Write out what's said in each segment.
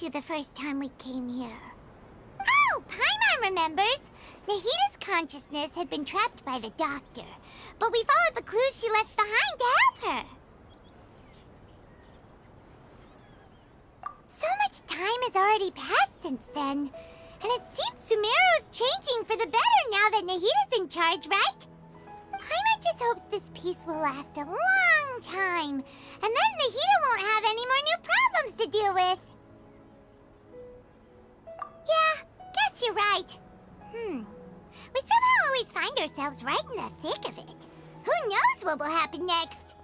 you the first time we came here. Oh, Paimon remembers! Nahita's consciousness had been trapped by the doctor, but we followed the clues she left behind to help her. So much time has already passed since then, and it seems Sumeru's changing for the better now that Nahita's in charge, right? Paimon just hopes this peace will last a long time, and then Nahita won't have any more new problems to deal with. Yeah, guess you're right. We somehow always find ourselves right in the thick of it. Who knows what will happen next?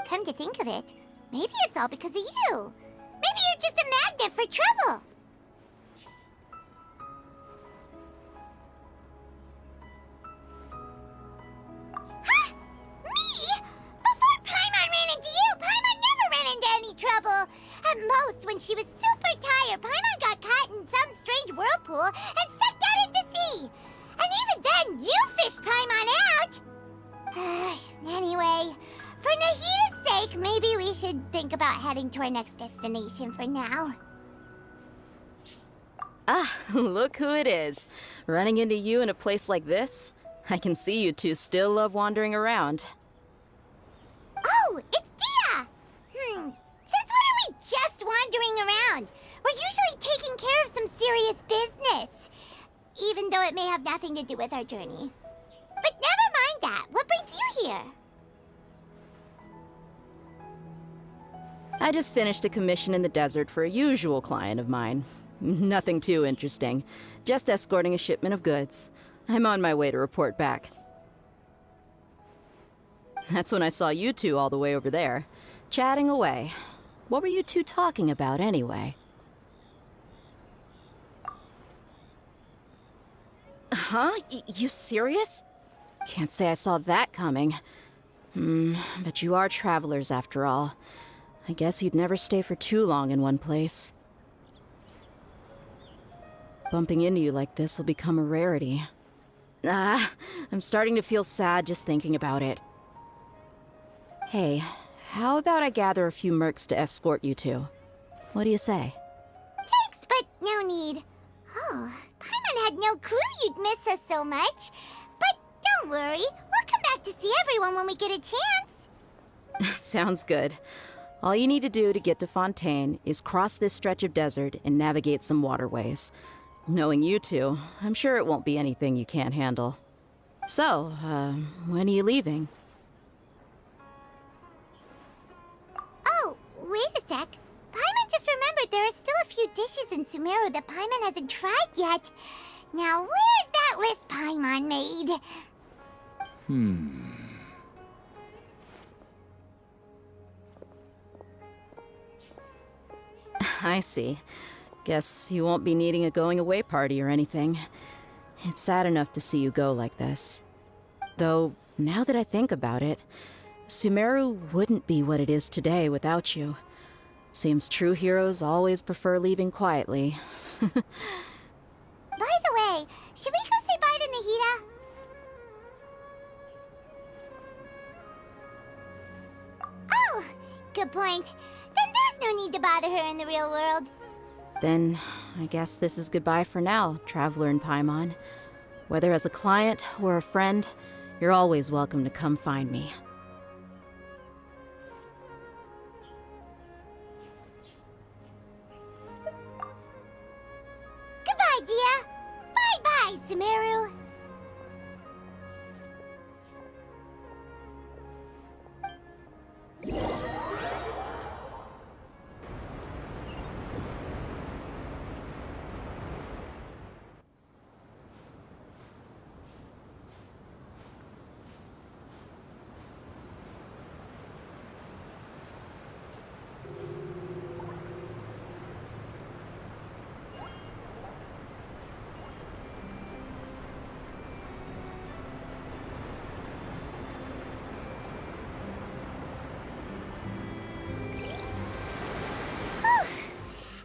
Come to think of it, maybe it's all because of you. Maybe you're just a magnet for trouble. Huh? Me? Before Paimon ran into you, Paimon never ran into any trouble. At most, when she was super tired, Paimon got caught in some strange whirlpool and sucked out into sea. And even then, you fished Paimon out! Anyway, for Nahita's sake, maybe we should think about heading to our next destination for now. Ah, look who it is. Running into you in a place like this? I can see you two still love wandering around. Oh, it's Dia! Since when are we just wandering around? We're usually taking care of some serious business. Even though it may have nothing to do with our journey. But never mind that. What brings you here? I just finished a commission in the desert for a usual client of mine. Nothing too interesting. Just escorting a shipment of goods. I'm on my way to report back. That's when I saw you two all the way over there, chatting away. What were you two talking about anyway? Huh? You serious? Can't say I saw that coming. But you are travelers after all. I guess you'd never stay for too long in one place. Bumping into you like this will become a rarity. I'm starting to feel sad just thinking about it. Hey, how about I gather a few mercs to escort you two? What do you say? Thanks, but no need. Oh, Paimon had no clue you'd miss us so much. But don't worry, we'll come back to see everyone when we get a chance. Sounds good. All you need to do to get to Fontaine is cross this stretch of desert and navigate some waterways. Knowing you two, I'm sure it won't be anything you can't handle. So, when are you leaving? Oh, wait a sec. Paimon just remembered there are still a few dishes in Sumeru that Paimon hasn't tried yet. Now, where's that list Paimon made? I see. Guess you won't be needing a going-away party or anything. It's sad enough to see you go like this. Though, now that I think about it, Sumeru wouldn't be what it is today without you. Seems true heroes always prefer leaving quietly. By the way, should we go say bye to Nahita? Oh, good point. Then there's no need to bother her in the real world. Then, I guess this is goodbye for now, Traveler in Paimon. Whether as a client or a friend, you're always welcome to come find me. Goodbye, Dia. Bye-bye, Sumeru.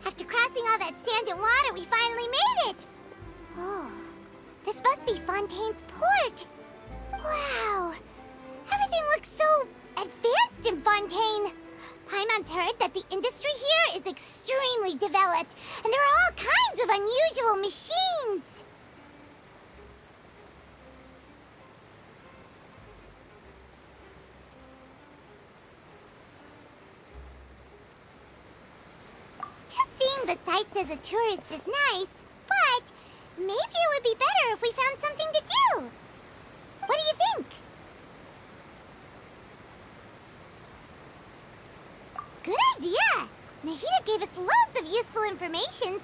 After crossing all that sand and water, we finally made it! Oh, this must be Fontaine's port! Wow! Everything looks so advanced in Fontaine! Paimon's heard that the industry here is extremely developed, and there are all kinds of unusual machines. Just seeing the sights as a tourist is nice, but maybe it would be better if we found something to do. What do you think? Good idea! Nahida gave us loads of useful information.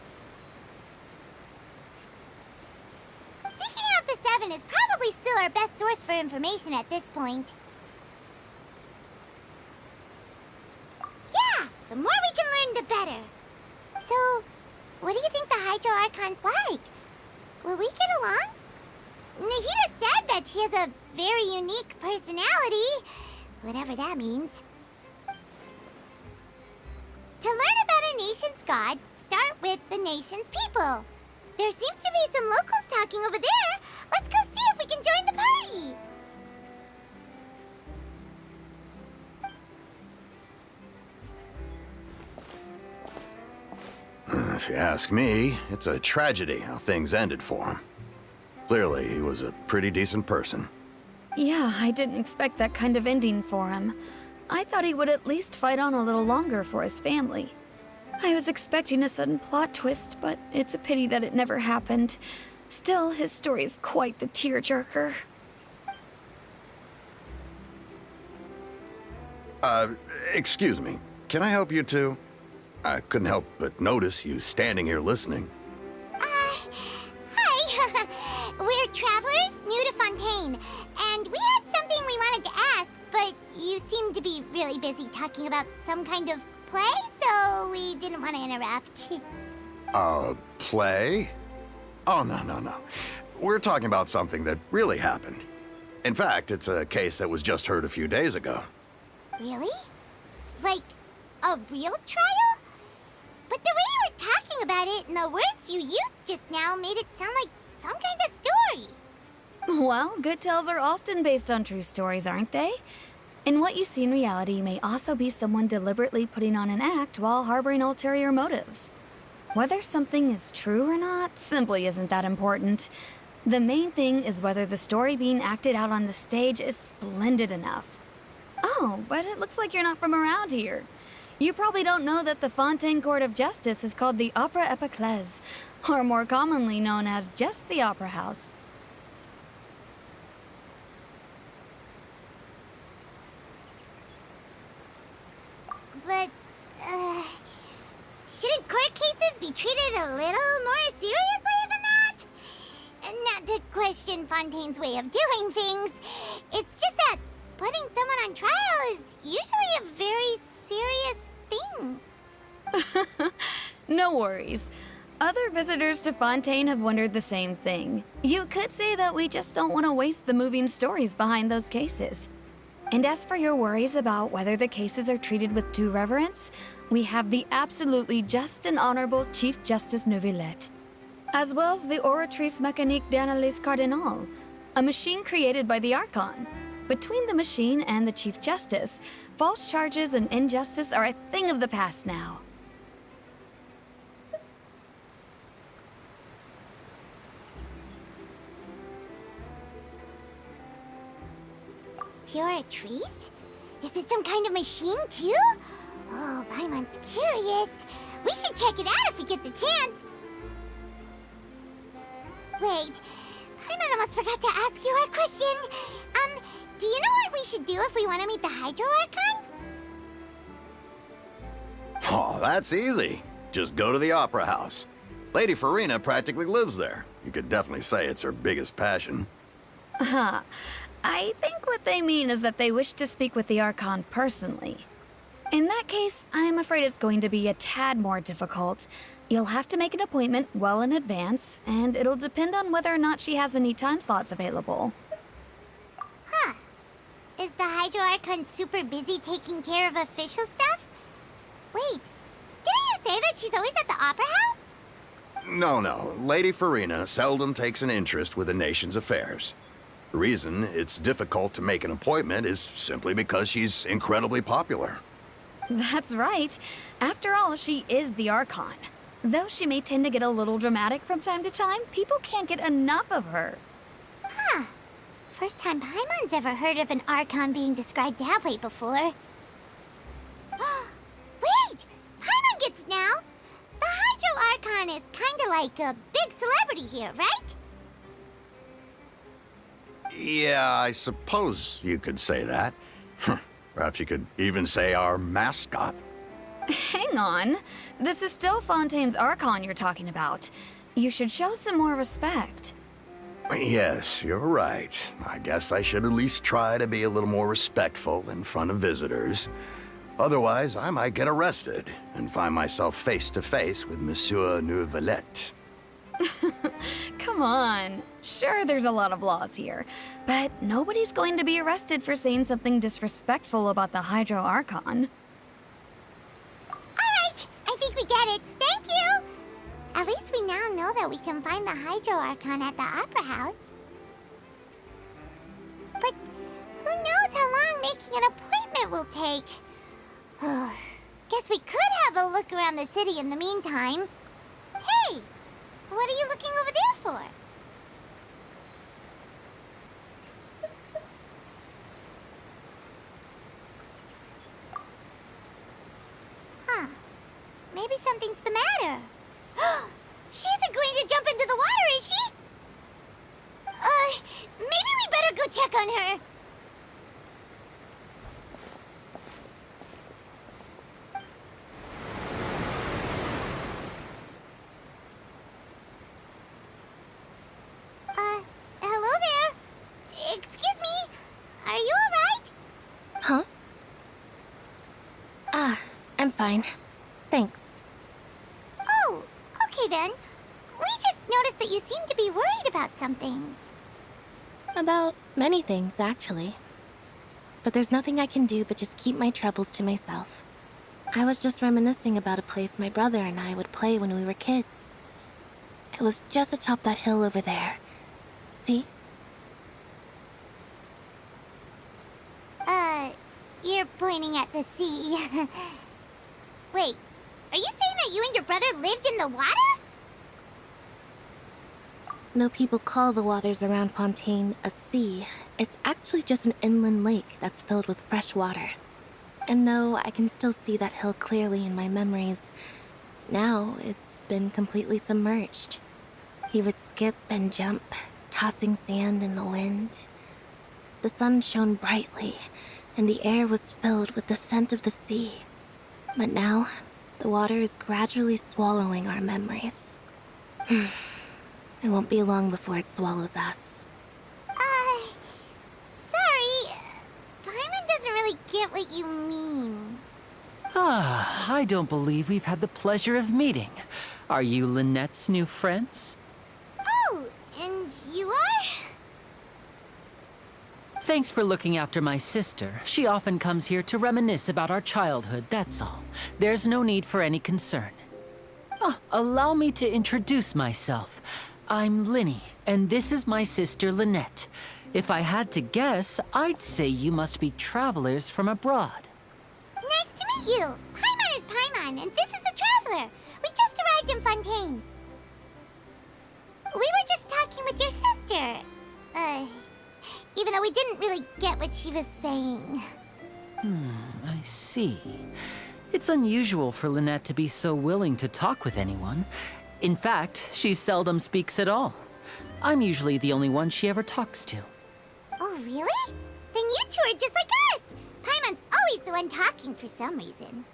Seeking out the Seven is probably still our best source for information at this point. Yeah, the more we can learn, the better. So, what do you think the Hydro Archon's like? Will we get along? Nahida said that she has a very unique personality, whatever that means. To learn about a nation's god, start with the nation's people. There seems to be some locals talking over there. Let's go see if we can join the party. If you ask me, it's a tragedy how things ended for him. Clearly, he was a pretty decent person. Yeah, I didn't expect that kind of ending for him. I thought he would at least fight on a little longer for his family. I was expecting a sudden plot twist, but it's a pity that it never happened. Still, his story is quite the tearjerker. Excuse me. Can I help you two? I couldn't help but notice you standing here listening. Hi. We're travelers new to Fontaine, and we had something we wanted to ask, but you seem to be really busy talking about some kind of play, so we didn't want to interrupt. Play? Oh, no. We're talking about something that really happened. In fact, it's a case that was just heard a few days ago. Really? Like, a real trial? But the way you were talking about it and the words you used just now made it sound like some kind of story. Well, good tales are often based on true stories, aren't they? And what you see in reality may also be someone deliberately putting on an act while harboring ulterior motives. Whether something is true or not simply isn't that important. The main thing is whether the story being acted out on the stage is splendid enough. Oh, but it looks like you're not from around here. You probably don't know that the Fontaine Court of Justice is called the Opera Epiclese, or more commonly known as just the Opera House. But, shouldn't court cases be treated a little more seriously than that? Not to question Fontaine's way of doing things. It's just that putting someone on trial is usually a very serious thing. No worries. Other visitors to Fontaine have wondered the same thing. You could say that we just don't want to waste the moving stories behind those cases. And as for your worries about whether the cases are treated with due reverence, we have the absolutely just and honorable Chief Justice Neuvillette, as well as the Oratrice Mécanique d'Analyse Cardinal, a machine created by the Archon. Between the machine and the Chief Justice, false charges and injustice are a thing of the past now. Oratrice? Is it some kind of machine, too? Oh, Paimon's curious. We should check it out if we get the chance. Wait, Paimon almost forgot to ask you our question. Do you know what we should do if we want to meet the Hydro Archon? Oh, that's easy. Just go to the Opera House. Lady Farina practically lives there. You could definitely say it's her biggest passion. Huh. I think what they mean is that they wish to speak with the Archon personally. In that case, I'm afraid it's going to be a tad more difficult. You'll have to make an appointment well in advance, and it'll depend on whether or not she has any time slots available. Huh. Is the Hydro Archon super busy taking care of official stuff? Wait, didn't you say that she's always at the Opera House? No. Lady Farina seldom takes an interest with the nation's affairs. The reason it's difficult to make an appointment is simply because she's incredibly popular. That's right. After all, she is the Archon. Though she may tend to get a little dramatic from time to time, people can't get enough of her. Huh. First time Paimon's ever heard of an Archon being described that way before. Wait! Paimon gets now! The Hydro Archon is kinda like a big celebrity here, right? Yeah, I suppose you could say that. Perhaps you could even say our mascot. Hang on. This is still Fontaine's Archon you're talking about. You should show some more respect. Yes, you're right. I guess I should at least try to be a little more respectful in front of visitors. Otherwise, I might get arrested and find myself face to face with Monsieur Neuvillette. Come on. Sure, there's a lot of laws here, but nobody's going to be arrested for saying something disrespectful about the Hydro Archon. Alright, I think we get it. Thank you! At least we now know that we can find the Hydro Archon at the Opera House. But who knows how long making an appointment will take? Guess we could have a look around the city in the meantime. Hey! What are you looking over there for? Huh. Maybe something's the matter. She isn't going to jump into the water, is she? Maybe we better go check on her. Hello there. Excuse me. Are you alright? Huh? I'm fine. Thanks. Oh, okay then. We just noticed that you seem to be worried about something. About many things, actually. But there's nothing I can do but just keep my troubles to myself. I was just reminiscing about a place my brother and I would play when we were kids. It was just atop that hill over there. See? You're pointing at the sea. Wait, are you saying that you and your brother lived in the water? Though people call the waters around Fontaine a sea, it's actually just an inland lake that's filled with fresh water. And though I can still see that hill clearly in my memories, now it's been completely submerged. He would skip and jump, tossing sand in the wind. The sun shone brightly, and the air was filled with the scent of the sea. But now, the water is gradually swallowing our memories. It won't be long before it swallows us. Sorry. Paimon doesn't really get what you mean. I don't believe we've had the pleasure of meeting. Are you Lynette's new friends? Oh, and you are? Thanks for looking after my sister. She often comes here to reminisce about our childhood, that's all. There's no need for any concern. Allow me to introduce myself. I'm Linny, and this is my sister Lynette. If I had to guess, I'd say you must be travelers from abroad. Nice to meet you. Paimon is Paimon, and this is the Traveler. We just arrived in Fontaine. We were just talking with your sister. Even though we didn't really get what she was saying. I see. It's unusual for Lynette to be so willing to talk with anyone. In fact, she seldom speaks at all. I'm usually the only one she ever talks to. Oh, really? Then you two are just like us. Paimon's always the one talking for some reason.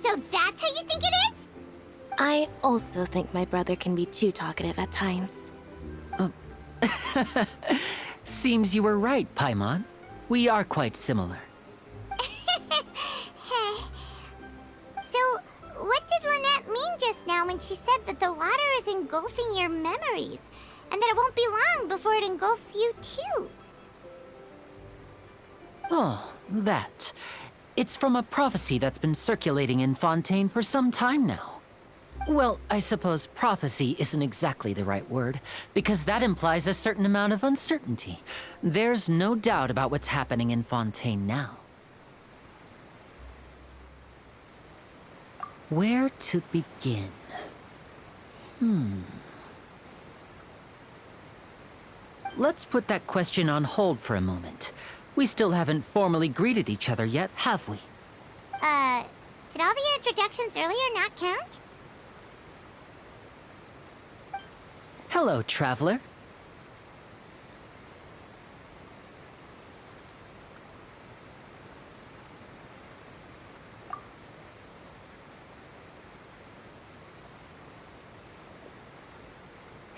So that's how you think it is? I also think my brother can be too talkative at times. Seems you were right, Paimon. We are quite similar. So, what did Lynette mean just now when she said that the water is engulfing your memories, and that it won't be long before it engulfs you too? Oh, that. It's from a prophecy that's been circulating in Fontaine for some time now. Well, I suppose prophecy isn't exactly the right word, because that implies a certain amount of uncertainty. There's no doubt about what's happening in Fontaine now. Where to begin? Let's put that question on hold for a moment. We still haven't formally greeted each other yet, have we? Did all the introductions earlier not count? Hello, traveler.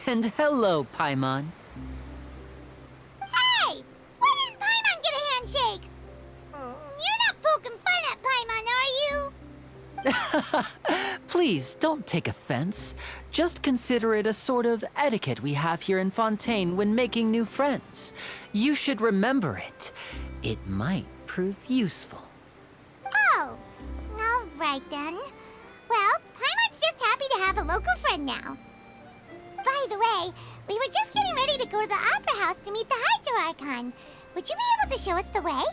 And hello, Paimon. Hey! Why didn't Paimon get a handshake? You're not poking fun at Paimon, are you? Please, don't take offense. Just consider it a sort of etiquette we have here in Fontaine when making new friends. You should remember it. It might prove useful. Oh, all right then. Well, Paimon's just happy to have a local friend now. By the way, we were just getting ready to go to the Opera House to meet the Hydro Archon. Would you be able to show us the way?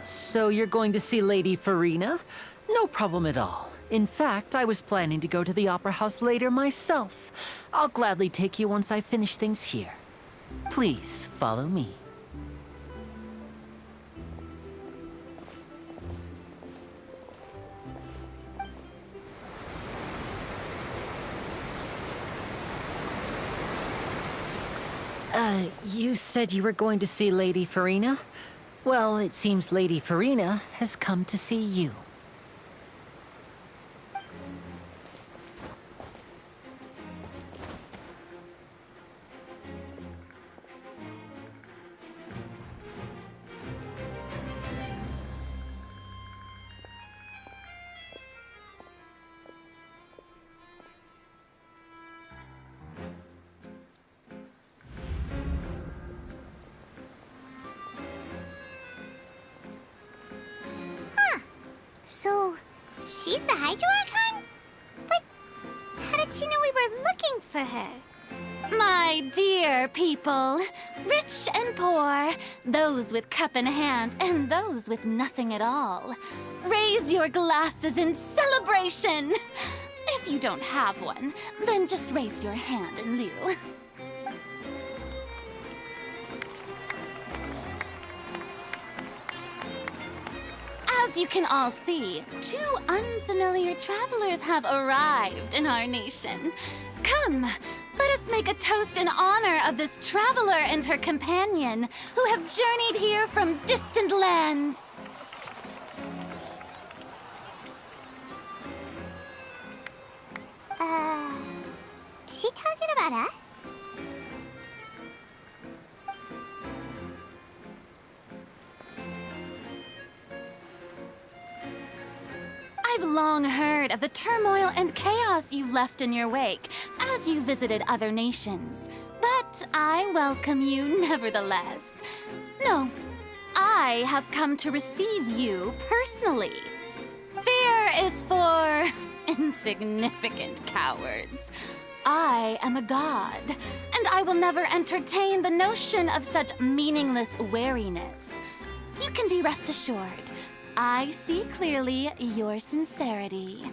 So you're going to see Lady Farina? No problem at all. In fact, I was planning to go to the Opera House later myself. I'll gladly take you once I finish things here. Please, follow me. You said you were going to see Lady Farina? Well, it seems Lady Farina has come to see you. So, she's the Hydro Archon? But how did she know we were looking for her? My dear people, rich and poor, those with cup in hand and those with nothing at all, raise your glasses in celebration. If you don't have one, then just raise your hand in lieu. As you can all see, two unfamiliar travelers have arrived in our nation. Come, let us make a toast in honor of this traveler and her companion who have journeyed here from distant lands. Is she talking about us? I've long heard of the turmoil and chaos you've left in your wake as you visited other nations. But I welcome you nevertheless. No, I have come to receive you personally. Fear is for insignificant cowards. I am a god, and I will never entertain the notion of such meaningless wariness. You can be rest assured. I see clearly your sincerity.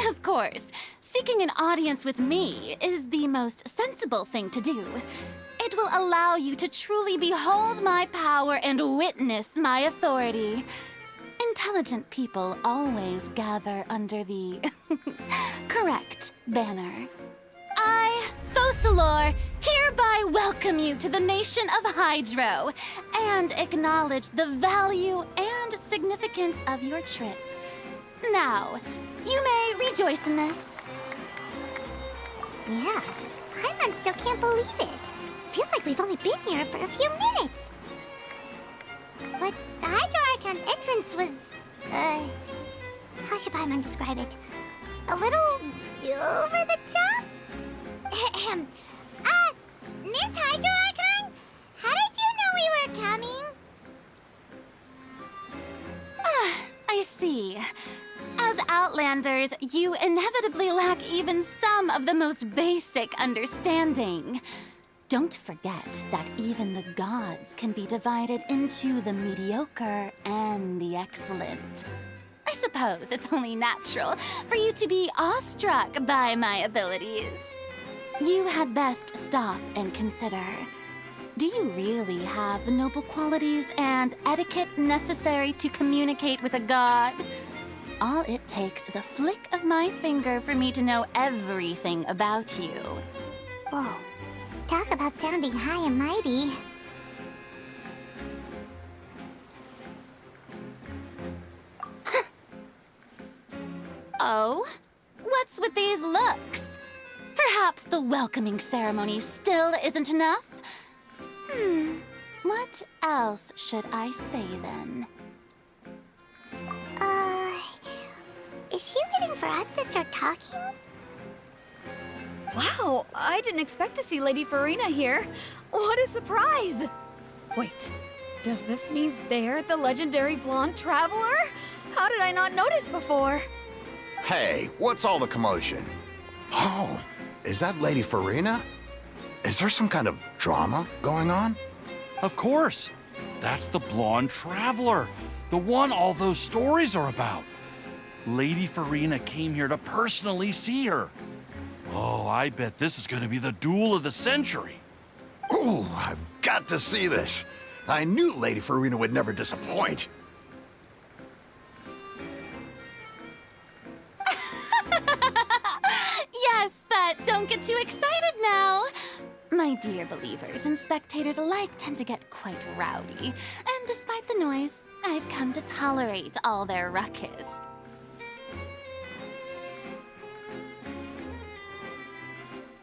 Of course, seeking an audience with me is the most sensible thing to do. It will allow you to truly behold my power and witness my authority. Intelligent people always gather under the correct banner. I, Fosalor, hereby welcome you to the nation of Hydro and acknowledge the value and significance of your trip. Now, you may rejoice in this. Yeah, Paimon still can't believe it. Feels like we've only been here for a few minutes. But the Hydro Archon's entrance was, how should Paimon describe it? A little over the top? Miss Hydro Archon? How did you know we were coming? I see. As our Sanders, you inevitably lack even some of the most basic understanding. Don't forget that even the gods can be divided into the mediocre and the excellent. I suppose it's only natural for you to be awestruck by my abilities. You had best stop and consider. Do you really have the noble qualities and etiquette necessary to communicate with a god? All it takes is a flick of my finger for me to know everything about you. Whoa. Talk about sounding high and mighty. Oh? What's with these looks? Perhaps the welcoming ceremony still isn't enough? What else should I say then? Is she waiting for us to start talking? Wow, I didn't expect to see Lady Farina here. What a surprise! Wait, does this mean they're the legendary blonde traveler? How did I not notice before? Hey, what's all the commotion? Oh, is that Lady Farina? Is there some kind of drama going on? Of course. That's the blonde traveler. The one all those stories are about. Lady Farina came here to personally see her. Oh, I bet this is going to be the duel of the century. Ooh, I've got to see this. I knew Lady Farina would never disappoint. Yes, but don't get too excited now. My dear believers and spectators alike tend to get quite rowdy, and despite the noise, I've come to tolerate all their ruckus.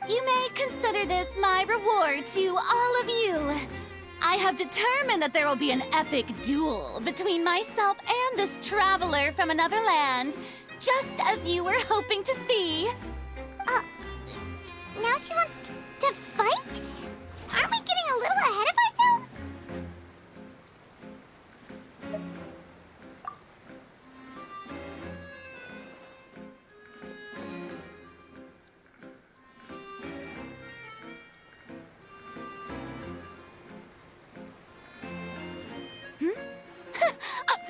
You may consider this my reward to all of you. I have determined that there will be an epic duel between myself and this traveler from another land, just as you were hoping to see. Now she wants to fight? Aren't we getting a little ahead of ourselves?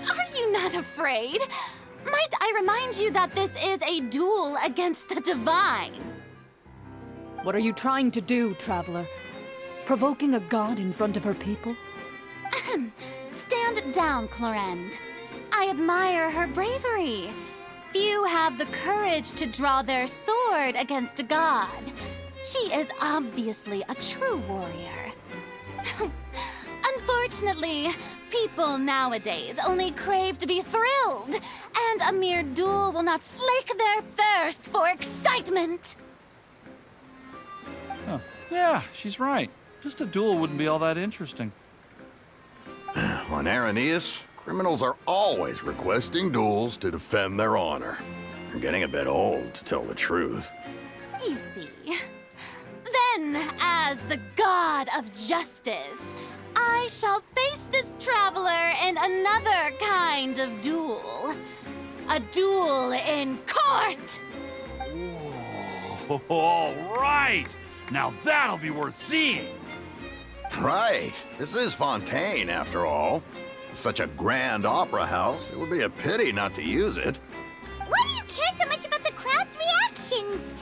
Are you not afraid? Might I remind you that this is a duel against the divine? What are you trying to do, traveler? Provoking a god in front of her people? Stand down, Clorend. I admire her bravery. Few have the courage to draw their sword against a god. She is obviously a true warrior. Unfortunately, people nowadays only crave to be thrilled, and a mere duel will not slake their thirst for excitement. Huh. Yeah, she's right. Just a duel wouldn't be all that interesting. On Araneus, criminals are always requesting duels to defend their honor. They're getting a bit old, to tell the truth. You see. Then, as the god of justice, I shall face this traveler in another kind of duel. A duel in court! Whoa, all right! Now that'll be worth seeing! Right. This is Fontaine, after all. Such a grand opera house, it would be a pity not to use it. Why do you care so much about the crowd's reactions?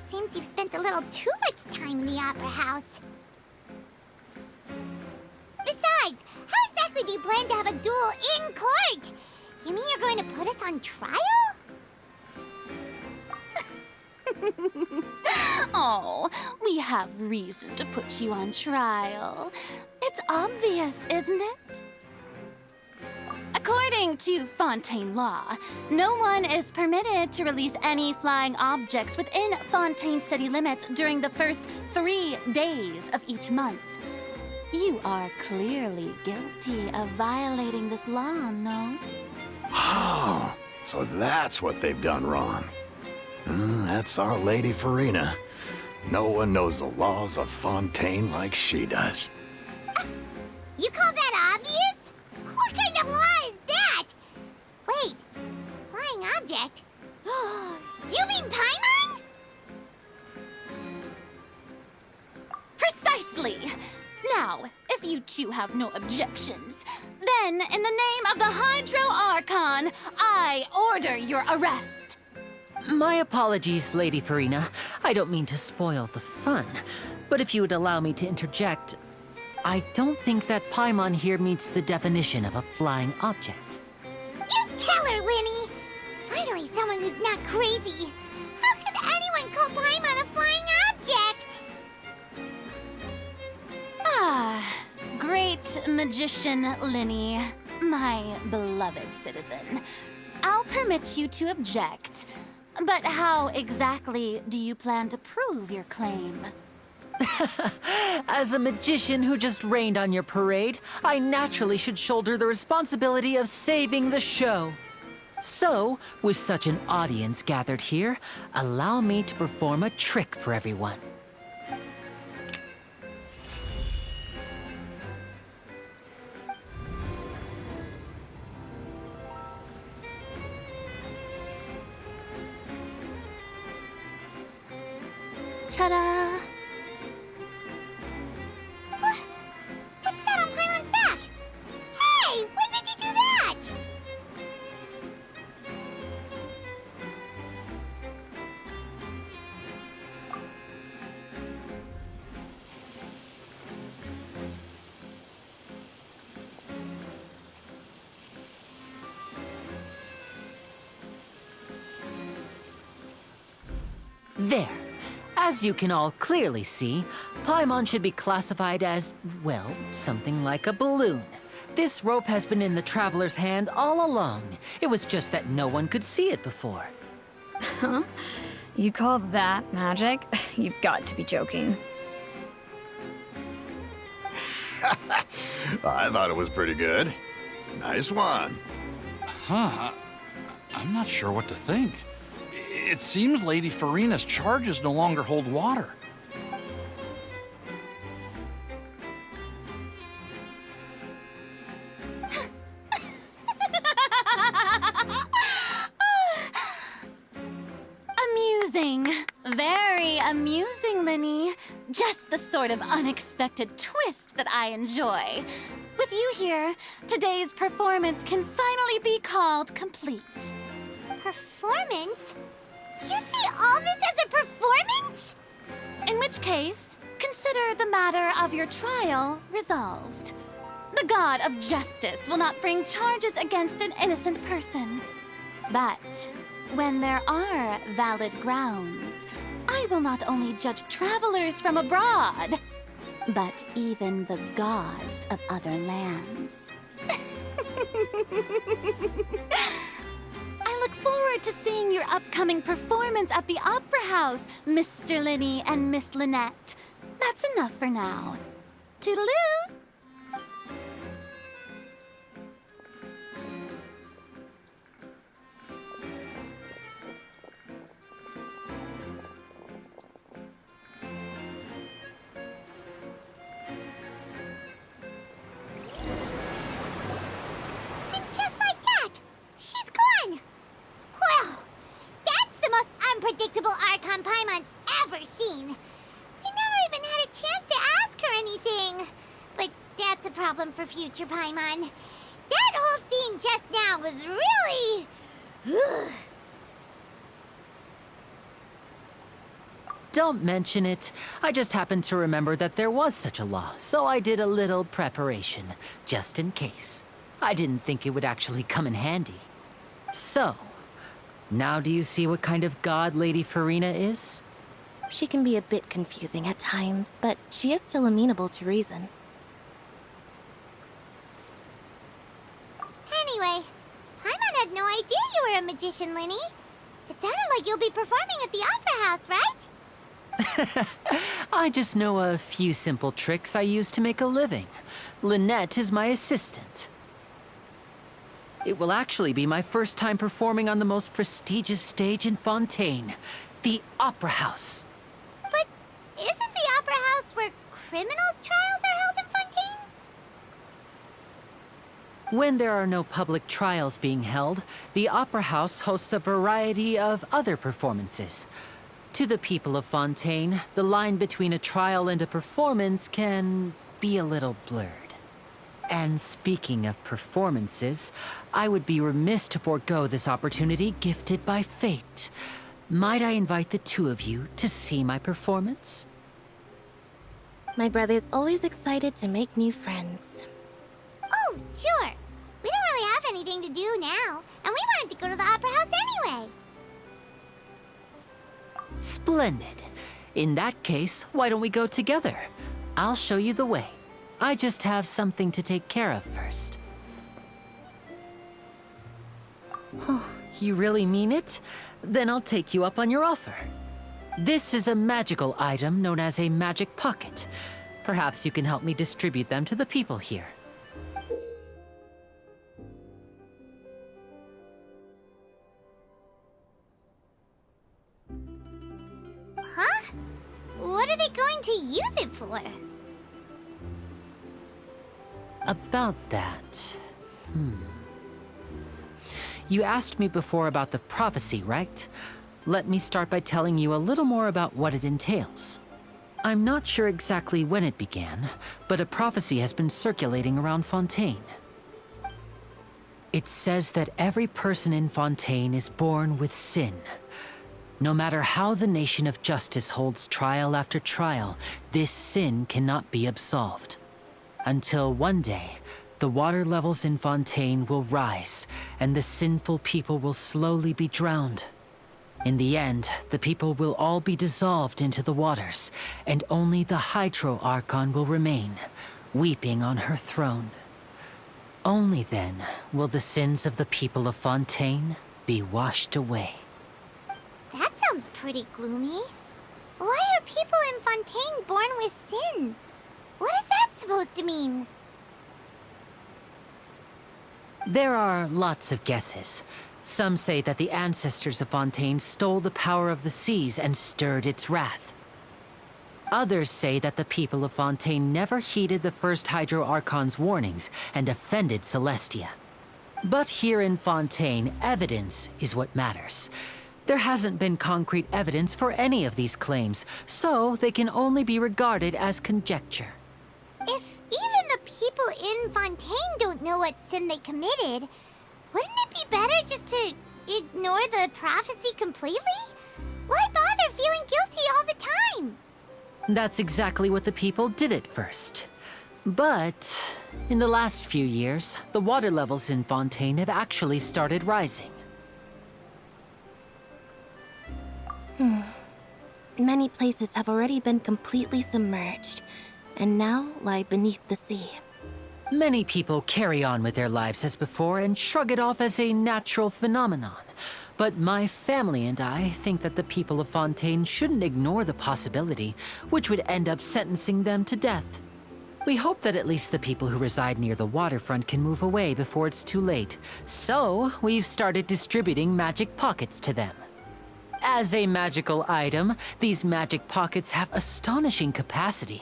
Seems you've spent a little too much time in the opera house. Besides, how exactly do you plan to have a duel in court? You mean you're going to put us on trial? Oh, we have reason to put you on trial. It's obvious, isn't it? According to Fontaine law, no one is permitted to release any flying objects within Fontaine city limits during the first 3 days of each month. You are clearly guilty of violating this law, no? Oh, so that's what they've done wrong. That's our Lady Farina. No one knows the laws of Fontaine like she does. You call that obvious? What kind of law is that? Wait, flying object? You mean Paimon? Precisely! Now, if you two have no objections, then in the name of the Hydro Archon, I order your arrest. My apologies, Lady Farina. I don't mean to spoil the fun. But if you would allow me to interject, I don't think that Paimon here meets the definition of a flying object. You tell her, Linny! Finally someone who's not crazy. How could anyone call Paimon a flying object? Ah, great magician Linny, my beloved citizen. I'll permit you to object, but how exactly do you plan to prove your claim? As a magician who just rained on your parade, I naturally should shoulder the responsibility of saving the show. So, with such an audience gathered here, allow me to perform a trick for everyone. Ta-da! What's that on Paimon's back? Hey, when did you do that? There. As you can all clearly see, Paimon should be classified as, well, something like a balloon. This rope has been in the Traveler's hand all along. It was just that no one could see it before. Huh? You call that magic? You've got to be joking. I thought it was pretty good. Nice one. Huh. I'm not sure what to think. It seems Lady Farina's charges no longer hold water. Amusing. Very amusing, Linny. Just the sort of unexpected twist that I enjoy. With you here, today's performance can finally be called complete. Performance? You see all this as a performance? In which case, consider the matter of your trial resolved. The god of justice will not bring charges against an innocent person. But when there are valid grounds, I will not only judge travelers from abroad, but even the gods of other lands. I look forward to seeing your upcoming performance at the Opera House, Mr. Linny and Miss Lynette. That's enough for now. Toodaloo! And just like that, she's gone. Well, that's the most unpredictable Archon Paimon's ever seen. We never even had a chance to ask her anything. But that's a problem for future Paimon. That whole scene just now was really... Don't mention it. I just happened to remember that there was such a law, so I did a little preparation, just in case. I didn't think it would actually come in handy. So, now do you see what kind of god Lady Farina is? She can be a bit confusing at times, but she is still amenable to reason. Anyway, Paimon had no idea you were a magician, Linny. It sounded like you'll be performing at the Opera House, right? I just know a few simple tricks I use to make a living. Lynette is my assistant. It will actually be my first time performing on the most prestigious stage in Fontaine, the Opera House. But isn't the Opera House where criminal trials are held in When there are no public trials being held, the Opera House hosts a variety of other performances. To the people of Fontaine, the line between a trial and a performance can be a little blurred. And speaking of performances, I would be remiss to forego this opportunity gifted by fate. Might I invite the two of you to see my performance? My brother's always excited to make new friends. Oh, sure. We don't really have anything to do now, and we wanted to go to the Opera House anyway. Splendid. In that case, why don't we go together? I'll show you the way. I just have something to take care of first. Oh, you really mean it? Then I'll take you up on your offer. This is a magical item known as a magic pocket. Perhaps you can help me distribute them to the people here. Huh? What are they going to use it for? About that... You asked me before about the prophecy, right? Let me start by telling you a little more about what it entails. I'm not sure exactly when it began, but a prophecy has been circulating around Fontaine. It says that every person in Fontaine is born with sin. No matter how the nation of justice holds trial after trial, this sin cannot be absolved. Until one day, the water levels in Fontaine will rise, and the sinful people will slowly be drowned. In the end, the people will all be dissolved into the waters, and only the Hydro Archon will remain, weeping on her throne. Only then will the sins of the people of Fontaine be washed away. That sounds pretty gloomy. Why are people in Fontaine born with sin? What is that supposed to mean? There are lots of guesses. Some say that the ancestors of Fontaine stole the power of the seas and stirred its wrath. Others say that the people of Fontaine never heeded the first Hydro Archon's warnings and offended Celestia. But here in Fontaine, evidence is what matters. There hasn't been concrete evidence for any of these claims, so they can only be regarded as conjecture. If even the people in Fontaine don't know what sin they committed, wouldn't it be better just to ignore the prophecy completely? Why bother feeling guilty all the time? That's exactly what the people did at first. But in the last few years, the water levels in Fontaine have actually started rising. Many places have already been completely submerged, and now lie beneath the sea. Many people carry on with their lives as before and shrug it off as a natural phenomenon. But my family and I think that the people of Fontaine shouldn't ignore the possibility, which would end up sentencing them to death. We hope that at least the people who reside near the waterfront can move away before it's too late. So, we've started distributing magic pockets to them. As a magical item, these magic pockets have astonishing capacity.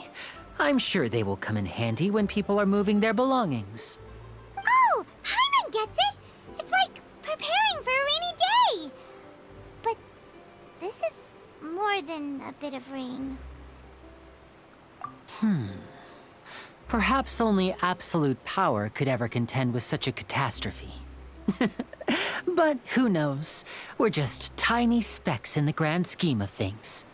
I'm sure they will come in handy when people are moving their belongings. Oh, Paimon gets it! It's like preparing for a rainy day! But this is more than a bit of rain. Perhaps only absolute power could ever contend with such a catastrophe. But who knows? We're just tiny specks in the grand scheme of things.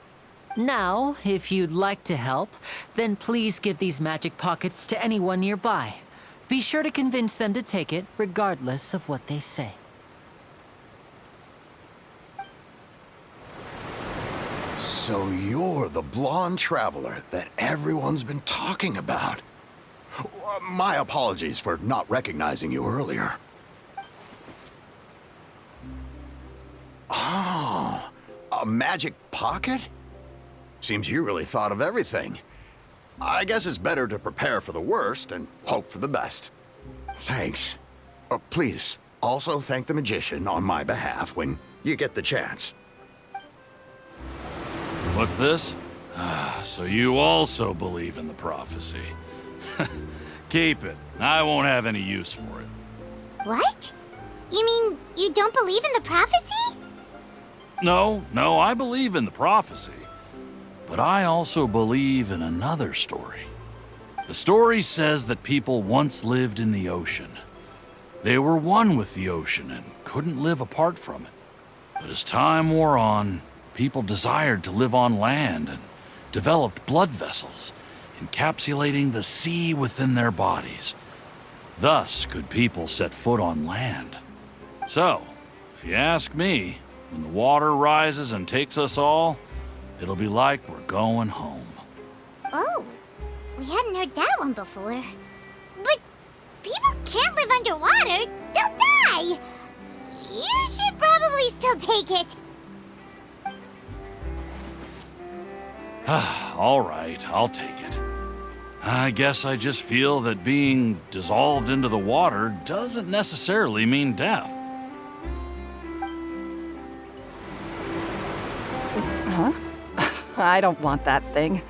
Now, if you'd like to help, then please give these magic pockets to anyone nearby. Be sure to convince them to take it, regardless of what they say. So you're the blonde traveler that everyone's been talking about. My apologies for not recognizing you earlier. Oh, a magic pocket? Seems you really thought of everything. I guess it's better to prepare for the worst and hope for the best. Thanks. Please, also thank the magician on my behalf when you get the chance. What's this? So you also believe in the prophecy. Keep it. I won't have any use for it. What? You mean you don't believe in the prophecy? No, I believe in the prophecy. But I also believe in another story. The story says that people once lived in the ocean. They were one with the ocean and couldn't live apart from it. But as time wore on, people desired to live on land and developed blood vessels, encapsulating the sea within their bodies. Thus could people set foot on land. So, if you ask me, when the water rises and takes us all, it'll be like we're going home. Oh, we hadn't heard that one before. But people can't live underwater. They'll die. You should probably still take it. All right, I'll take it. I guess I just feel that being dissolved into the water doesn't necessarily mean death. Huh? I don't want that thing.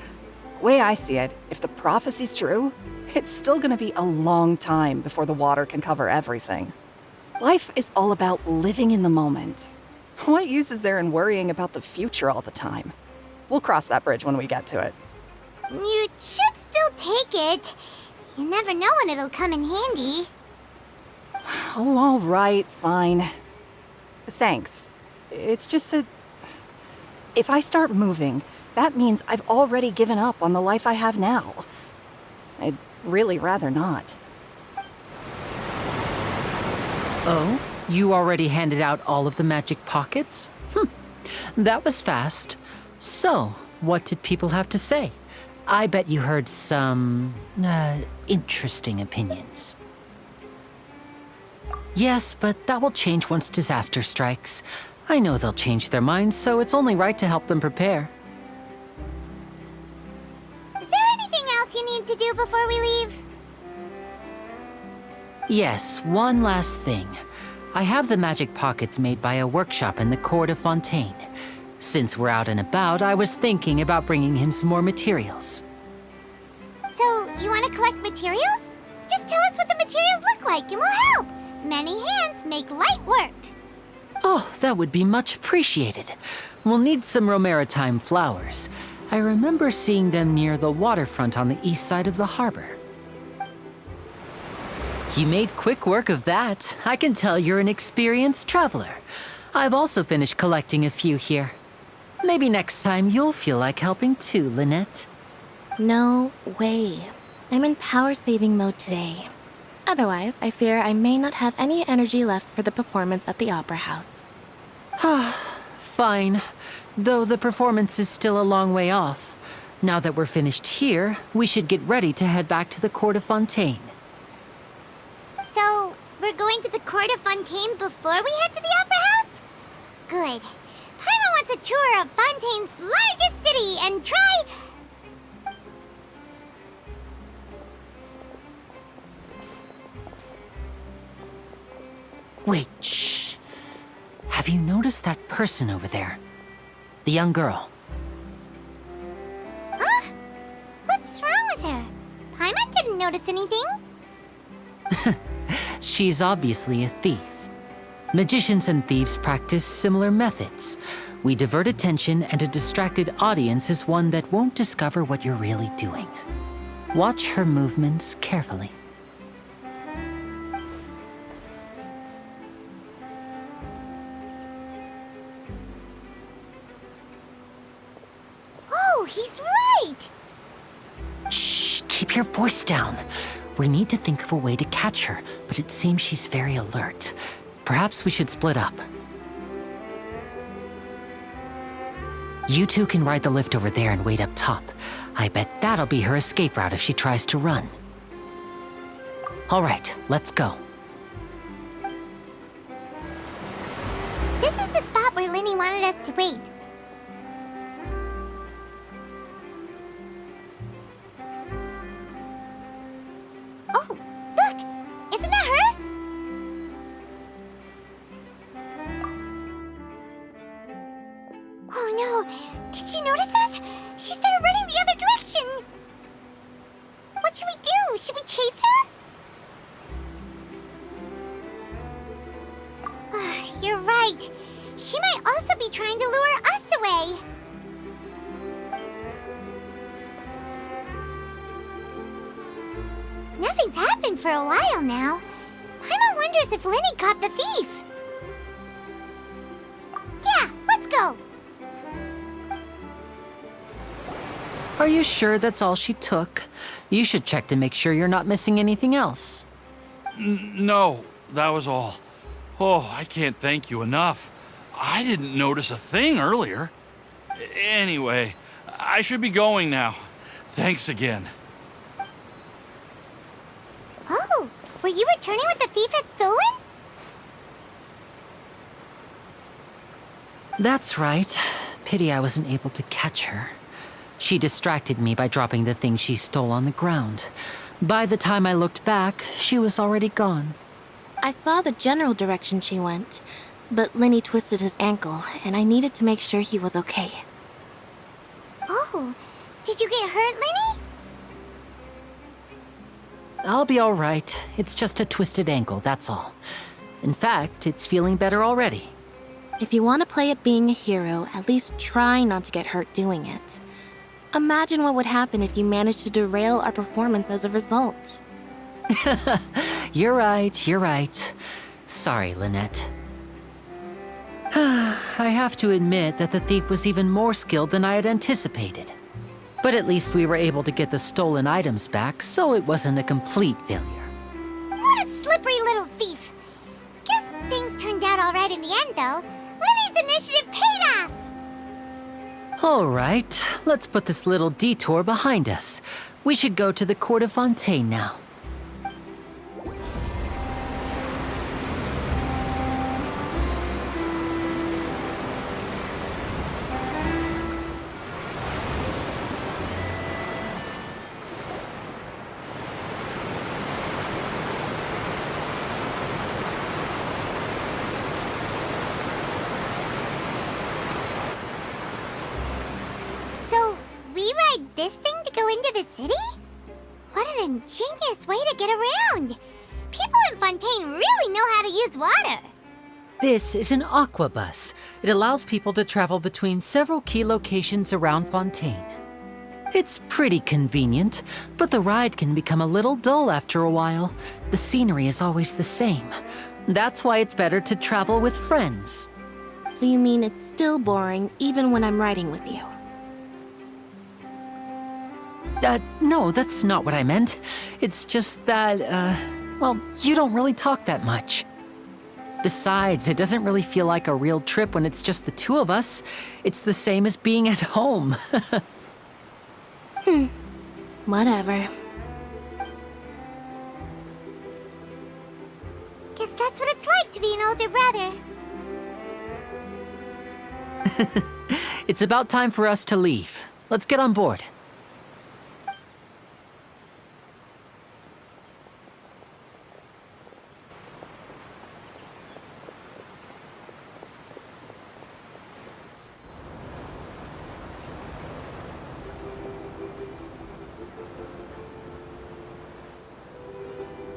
Way I see it, if the prophecy's true, it's still gonna be a long time before the water can cover everything. Life is all about living in the moment. What use is there in worrying about the future all the time? We'll cross that bridge when we get to it. You should still take it. You never know when it'll come in handy. Oh, all right, fine. Thanks. It's just that if I start moving, that means I've already given up on the life I have now. I'd really rather not. Oh? You already handed out all of the magic pockets? That was fast. So, what did people have to say? I bet you heard some, interesting opinions. Yes, but that will change once disaster strikes. I know they'll change their minds, so it's only right to help them prepare. Is there anything else you need to do before we leave? Yes, one last thing. I have the magic pockets made by a workshop in the court of Fontaine. Since we're out and about, I was thinking about bringing him some more materials. So, you want to collect materials? Just tell us what the materials look like and we'll help. Many hands make light work. Oh, that would be much appreciated. We'll need some Romaritime flowers. I remember seeing them near the waterfront on the east side of the harbor. You made quick work of that. I can tell you're an experienced traveler. I've also finished collecting a few here. Maybe next time you'll feel like helping too, Lynette. No way. I'm in power-saving mode today. Otherwise, I fear I may not have any energy left for the performance at the Opera House. Fine. Though the performance is still a long way off. Now that we're finished here, we should get ready to head back to the Court of Fontaine. So, we're going to the Court of Fontaine before we head to the Opera House? Good. Paimon wants a tour of Fontaine's largest city and try... Wait, shh. Have you noticed that person over there? The young girl. Huh? What's wrong with her? Paimon didn't notice anything. She's obviously a thief. Magicians and thieves practice similar methods. We divert attention, and a distracted audience is one that won't discover what you're really doing. Watch her movements carefully. Oh, he's right! Shh, keep your voice down. We need to think of a way to catch her, but it seems she's very alert. Perhaps we should split up. You two can ride the lift over there and wait up top. I bet that'll be her escape route if she tries to run. All right, let's go. This is the spot where Linny wanted us to wait. Oh, look! Isn't that her? Oh no! Did she notice us? She started running the other direction! What should we do? Should we chase her? right. She might also be trying to lure us away. Nothing's happened for a while now. Paimon wonders if Linny caught the thief. Yeah, let's go. Are you sure that's all she took? You should check to make sure you're not missing anything else. No, that was all. Oh, I can't thank you enough. I didn't notice a thing earlier. Anyway, I should be going now. Thanks again. Oh, were you returning what the thief had stolen? That's right. Pity I wasn't able to catch her. She distracted me by dropping the thing she stole on the ground. By the time I looked back, she was already gone. I saw the general direction she went, but Linny twisted his ankle, and I needed to make sure he was okay. Oh, did you get hurt, Linny? I'll be all right. It's just a twisted ankle, that's all. In fact, it's feeling better already. If you want to play at being a hero, at least try not to get hurt doing it. Imagine what would happen if you managed to derail our performance as a result. You're right. Sorry, Lynette. I have to admit that the thief was even more skilled than I had anticipated. But at least we were able to get the stolen items back, so it wasn't a complete failure. What a slippery little thief. Guess things turned out all right in the end, though. Linny's initiative paid off. All right, let's put this little detour behind us. We should go to the Court of Fontaine now. So, we ride this thing to go into the city? What an ingenious way to get around. People in Fontaine really know how to use water. This is an aqua bus. It allows people to travel between several key locations around Fontaine. It's pretty convenient, but the ride can become a little dull after a while. The scenery is always the same. That's why it's better to travel with friends. So you mean it's still boring even when I'm riding with you? No, that's not what I meant. It's just that, well, you don't really talk that much. Besides, it doesn't really feel like a real trip when it's just the two of us. It's the same as being at home. Whatever. Guess that's what it's like to be an older brother. It's about time for us to leave. Let's get on board.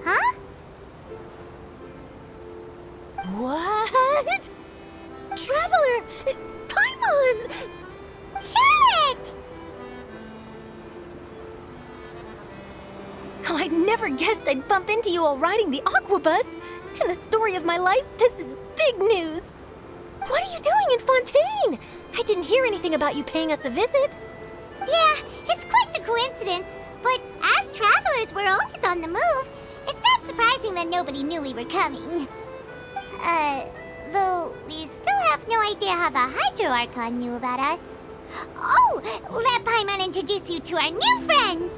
Huh? What? Traveler! Paimon! Charlotte! Oh, I never guessed I'd bump into you while riding the aqua bus. In the story of my life, this is big news. What are you doing in Fontaine? I didn't hear anything about you paying us a visit. Yeah, it's quite the coincidence. But as travelers, we're always on the move. It's not surprising that nobody knew we were coming. Though we still have no idea how the Hydro Archon knew about us. Oh, let Paimon introduce you to our new friends.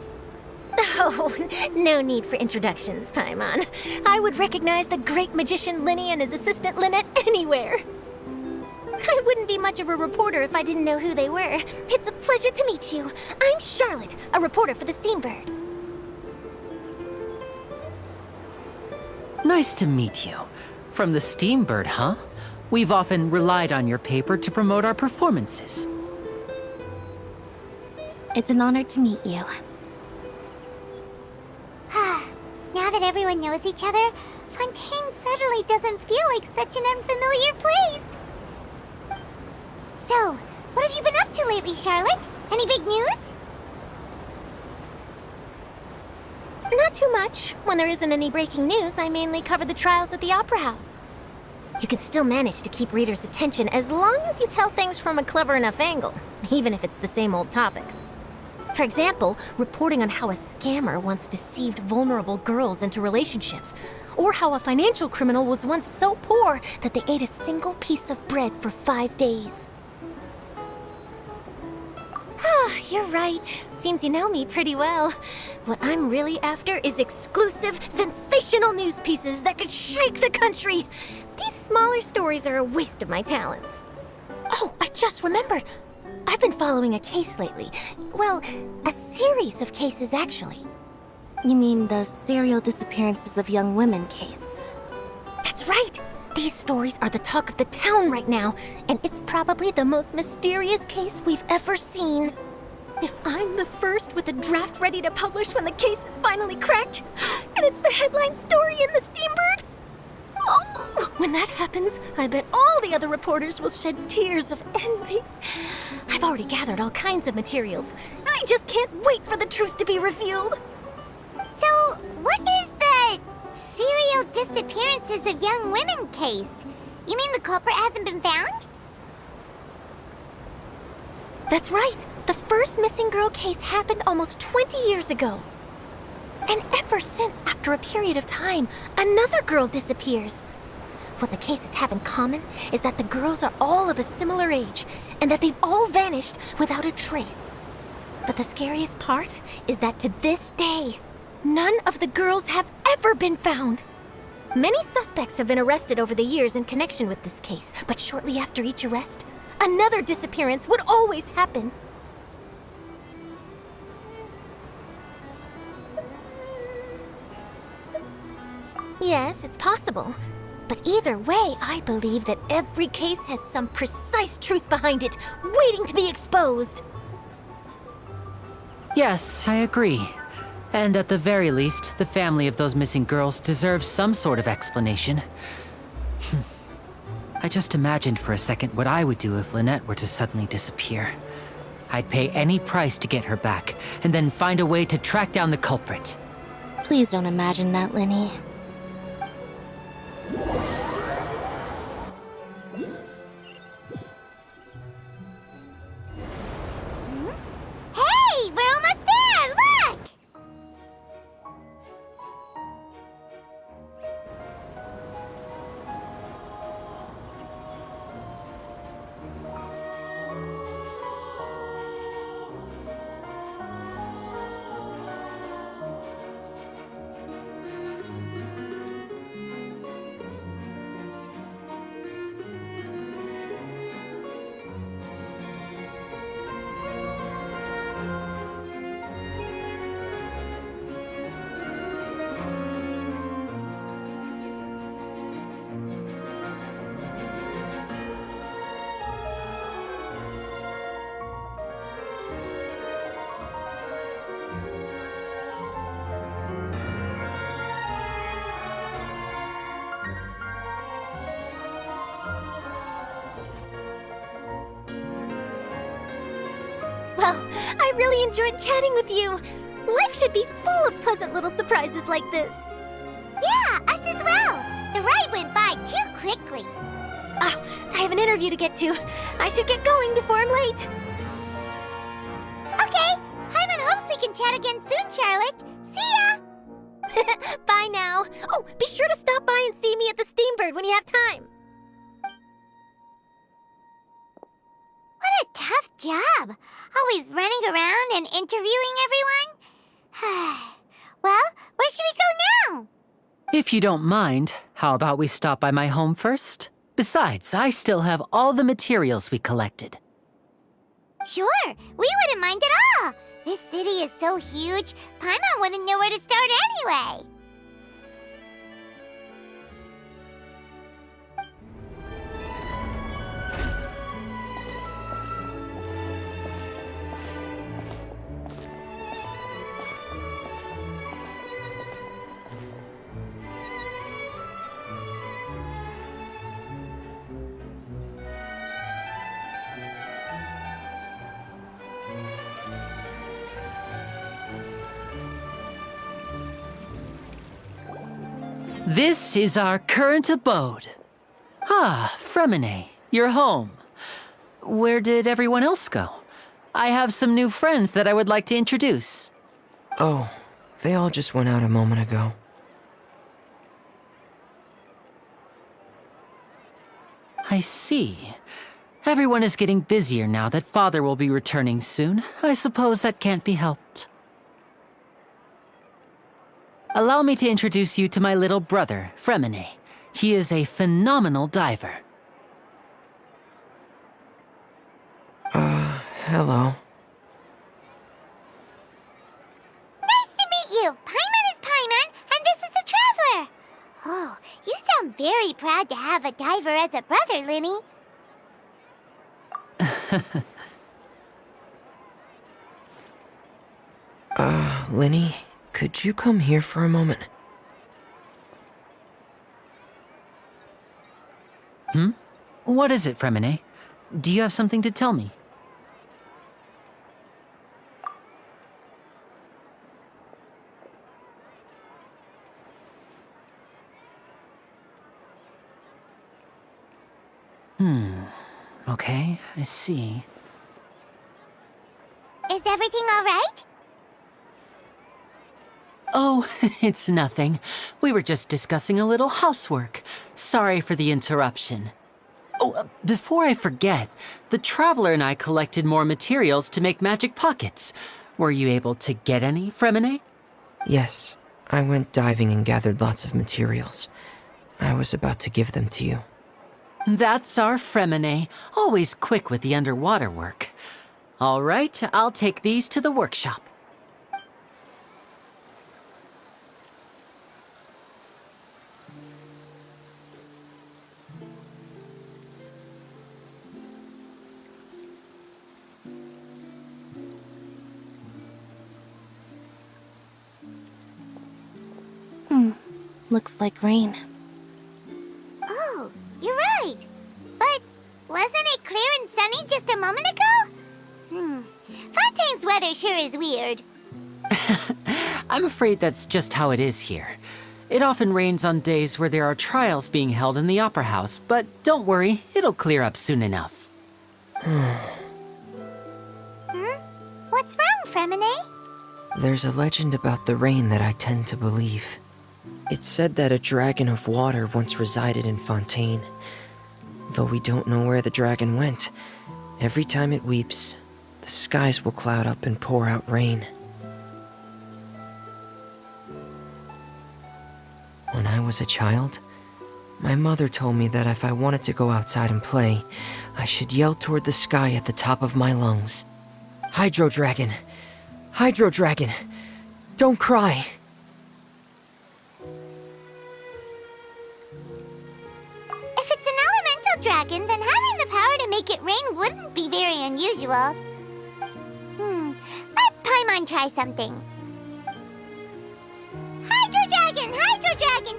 Oh, no need for introductions, Paimon. I would recognize the great magician Linny and his assistant Lynette anywhere. I wouldn't be much of a reporter if I didn't know who they were. It's a pleasure to meet you. I'm Charlotte, a reporter for the Steambird. Nice to meet you. From the Steambird, huh? We've often relied on your paper to promote our performances. It's an honor to meet you. Now that everyone knows each other, Fontaine suddenly doesn't feel like such an unfamiliar place. So, what have you been up to lately, Charlotte? Any big news? Not too much. When there isn't any breaking news, I mainly cover the trials at the Opera House. You can still manage to keep readers' attention as long as you tell things from a clever enough angle, even if it's the same old topics. For example, reporting on how a scammer once deceived vulnerable girls into relationships, or how a financial criminal was once so poor that they ate a single piece of bread for 5 days. Ah, you're right. Seems you know me pretty well. What I'm really after is exclusive, sensational news pieces that could shake the country. These smaller stories are a waste of my talents. Oh, I just remembered. I've been following a case lately. Well, a series of cases, actually. You mean the serial disappearances of young women case? That's right! These stories are the talk of the town right now, and it's probably the most mysterious case we've ever seen. If I'm the first with a draft ready to publish when the case is finally cracked, and it's the headline story in the Steambird, oh, when that happens, I bet all the other reporters will shed tears of envy. I've already gathered all kinds of materials. I just can't wait for the truth to be revealed. So, what is the serial disappearances of young women case? You mean the culprit hasn't been found? That's right. The first missing girl case happened almost 20 years ago. And ever since, after a period of time, another girl disappears. What the cases have in common is that the girls are all of a similar age, and that they've all vanished without a trace. But the scariest part is that to this day, none of the girls have ever been found. Many suspects have been arrested over the years in connection with this case, but shortly after each arrest, another disappearance would always happen. Yes, it's possible. But either way, I believe that every case has some precise truth behind it, waiting to be exposed. Yes, I agree. And at the very least, the family of those missing girls deserves some sort of explanation. I just imagined for a second what I would do if Lynette were to suddenly disappear. I'd pay any price to get her back, and then find a way to track down the culprit. Please don't imagine that, Linny. Hey, we're almost there! Look! Well, I really enjoyed chatting with you. Life should be full of pleasant little surprises like this. Yeah, us as well. The ride went by too quickly. Ah, I have an interview to get to. I should get going before I'm late. Okay, Hyman hopes we can chat again soon, Charlotte. See ya! Bye now. Oh, be sure to stop by and see me at the Steambird when you have time. What a tough job. Always running around and interviewing everyone. Well, where should we go now? If you don't mind, how about we stop by my home first? Besides, I still have all the materials we collected. Sure, we wouldn't mind at all. This city is so huge, Paimon wouldn't know where to start anyway. This is our current abode. Ah, Fremine, you're home. Where did everyone else go? I have some new friends that I would like to introduce. Oh, they all just went out a moment ago. I see. Everyone is getting busier now that Father will be returning soon. I suppose that can't be helped. Allow me to introduce you to my little brother, Fremine. He is a phenomenal diver. Hello. Nice to meet you! Paimon is Paimon, and this is the Traveler! Oh, you sound very proud to have a diver as a brother, Linny. Linny, could you come here for a moment? What is it, Fremine? Do you have something to tell me? Okay, I see. Is everything all right? Oh, it's nothing. We were just discussing a little housework. Sorry for the interruption. Oh, before I forget, the Traveler and I collected more materials to make magic pockets. Were you able to get any, Fremine? Yes, I went diving and gathered lots of materials. I was about to give them to you. That's our Fremine, always quick with the underwater work. All right, I'll take these to the workshop. Looks like rain. Oh, you're right. But wasn't it clear and sunny just a moment ago? Fontaine's weather sure is weird. I'm afraid that's just how it is here. It often rains on days where there are trials being held in the Opera House, but don't worry, it'll clear up soon enough. What's wrong, Fremine? There's a legend about the rain that I tend to believe. It's said that a dragon of water once resided in Fontaine. Though we don't know where the dragon went, every time it weeps, the skies will cloud up and pour out rain. When I was a child, my mother told me that if I wanted to go outside and play, I should yell toward the sky at the top of my lungs. Hydro Dragon! Hydro Dragon! Don't cry! If it's an elemental dragon, then having the power to make it rain wouldn't be very unusual. Let Paimon try something. Hydro Dragon,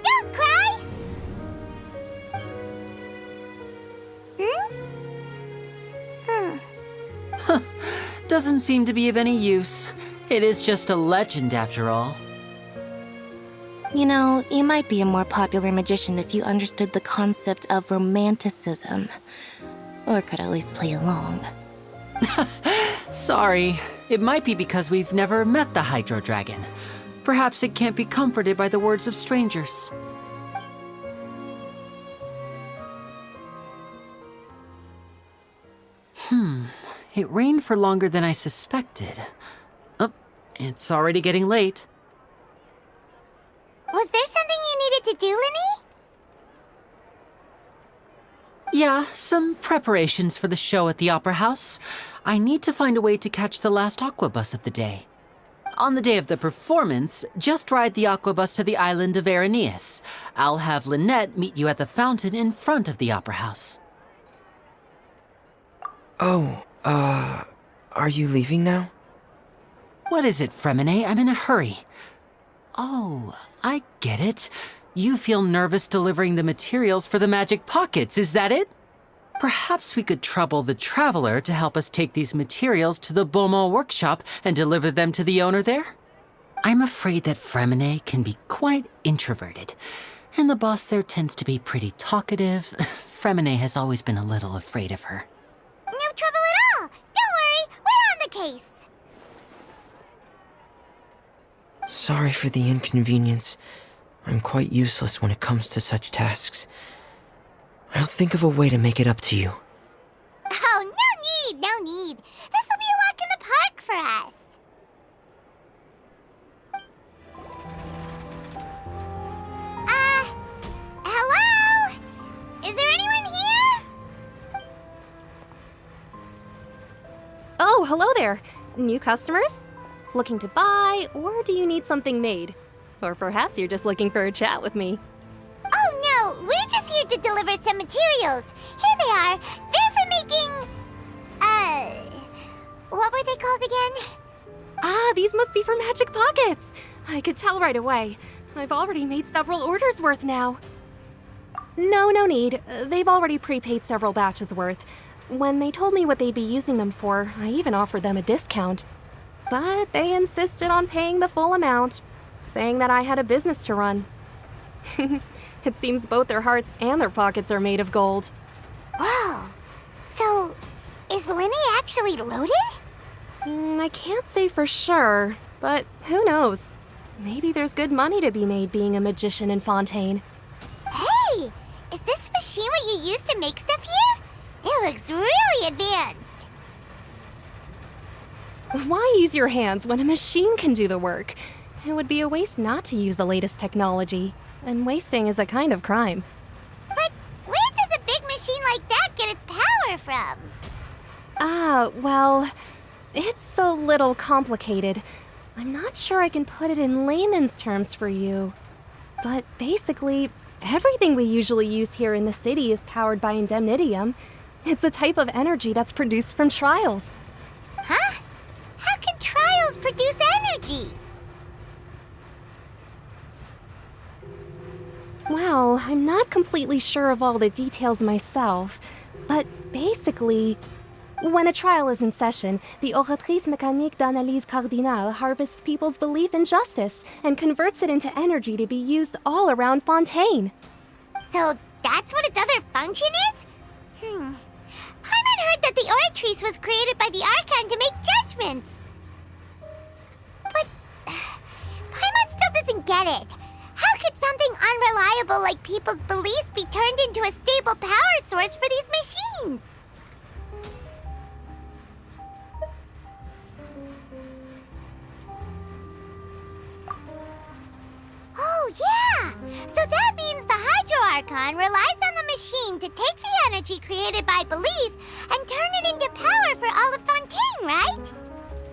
don't cry! Doesn't seem to be of any use. It is just a legend after all. You know, you might be a more popular magician if you understood the concept of romanticism. Or could at least play along. Sorry. It might be because we've never met the Hydro Dragon. Perhaps it can't be comforted by the words of strangers. It rained for longer than I suspected. Oh, it's already getting late. Was there something you needed to do, Linny? Yeah, some preparations for the show at the Opera House. I need to find a way to catch the last aqua bus of the day. On the day of the performance, just ride the aqua bus to the island of Araneus. I'll have Lynette meet you at the fountain in front of the Opera House. Oh, are you leaving now? What is it, Fremine? I'm in a hurry. Oh, I get it. You feel nervous delivering the materials for the magic pockets, is that it? Perhaps we could trouble the Traveler to help us take these materials to the Beaumont workshop and deliver them to the owner there? I'm afraid that Fremine can be quite introverted. And the boss there tends to be pretty talkative. Fremine has always been a little afraid of her. No trouble at all. Don't worry, we're on the case. Sorry for the inconvenience. I'm quite useless when it comes to such tasks. I'll think of a way to make it up to you. Oh, no need. This will be a walk in the park for us. Hello? Is there anyone here? Oh, hello there. New customers? Looking to buy, or do you need something made? Or perhaps you're just looking for a chat with me. Oh, no, we're just here to deliver some materials. Here they are. They're for making... what were they called again? Ah, these must be for magic pockets. I could tell right away. I've already made several orders worth now. No need. They've already prepaid several batches worth. When they told me what they'd be using them for, I even offered them a discount. But they insisted on paying the full amount, saying that I had a business to run. It seems both their hearts and their pockets are made of gold. Whoa. So, is Linny actually loaded? I can't say for sure, but who knows? Maybe there's good money to be made being a magician in Fontaine. Hey! Is this machine what you use to make stuff here? It looks really advanced. Why use your hands when a machine can do the work? It would be a waste not to use the latest technology, and wasting is a kind of crime. But where does a big machine like that get its power from? Well, it's a little complicated. I'm not sure I can put it in layman's terms for you. But basically, everything we usually use here in the city is powered by indemnitium. It's a type of energy that's produced from trials. Huh? How can trials produce energy? Well, I'm not completely sure of all the details myself, but basically, when a trial is in session, the Oratrice Mécanique d'Analyse Cardinale harvests people's belief in justice and converts it into energy to be used all around Fontaine. So that's what its other function is? Paimon heard that the Oratrice was created by the Archon to make judgments. But Paimon still doesn't get it. How could something unreliable like people's beliefs be turned into a stable power source for these machines? Oh, yeah! So that means the Hydro Archon relies on the machine to take the energy created by belief and turn it into power for all of Fontaine, right?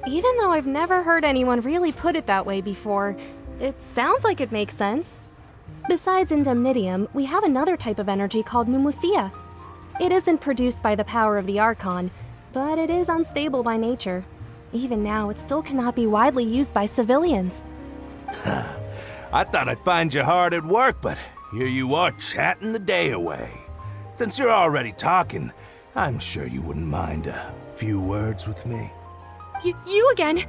Even though I've never heard anyone really put it that way before, it sounds like it makes sense. Besides indemnitium, we have another type of energy called pneumosia. It isn't produced by the power of the Archon, but it is unstable by nature. Even now, it still cannot be widely used by civilians. I thought I'd find you hard at work, but here you are chatting the day away. Since you're already talking, I'm sure you wouldn't mind a few words with me. You again?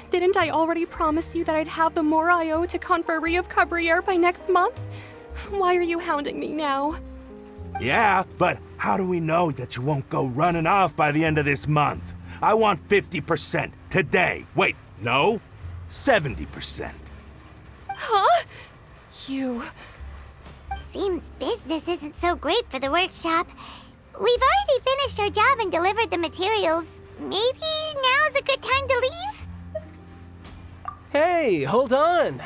Didn't I already promise you that I'd have the more I owe to Confrérie of Cabriere by next month? Why are you hounding me now? Yeah, but how do we know that you won't go running off by the end of this month? I want 50% today. Wait, no, 70%. Huh? You... Seems business isn't so great for the workshop. We've already finished our job and delivered the materials. Maybe now's a good time to leave? Hey, hold on.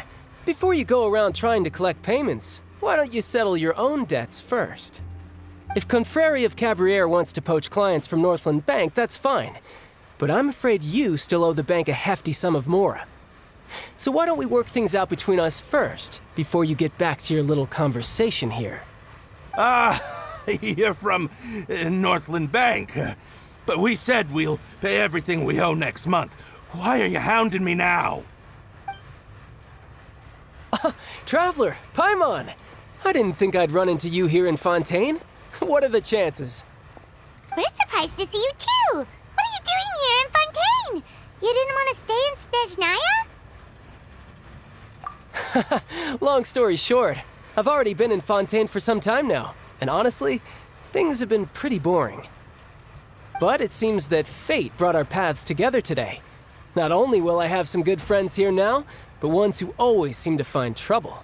Before you go around trying to collect payments, why don't you settle your own debts first? If Confrérie of Cabriere wants to poach clients from Northland Bank, that's fine. But I'm afraid you still owe the bank a hefty sum of mora. So why don't we work things out between us first, before you get back to your little conversation here? You're from Northland Bank. But we said we'll pay everything we owe next month. Why are you hounding me now? Traveler, Paimon! I didn't think I'd run into you here in Fontaine. What are the chances? We're surprised to see you too! What are you doing here in Fontaine? You didn't want to stay in Snezhnaya? Long story short, I've already been in Fontaine for some time now, and honestly, things have been pretty boring. But it seems that fate brought our paths together today. Not only will I have some good friends here now, but ones who always seem to find trouble.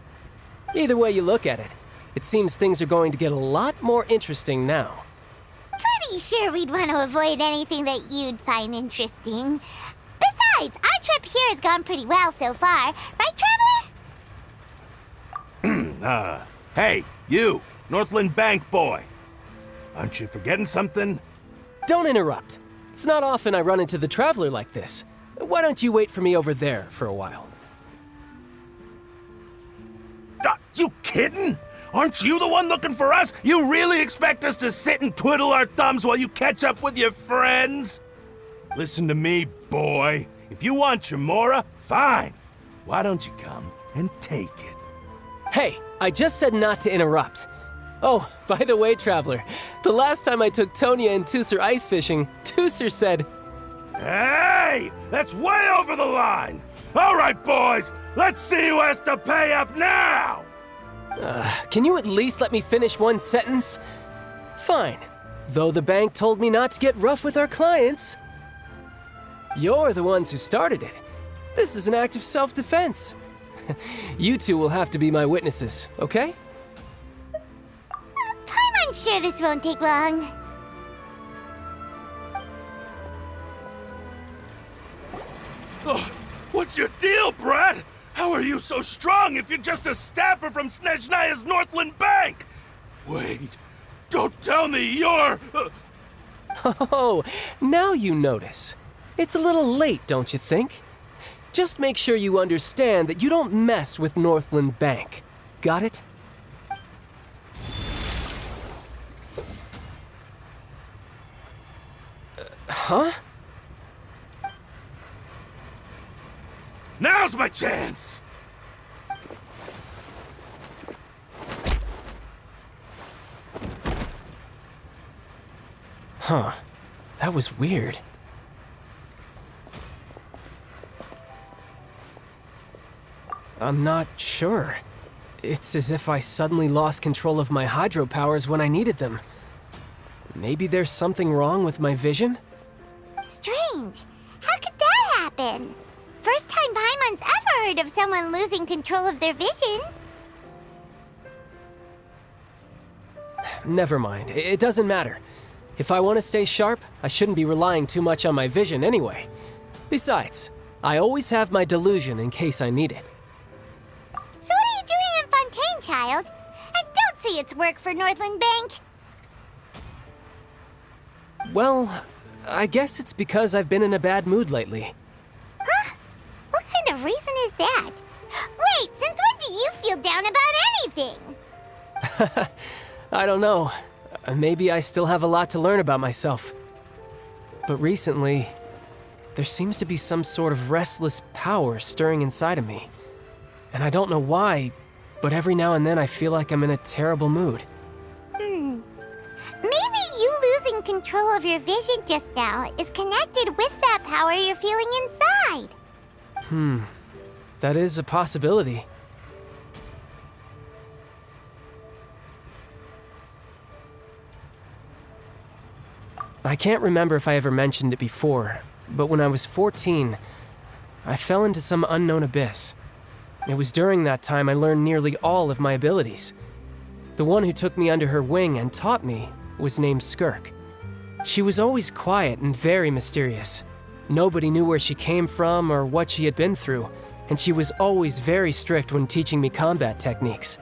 Either way you look at it, it seems things are going to get a lot more interesting now. Pretty sure we'd want to avoid anything that you'd find interesting. Besides, our trip here has gone pretty well so far. Right, Traveler? Hey, you, Northland Bank boy. Aren't you forgetting something? Don't interrupt. It's not often I run into the Traveler like this. Why don't you wait for me over there for a while? You kidding? Aren't you the one looking for us? You really expect us to sit and twiddle our thumbs while you catch up with your friends? Listen to me, boy. If you want your Mora, fine. Why don't you come and take it? Hey, I just said not to interrupt. Oh, by the way, Traveler, the last time I took Tonya and Tusser ice fishing, Tusser said, "Hey, that's way over the line! All right, boys, let's see who has to pay up now!" Can you at least let me finish one sentence? Fine. Though the bank told me not to get rough with our clients. You're the ones who started it. This is an act of self-defense. You two will have to be my witnesses, okay? I'm sure this won't take long. Oh, what's your deal, Brad? How are you so strong if you're just a staffer from Snezhnaya's Northland Bank? Wait, don't tell me you're... Oh, now you notice. It's a little late, don't you think? Just make sure you understand that you don't mess with Northland Bank. Got it? Huh? Now's my chance! Huh. That was weird. I'm not sure. It's as if I suddenly lost control of my hydropowers when I needed them. Maybe there's something wrong with my vision? Strange. How could that happen? First time Paimon's ever heard of someone losing control of their vision. Never mind. It doesn't matter. If I want to stay sharp, I shouldn't be relying too much on my vision anyway. Besides, I always have my delusion in case I need it. So what are you doing in Fontaine, child? And don't say it's work for Northland Bank. Well, I guess it's because I've been in a bad mood lately. Huh? What kind of reason is that? Wait, since when do you feel down about anything? I don't know. Maybe I still have a lot to learn about myself. But recently, there seems to be some sort of restless power stirring inside of me. And I don't know why, but every now and then I feel like I'm in a terrible mood. Maybe you losing control of your vision just now is connected with that power you're feeling inside. That is a possibility. I can't remember if I ever mentioned it before, but when I was 14, I fell into some unknown abyss. It was during that time I learned nearly all of my abilities. The one who took me under her wing and taught me was named Skirk. She was always quiet and very mysterious. Nobody knew where she came from or what she had been through, and she was always very strict when teaching me combat techniques.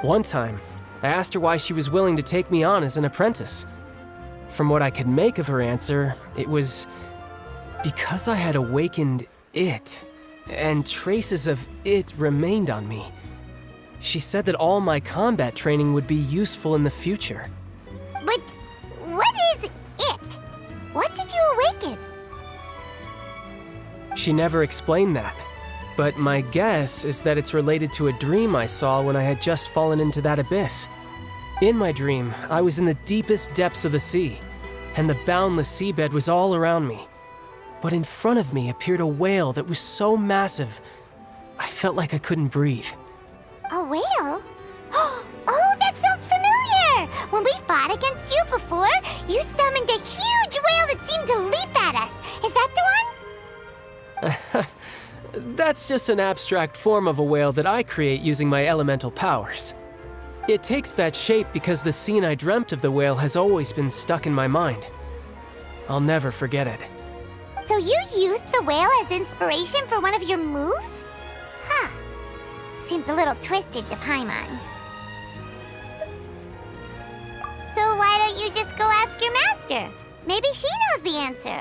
One time, I asked her why she was willing to take me on as an apprentice. From what I could make of her answer, it was because I had awakened it, and traces of it remained on me. She said that all my combat training would be useful in the future. But what is it? What did you awaken? She never explained that, but my guess is that it's related to a dream I saw when I had just fallen into that abyss. In my dream, I was in the deepest depths of the sea, and the boundless seabed was all around me. But in front of me appeared a whale that was so massive, I felt like I couldn't breathe. A whale? When we fought against you before, you summoned a huge whale that seemed to leap at us. Is that the one? That's just an abstract form of a whale that I create using my elemental powers. It takes that shape because the scene I dreamt of the whale has always been stuck in my mind. I'll never forget it. So you used the whale as inspiration for one of your moves? Huh. Seems a little twisted to Paimon. So why don't you just go ask your master? Maybe she knows the answer.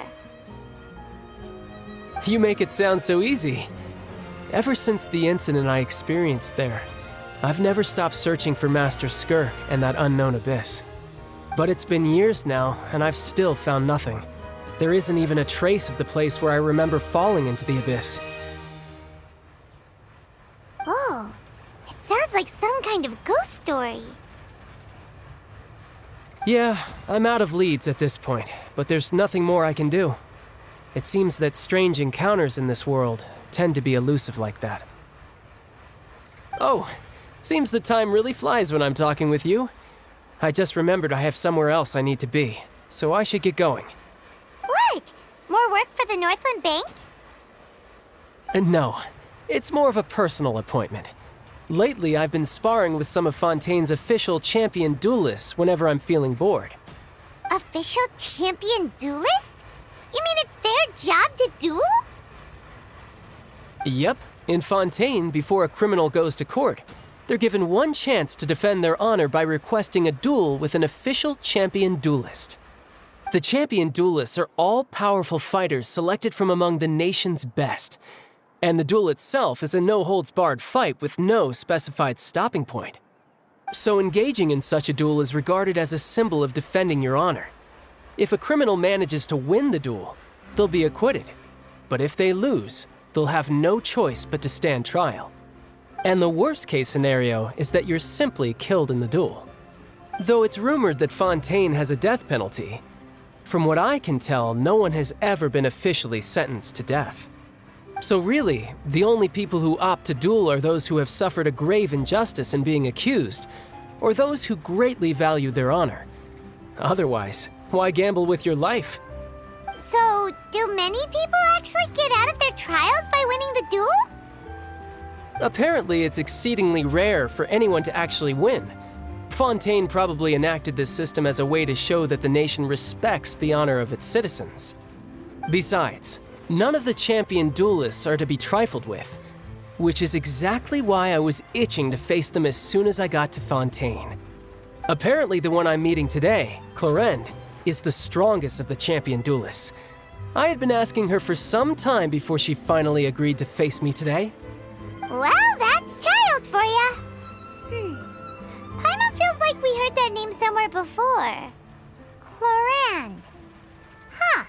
You make it sound so easy. Ever since the incident I experienced there, I've never stopped searching for Master Skirk and that unknown abyss. But it's been years now, and I've still found nothing. There isn't even a trace of the place where I remember falling into the abyss. Oh, it sounds like some kind of ghost story. Yeah, I'm out of leads at this point, but there's nothing more I can do. It seems that strange encounters in this world tend to be elusive like that. Oh, seems the time really flies when I'm talking with you. I just remembered I have somewhere else I need to be, so I should get going. What? More work for the Northland Bank? No, it's more of a personal appointment. Lately, I've been sparring with some of Fontaine's official champion duelists whenever I'm feeling bored. Official champion duelists? You mean it's their job to duel? Yep. In Fontaine, before a criminal goes to court, they're given one chance to defend their honor by requesting a duel with an official champion duelist. The champion duelists are all-powerful fighters selected from among the nation's best. And the duel itself is a no-holds-barred fight with no specified stopping point. So engaging in such a duel is regarded as a symbol of defending your honor. If a criminal manages to win the duel, they'll be acquitted. But if they lose, they'll have no choice but to stand trial. And the worst-case scenario is that you're simply killed in the duel. Though it's rumored that Fontaine has a death penalty, from what I can tell, no one has ever been officially sentenced to death. So really, the only people who opt to duel are those who have suffered a grave injustice in being accused, or those who greatly value their honor. Otherwise, why gamble with your life? So, do many people actually get out of their trials by winning the duel? Apparently, it's exceedingly rare for anyone to actually win. Fontaine probably enacted this system as a way to show that the nation respects the honor of its citizens. Besides, none of the champion duelists are to be trifled with, which is exactly why I was itching to face them as soon as I got to Fontaine. Apparently, the one I'm meeting today, Clorinde, is the strongest of the champion duelists. I had been asking her for some time before she finally agreed to face me today. Well, that's child for ya. Paimon feels like we heard that name somewhere before. Clorinde. Huh.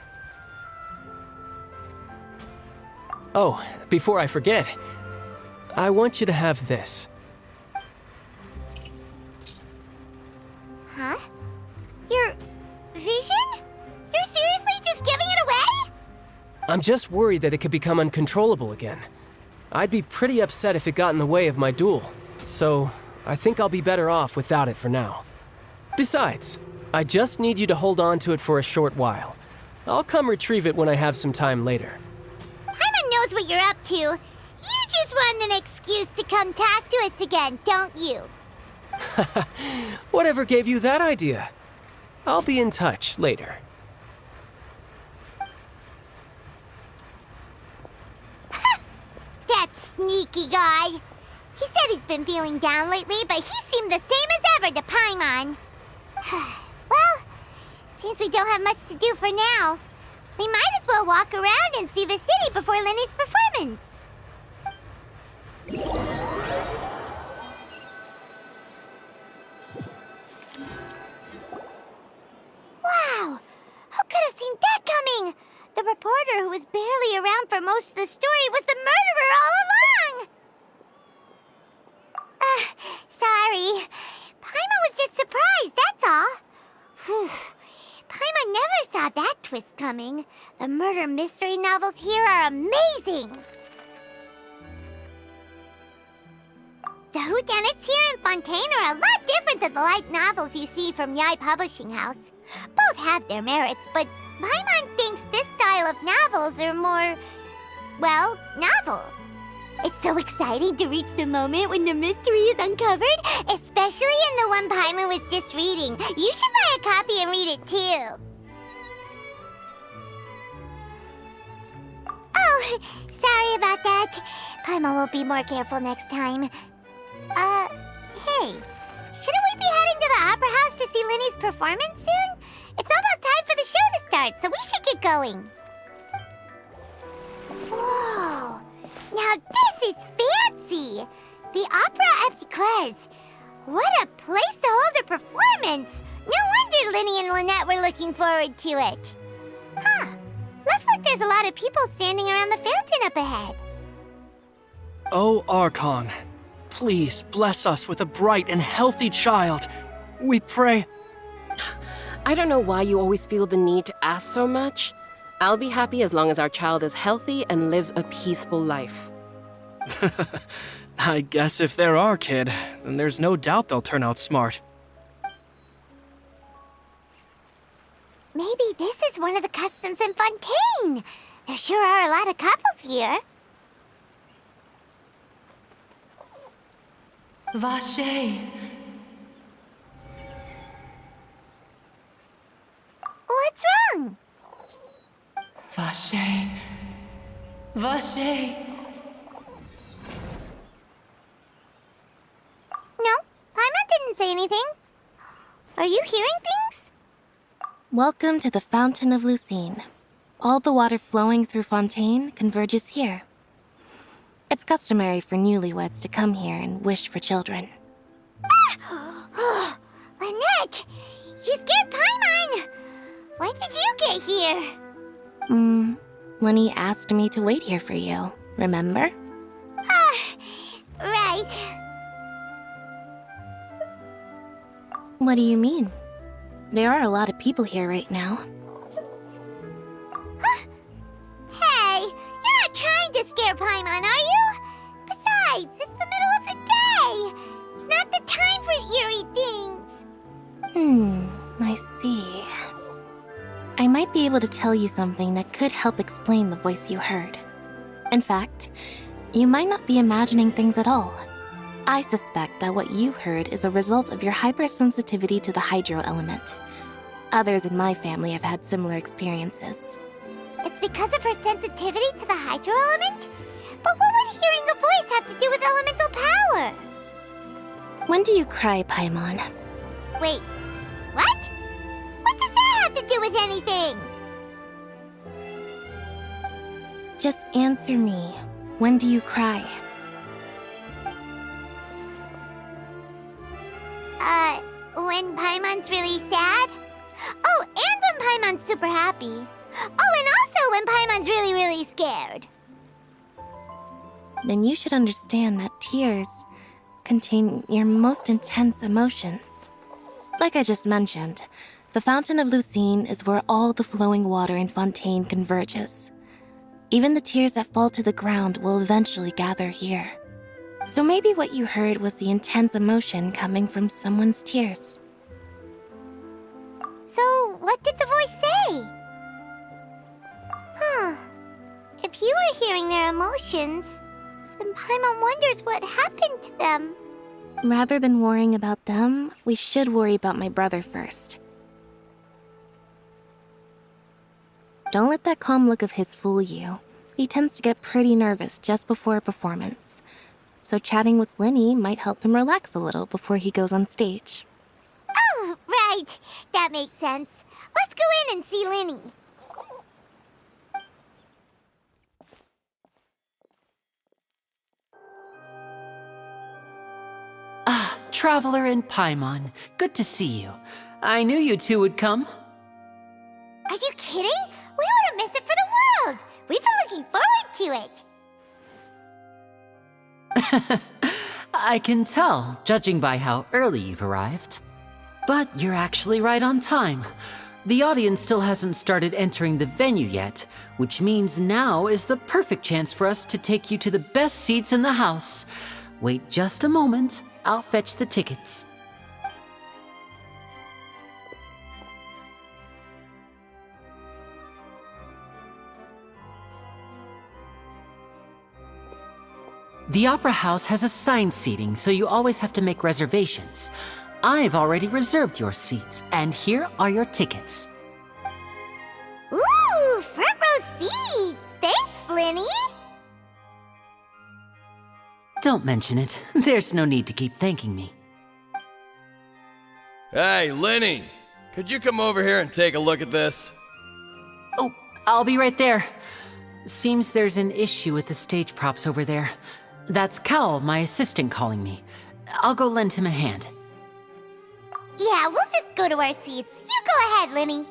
Oh, before I forget, I want you to have this. Huh? Your vision? You're seriously just giving it away? I'm just worried that it could become uncontrollable again. I'd be pretty upset if it got in the way of my duel, so I think I'll be better off without it for now. Besides, I just need you to hold on to it for a short while. I'll come retrieve it when I have some time later. Paimon knows what you're up to. You just want an excuse to come talk to us again, don't you? Whatever gave you that idea? I'll be in touch later. That sneaky guy. He said he's been feeling down lately, but he seemed the same as ever to Paimon. Well, seems we don't have much to do for now. We might as well walk around and see the city before Lenny's performance. Wow! Who could have seen that coming? The reporter who was barely around for most of the story was the murderer all along! Sorry. Paimon was just surprised, that's all. Whew. Paimon never saw that twist coming. The murder mystery novels here are amazing! The whodunits here in Fontaine are a lot different than the light novels you see from Yai Publishing House. Both have their merits, but Paimon thinks this style of novels are more, well, novel. It's so exciting to reach the moment when the mystery is uncovered, especially in the one Paimon was just reading. You should buy a copy and read it too. Oh, sorry about that. Paimon will be more careful next time. Hey, shouldn't we be heading to the Opera House to see Linny's performance soon? It's almost time for the show to start, so we should get going. Whoa, now this is fancy! The Opera Epiclese. What a place to hold a performance! No wonder Linny and Lynette were looking forward to it. Huh, looks like there's a lot of people standing around the fountain up ahead. Oh, Archon, please bless us with a bright and healthy child. We pray. I don't know why you always feel the need to ask so much. I'll be happy as long as our child is healthy and lives a peaceful life. I guess if they're our kid, then there's no doubt they'll turn out smart. Maybe this is one of the customs in Fontaine. There sure are a lot of couples here. Vache. What's wrong? Vache. Vache. No, Paimon didn't say anything. Are you hearing things? Welcome to the Fountain of Lucine. All the water flowing through Fontaine converges here. It's customary for newlyweds to come here and wish for children. Ah! Lynette! You scared Paimon! When did you get here? Lenny asked me to wait here for you, remember? Right. What do you mean? There are a lot of people here right now. Hey, you're not trying to scare Paimon, are you? Besides, it's the middle of the day. It's not the time for eerie things. I see. I might be able to tell you something that could help explain the voice you heard. In fact, you might not be imagining things at all. I suspect that what you heard is a result of your hypersensitivity to the hydro element. Others in my family have had similar experiences. It's because of her sensitivity to the hydro element? But what would hearing a voice have to do with elemental power? When do you cry, Paimon? Wait, what? What does that have to do with anything? Just answer me. When do you cry? When Paimon's really sad? Oh, and when Paimon's super happy. Oh, and also when Paimon's really, really scared. Then you should understand that tears contain your most intense emotions. Like I just mentioned, the Fountain of Lucine is where all the flowing water in Fontaine converges. Even the tears that fall to the ground will eventually gather here. So maybe what you heard was the intense emotion coming from someone's tears. So, what did the voice say? If you were hearing their emotions, then Paimon wonders what happened to them. Rather than worrying about them, we should worry about my brother first. Don't let that calm look of his fool you. He tends to get pretty nervous just before a performance. So chatting with Linny might help him relax a little before he goes on stage. Oh, right. That makes sense. Let's go in and see Linny. Traveler and Paimon, good to see you. I knew you two would come. Are you kidding? We wouldn't miss it for the world. We've been looking forward to it. I can tell, judging by how early you've arrived. But you're actually right on time. The audience still hasn't started entering the venue yet, which means now is the perfect chance for us to take you to the best seats in the house. Wait just a moment. I'll fetch the tickets. The Opera House has assigned seating, so you always have to make reservations. I've already reserved your seats, and here are your tickets. Ooh, front row seats! Thanks, Linny! Don't mention it. There's no need to keep thanking me. Hey, Linny! Could you come over here and take a look at this? Oh, I'll be right there. Seems there's an issue with the stage props over there. That's Cal, my assistant, calling me. I'll go lend him a hand. Yeah, we'll just go to our seats. You go ahead, Linny.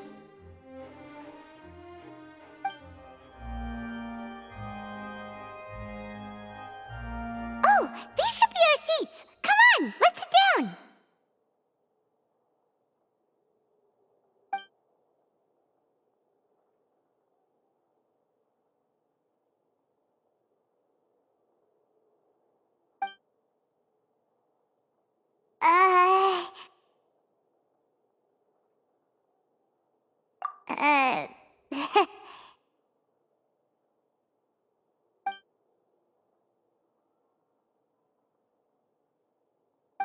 Oh, these should be our seats. Come on, let's sit down.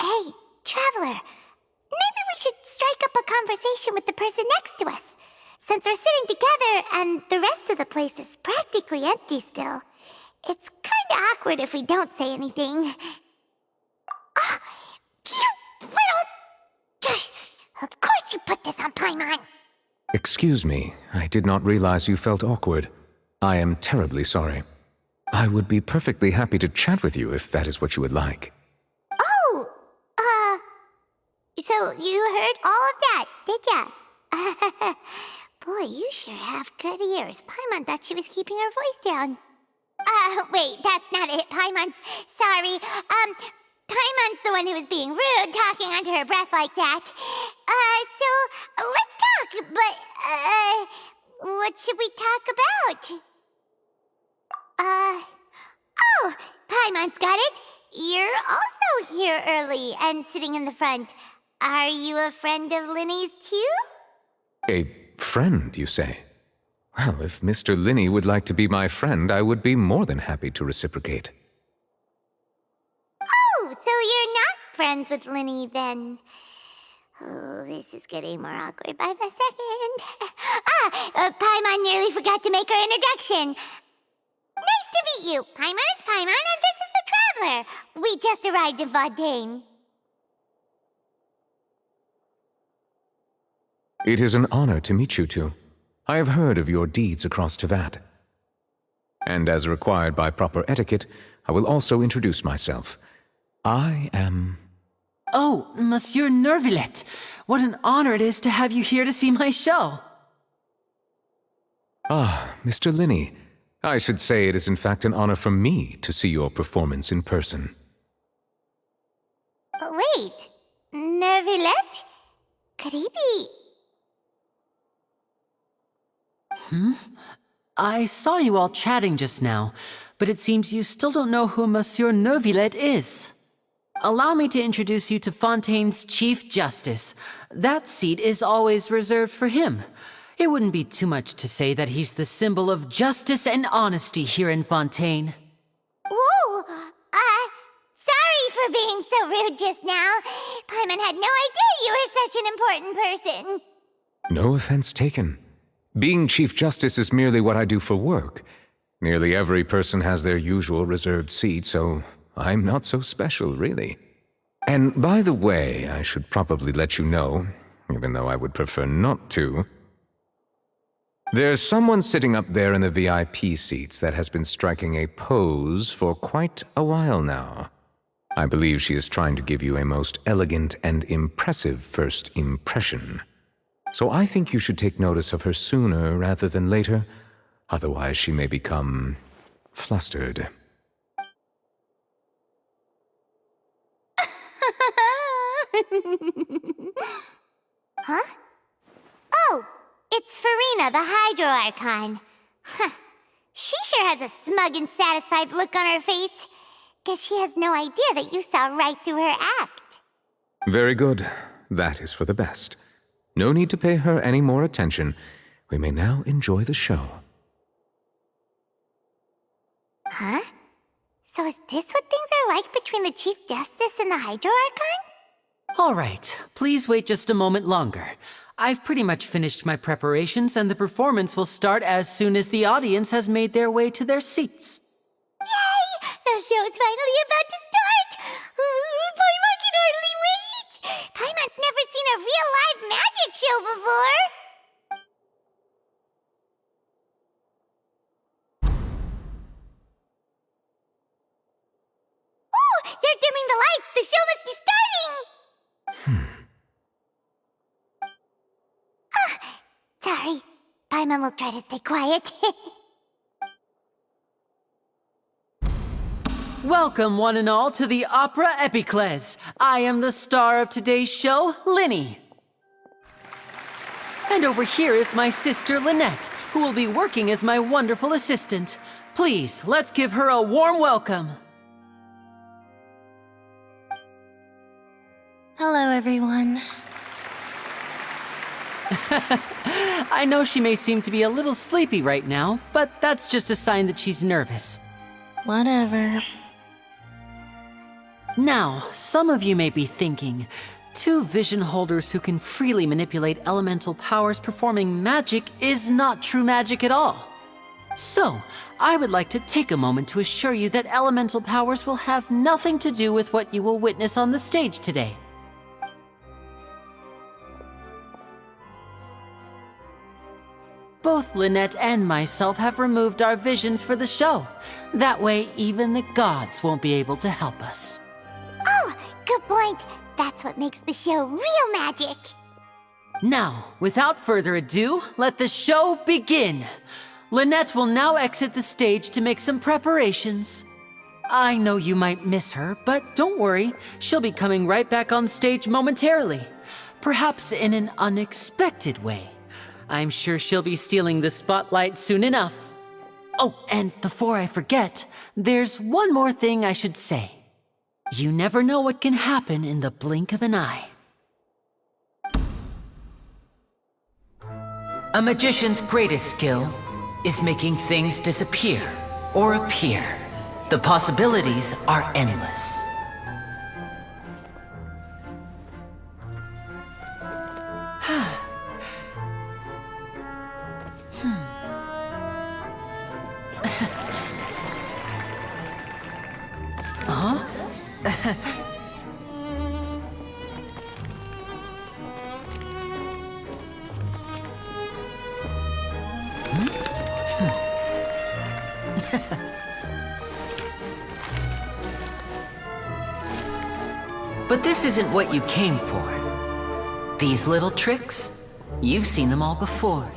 Hey, Traveler. Maybe we should strike up a conversation with the person next to us. Since we're sitting together and the rest of the place is practically empty still, it's kinda awkward if we don't say anything. Ah, you little... Of course you put this on Paimon. Excuse me, I did not realize you felt awkward. I am terribly sorry. I would be perfectly happy to chat with you if that is what you would like. Oh, so you heard all of that, did ya? Boy, you sure have good ears. Paimon thought she was keeping her voice down. Wait, that's not it, Paimon's... Sorry, Paimon's the one who was being rude, talking under her breath like that. So, let's talk, but, what should we talk about? Oh, Paimon's got it. You're also here early and sitting in the front. Are you a friend of Linny's too? A friend, you say? Well, if Mr. Linny would like to be my friend, I would be more than happy to reciprocate. Oh, so you're not friends with Linny then? Oh, this is getting more awkward by the second. Paimon nearly forgot to make her introduction. Nice to meet you. Paimon is Paimon, and this is the Traveler. We just arrived in Fontaine. It is an honor to meet you two. I have heard of your deeds across Tevat. And as required by proper etiquette, I will also introduce myself. I am... Oh, Monsieur Nervillet! What an honor it is to have you here to see my show! Ah, Mr. Linny. I should say it is in fact an honor for me to see your performance in person. Wait, Nervillet? Could he be... I saw you all chatting just now, but it seems you still don't know who Monsieur Nervillet is. Allow me to introduce you to Fontaine's Chief Justice. That seat is always reserved for him. It wouldn't be too much to say that he's the symbol of justice and honesty here in Fontaine. Whoa! Sorry for being so rude just now. Paimon had no idea you were such an important person. No offense taken. Being Chief Justice is merely what I do for work. Nearly every person has their usual reserved seat, so I'm not so special, really. And by the way, I should probably let you know, even though I would prefer not to. There's someone sitting up there in the VIP seats that has been striking a pose for quite a while now. I believe she is trying to give you a most elegant and impressive first impression. So I think you should take notice of her sooner rather than later, otherwise she may become flustered. Huh? Oh, it's Farina, the Hydro Archon. Huh. She sure has a smug and satisfied look on her face. guess she has no idea that you saw right through her act. Very good. That is for the best. No need to pay her any more attention. We may now enjoy the show. Huh? So is this what things are like between the Chief Justice and the Hydro Archon? All right, please wait just a moment longer. I've pretty much finished my preparations, and the performance will start as soon as the audience has made their way to their seats. Yay! The show's finally about to start! Paimon can hardly wait! Paimon's never seen a real live magic show before! Ooh! They're dimming the lights! The show must be starting! Sorry. Paimon will try to stay quiet. Welcome, one and all, to the Opera Epiclese. I am the star of today's show, Linny. And over here is my sister, Lynette, who will be working as my wonderful assistant. Please, let's give her a warm welcome. Hello, everyone. I know she may seem to be a little sleepy right now, but that's just a sign that she's nervous. Whatever. Now, some of you may be thinking, two vision holders who can freely manipulate elemental powers performing magic is not true magic at all. So, I would like to take a moment to assure you that elemental powers will have nothing to do with what you will witness on the stage today. Both Lynette and myself have removed our visions for the show. That way, even the gods won't be able to help us. Oh, good point. That's what makes the show real magic. Now, without further ado, let the show begin. Lynette will now exit the stage to make some preparations. I know you might miss her, but don't worry. She'll be coming right back on stage momentarily. Perhaps in an unexpected way. I'm sure she'll be stealing the spotlight soon enough. Oh, and before I forget, there's one more thing I should say. You never know what can happen in the blink of an eye. A magician's greatest skill is making things disappear or appear. The possibilities are endless. But this isn't what you came for. These little tricks, you've seen them all before.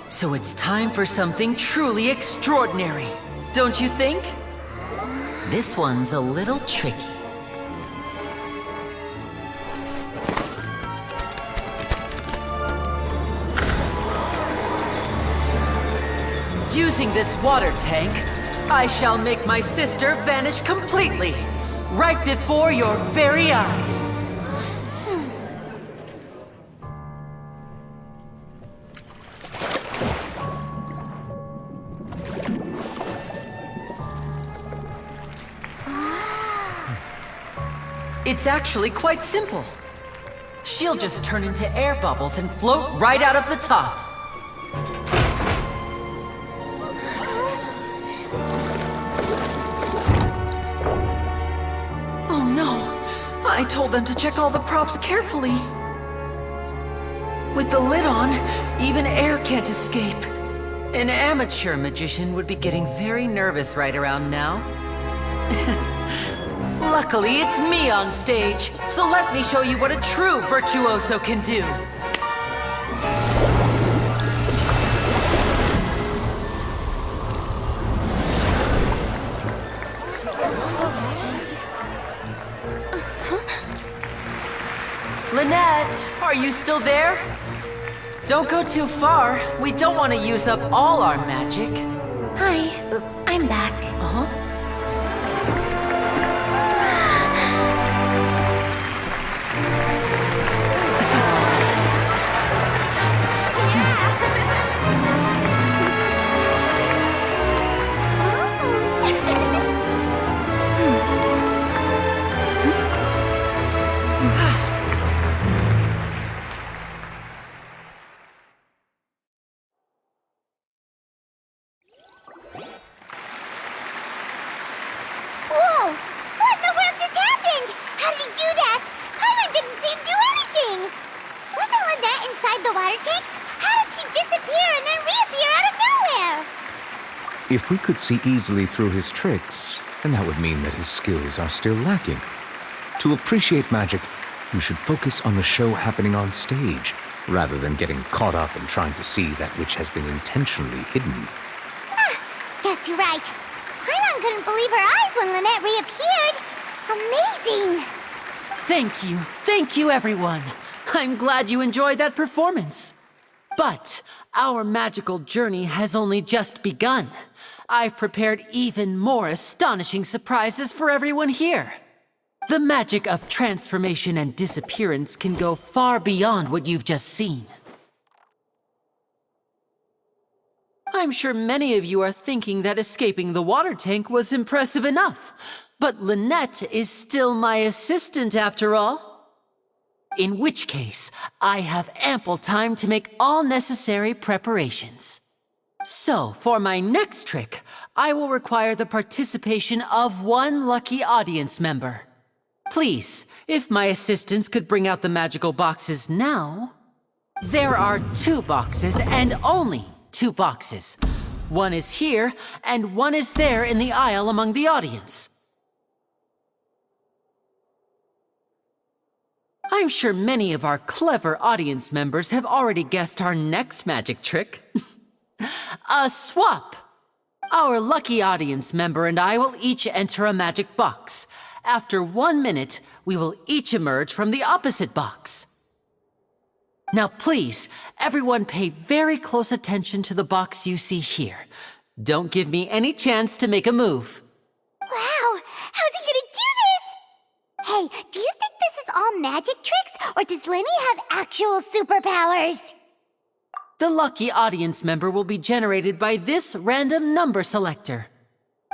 So it's time for something truly extraordinary, don't you think? This one's a little tricky. Using this water tank, I shall make my sister vanish completely, right before your very eyes. It's actually quite simple. She'll just turn into air bubbles and float right out of the top. Oh no! I told them to check all the props carefully. With the lid on, even air can't escape. An amateur magician would be getting very nervous right around now. Luckily, it's me on stage, so let me show you what a true virtuoso can do. Lynette, are you still there? Don't go too far. We don't want to use up all our magic. Hi, I'm back. Uh-huh. If we could see easily through his tricks, then that would mean that his skills are still lacking. To appreciate magic, you should focus on the show happening on stage, rather than getting caught up in trying to see that which has been intentionally hidden. Guess you're right. Paimon couldn't believe her eyes when Lynette reappeared. Amazing! Thank you everyone. I'm glad you enjoyed that performance. But our magical journey has only just begun. I've prepared even more astonishing surprises for everyone here. The magic of transformation and disappearance can go far beyond what you've just seen. I'm sure many of you are thinking that escaping the water tank was impressive enough, but Lynette is still my assistant after all. In which case, I have ample time to make all necessary preparations. So, for my next trick, I will require the participation of one lucky audience member. Please, if my assistants could bring out the magical boxes now. There are 2 boxes and only 2 boxes. One is here and one is there in the aisle among the audience. I'm sure many of our clever audience members have already guessed our next magic trick. A swap! Our lucky audience member and I will each enter a magic box. After 1 minute, we will each emerge from the opposite box. Now please, everyone pay very close attention to the box you see here. Don't give me any chance to make a move. Wow! How's he gonna do this? Hey, do you think this is all magic tricks, or does Lenny have actual superpowers? The lucky audience member will be generated by this random number selector.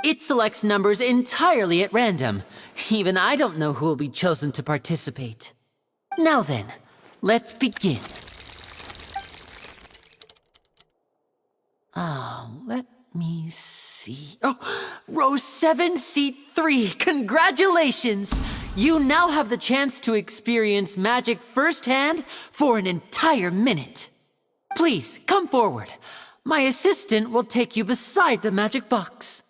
It selects numbers entirely at random. Even I don't know who will be chosen to participate. Now then, let's begin. Let me see. Oh, row 7, seat 3. Congratulations! You now have the chance to experience magic firsthand for an entire minute. Please, come forward. My assistant will take you beside the magic box.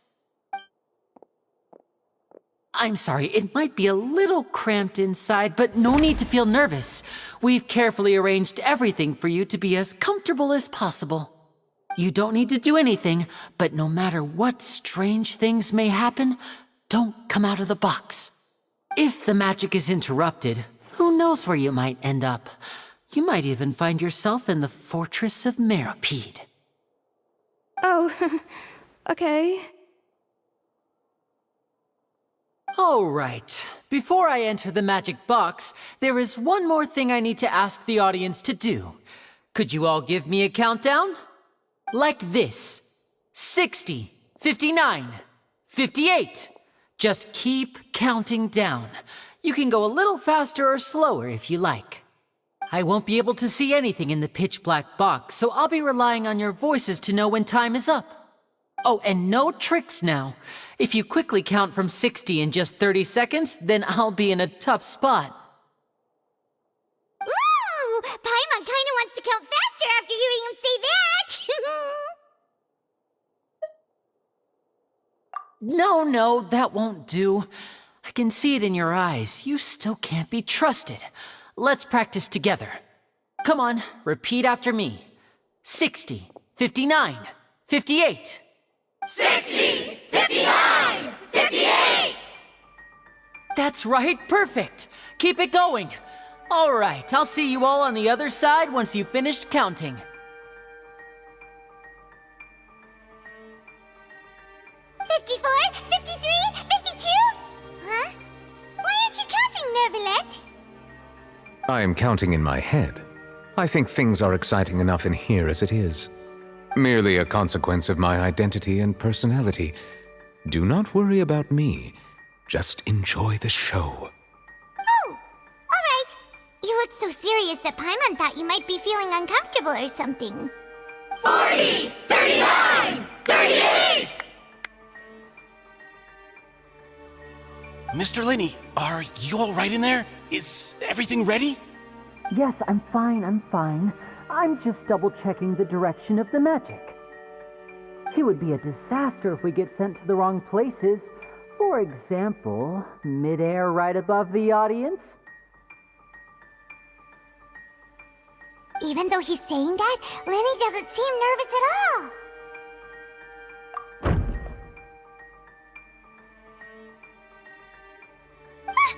I'm sorry, it might be a little cramped inside, but no need to feel nervous. We've carefully arranged everything for you to be as comfortable as possible. You don't need to do anything, but no matter what strange things may happen, don't come out of the box. If the magic is interrupted, who knows where you might end up? You might even find yourself in the Fortress of Meropide. Oh, okay. All right. Before I enter the magic box, there is one more thing I need to ask the audience to do. Could you all give me a countdown? Like this. 60, 59, 58. Just keep counting down. You can go a little faster or slower if you like. I won't be able to see anything in the pitch black box, so I'll be relying on your voices to know when time is up. Oh, and no tricks now. If you quickly count from 60 in just 30 seconds, then I'll be in a tough spot. Ooh! Paimon kinda wants to count faster after hearing him say that! No, that won't do. I can see it in your eyes. You still can't be trusted. Let's practice together. Come on, repeat after me. 60, 59, 58. 60, 59, 58! That's right, perfect. Keep it going. All right, I'll see you all on the other side once you've finished counting. $54, $53, $52? Huh? Why aren't you counting, Nervalette? I am counting in my head. I think things are exciting enough in here as it is. Merely a consequence of my identity and personality. Do not worry about me. Just enjoy the show. Oh, all right. You look so serious that Paimon thought you might be feeling uncomfortable or something. 40, 39, 38! Mr. Linney, are you all right in there? Is everything ready? Yes, I'm fine. I'm just double-checking the direction of the magic. It would be a disaster if we get sent to the wrong places. For example, midair right above the audience. Even though he's saying that, Lenny doesn't seem nervous at all. Ah,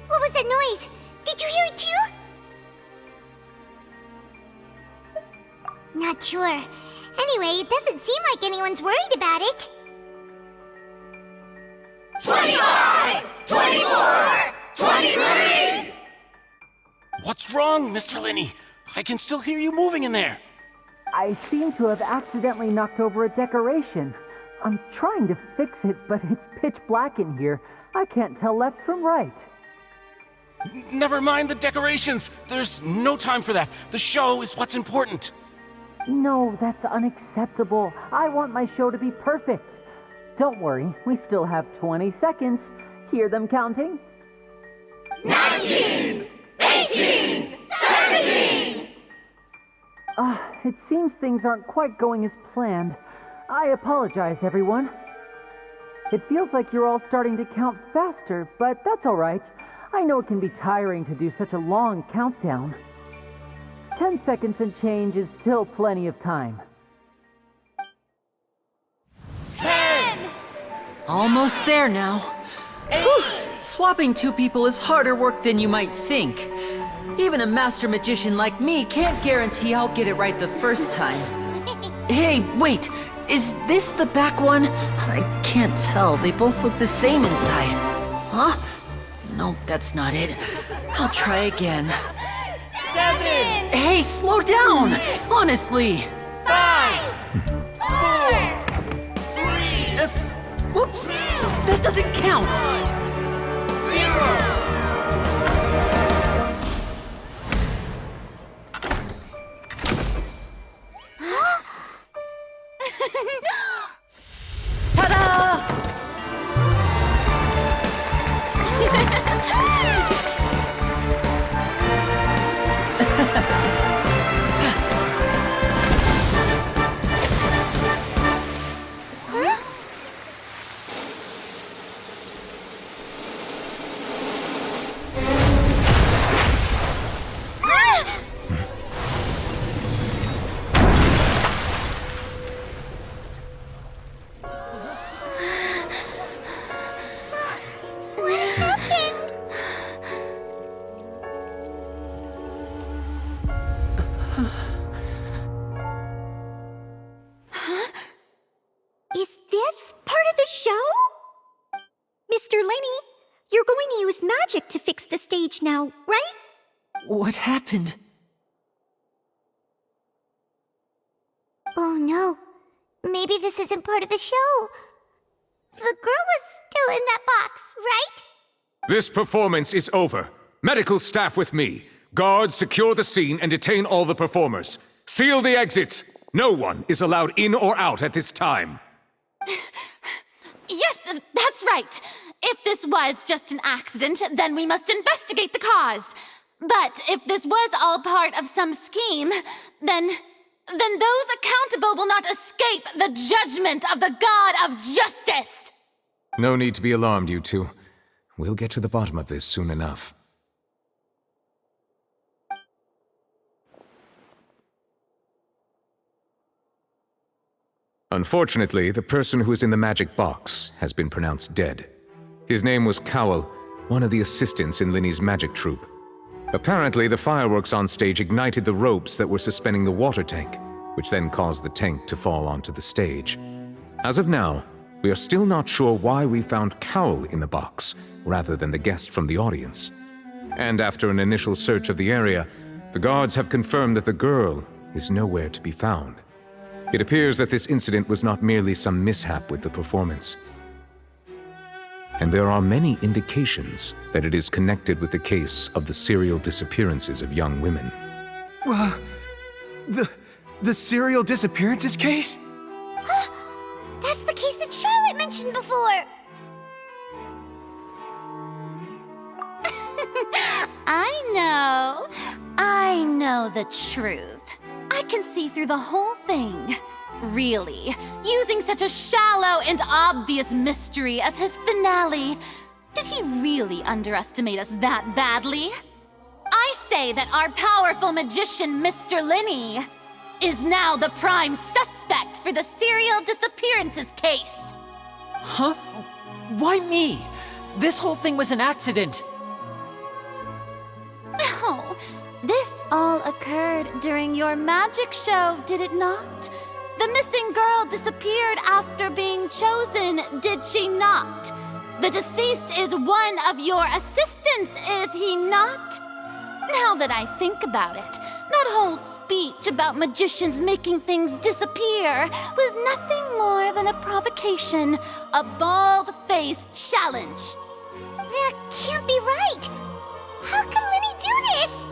what was that noise? Did you hear it too? Not sure. Anyway, it doesn't seem like anyone's worried about it. 25! 24! 23! What's wrong, Mr. Linney? I can still hear you moving in there. I seem to have accidentally knocked over a decoration. I'm trying to fix it, but it's pitch black in here. I can't tell left from right. Never mind the decorations. There's no time for that. The show is what's important. No, that's unacceptable. I want my show to be perfect. Don't worry, we still have 20 seconds. Hear them counting? 19! 18! 17! It seems things aren't quite going as planned. I apologize, everyone. It feels like you're all starting to count faster, but that's all right. I know it can be tiring to do such a long countdown. 10 seconds and change is still plenty of time. 10! Almost there now. Swapping two people is harder work than you might think. Even a master magician like me can't guarantee I'll get it right the first time. Hey, wait! Is this the back one? I can't tell. They both look the same inside. Huh? No, that's not it. I'll try again. 7! Hey, slow down! Honestly! 5! 4! 3! Whoops! That doesn't count! 0! Ta-da! Is this part of the show? Mr. Lenny, you're going to use magic to fix the stage now, right? What happened? Oh no. Maybe this isn't part of the show. The girl was still in that box, right? This performance is over. Medical staff with me. Guards, secure the scene and detain all the performers. Seal the exits. No one is allowed in or out at this time. Yes, that's right. If this was just an accident, then we must investigate the cause. But if this was all part of some scheme, then those accountable will not escape the judgment of the God of Justice! No need to be alarmed, you two. We'll get to the bottom of this soon enough. Unfortunately, the person who is in the magic box has been pronounced dead. His name was Cowell, one of the assistants in Linny's magic troupe. Apparently, the fireworks on stage ignited the ropes that were suspending the water tank, which then caused the tank to fall onto the stage. As of now, we are still not sure why we found Cowell in the box, rather than the guest from the audience. And after an initial search of the area, the guards have confirmed that the girl is nowhere to be found. It appears that this incident was not merely some mishap with the performance. And there are many indications that it is connected with the case of the serial disappearances of young women. The serial disappearances case? That's the case that Charlotte mentioned before! I know the truth. I can see through the whole thing. really. Using such a shallow and obvious mystery as his finale. Did he really underestimate us that badly? I say that our powerful magician, Mr. Linney, is now the prime suspect for the serial disappearances case. Huh? Why me? This whole thing was an accident. No, this all occurred during your magic show, did it not? The missing girl disappeared after being chosen, did she not? The deceased is one of your assistants, is he not? Now that I think about it, that whole speech about magicians making things disappear was nothing more than a provocation, a bald-faced challenge. That can't be right. How can Linny do this?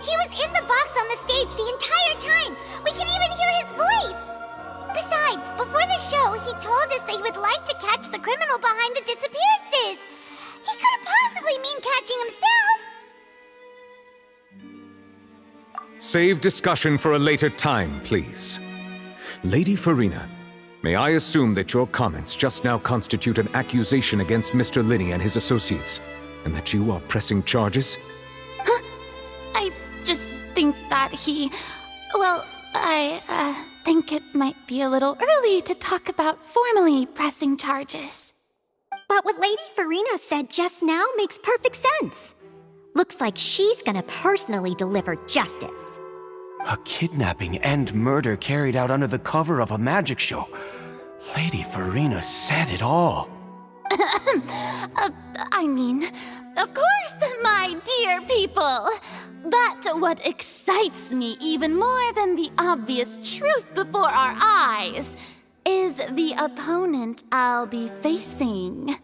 He was in the box on the stage the entire time. We can even hear his voice. Besides, before the show, he told us that he would like to catch the criminal behind the disappearances. He couldn't possibly mean catching himself. Save discussion for a later time, please. Lady Farina, may I assume that your comments just now constitute an accusation against Mr. Linney and his associates, and that you are pressing charges? Huh? I just think that I think it might be a little early to talk about formally pressing charges. But what Lady Farina said just now makes perfect sense. Looks like she's gonna personally deliver justice. A kidnapping and murder carried out under the cover of a magic show. Lady Farina said it all. I mean, of course, my dear people. But what excites me even more than the obvious truth before our eyes is the opponent I'll be facing.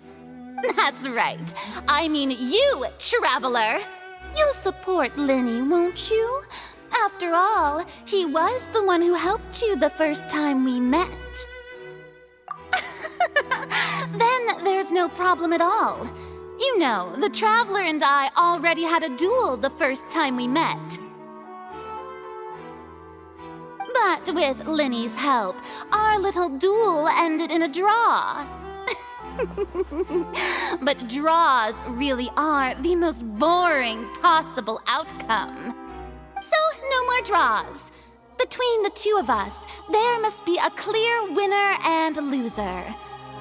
That's right. I mean you, Traveler. You'll support Linney, won't you? After all, he was the one who helped you the first time we met. Then there's no problem at all. You know, the Traveler and I already had a duel the first time we met. But with Linney's help, our little duel ended in a draw. But draws really are the most boring possible outcome. So, no more draws. Between the two of us, there must be a clear winner and loser.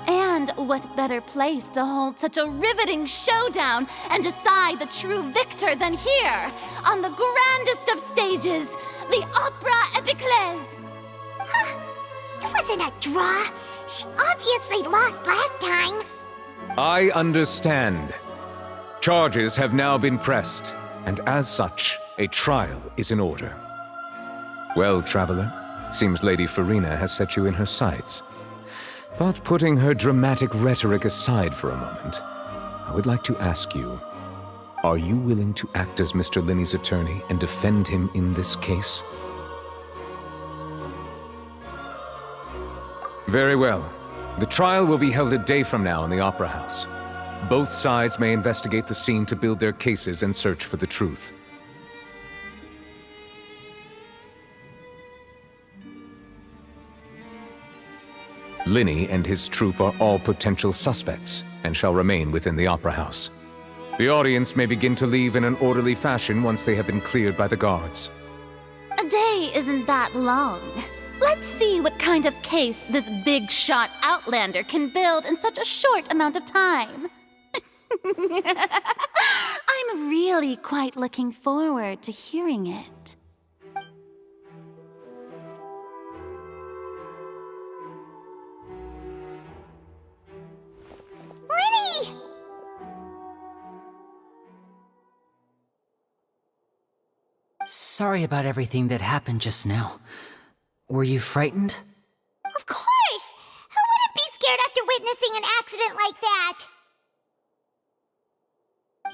And what better place to hold such a riveting showdown and decide the true victor than here, on the grandest of stages, the Opera Epiclese. Huh? It wasn't a draw. She obviously lost last time. I understand. Charges have now been pressed, and as such, a trial is in order. Well, Traveler, seems Lady Farina has set you in her sights. But putting her dramatic rhetoric aside for a moment, I would like to ask you, are you willing to act as Mr. Linney's attorney and defend him in this case? Very well. The trial will be held a day from now in the Opera House. Both sides may investigate the scene to build their cases and search for the truth. Linney and his troupe are all potential suspects and shall remain within the Opera House. The audience may begin to leave in an orderly fashion once they have been cleared by the guards. A day isn't that long. Let's see what kind of case this big-shot outlander can build in such a short amount of time. I'm really quite looking forward to hearing it. Linny! Sorry about everything that happened just now. Were you frightened? Of course! Who wouldn't be scared after witnessing an accident like that?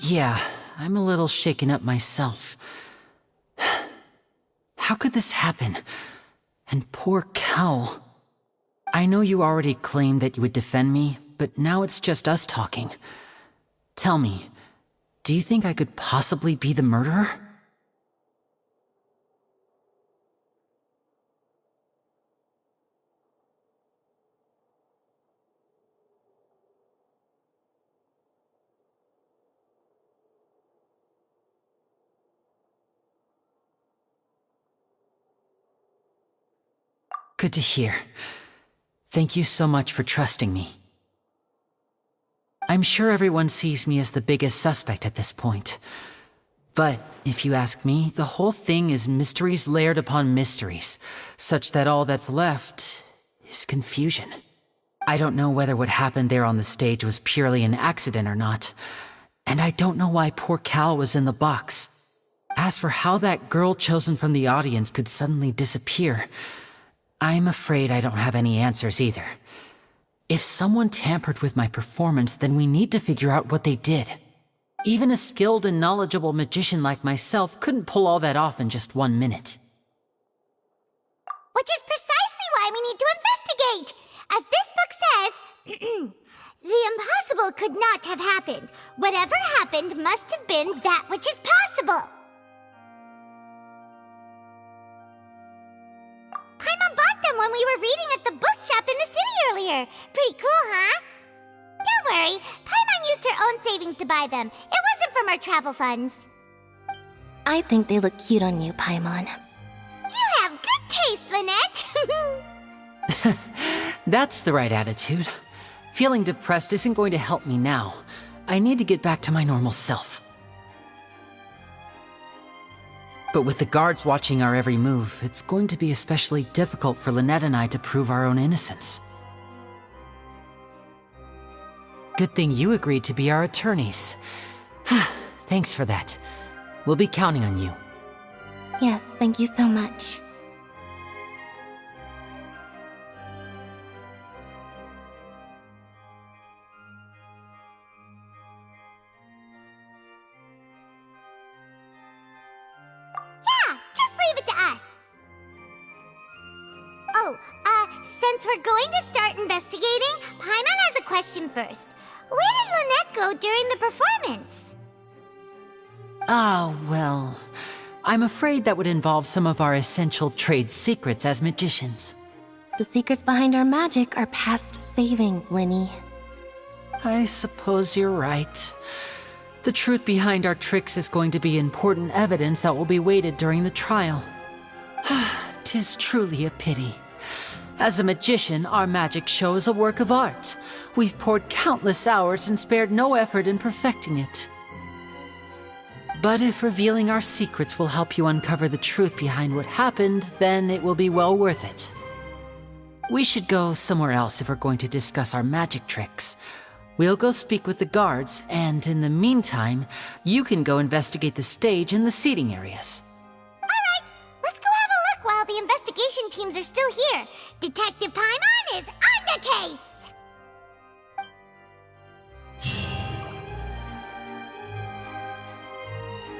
Yeah, I'm a little shaken up myself. How could this happen? And poor Kel. I know you already claimed that you would defend me, but now it's just us talking. Tell me, do you think I could possibly be the murderer? Good to hear. Thank you so much for trusting me. I'm sure everyone sees me as the biggest suspect at this point. But if you ask me, the whole thing is mysteries layered upon mysteries, such that all that's left is confusion. I don't know whether what happened there on the stage was purely an accident or not, and I don't know why poor Cal was in the box. As for how that girl chosen from the audience could suddenly disappear, I'm afraid I don't have any answers either. If someone tampered with my performance, then we need to figure out what they did. Even a skilled and knowledgeable magician like myself couldn't pull all that off in just 1 minute. Which is precisely why we need to investigate! As this book says, the impossible could not have happened. Whatever happened must have been that which is possible. Paimon bought them when we were reading at the bookshop in the city earlier. Pretty cool, huh? Don't worry, Paimon used her own savings to buy them. It wasn't from our travel funds. I think they look cute on you, Paimon. You have good taste, Lynette. That's the right attitude. Feeling depressed isn't going to help me now. I need to get back to my normal self. But with the guards watching our every move, it's going to be especially difficult for Lynette and I to prove our own innocence. Good thing you agreed to be our attorneys. Thanks for that. We'll be counting on you. Yes, thank you so much. Yeah, just leave it to us. Oh, since we're going to start investigating, Paimon has a question first. Where did Lynette go during the performance? Ah, well, I'm afraid that would involve some of our essential trade secrets as magicians. The secrets behind our magic are past saving, Linny. I suppose you're right. The truth behind our tricks is going to be important evidence that will be weighted during the trial. 'Tis truly a pity. As a magician, our magic show is a work of art. We've poured countless hours and spared no effort in perfecting it. But if revealing our secrets will help you uncover the truth behind what happened, then it will be well worth it. We should go somewhere else if we're going to discuss our magic tricks. We'll go speak with the guards, and in the meantime, you can go investigate the stage and the seating areas. Alright, let's go have a look while the investigation teams are still here. Detective Paimon is on the case!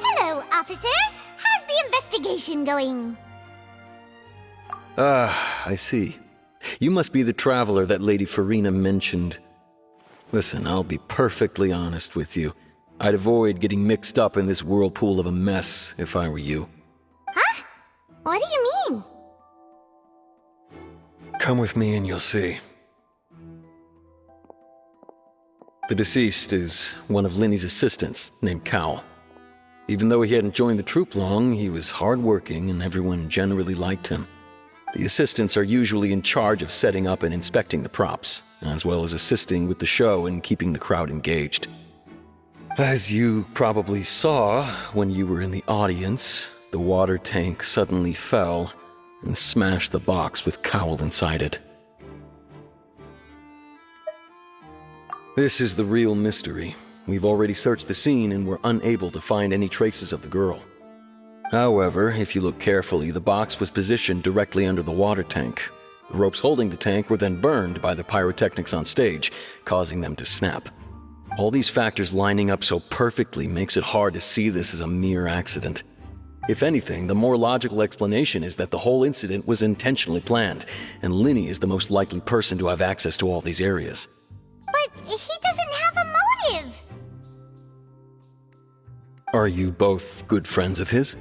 Hello, officer. How's the investigation going? I see. You must be the traveler that Lady Farina mentioned. Listen, I'll be perfectly honest with you. I'd avoid getting mixed up in this whirlpool of a mess if I were you. Huh? What do you mean? Come with me and you'll see. The deceased is one of Linny's assistants named Cal. Even though he hadn't joined the troupe long, he was hardworking and everyone generally liked him. The assistants are usually in charge of setting up and inspecting the props, as well as assisting with the show and keeping the crowd engaged. As you probably saw when you were in the audience, the water tank suddenly fell and smashed the box with Cowl inside it. This is the real mystery. We've already searched the scene and were unable to find any traces of the girl. However, if you look carefully, the box was positioned directly under the water tank. The ropes holding the tank were then burned by the pyrotechnics on stage, causing them to snap. All these factors lining up so perfectly makes it hard to see this as a mere accident. If anything, the more logical explanation is that the whole incident was intentionally planned, and Linny is the most likely person to have access to all these areas. But he doesn't have a motive! Are you both good friends of his?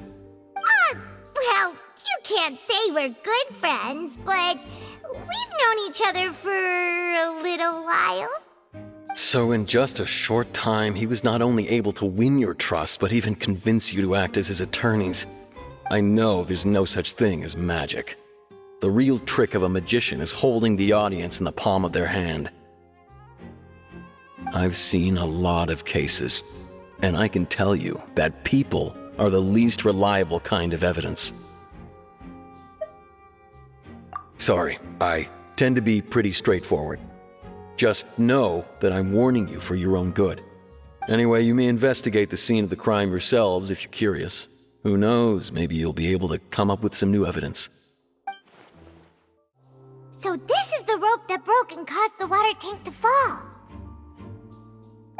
Well, you can't say we're good friends, but we've known each other for a little while. So in just a short time, he was not only able to win your trust, but even convince you to act as his attorneys. I know there's no such thing as magic. The real trick of a magician is holding the audience in the palm of their hand. I've seen a lot of cases, and I can tell you that people are the least reliable kind of evidence. Sorry, I tend to be pretty straightforward. Just know that I'm warning you for your own good. Anyway, you may investigate the scene of the crime yourselves if you're curious. Who knows, maybe you'll be able to come up with some new evidence. So this is the rope that broke and caused the water tank to fall.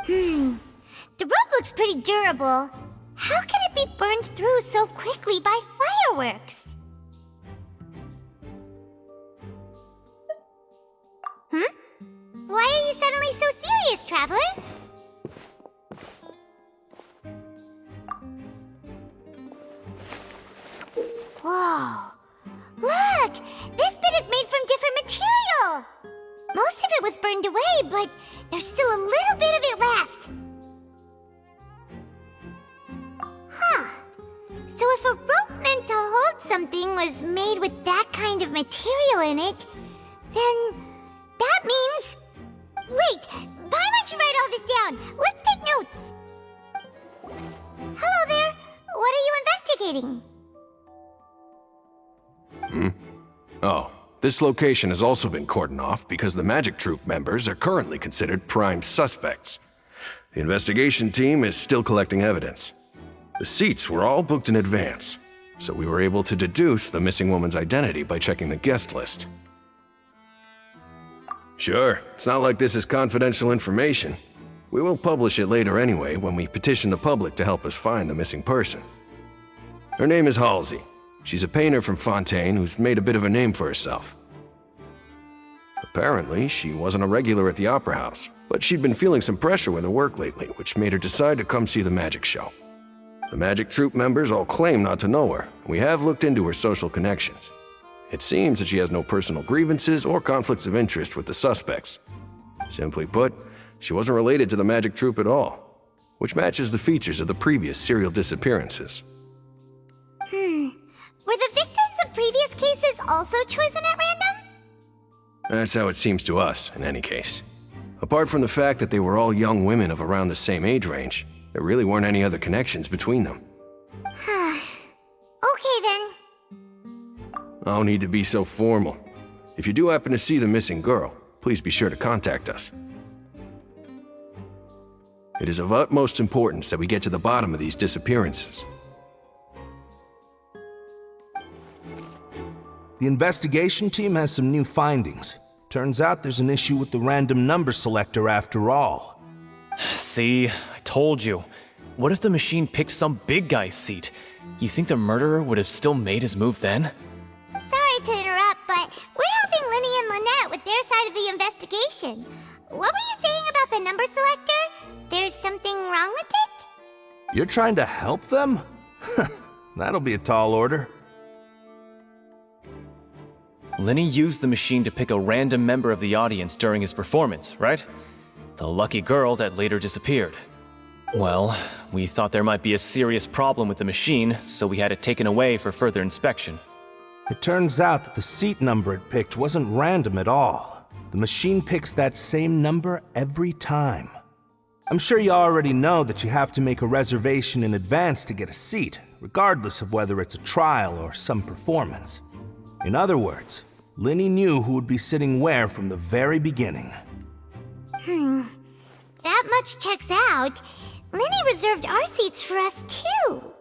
The rope looks pretty durable. How can it be burned through so quickly by fireworks? Why are you suddenly so serious, Traveler? Whoa. Look! This bit is made from different material! Most of it was burned away, but there's still a little bit of it left. Huh. So if a rope meant to hold something was made with that kind of material in it, then that means... Wait! Paimon should write all this down! Let's take notes! Hello there! What are you investigating? Oh, this location has also been cordoned off because the Magic Troop members are currently considered prime suspects. The investigation team is still collecting evidence. The seats were all booked in advance, so we were able to deduce the missing woman's identity by checking the guest list. Sure, it's not like this is confidential information. We will publish it later anyway when we petition the public to help us find the missing person. Her name is Halsey. She's a painter from Fontaine who's made a bit of a name for herself. Apparently, she wasn't a regular at the Opera House, but she'd been feeling some pressure with her work lately, which made her decide to come see the magic show. The Magic Troop members all claim not to know her, and we have looked into her social connections. It seems that she has no personal grievances or conflicts of interest with the suspects. Simply put, she wasn't related to the Magic Troop at all, which matches the features of the previous serial disappearances. Were the victims of previous cases also chosen at random? That's how it seems to us, in any case. Apart from the fact that they were all young women of around the same age range, there really weren't any other connections between them. Okay then. No need to be so formal. If you do happen to see the missing girl, please be sure to contact us. It is of utmost importance that we get to the bottom of these disappearances. The investigation team has some new findings. Turns out there's an issue with the random number selector after all. See, I told you. What if the machine picked some big guy's seat? You think the murderer would have still made his move then? Sorry to interrupt, but we're helping Linny and Lynette with their side of the investigation. What were you saying about the number selector? There's something wrong with it? You're trying to help them? That'll be a tall order. Linny used the machine to pick a random member of the audience during his performance, right? The lucky girl that later disappeared. Well, we thought there might be a serious problem with the machine, so we had it taken away for further inspection. It turns out that the seat number it picked wasn't random at all. The machine picks that same number every time. I'm sure you already know that you have to make a reservation in advance to get a seat, regardless of whether it's a trial or some performance. In other words, Linny knew who would be sitting where from the very beginning. That much checks out. Linny reserved our seats for us too.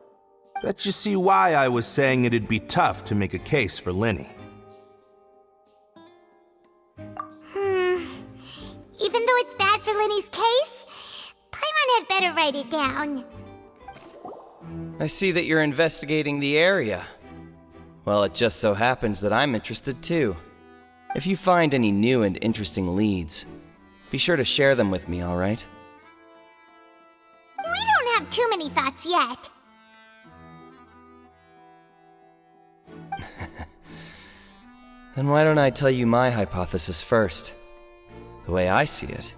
Bet you see why I was saying it'd be tough to make a case for Linny. Even though it's bad for Linny's case, Paimon had better write it down. I see that you're investigating the area. Well, it just so happens that I'm interested too. If you find any new and interesting leads, be sure to share them with me, alright? We don't have too many thoughts yet. Then why don't I tell you my hypothesis first? The way I see it.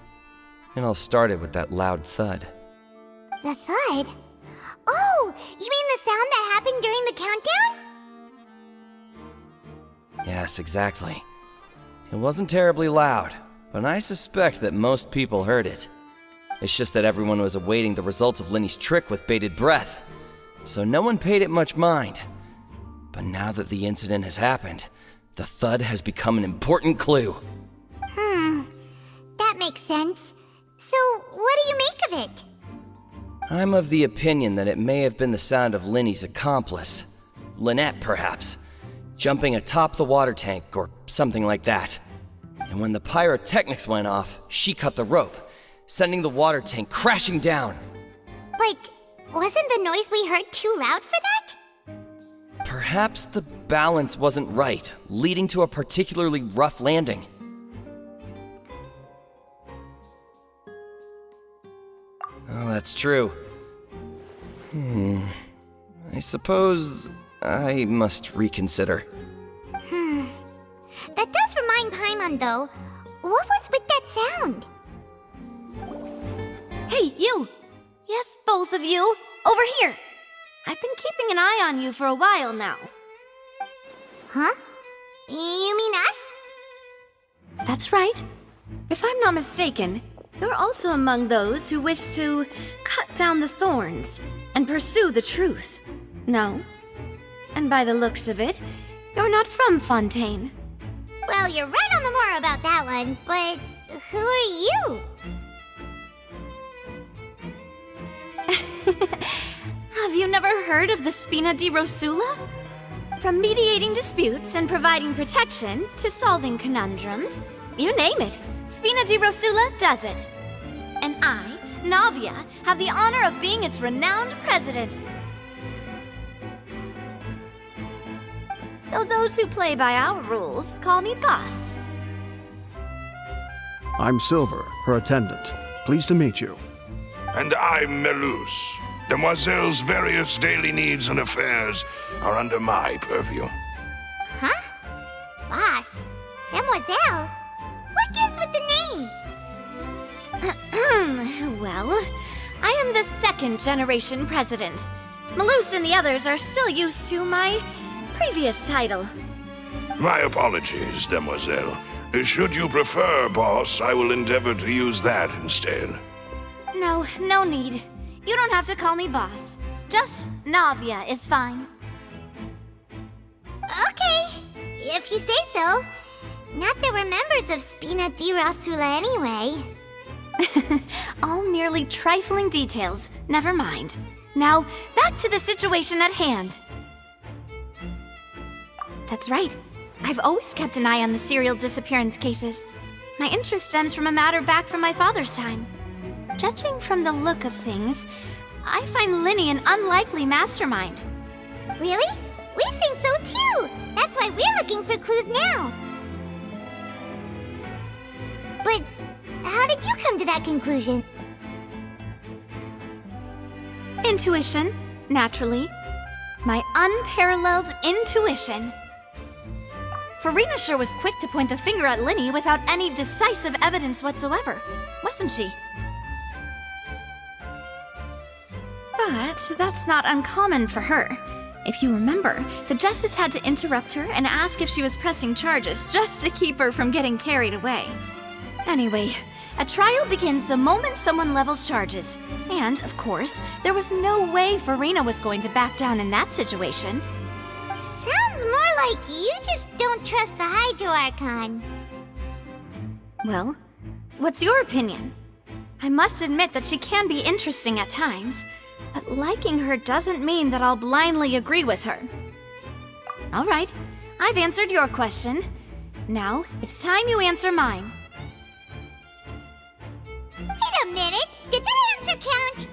And I'll start it with that loud thud. The thud? Oh, you mean the sound that happened during the countdown? Yes, exactly. It wasn't terribly loud, but I suspect that most people heard it. It's just that everyone was awaiting the results of Linny's trick with bated breath, so no one paid it much mind. But now that the incident has happened, the thud has become an important clue. That makes sense. So, what do you make of it? I'm of the opinion that it may have been the sound of Linny's accomplice, Lynette perhaps, jumping atop the water tank or something like that. And when the pyrotechnics went off, she cut the rope, sending the water tank crashing down. But wasn't the noise we heard too loud for that? Perhaps the balance wasn't right, leading to a particularly rough landing. Oh, that's true. I suppose I must reconsider. That does remind Paimon, though. What was with that sound? Hey, you! Yes, both of you! Over here! I've been keeping an eye on you for a while now. Huh? You mean us? That's right. If I'm not mistaken, you're also among those who wish to cut down the thorns and pursue the truth. No? And by the looks of it, you're not from Fontaine. Well, you're right on the more about that one, but who are you? Have you never heard of the Spina di Rosula? From mediating disputes and providing protection to solving conundrums, you name it, Spina di Rosula does it. And I, Navia, have the honor of being its renowned president. Though those who play by our rules call me boss. I'm Silver, her attendant. Pleased to meet you. And I'm Melus. Demoiselle's various daily needs and affairs are under my purview. Huh? Boss? Demoiselle? What gives with the names? Well, I am the second generation president. Melus and the others are still used to my previous title. My apologies, Demoiselle. Should you prefer, boss, I will endeavor to use that instead. No need. You don't have to call me boss. Just Navia is fine. Okay, if you say so. Not that we're members of Spina di Rosula anyway. All merely trifling details. Never mind. Now, back to the situation at hand. That's right. I've always kept an eye on the serial disappearance cases. My interest stems from a matter back from my father's time. Judging from the look of things, I find Linny an unlikely mastermind. Really? We think so too! That's why we're looking for clues now. But how did you come to that conclusion? Intuition, naturally. My unparalleled intuition. Farina sure was quick to point the finger at Linny without any decisive evidence whatsoever, wasn't she? But that's not uncommon for her. If you remember, the Justice had to interrupt her and ask if she was pressing charges just to keep her from getting carried away. Anyway, a trial begins the moment someone levels charges. And, of course, there was no way Farina was going to back down in that situation. Sounds more like you just don't trust the Hydro Archon. Well, what's your opinion? I must admit that she can be interesting at times, but liking her doesn't mean that I'll blindly agree with her. All right, I've answered your question. Now, it's time you answer mine. Wait a minute, did that answer count?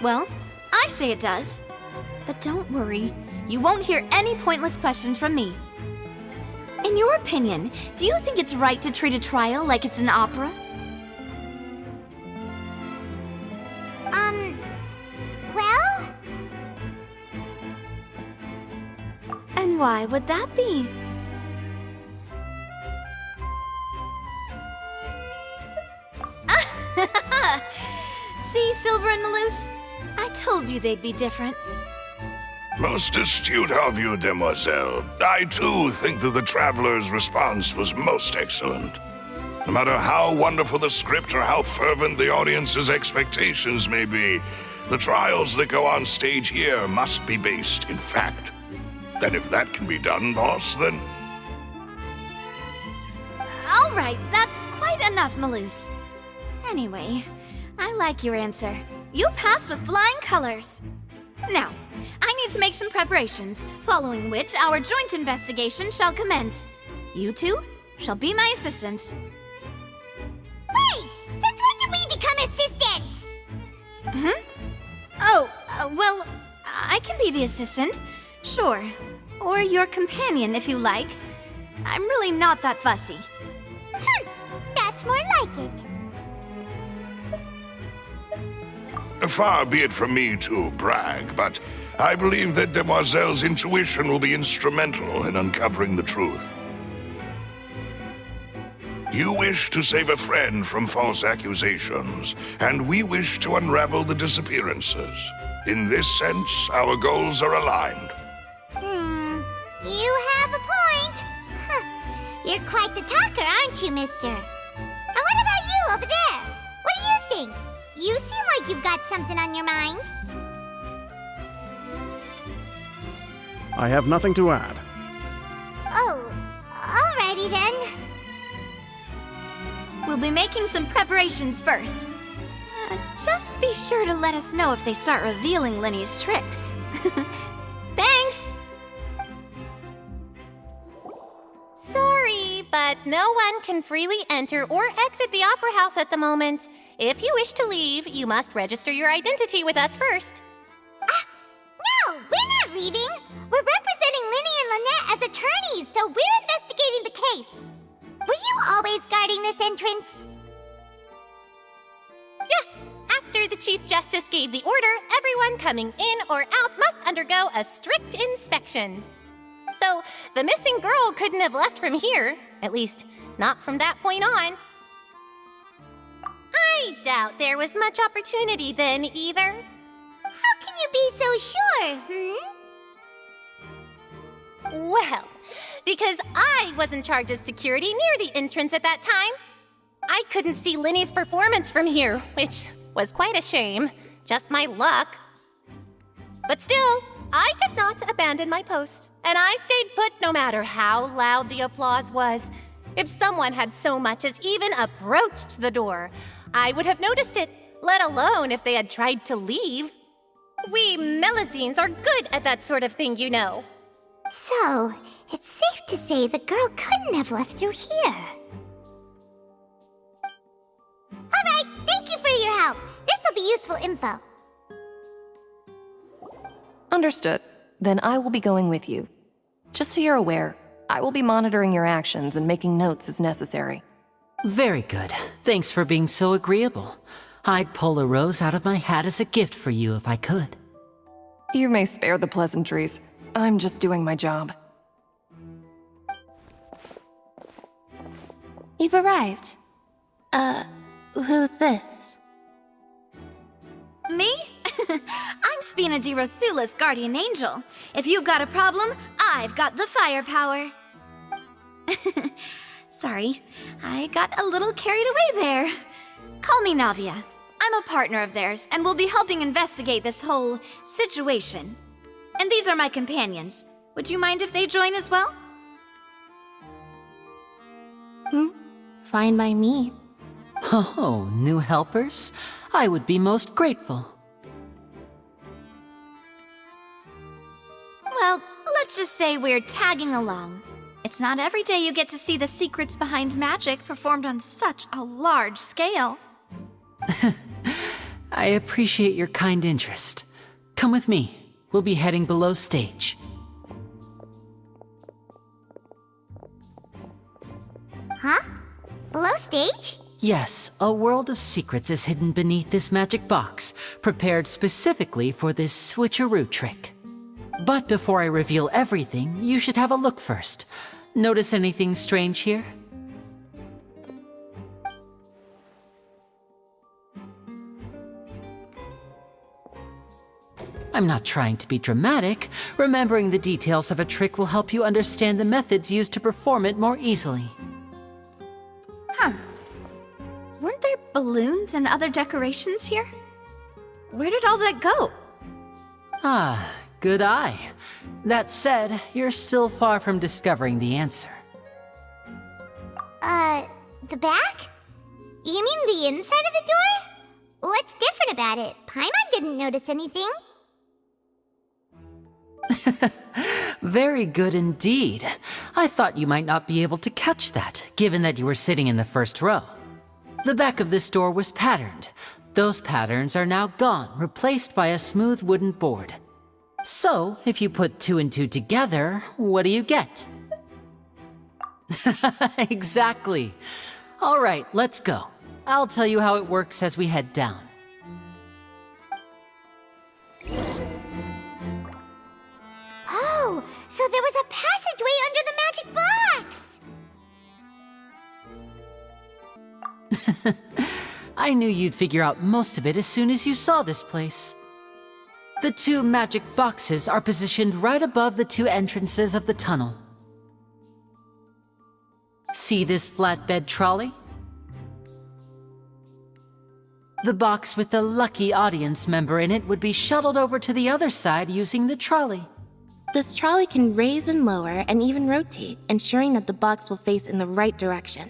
Well, I say it does. But don't worry, you won't hear any pointless questions from me. In your opinion, do you think it's right to treat a trial like it's an opera? Well? And why would that be? See, Silver and Melus? I told you they'd be different. Most astute of you, demoiselle. I too think that the traveler's response was most excellent. No matter how wonderful the script or how fervent the audience's expectations may be, the trials that go on stage here must be based in fact. And if that can be done, boss, then... All right, that's quite enough, Maloose. Anyway, I like your answer. You passed with flying colors. Now, I need to make some preparations, following which our joint investigation shall commence. You two shall be my assistants. Wait! Since when did we become assistants? Oh, well, I can be the assistant. Sure. Or your companion, if you like. I'm really not that fussy. That's more like it. Far be it from me to brag, but I believe that Demoiselle's intuition will be instrumental in uncovering the truth. You wish to save a friend from false accusations, and we wish to unravel the disappearances. In this sense, our goals are aligned. You have a point. You're quite the talker, aren't you, mister? And what about you over there? What do you think? You seem like you've got something on your mind. I have nothing to add. Oh, alrighty then. We'll be making some preparations first. Just be sure to let us know if they start revealing Linny's tricks. Thanks! Sorry, but no one can freely enter or exit the Opera House at the moment. If you wish to leave, you must register your identity with us first. No, we're not leaving. We're representing Linny and Lynette as attorneys, so we're investigating the case. Were you always guarding this entrance? Yes, after the Chief Justice gave the order, everyone coming in or out must undergo a strict inspection. So, the missing girl couldn't have left from here. At least, not from that point on. I doubt there was much opportunity then, either. How can you be so sure, Well, because I was in charge of security near the entrance at that time. I couldn't see Linny's performance from here, which was quite a shame. Just my luck. But still, I did not abandon my post, and I stayed put no matter how loud the applause was. If someone had so much as even approached the door, I would have noticed it, let alone if they had tried to leave. We Melusines are good at that sort of thing, you know. So, it's safe to say the girl couldn't have left through here. Alright, thank you for your help. This'll be useful info. Understood. Then I will be going with you. Just so you're aware, I will be monitoring your actions and making notes as necessary. Very good. Thanks for being so agreeable. I'd pull a rose out of my hat as a gift for you if I could. You may spare the pleasantries. I'm just doing my job. You've arrived. Who's this? Me? I'm Spina di Rosula's guardian angel. If you've got a problem, I've got the firepower. Sorry, I got a little carried away there. Call me Navia. I'm a partner of theirs, and will be helping investigate this whole situation. And these are my companions. Would you mind if they join as well? Fine by me. Oh, new helpers? I would be most grateful. Well, let's just say we're tagging along. It's not every day you get to see the secrets behind magic performed on such a large scale. I appreciate your kind interest. Come with me. We'll be heading below stage. Huh? Below stage? Yes, a world of secrets is hidden beneath this magic box, prepared specifically for this switcheroo trick. But before I reveal everything, you should have a look first. Notice anything strange here? I'm not trying to be dramatic. Remembering the details of a trick will help you understand the methods used to perform it more easily. Huh. Weren't there balloons and other decorations here? Where did all that go? Ah, good eye. That said, you're still far from discovering the answer. The back? You mean the inside of the door? What's different about it? Paimon didn't notice anything. Very good indeed. I thought you might not be able to catch that, given that you were sitting in the first row. The back of this door was patterned. Those patterns are now gone, replaced by a smooth wooden board. So, if you put 2 and 2 together, what do you get? Exactly. All right, let's go. I'll tell you how it works as we head down. Oh, so there was a passageway under the magic box! I knew you'd figure out most of it as soon as you saw this place. The 2 magic boxes are positioned right above the 2 entrances of the tunnel. See this flatbed trolley? The box with the lucky audience member in it would be shuttled over to the other side using the trolley. This trolley can raise and lower and even rotate, ensuring that the box will face in the right direction.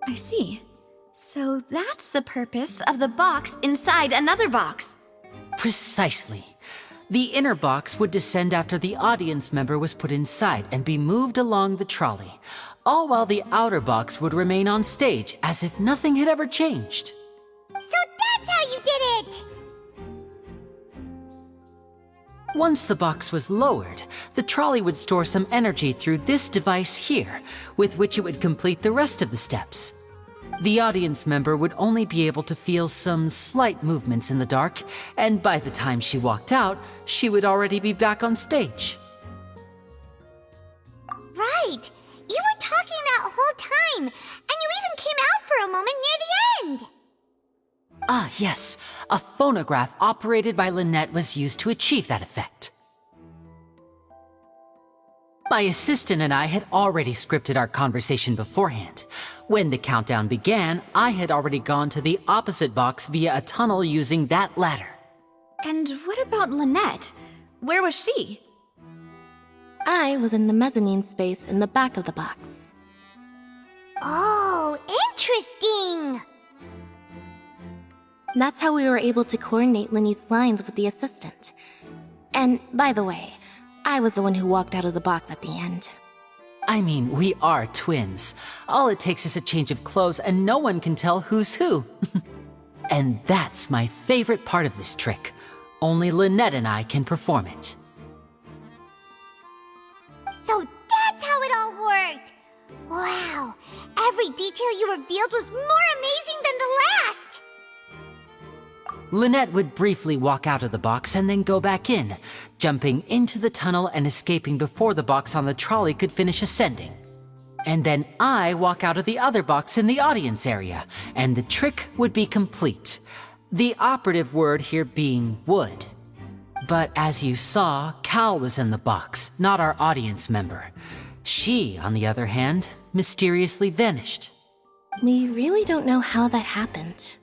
I see. So that's the purpose of the box inside another box. Precisely. The inner box would descend after the audience member was put inside and be moved along the trolley, all while the outer box would remain on stage as if nothing had ever changed. So that's how you did it! Once the box was lowered, the trolley would store some energy through this device here, with which it would complete the rest of the steps. The audience member would only be able to feel some slight movements in the dark, and by the time she walked out, she would already be back on stage. Right! You were talking that whole time, and you even came out for a moment near the end! Ah, yes. A phonograph operated by Lynette was used to achieve that effect. My assistant and I had already scripted our conversation beforehand. When the countdown began, I had already gone to the opposite box via a tunnel using that ladder. And what about Lynette? Where was she? I was in the mezzanine space in the back of the box. Oh, interesting! That's how we were able to coordinate Linny's lines with the assistant. And, by the way, I was the one who walked out of the box at the end. I mean, we are twins. All it takes is a change of clothes and no one can tell who's who. And that's my favorite part of this trick. Only Lynette and I can perform it. So that's how it all worked! Wow, every detail you revealed was more amazing than the last! Lynette would briefly walk out of the box and then go back in, jumping into the tunnel and escaping before the box on the trolley could finish ascending. And then I walk out of the other box in the audience area, and the trick would be complete. The operative word here being would. But as you saw, Cal was in the box, not our audience member. She, on the other hand, mysteriously vanished. We really don't know how that happened.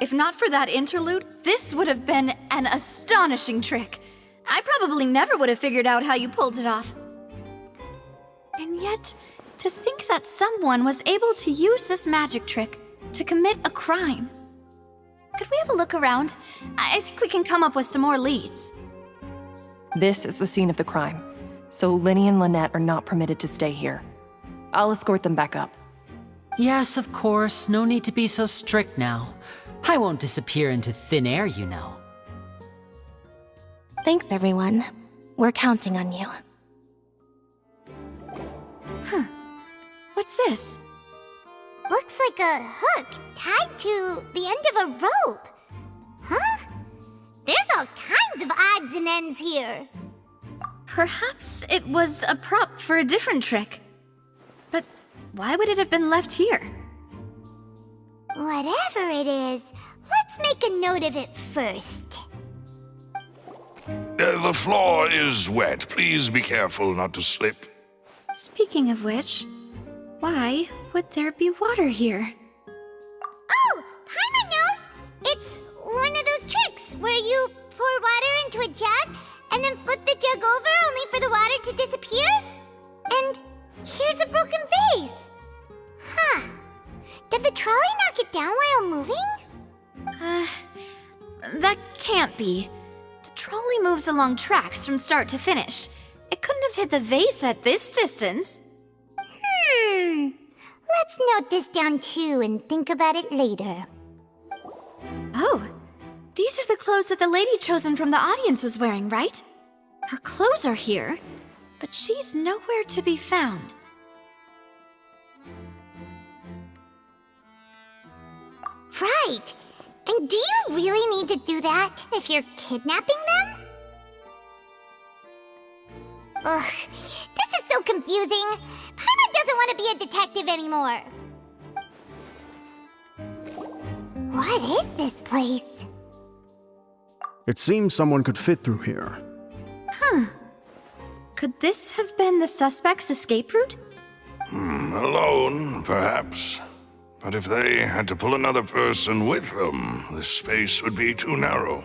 If not for that interlude, this would have been an astonishing trick. I probably never would have figured out how you pulled it off. And yet, to think that someone was able to use this magic trick to commit a crime. Could we have a look around? I think we can come up with some more leads. This is the scene of the crime, so Linny and Lynette are not permitted to stay here. I'll escort them back up. Yes, of course. No need to be so strict now. I won't disappear into thin air, you know. Thanks, everyone. We're counting on you. Huh. What's this? Looks like a hook tied to the end of a rope. Huh? There's all kinds of odds and ends here. Perhaps it was a prop for a different trick. But why would it have been left here? Whatever it is, Let's make a note of it first. The floor is wet. Please be careful not to slip. Speaking of which, why would there be water here? Oh, Paimon knows! It's one of those tricks where you pour water into a jug and then flip the jug over only for the water to disappear? And here's a broken vase! Huh. Did the trolley knock it down while moving? That can't be. The trolley moves along tracks from start to finish. It couldn't have hit the vase at this distance. Let's note this down too and think about it later. Oh, these are the clothes that the lady chosen from the audience was wearing, right? Her clothes are here, but she's nowhere to be found. Right! And do you really need to do that if you're kidnapping them? Ugh, this is so confusing. Paimon doesn't want to be a detective anymore. What is this place? It seems someone could fit through here. Huh. Could this have been the suspect's escape route? Alone, perhaps. But if they had to pull another person with them, the space would be too narrow.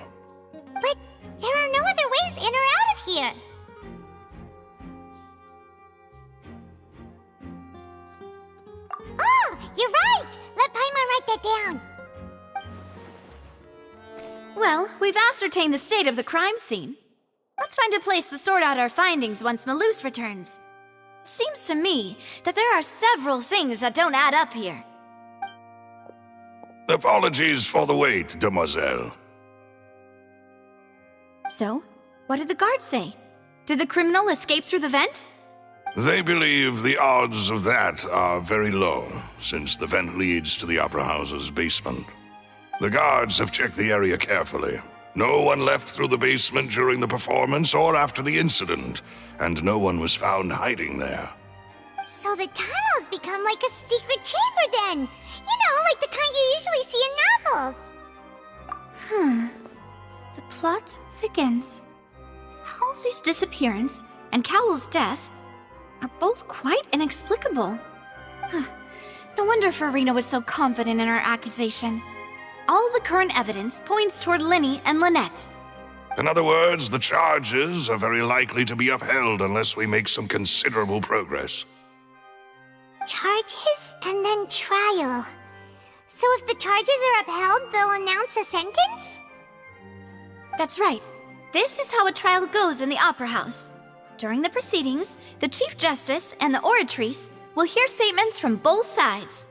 But there are no other ways in or out of here. Oh, you're right! Let Paimon write that down. Well, we've ascertained the state of the crime scene. Let's find a place to sort out our findings once Malus returns. It seems to me that there are several things that don't add up here. Apologies for the wait, demoiselle. So, what did the guards say? Did the criminal escape through the vent? They believe the odds of that are very low, since the vent leads to the Opera House's basement. The guards have checked the area carefully. No one left through the basement during the performance or after the incident, and no one was found hiding there. So the tunnels become like a secret chamber then! You know, like the kind you usually see in novels! The plot thickens. Halsey's disappearance and Cowell's death are both quite inexplicable. No wonder Farina was so confident in her accusation. All the current evidence points toward Linny and Lynette. In other words, the charges are very likely to be upheld unless we make some considerable progress. Charges and then trial. So if the charges are upheld, they'll announce a sentence? That's right. This is how a trial goes in the Opera House. During the proceedings, the Chief Justice and the Oratrice will hear statements from both sides.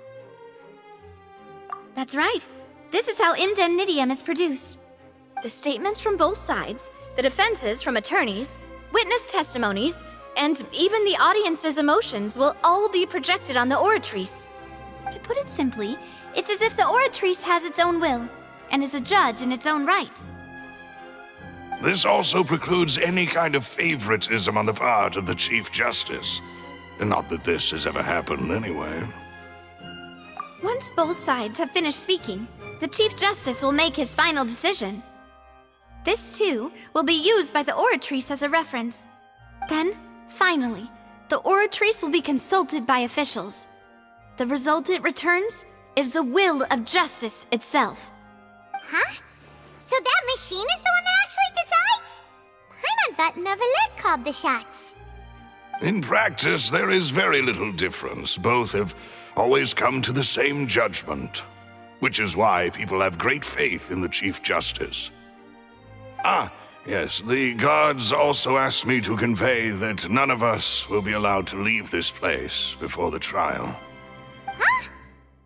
That's right. This is how indemnitium is produced. The statements from both sides, the defenses from attorneys, witness testimonies, and even the audience's emotions will all be projected on the Oratrice. To put it simply, it's as if the Oratrice has its own will, and is a judge in its own right. This also precludes any kind of favoritism on the part of the Chief Justice. And not that this has ever happened anyway. Once both sides have finished speaking, the Chief Justice will make his final decision. This, too, will be used by the Oratrice as a reference. Then, finally, the Oratrice will be consulted by officials. The result it returns is the will of justice itself. Huh? So that machine is the one that actually decides? Paimon thought Neverlet called the shots. In practice, there is very little difference. Both have always come to the same judgment, which is why people have great faith in the Chief Justice. Ah, yes, the guards also asked me to convey that none of us will be allowed to leave this place before the trial. Huh?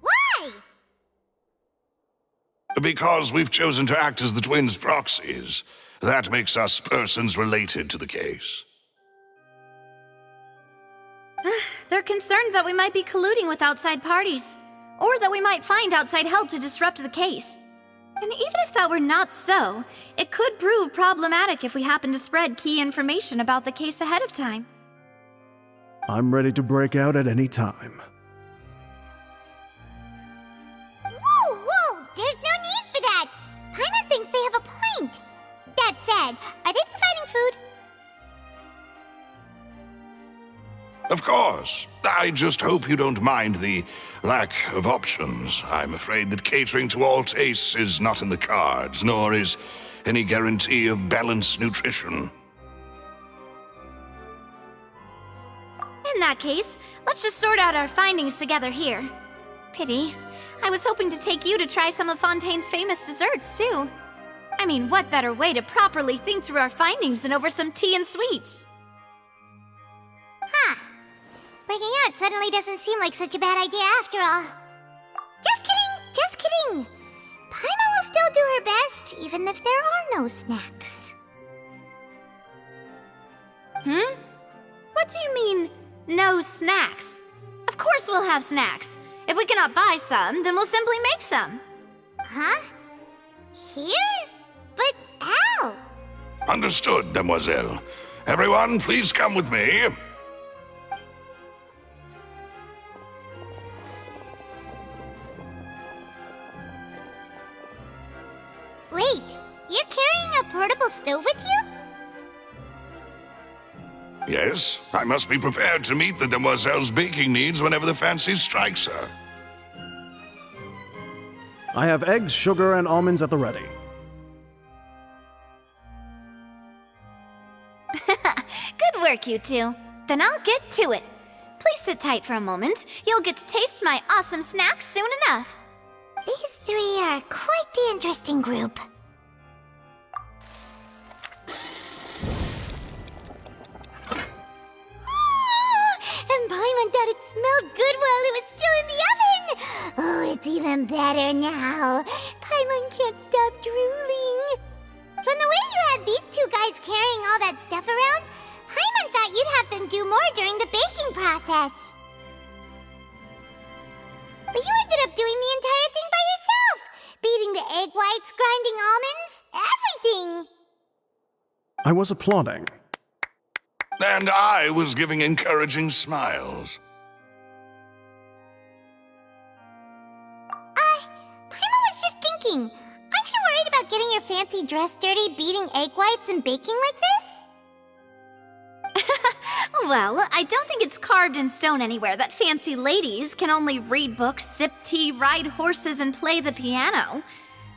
Why? Because we've chosen to act as the twins' proxies. That makes us persons related to the case. They're concerned that we might be colluding with outside parties, or that we might find outside help to disrupt the case. And even if that were not so, it could prove problematic if we happen to spread key information about the case ahead of time. I'm ready to break out at any time. Whoa, whoa! There's no need for that! Of course. I just hope you don't mind the lack of options. I'm afraid that catering to all tastes is not in the cards, nor is any guarantee of balanced nutrition. In that case, let's just sort out our findings together here. Pity. I was hoping to take you to try some of Fontaine's famous desserts, too. I mean, what better way to properly think through our findings than over some tea and sweets? Huh. Breaking out suddenly doesn't seem like such a bad idea after all. Just kidding, just kidding. Paimon will still do her best, even if there are no snacks. What do you mean, no snacks? Of course we'll have snacks. If we cannot buy some, then we'll simply make some. Huh? Here? But how? Understood, Demoiselle. Everyone, please come with me. Wait, you're carrying a portable stove with you? Yes, I must be prepared to meet the Demoiselle's baking needs whenever the fancy strikes her. I have eggs, sugar, and almonds at the ready. Good work, you two. Then I'll get to it. Please sit tight for a moment. You'll get to taste my awesome snacks soon enough. These three are quite the interesting group. And Paimon thought it smelled good while it was still in the oven! Oh, it's even better now. Paimon can't stop drooling. From the way you had these two guys carrying all that stuff around, Paimon thought you'd have them do more during the baking process. But you ended up doing the entire thing by yourself! Beating the egg whites, grinding almonds, everything! I was applauding. And I was giving encouraging smiles. Paimon was just thinking, aren't you worried about getting your fancy dress dirty beating egg whites and baking like this? Well, I don't think it's carved in stone anywhere that fancy ladies can only read books, sip tea, ride horses, and play the piano.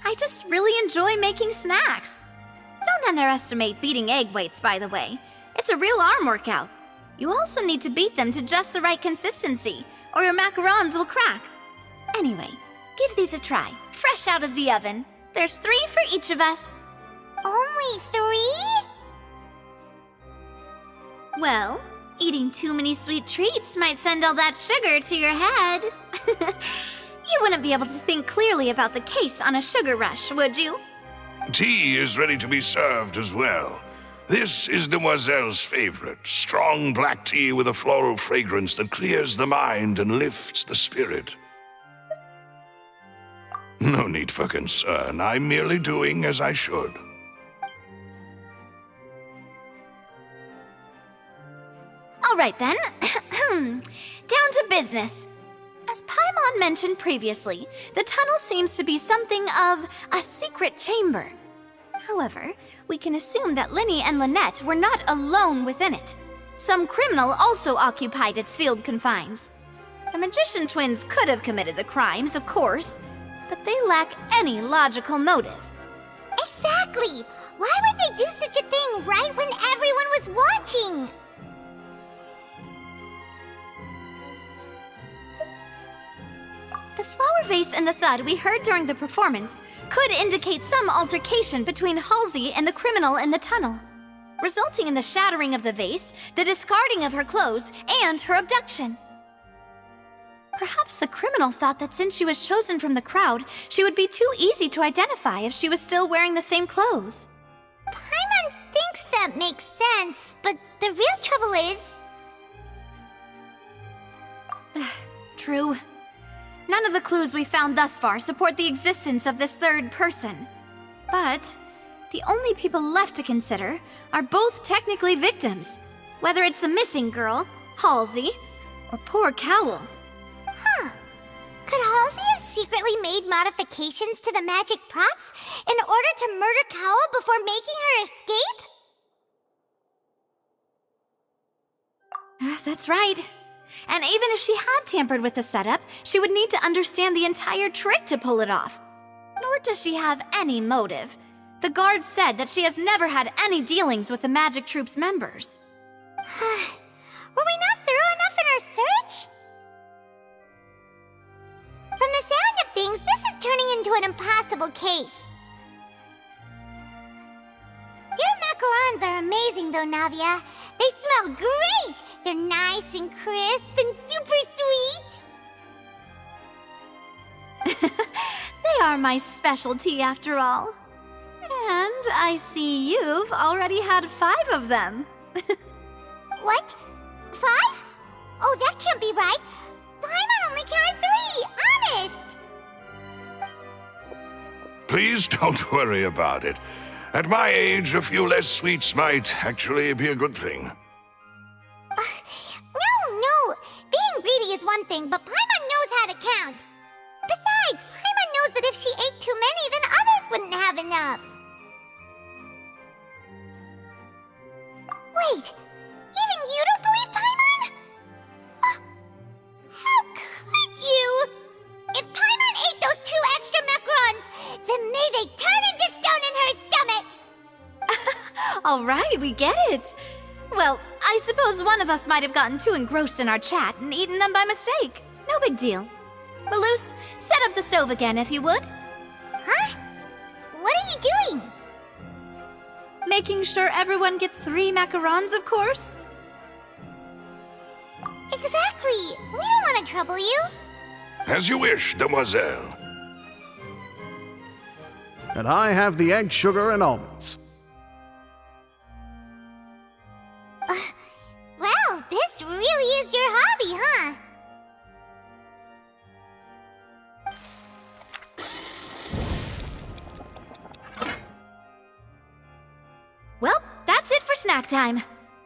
I just really enjoy making snacks. Don't underestimate beating egg whites, by the way. It's a real arm workout. You also need to beat them to just the right consistency, or your macarons will crack. Anyway, give these a try, fresh out of the oven. There's 3 for each of us. Only 3? Well, eating too many sweet treats might send all that sugar to your head. You wouldn't be able to think clearly about the case on a sugar rush, would you? Tea is ready to be served as well. This is Demoiselle's favorite, strong black tea with a floral fragrance that clears the mind and lifts the spirit. No need for concern. I'm merely doing as I should. All right then. Down to business. As Paimon mentioned previously, the tunnel seems to be something of a secret chamber. However, we can assume that Linny and Lynette were not alone within it. Some criminal also occupied its sealed confines. The magician twins could have committed the crimes, of course, but they lack any logical motive. Exactly! Why would they do such a thing right when everyone was watching? The flower vase and the thud we heard during the performance could indicate some altercation between Halsey and the criminal in the tunnel, resulting in the shattering of the vase, the discarding of her clothes, and her abduction. Perhaps the criminal thought that since she was chosen from the crowd, she would be too easy to identify if she was still wearing the same clothes. Paimon thinks that makes sense, but the real trouble is... True. None of the clues we found thus far support the existence of this third person. But the only people left to consider are both technically victims, whether it's the missing girl, Halsey, or poor Cowl. Huh. Could Halsey have secretly made modifications to the magic props in order to murder Cowl before making her escape? That's right. And even if she had tampered with the setup, she would need to understand the entire trick to pull it off. Nor does she have any motive. The guard said that she has never had any dealings with the Magic Troop's members. Were we not thorough enough in our search? From the sound of things, this is turning into an impossible case. Your macarons are amazing, though, Navia. They smell great! They're nice and crisp and super sweet! They are my specialty, after all. And I see you've already had 5 of them. What? 5? Oh, that can't be right! Paimon only counted 3! Honest! Please don't worry about it. At my age, a few less sweets might actually be a good thing. No! Being greedy is one thing, but Paimon knows how to count. Besides, Paimon knows that if she ate too many, then others wouldn't have enough. Wait, even you don't believe Paimon? How could you? If Paimon ate those 2 extra macarons, then may they turn into stone in her stomach! All right, we get it. Well, I suppose one of us might have gotten too engrossed in our chat and eaten them by mistake. No big deal. Malus, set up the stove again, if you would. Huh? What are you doing? Making sure everyone gets 3 macarons, of course. Exactly. We don't want to trouble you. As you wish, demoiselle. And I have the egg, sugar, and almonds. Well, this really is your hobby, huh? Well, that's it for snack time.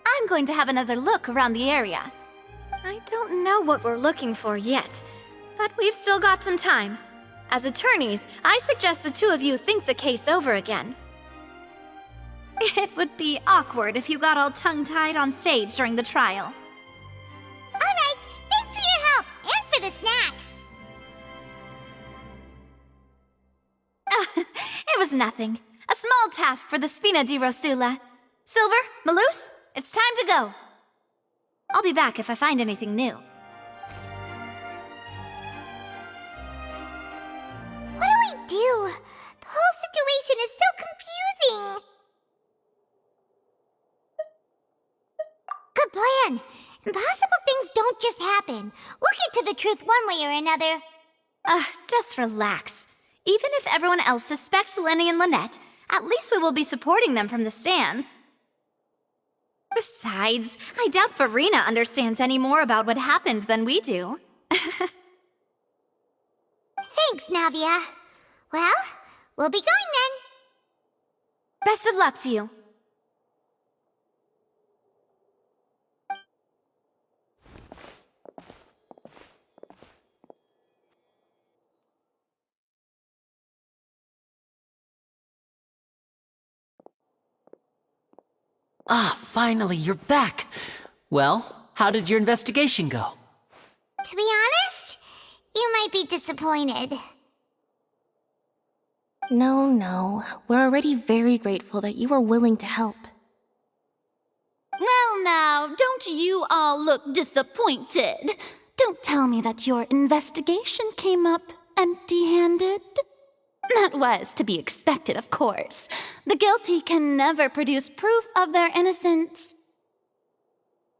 I'm going to have another look around the area. I don't know what we're looking for yet, but we've still got some time. As attorneys, I suggest the 2 of you think the case over again. It would be awkward if you got all tongue-tied on stage during the trial. Alright, thanks for your help, and for the snacks. It was nothing. A small task for the Spina di Rosula. Silver, Malus, it's time to go. I'll be back if I find anything new. What do we do? The whole situation is so confusing. Good plan. Impossible things don't just happen. We'll get to the truth one way or another. Just relax. Even if everyone else suspects Lenny and Lynette, at least we will be supporting them from the stands. Besides, I doubt Farina understands any more about what happened than we do. Thanks, Navia. Well, we'll be going then. Best of luck to you. Ah, finally, you're back. Well, how did your investigation go? To be honest, you might be disappointed. No. We're already very grateful that you were willing to help. Well now, don't you all look disappointed? Don't tell me that your investigation came up empty-handed. That was to be expected, of course. The guilty can never produce proof of their innocence.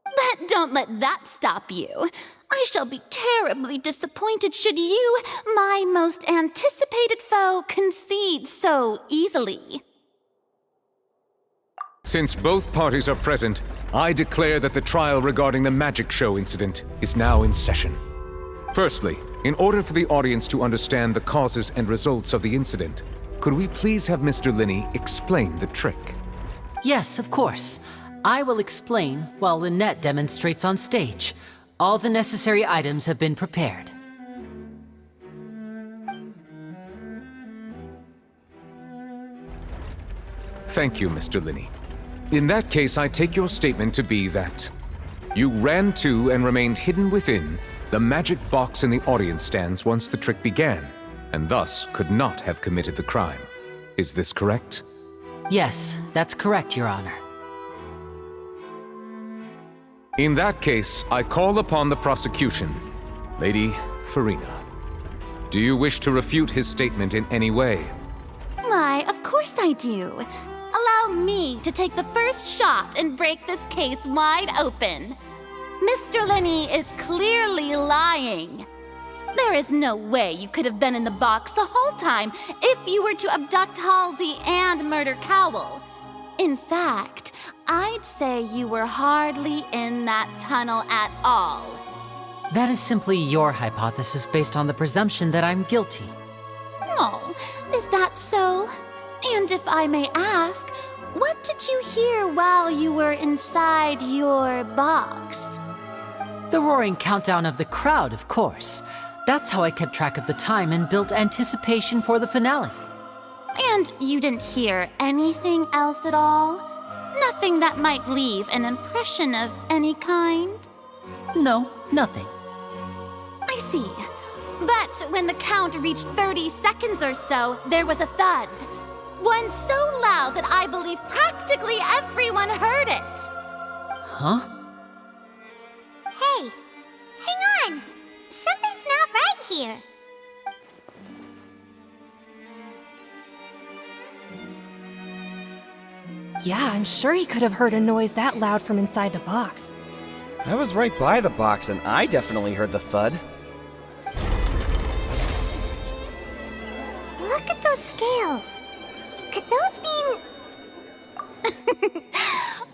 But don't let that stop you. I shall be terribly disappointed should you, my most anticipated foe, concede so easily. Since both parties are present, I declare that the trial regarding the magic show incident is now in session. Firstly, in order for the audience to understand the causes and results of the incident, could we please have Mr. Linney explain the trick? Yes, of course. I will explain while Lynette demonstrates on stage. All the necessary items have been prepared. Thank you, Mr. Linney. In that case, I take your statement to be that You ran to and remained hidden within the magic box in the audience stands once the trick began, and thus could not have committed the crime. Is this correct? Yes, that's correct, Your Honor. In that case, I call upon the prosecution. Lady Farina, do you wish to refute his statement in any way? Why, of course I do. Allow me to take the first shot and break this case wide open. Mr. Linney is clearly lying. There is no way you could have been in the box the whole time if you were to abduct Halsey and murder Cowell. In fact, I'd say you were hardly in that tunnel at all. That is simply your hypothesis based on the presumption that I'm guilty. Oh, is that so? And if I may ask, what did you hear while you were inside your box? The roaring countdown of the crowd, of course. That's how I kept track of the time and built anticipation for the finale. And you didn't hear anything else at all? Nothing that might leave an impression of any kind? No, nothing. I see. But when the count reached 30 seconds or so, there was a thud. One so loud that I believe practically everyone heard it. Huh? Hey, hang on. Something's not right here. Yeah, I'm sure he could have heard a noise that loud from inside the box. I was right by the box and I definitely heard the thud. Look at those scales. Could those mean...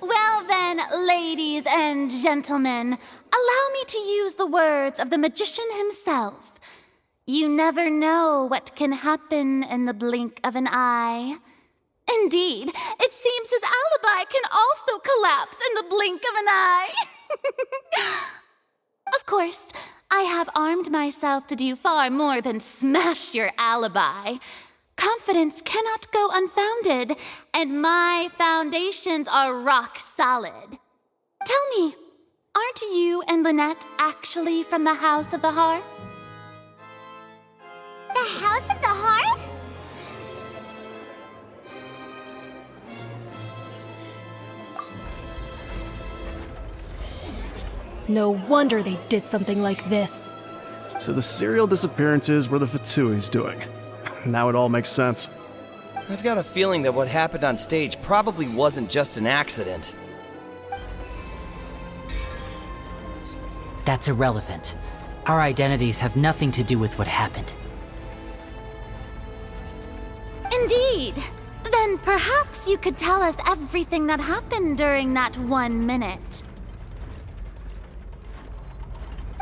Well then, ladies and gentlemen, allow me to use the words of the magician himself. You never know what can happen in the blink of an eye. Indeed, it seems his alibi can also collapse in the blink of an eye. Of course, I have armed myself to do far more than smash your alibi. Confidence cannot go unfounded, and my foundations are rock solid. Tell me, aren't you and Lynette actually from the House of the Hearth? The House of the Hearth? No wonder they did something like this. So the serial disappearances were the Fatsui's doing. Now it all makes sense. I've got a feeling that what happened on stage probably wasn't just an accident. That's irrelevant. Our identities have nothing to do with what happened. Indeed. Then perhaps you could tell us everything that happened during that 1 minute.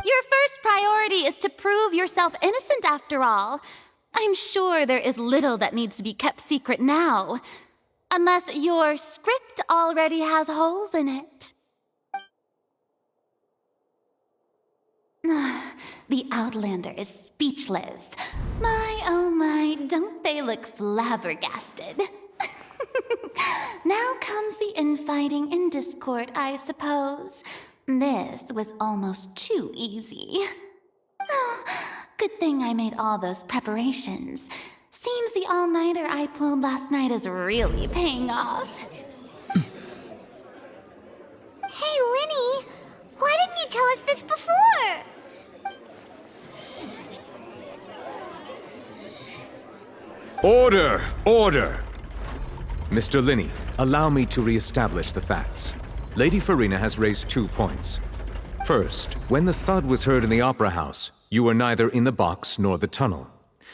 Your first priority is to prove yourself innocent, after all. I'm sure there is little that needs to be kept secret now. Unless your script already has holes in it. The Outlander is speechless. My, oh my, don't they look flabbergasted? Now comes the infighting and discord, I suppose. This was almost too easy. Good thing I made all those preparations. Seems the all-nighter I pulled last night is really paying off. Hey, Linny, why didn't you tell us this before? Order! Order! Mr. Linney, allow me to re-establish the facts. Lady Farina has raised 2 points. First, when the thud was heard in the Opera House, you were neither in the box nor the tunnel.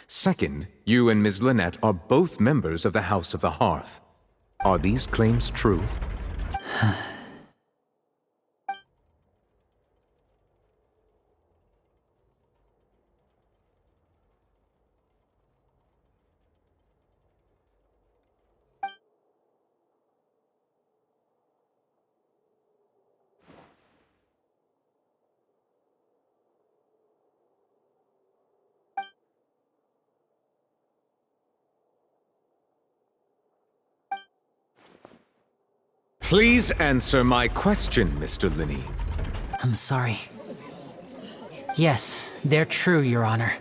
Second, you and Ms. Lynette are both members of the House of the Hearth. Are these claims true? Please answer my question, Mr. Linney. I'm sorry. Yes, they're true, Your Honor.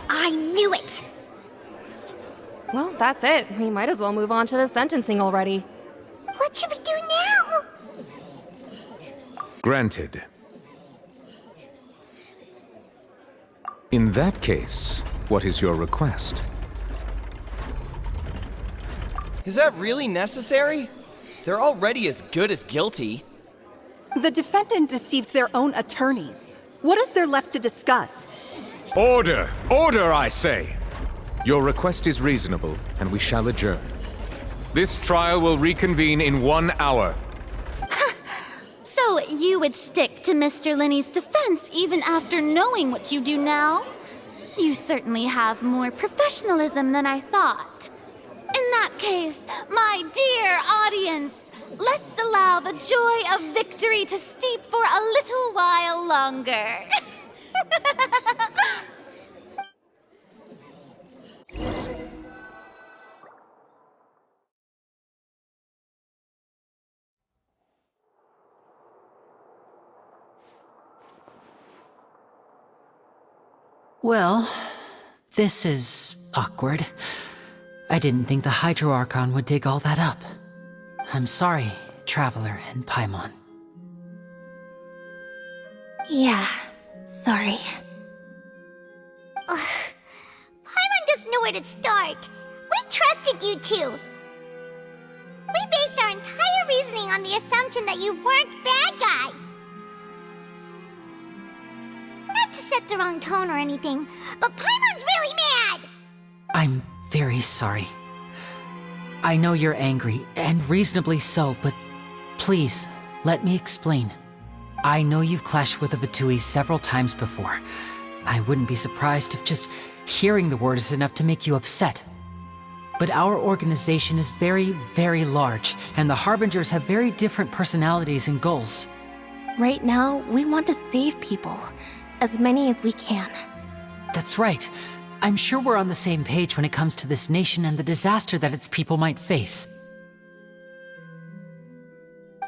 I knew it! Well, that's it. We might as well move on to the sentencing already. What should we do now? Granted. In that case, what is your request? Is that really necessary? They're already as good as guilty. The defendant deceived their own attorneys. What is there left to discuss? Order! Order, I say! Your request is reasonable, and we shall adjourn. This trial will reconvene in 1 hour. So you would stick to Mr. Linney's defense even after knowing what you do now? You certainly have more professionalism than I thought. In that case, my dear audience, let's allow the joy of victory to steep for a little while longer. Well, this is awkward. I didn't think the Hydro Archon would dig all that up. I'm sorry, Traveler and Paimon. Yeah, sorry. Paimon doesn't know where to start. We trusted you two. We based our entire reasoning on the assumption that you weren't bad guys. Not to set the wrong tone or anything, but Paimon's really mad! I'm very sorry. I know you're angry, and reasonably so, but please, let me explain. I know you've clashed with the Fatui several times before. I wouldn't be surprised if just hearing the word is enough to make you upset. But our organization is very, very large, and the Harbingers have very different personalities and goals. Right now, we want to save people. As many as we can. That's right. I'm sure we're on the same page when it comes to this nation and the disaster that its people might face.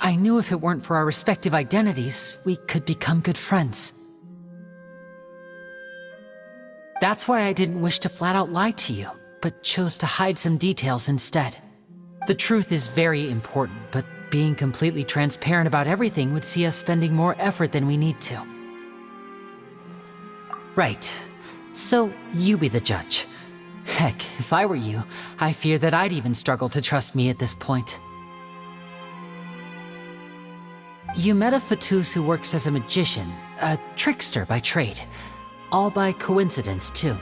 I knew if it weren't for our respective identities, we could become good friends. That's why I didn't wish to flat out lie to you, but chose to hide some details instead. The truth is very important, but being completely transparent about everything would see us spending more effort than we need to. Right. So, you be the judge. Heck, if I were you, I fear that I'd even struggle to trust me at this point. You met a Fatus who works as a magician, a trickster by trade. All by coincidence, too.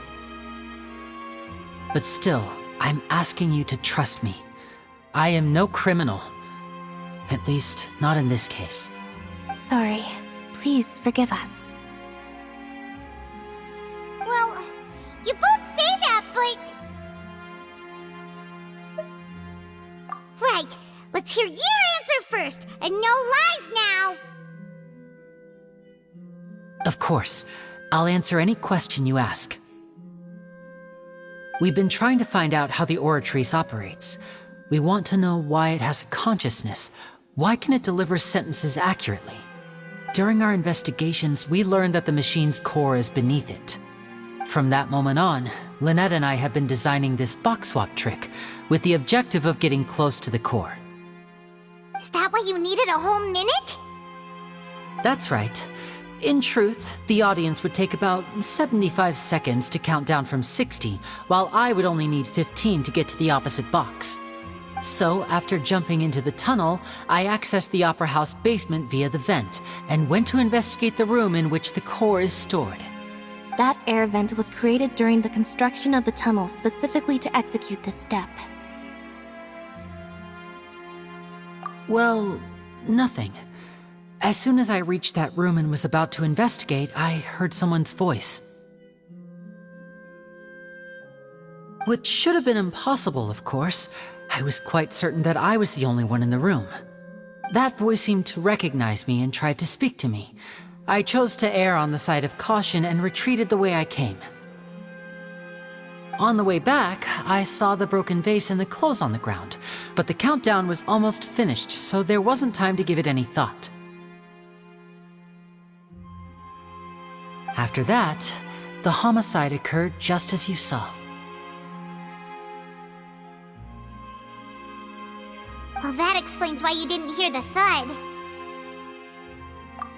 But still, I'm asking you to trust me. I am no criminal. At least, not in this case. Sorry. Please forgive us. Well, you both say that, but... Right, let's hear your answer first, and no lies now! Of course. I'll answer any question you ask. We've been trying to find out how the Oratrice operates. We want to know why it has a consciousness. Why can it deliver sentences accurately? During our investigations, we learned that the machine's core is beneath it. From that moment on, Lynette and I have been designing this box swap trick with the objective of getting close to the core. Is that why you needed a whole minute? That's right. In truth, the audience would take about 75 seconds to count down from 60, while I would only need 15 to get to the opposite box. So, after jumping into the tunnel, I accessed the Opera House basement via the vent, and went to investigate the room in which the core is stored. That air vent was created during the construction of the tunnel specifically to execute this step. Well, nothing. As soon as I reached that room and was about to investigate, I heard someone's voice. Which should have been impossible, of course. I was quite certain that I was the only one in the room. That voice seemed to recognize me and tried to speak to me. I chose to err on the side of caution and retreated the way I came. On the way back, I saw the broken vase and the clothes on the ground, but the countdown was almost finished, so there wasn't time to give it any thought. After that, the homicide occurred just as you saw. Well, that explains why you didn't hear the thud.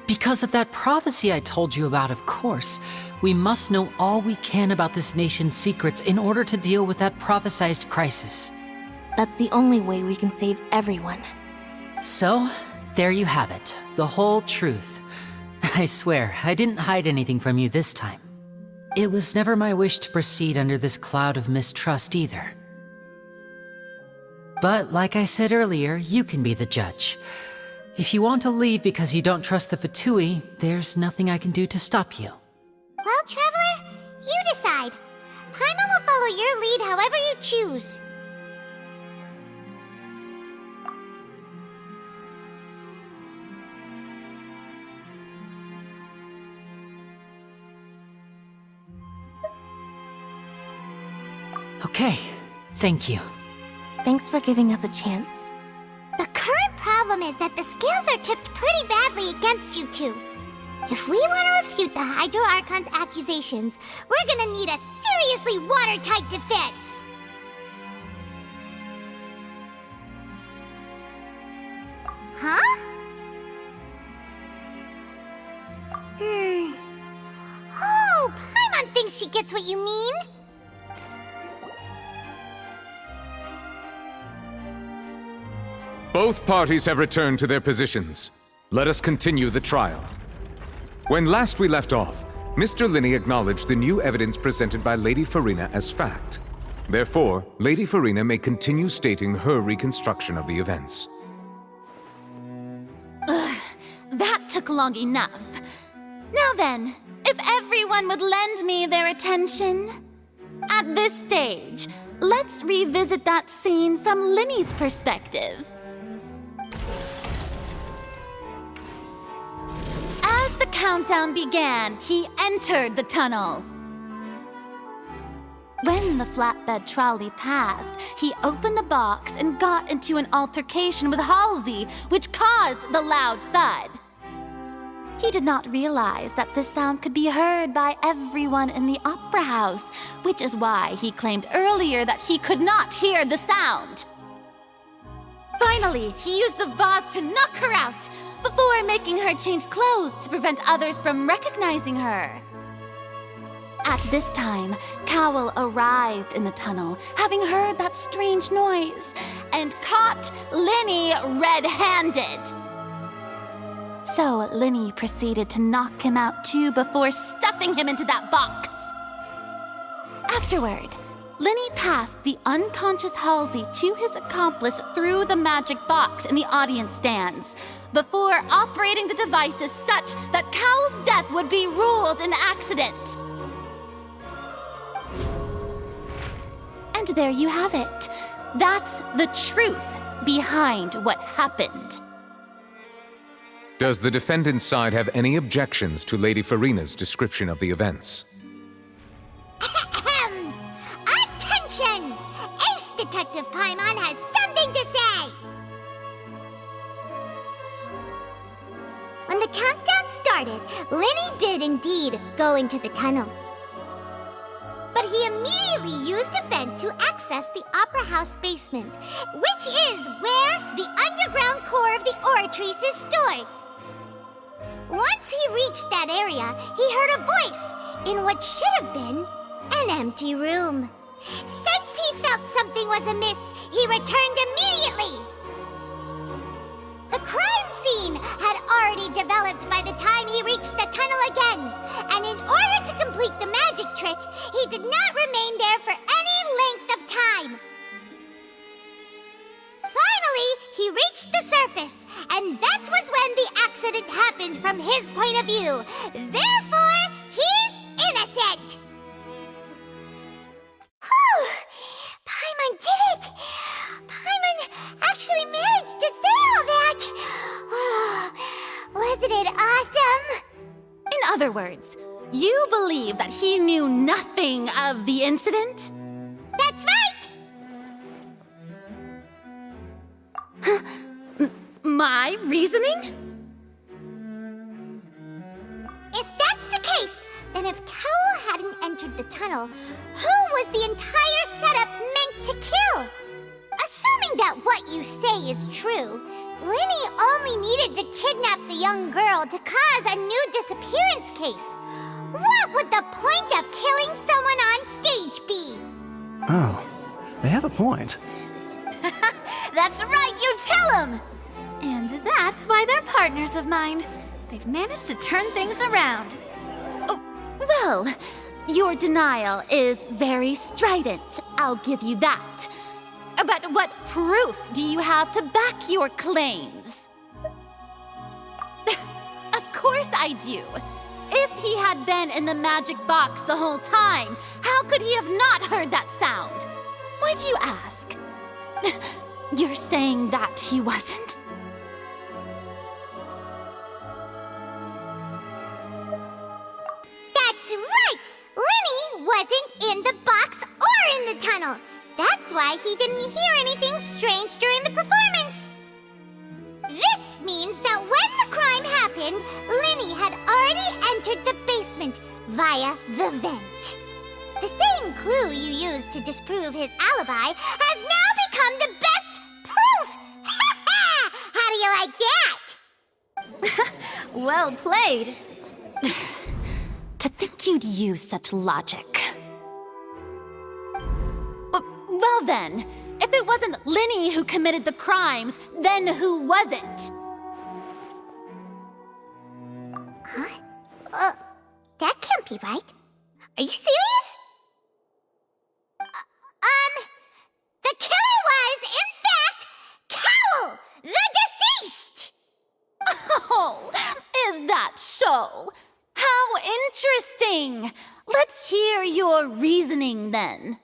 Because of that prophecy I told you about, of course. We must know all we can about this nation's secrets in order to deal with that prophesized crisis. That's the only way we can save everyone. So, there you have it. The whole truth. I swear, I didn't hide anything from you this time. It was never my wish to proceed under this cloud of mistrust either. But like I said earlier, you can be the judge. If you want to leave because you don't trust the Fatui, there's nothing I can do to stop you. Well, Traveler, you decide. Paimon will follow your lead however you choose. Okay, thank you. Thanks for giving us a chance. The current problem is that the scales are tipped pretty badly against you two. If we want to refute the Hydro Archon's accusations, we're gonna need a seriously watertight defense. Huh? Oh, Paimon thinks she gets what you mean. Both parties have returned to their positions. Let us continue the trial. When last we left off, Mr. Linney acknowledged the new evidence presented by Lady Farina as fact. Therefore, Lady Farina may continue stating her reconstruction of the events. Ugh, that took long enough. Now then, if everyone would lend me their attention. At this stage, let's revisit that scene from Linney's perspective. As the countdown began, he entered the tunnel. When the flatbed trolley passed, he opened the box and got into an altercation with Halsey, which caused the loud thud. He did not realize that this sound could be heard by everyone in the opera house, which is why he claimed earlier that he could not hear the sound. Finally, he used the vase to knock her out, before making her change clothes to prevent others from recognizing her. At this time, Cowell arrived in the tunnel, having heard that strange noise, and caught Linney red-handed. So Linney proceeded to knock him out too before stuffing him into that box. Afterward, Linney passed the unconscious Halsey to his accomplice through the magic box in the audience stands, before operating the devices such that Cowell's death would be ruled an accident. And there you have it. That's the truth behind what happened. Does the defendant's side have any objections to Lady Farina's description of the events? Attention! Ace Detective Paimon has something to say! When the countdown started, Linney did indeed go into the tunnel. But he immediately used a vent to access the Opera House basement, which is where the underground core of the Oratrice is stored. Once he reached that area, he heard a voice in what should have been an empty room. Since he felt something was amiss, he returned immediately. The crime scene had already developed by the time he reached the tunnel again, and in order to complete the magic trick, he did not remain there for any length of time. Finally, he reached the surface, and that was when the accident happened from his point of view. Therefore, he's innocent! Whew! Paimon did it! Paimon actually managed to say all that! Oh, wasn't it awesome? In other words, you believe that he knew nothing of the incident? My reasoning? If that's the case, then if Cowell hadn't entered the tunnel, who was the entire setup meant to kill? Assuming that what you say is true, Linny only needed to kidnap the young girl to cause a new disappearance case. What would the point of killing someone on stage be? Oh, they have a point. That's right, you tell them! And that's why they're partners of mine. They've managed to turn things around. Oh, well, your denial is very strident, I'll give you that. But what proof do you have to back your claims? Of course I do. If he had been in the magic box the whole time, how could he have not heard that sound? Why do you ask? You're saying that he wasn't? That's right! Linny wasn't in the box or in the tunnel. That's why he didn't hear anything strange during the performance. This means that when the crime happened, Linny had already entered the basement via the vent. The same clue you used to disprove his alibi has now become the best proof! How do you like that? Well played. To think you'd use such logic. Well then, if it wasn't Linny who committed the crimes, then who was it? Huh? That can't be right. Are you serious? The killer was, in fact, Cowell, the deceased! Oh, is that so? How interesting! Let's hear your reasoning then.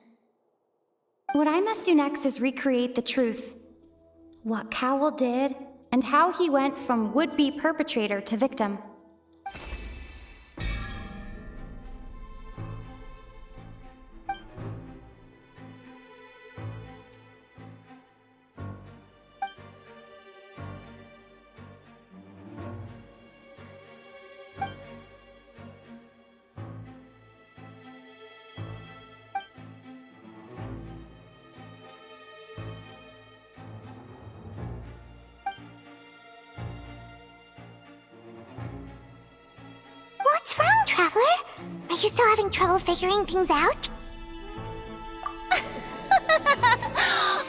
What I must do next is recreate the truth. What Cowell did, and how he went from would-be perpetrator to victim. What's wrong, Traveler? Are you still having trouble figuring things out?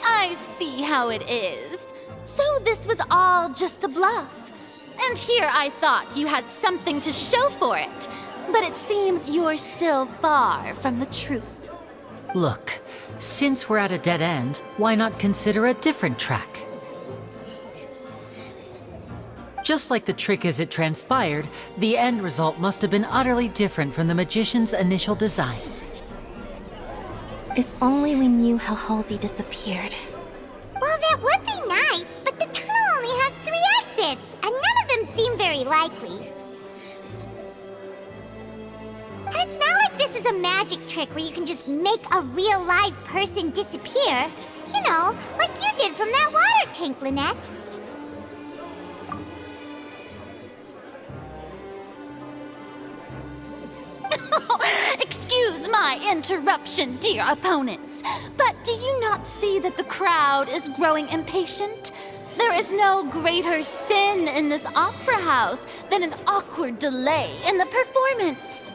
I see how it is. So this was all just a bluff. And here I thought you had something to show for it. But it seems you're still far from the truth. Look, since we're at a dead end, why not consider a different track? Just like the trick as it transpired, the end result must have been utterly different from the magician's initial design. If only we knew how Halsey disappeared. Well, that would be nice, but the tunnel only has 3 exits, and none of them seem very likely. And it's not like this is a magic trick where you can just make a real live person disappear. You know, like you did from that water tank, Lynette. Excuse my interruption, dear opponents, but do you not see that the crowd is growing impatient? There is no greater sin in this opera house than an awkward delay in the performance.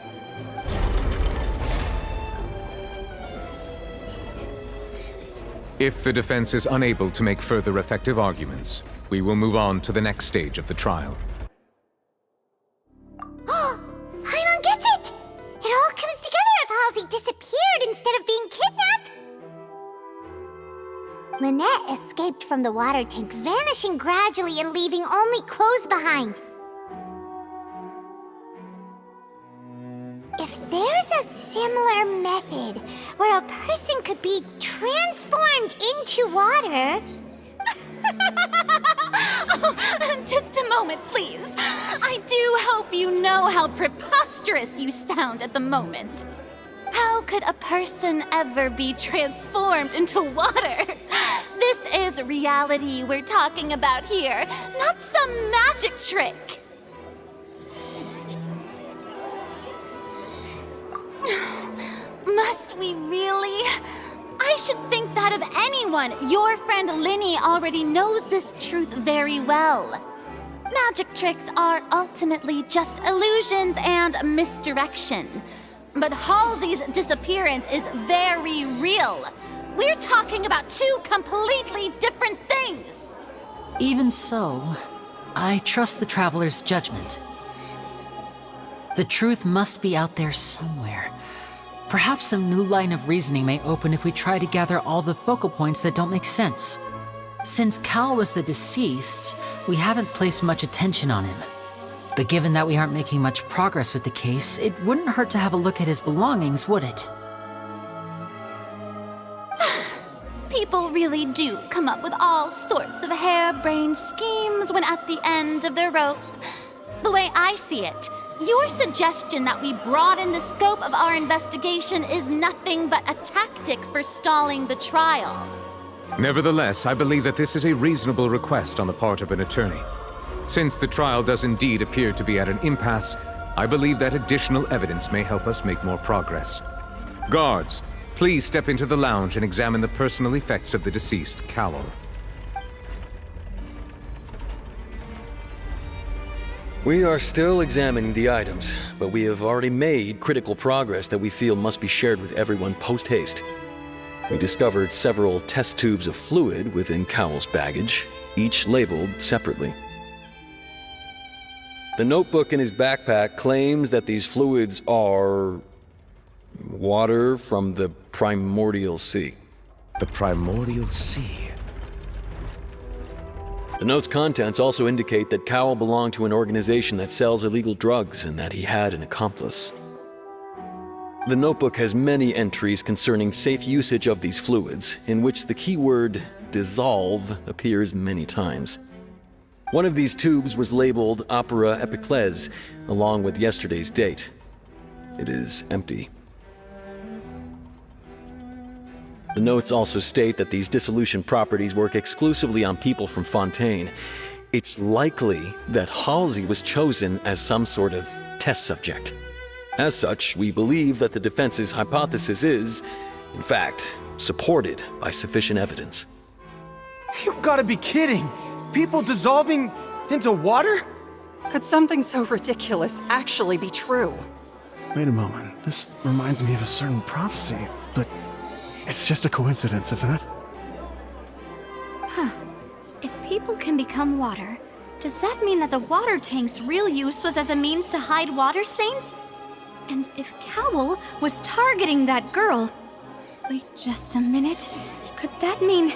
If the defense is unable to make further effective arguments, we will move on to the next stage of the trial. Oh, Paimon gets it! It all comes together if Halsey disappeared instead of being kidnapped. Lynette escaped from the water tank, vanishing gradually and leaving only clothes behind. If there's a similar method where a person could be transformed into water... Oh, just a moment, please. I do hope you know how preposterous you sound at the moment. How could a person ever be transformed into water? This is reality we're talking about here, not some magic trick. Must we really? I should think that of anyone. Your friend Linny already knows this truth very well. Magic tricks are ultimately just illusions and misdirection. But Halsey's disappearance is very real. We're talking about two completely different things. Even so, I trust the Traveler's judgment. The truth must be out there somewhere. Perhaps some new line of reasoning may open if we try to gather all the focal points that don't make sense. Since Cal was the deceased, we haven't placed much attention on him. But given that we aren't making much progress with the case, it wouldn't hurt to have a look at his belongings, would it? People really do come up with all sorts of harebrained schemes when at the end of their rope. The way I see it, your suggestion that we broaden the scope of our investigation is nothing but a tactic for stalling the trial. Nevertheless, I believe that this is a reasonable request on the part of an attorney. Since the trial does indeed appear to be at an impasse, I believe that additional evidence may help us make more progress. Guards, please step into the lounge and examine the personal effects of the deceased Cowell. We are still examining the items, but we have already made critical progress that we feel must be shared with everyone post-haste. We discovered several test tubes of fluid within Cowell's baggage, each labeled separately. The notebook in his backpack claims that these fluids are water from the primordial sea. The primordial sea? The note's contents also indicate that Cowell belonged to an organization that sells illegal drugs and that he had an accomplice. The notebook has many entries concerning safe usage of these fluids, in which the keyword dissolve appears many times. One of these tubes was labeled Opera Epiclese, along with yesterday's date. It is empty. The notes also state that these dissolution properties work exclusively on people from Fontaine. It's likely that Halsey was chosen as some sort of test subject. As such, we believe that the defense's hypothesis is, in fact, supported by sufficient evidence. You've got to be kidding! People dissolving into water? Could something so ridiculous actually be true? Wait a moment. This reminds me of a certain prophecy, but it's just a coincidence, isn't it? Huh. If people can become water, does that mean that the water tank's real use was as a means to hide water stains? And if Cowell was targeting that girl... Wait just a minute. Could that mean...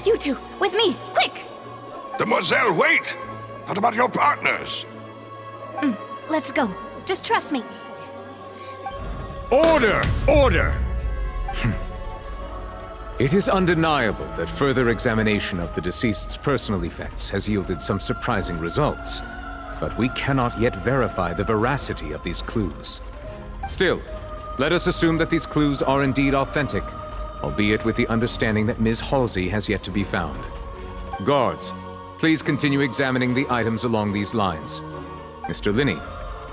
You two, with me, quick! Demoiselle, wait! What about your partners? Let's go. Just trust me. Order! Order! It is undeniable that further examination of the deceased's personal effects has yielded some surprising results, but we cannot yet verify the veracity of these clues. Still, let us assume that these clues are indeed authentic, albeit with the understanding that Ms. Halsey has yet to be found. Guards, please continue examining the items along these lines. Mr. Linney,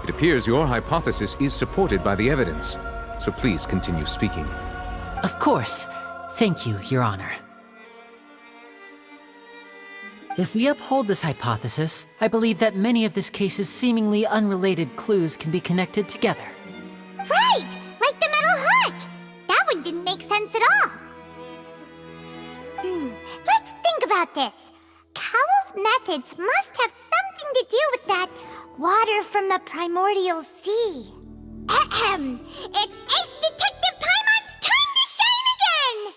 it appears your hypothesis is supported by the evidence, so please continue speaking. Of course. Thank you, Your Honor. If we uphold this hypothesis, I believe that many of this case's seemingly unrelated clues can be connected together. Right! Like the metal hook! That one didn't make sense at all. Let's think about this. Cowell's methods must have something to do with that water from the primordial sea. Ahem! It's Ace Detective Paimon's time to shine again!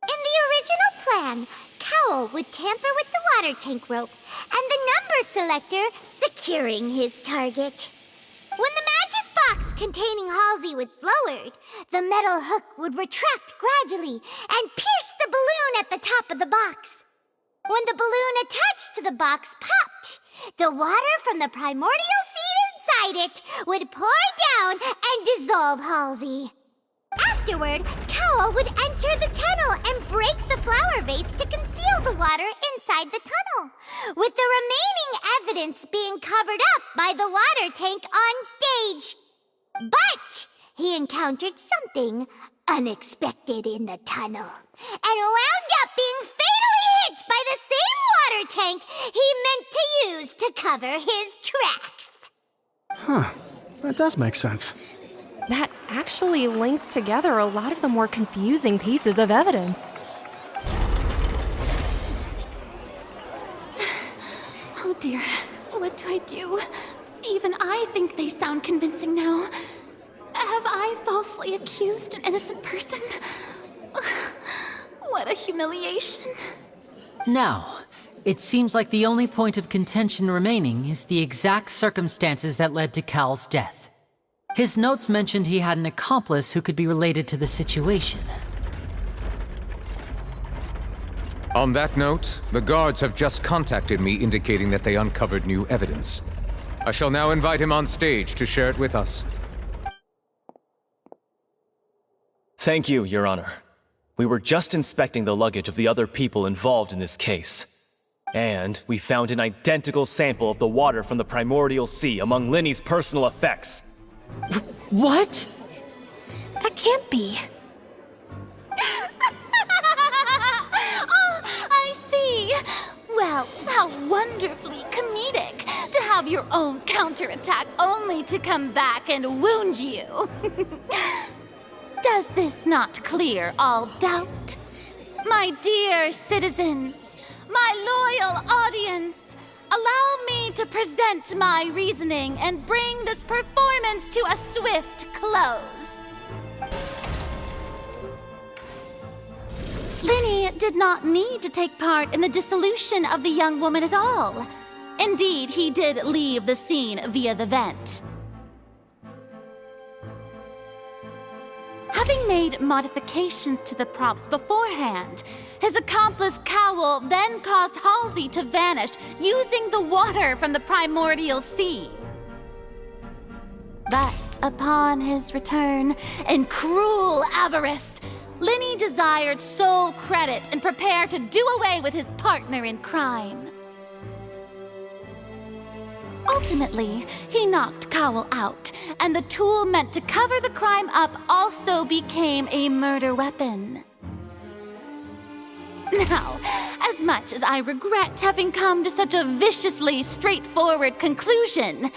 In the original plan, Cowell would tamper with the water tank rope and the number selector securing his target. When the magic box containing Halsey was lowered, the metal hook would retract gradually and pierce the balloon at the top of the box. When the balloon attached to the box popped, the water from the primordial seed inside it would pour down and dissolve Halsey. Afterward, Cowl would enter the tunnel and break the flower vase to conceal the water inside the tunnel, with the remaining evidence being covered up by the water tank on stage. But he encountered something unexpected in the tunnel and wound up being fatally hit by the same water tank he meant to use to cover his tracks. Huh. That does make sense. That actually links together a lot of the more confusing pieces of evidence. Oh dear, what do I do? Even I think they sound convincing now. Have I falsely accused an innocent person? What a humiliation. Now, it seems like the only point of contention remaining is the exact circumstances that led to Cal's death. His notes mentioned he had an accomplice who could be related to the situation. On that note, the guards have just contacted me indicating that they uncovered new evidence. I shall now invite him on stage to share it with us. Thank you, Your Honor. We were just inspecting the luggage of the other people involved in this case. And we found an identical sample of the water from the primordial sea among Linny's personal effects. What? That can't be. Oh, I see. Well, how wonderfully comedic to have your own counterattack only to come back and wound you. Does this not clear all doubt? My dear citizens, my loyal audience, allow me to present my reasoning and bring this performance to a swift close. Linny did not need to take part in the dissolution of the young woman at all. Indeed, he did leave the scene via the vent. Having made modifications to the props beforehand, his accomplice Cowl then caused Halsey to vanish using the water from the primordial sea. But upon his return, in cruel avarice, Linny desired sole credit and prepared to do away with his partner in crime. Ultimately, he knocked Cowl out, and the tool meant to cover the crime up also became a murder weapon. Now, as much as I regret having come to such a viciously straightforward conclusion,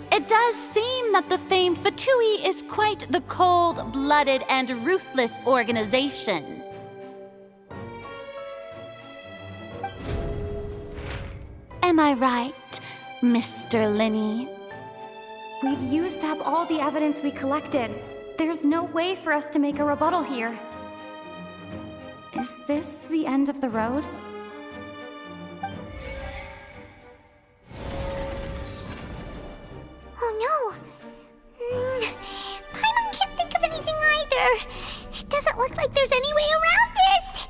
it does seem that the famed Fatui is quite the cold-blooded and ruthless organization. Am I right, Mr. Linny? We've used up all the evidence we collected. There's no way for us to make a rebuttal here. Is this the end of the road? Oh no! Paimon can't think of anything either. It doesn't look like there's any way around this.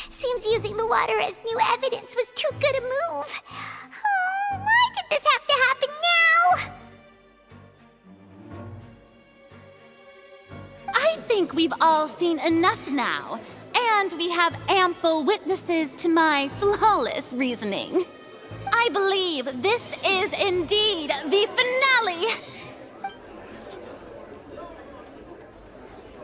Seems using the water as new evidence was too good a move. Oh, why did this have to happen now? I think we've all seen enough now, and we have ample witnesses to my flawless reasoning. I believe this is indeed the finale.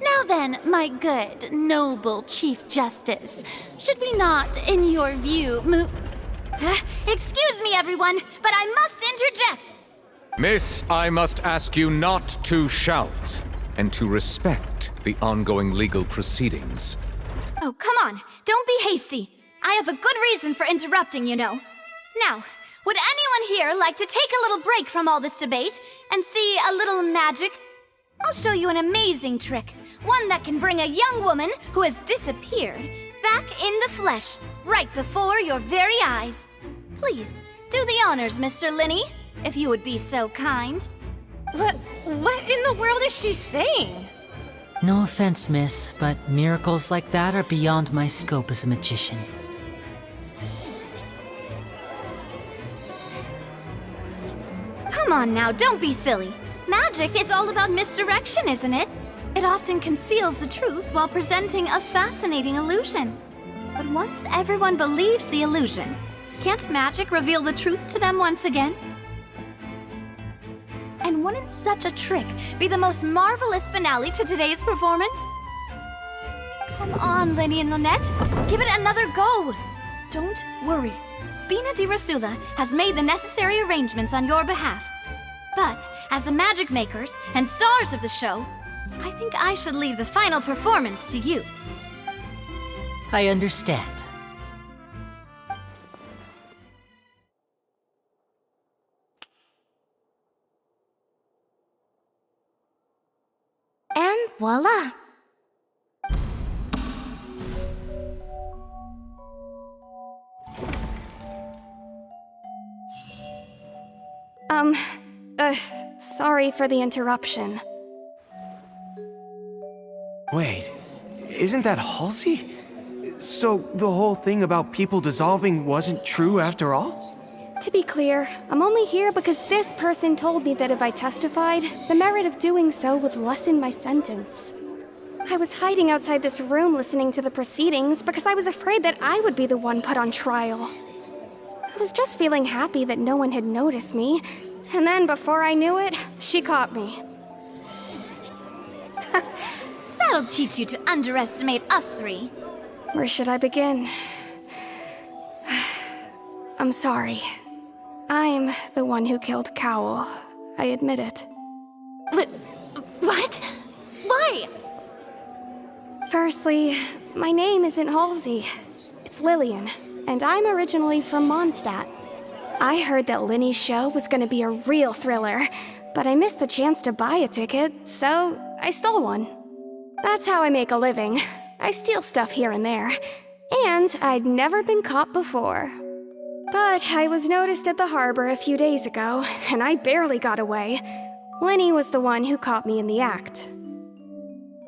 Now then, my good, noble Chief Justice, should we not, in your view, Excuse me, everyone, but I must interject. Miss, I must ask you not to shout and to respect the ongoing legal proceedings. Oh, come on. Don't be hasty. I have a good reason for interrupting, you know. Now, would anyone here like to take a little break from all this debate and see a little magic? I'll show you an amazing trick. One that can bring a young woman who has disappeared back in the flesh, right before your very eyes. Please, do the honors, Mr. Linny, if you would be so kind. What in the world is she saying? No offense, miss, but miracles like that are beyond my scope as a magician. Come on now, don't be silly. Magic is all about misdirection, isn't it? It often conceals the truth while presenting a fascinating illusion. But once everyone believes the illusion, can't magic reveal the truth to them once again? And wouldn't such a trick be the most marvelous finale to today's performance? Come on, Lenny and Lynette. Give it another go. Don't worry. Spina di Rasula has made the necessary arrangements on your behalf. But as the magic makers and stars of the show, I think I should leave the final performance to you. I understand. And voila! Sorry for the interruption. Wait, isn't that Halsey? So the whole thing about people dissolving wasn't true after all? To be clear, I'm only here because this person told me that if I testified, the merit of doing so would lessen my sentence. I was hiding outside this room listening to the proceedings because I was afraid that I would be the one put on trial. I was just feeling happy that no one had noticed me, and then before I knew it, she caught me. That'll teach you to underestimate us three. Where should I begin? I'm sorry. I'm the one who killed Cowell. I admit it. What? Why? Firstly, my name isn't Halsey. It's Lillian, and I'm originally from Mondstadt. I heard that Linny's show was gonna be a real thriller, but I missed the chance to buy a ticket, so I stole one. That's how I make a living. I steal stuff here and there, and I'd never been caught before. But I was noticed at the harbor a few days ago, and I barely got away. Linny was the one who caught me in the act.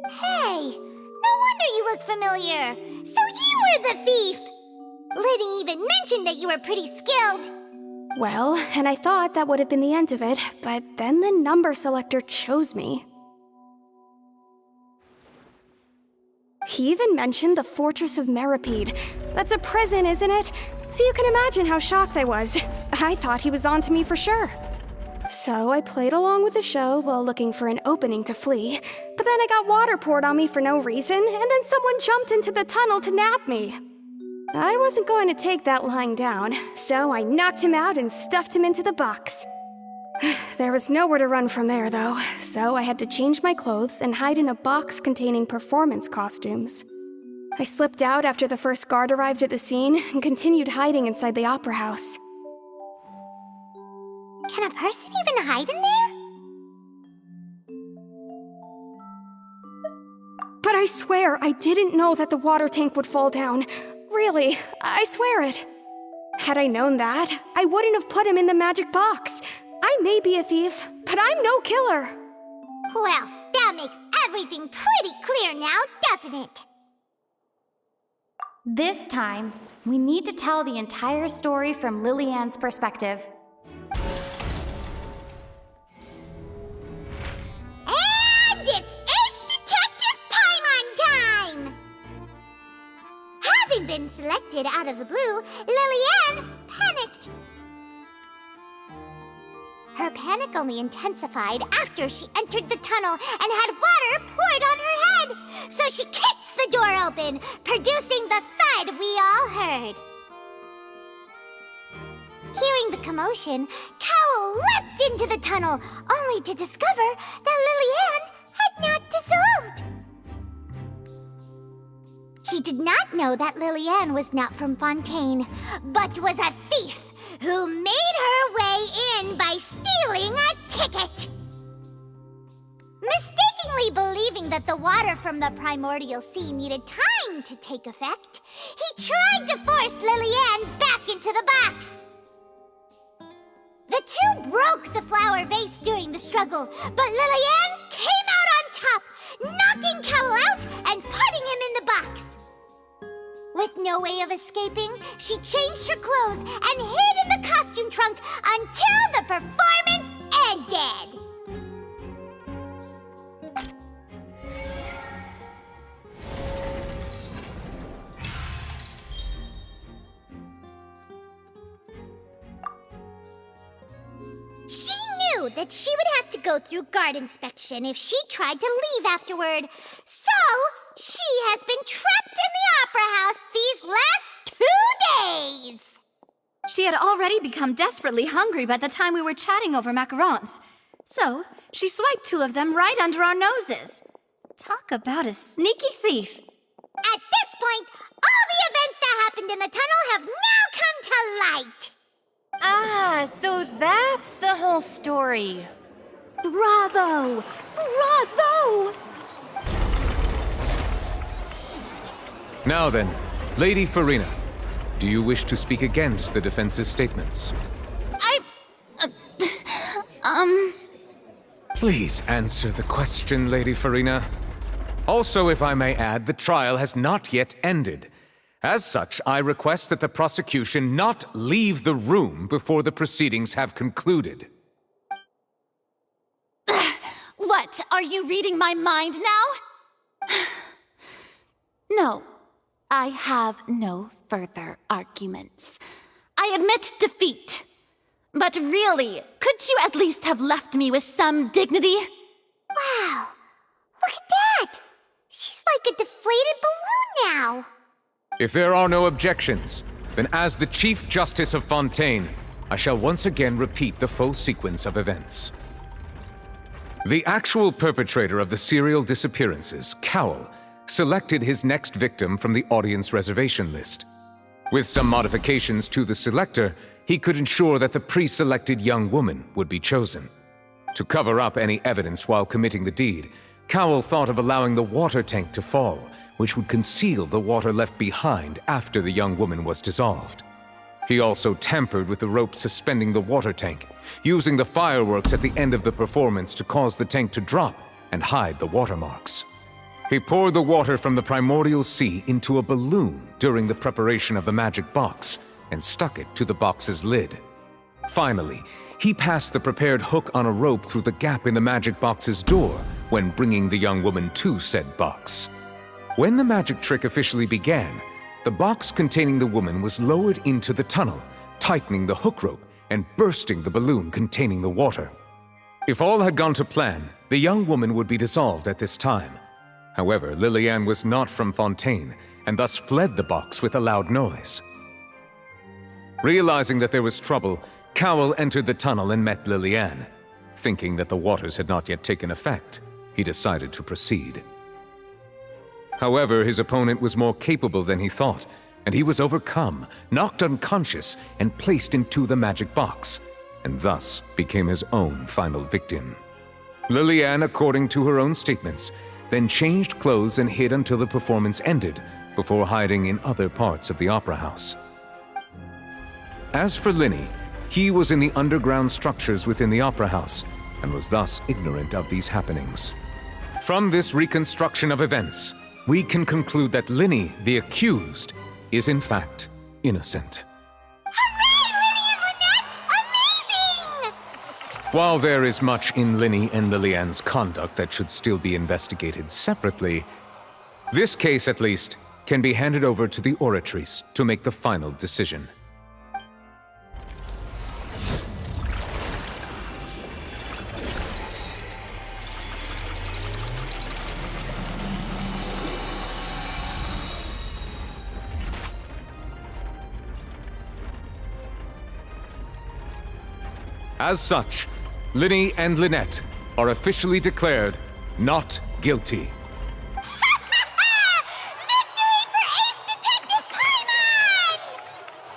Hey, no wonder you look familiar. So you were the thief. Liddy even mentioned that you were pretty skilled. Well, and I thought that would have been the end of it, but then the number selector chose me. He even mentioned the Fortress of Meripede. That's a prison, isn't it? So you can imagine how shocked I was. I thought he was onto me for sure. So I played along with the show while looking for an opening to flee, but then I got water poured on me for no reason, and then someone jumped into the tunnel to nab me. I wasn't going to take that lying down, so I knocked him out and stuffed him into the box. There was nowhere to run from there, though, so I had to change my clothes and hide in a box containing performance costumes. I slipped out after the first guard arrived at the scene and continued hiding inside the opera house. Can a person even hide in there? But I swear I didn't know that the water tank would fall down. Really, I swear it. Had I known that, I wouldn't have put him in the magic box. I may be a thief, but I'm no killer. Well, that makes everything pretty clear now, doesn't it? This time, we need to tell the entire story from Lillian's perspective. And it's Ace Detective Paimon time! Having been selected out of the blue, Lillian panicked. Her panic only intensified after she entered the tunnel and had water poured on her head. So she kicked the door open, producing the thud we all heard. Hearing the commotion, Cowell leapt into the tunnel, only to discover that Lillian had not dissolved. He did not know that Lillian was not from Fontaine, but was a thief who made her way in by stealing a ticket. Mistakenly believing that the water from the primordial sea needed time to take effect, he tried to force Lillian back into the box. The two broke the flower vase during the struggle, but Lillian came out on top, knocking Cowell out and putting him in the box. With no way of escaping, she changed her clothes and hid in the costume trunk until the performance ended. that she would have to go through guard inspection if she tried to leave afterward. So, she has been trapped in the Opera House these last 2 days. She had already become desperately hungry by the time we were chatting over macarons. So, she swiped 2 of them right under our noses. Talk about a sneaky thief. At this point, all the events that happened in the tunnel have now come to light. Ah, so that's the whole story. Bravo! Bravo! Now then, Lady Farina, do you wish to speak against the defense's statements? Please answer the question, Lady Farina. Also, if I may add, the trial has not yet ended. As such, I request that the prosecution not leave the room before the proceedings have concluded. What? Are you reading my mind now? No, I have no further arguments. I admit defeat. But really, could you at least have left me with some dignity? Wow, look at that! She's like a deflated balloon now. If there are no objections, then as the Chief Justice of Fontaine, I shall once again repeat the full sequence of events. The actual perpetrator of the serial disappearances, Cowell, selected his next victim from the audience reservation list. With some modifications to the selector, he could ensure that the pre-selected young woman would be chosen. To cover up any evidence while committing the deed, Cowell thought of allowing the water tank to fall, which would conceal the water left behind after the young woman was dissolved. He also tampered with the rope suspending the water tank, using the fireworks at the end of the performance to cause the tank to drop and hide the watermarks. He poured the water from the primordial sea into a balloon during the preparation of the magic box and stuck it to the box's lid. Finally, he passed the prepared hook on a rope through the gap in the magic box's door when bringing the young woman to said box. When the magic trick officially began, the box containing the woman was lowered into the tunnel, tightening the hook rope and bursting the balloon containing the water. If all had gone to plan, the young woman would be dissolved at this time. However, Lillian was not from Fontaine and thus fled the box with a loud noise. Realizing that there was trouble, Cowell entered the tunnel and met Lillian. Thinking that the waters had not yet taken effect, he decided to proceed. However, his opponent was more capable than he thought, and he was overcome, knocked unconscious, and placed into the magic box, and thus became his own final victim. Lillian, according to her own statements, then changed clothes and hid until the performance ended, before hiding in other parts of the opera house. As for Linny, he was in the underground structures within the opera house, and was thus ignorant of these happenings. From this reconstruction of events, we can conclude that Linny, the accused, is in fact innocent. While there is much in Linny and Lillian's conduct that should still be investigated separately, this case, at least, can be handed over to the Oratrice to make the final decision. As such, Linny and Lynette are officially declared not guilty.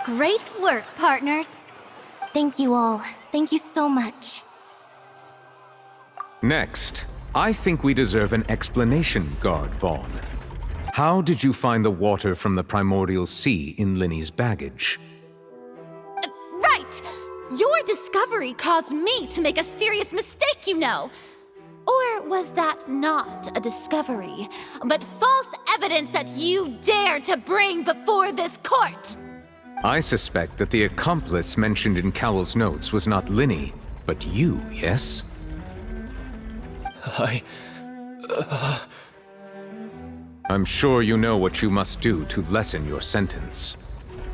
Great work, partners. Thank you all. Thank you so much. Next, I think we deserve an explanation, Guard Vaughn. How did you find the water from the primordial sea in Linny's baggage? Right! Your discovery caused me to make a serious mistake, you know. Or was that not a discovery, but false evidence that you dared to bring before this court? I suspect that the accomplice mentioned in Cowell's notes was not Linny, but you, yes? I'm sure you know what you must do to lessen your sentence.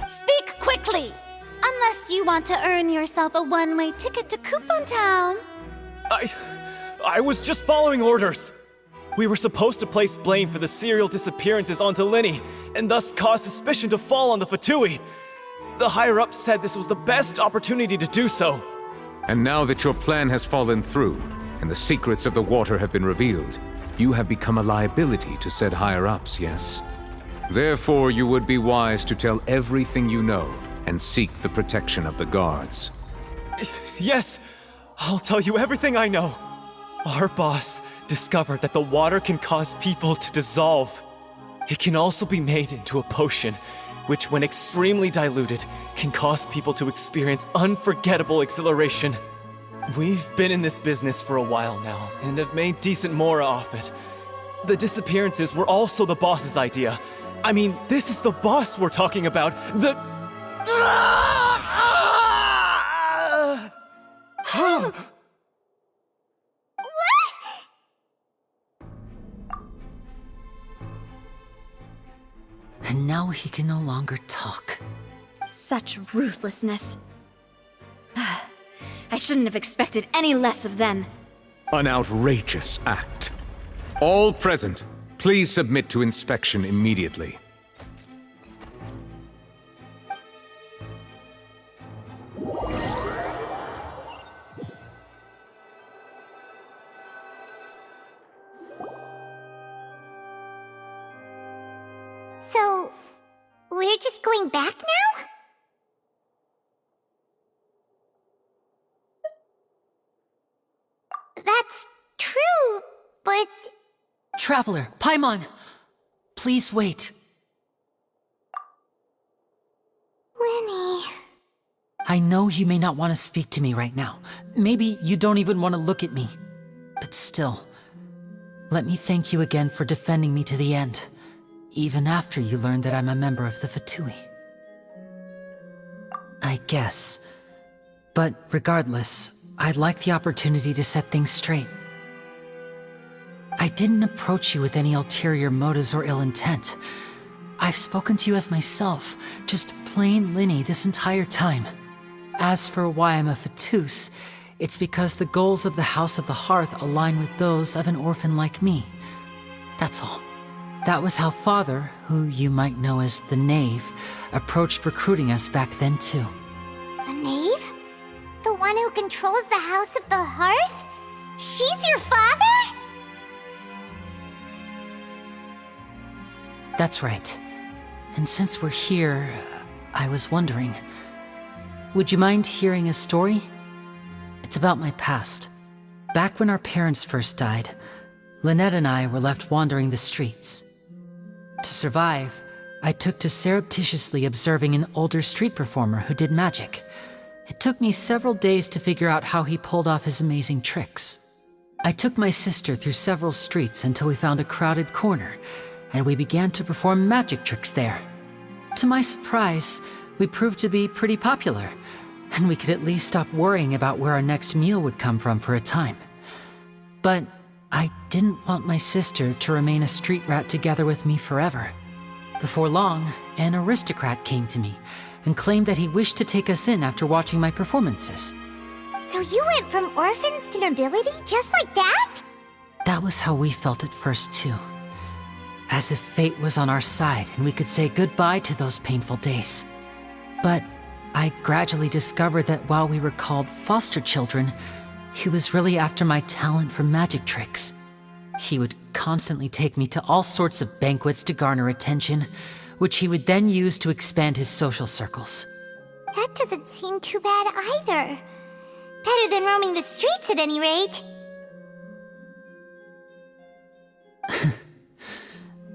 Speak quickly! Unless you want to earn yourself a one-way ticket to Coupon Town. I was just following orders. We were supposed to place blame for the serial disappearances onto Linny, and thus cause suspicion to fall on the Fatui. The higher-ups said this was the best opportunity to do so. And now that your plan has fallen through, and the secrets of the water have been revealed, you have become a liability to said higher-ups, yes? Therefore, you would be wise to tell everything you know, and seek the protection of the guards. Yes, I'll tell you everything I know. Our boss discovered that the water can cause people to dissolve. It can also be made into a potion, which when extremely diluted, can cause people to experience unforgettable exhilaration. We've been in this business for a while now, and have made decent more off it. The disappearances were also the boss's idea. I mean, this is the boss we're talking about. And now he can no longer talk. Such ruthlessness. I shouldn't have expected any less of them. An outrageous act. All present, please submit to inspection immediately. So, we're just going back now? That's true, but... Traveler, Paimon, please wait. Linny... I know you may not want to speak to me right now. Maybe you don't even want to look at me. But still, let me thank you again for defending me to the end, even after you learned that I'm a member of the Fatui. I guess. But regardless, I'd like the opportunity to set things straight. I didn't approach you with any ulterior motives or ill intent. I've spoken to you as myself, just plain Linny this entire time. As for why I'm a Fatus, it's because the goals of the House of the Hearth align with those of an orphan like me. That's all. That was how Father, who you might know as the Knave, approached recruiting us back then too. The Knave? The one who controls the House of the Hearth? She's your father? That's right. And since we're here, I was wondering, would you mind hearing a story? It's about my past. Back when our parents first died, Lynette and I were left wandering the streets. To survive, I took to surreptitiously observing an older street performer who did magic. It took me several days to figure out how he pulled off his amazing tricks. I took my sister through several streets until we found a crowded corner, and we began to perform magic tricks there. To my surprise, we proved to be pretty popular, and we could at least stop worrying about where our next meal would come from for a time. But I didn't want my sister to remain a street rat together with me forever. Before long, an aristocrat came to me and claimed that he wished to take us in after watching my performances. So you went from orphans to nobility just like that? That was how we felt at first too. As if fate was on our side and we could say goodbye to those painful days. But I gradually discovered that while we were called foster children, he was really after my talent for magic tricks. He would constantly take me to all sorts of banquets to garner attention, which he would then use to expand his social circles. That doesn't seem too bad either. Better than roaming the streets at any rate.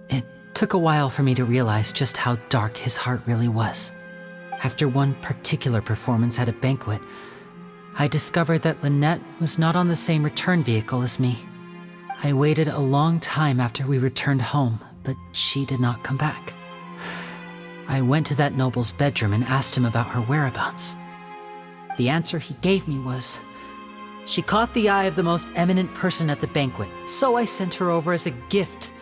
It took a while for me to realize just how dark his heart really was. After one particular performance at a banquet, I discovered that Lynette was not on the same return vehicle as me. I waited a long time after we returned home, but she did not come back. I went to that noble's bedroom and asked him about her whereabouts. The answer he gave me was, she caught the eye of the most eminent person at the banquet, so I sent her over as a gift.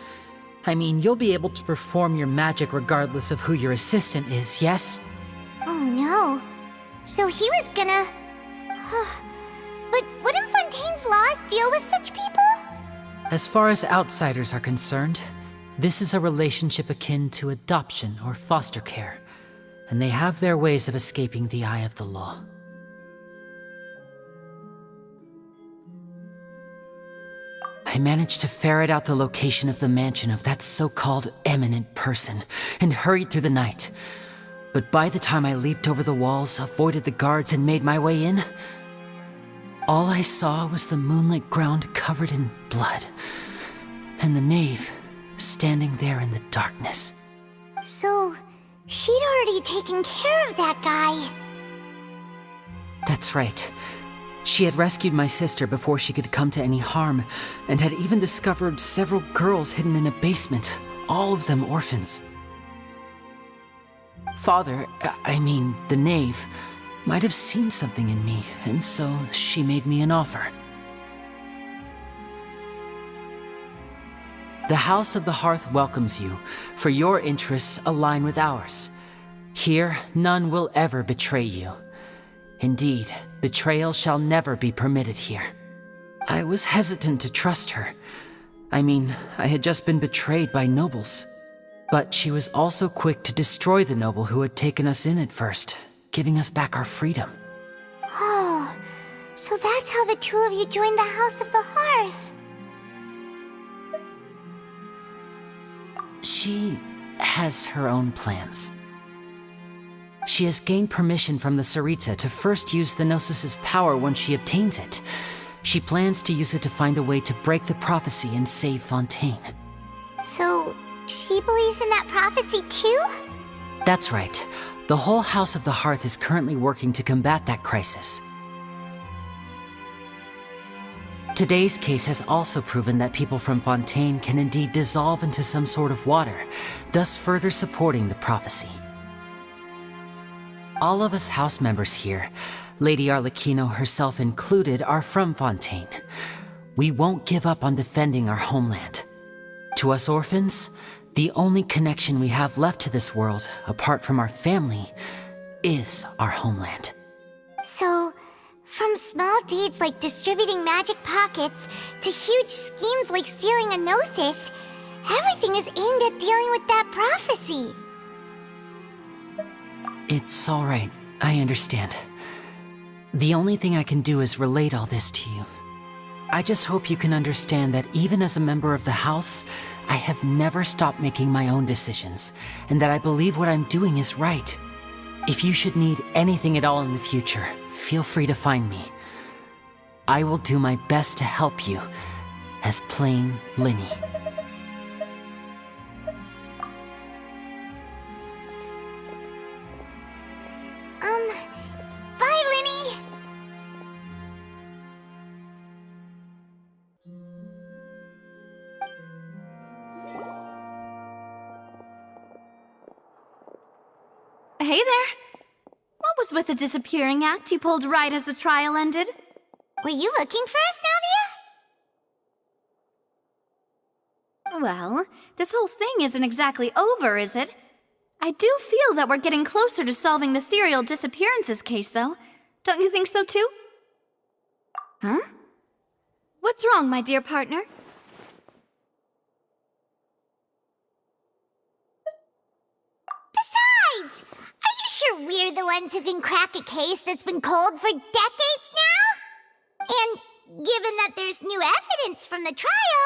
I mean, you'll be able to perform your magic regardless of who your assistant is, yes? Oh no. So he was gonna... But wouldn't Fontaine's laws deal with such people? As far as outsiders are concerned, this is a relationship akin to adoption or foster care, and they have their ways of escaping the eye of the law. I managed to ferret out the location of the mansion of that so-called eminent person and hurried through the night. But by the time I leaped over the walls, avoided the guards, and made my way in, all I saw was the moonlit ground covered in blood, and the knave standing there in the darkness. So, she'd already taken care of that guy. That's right. She had rescued my sister before she could come to any harm, and had even discovered several girls hidden in a basement, all of them orphans. Father, the knave, might have seen something in me, and so she made me an offer. The House of the Hearth welcomes you, for your interests align with ours. Here, none will ever betray you. Indeed, betrayal shall never be permitted here. I was hesitant to trust her. I had just been betrayed by nobles. But she was also quick to destroy the noble who had taken us in at first, giving us back our freedom. Oh, so that's how the two of you joined the House of the Hearth. She has her own plans. She has gained permission from the Tsaritsa to first use the Gnosis' power once she obtains it. She plans to use it to find a way to break the prophecy and save Fontaine. So, she believes in that prophecy too? That's right. The whole House of the Hearth is currently working to combat that crisis. Today's case has also proven that people from Fontaine can indeed dissolve into some sort of water, thus further supporting the prophecy. All of us house members here, Lady Arlecchino herself included, are from Fontaine. We won't give up on defending our homeland. To us orphans, the only connection we have left to this world, apart from our family, is our homeland. So, from small deeds like distributing magic pockets to huge schemes like stealing a Gnosis, everything is aimed at dealing with that prophecy. It's all right. I understand. The only thing I can do is relate all this to you. I just hope you can understand that even as a member of the House, I have never stopped making my own decisions, and that I believe what I'm doing is right. If you should need anything at all in the future, feel free to find me. I will do my best to help you, as plain Linny. Bye, Linny! Hey there! What was with the disappearing act you pulled right as the trial ended? Were you looking for us, Navia? Well, this whole thing isn't exactly over, is it? I do feel that we're getting closer to solving the serial disappearances case, though. Don't you think so, too? Huh? What's wrong, my dear partner? Besides, are you sure we're the ones who can crack a case that's been cold for decades now? And given that there's new evidence from the trial,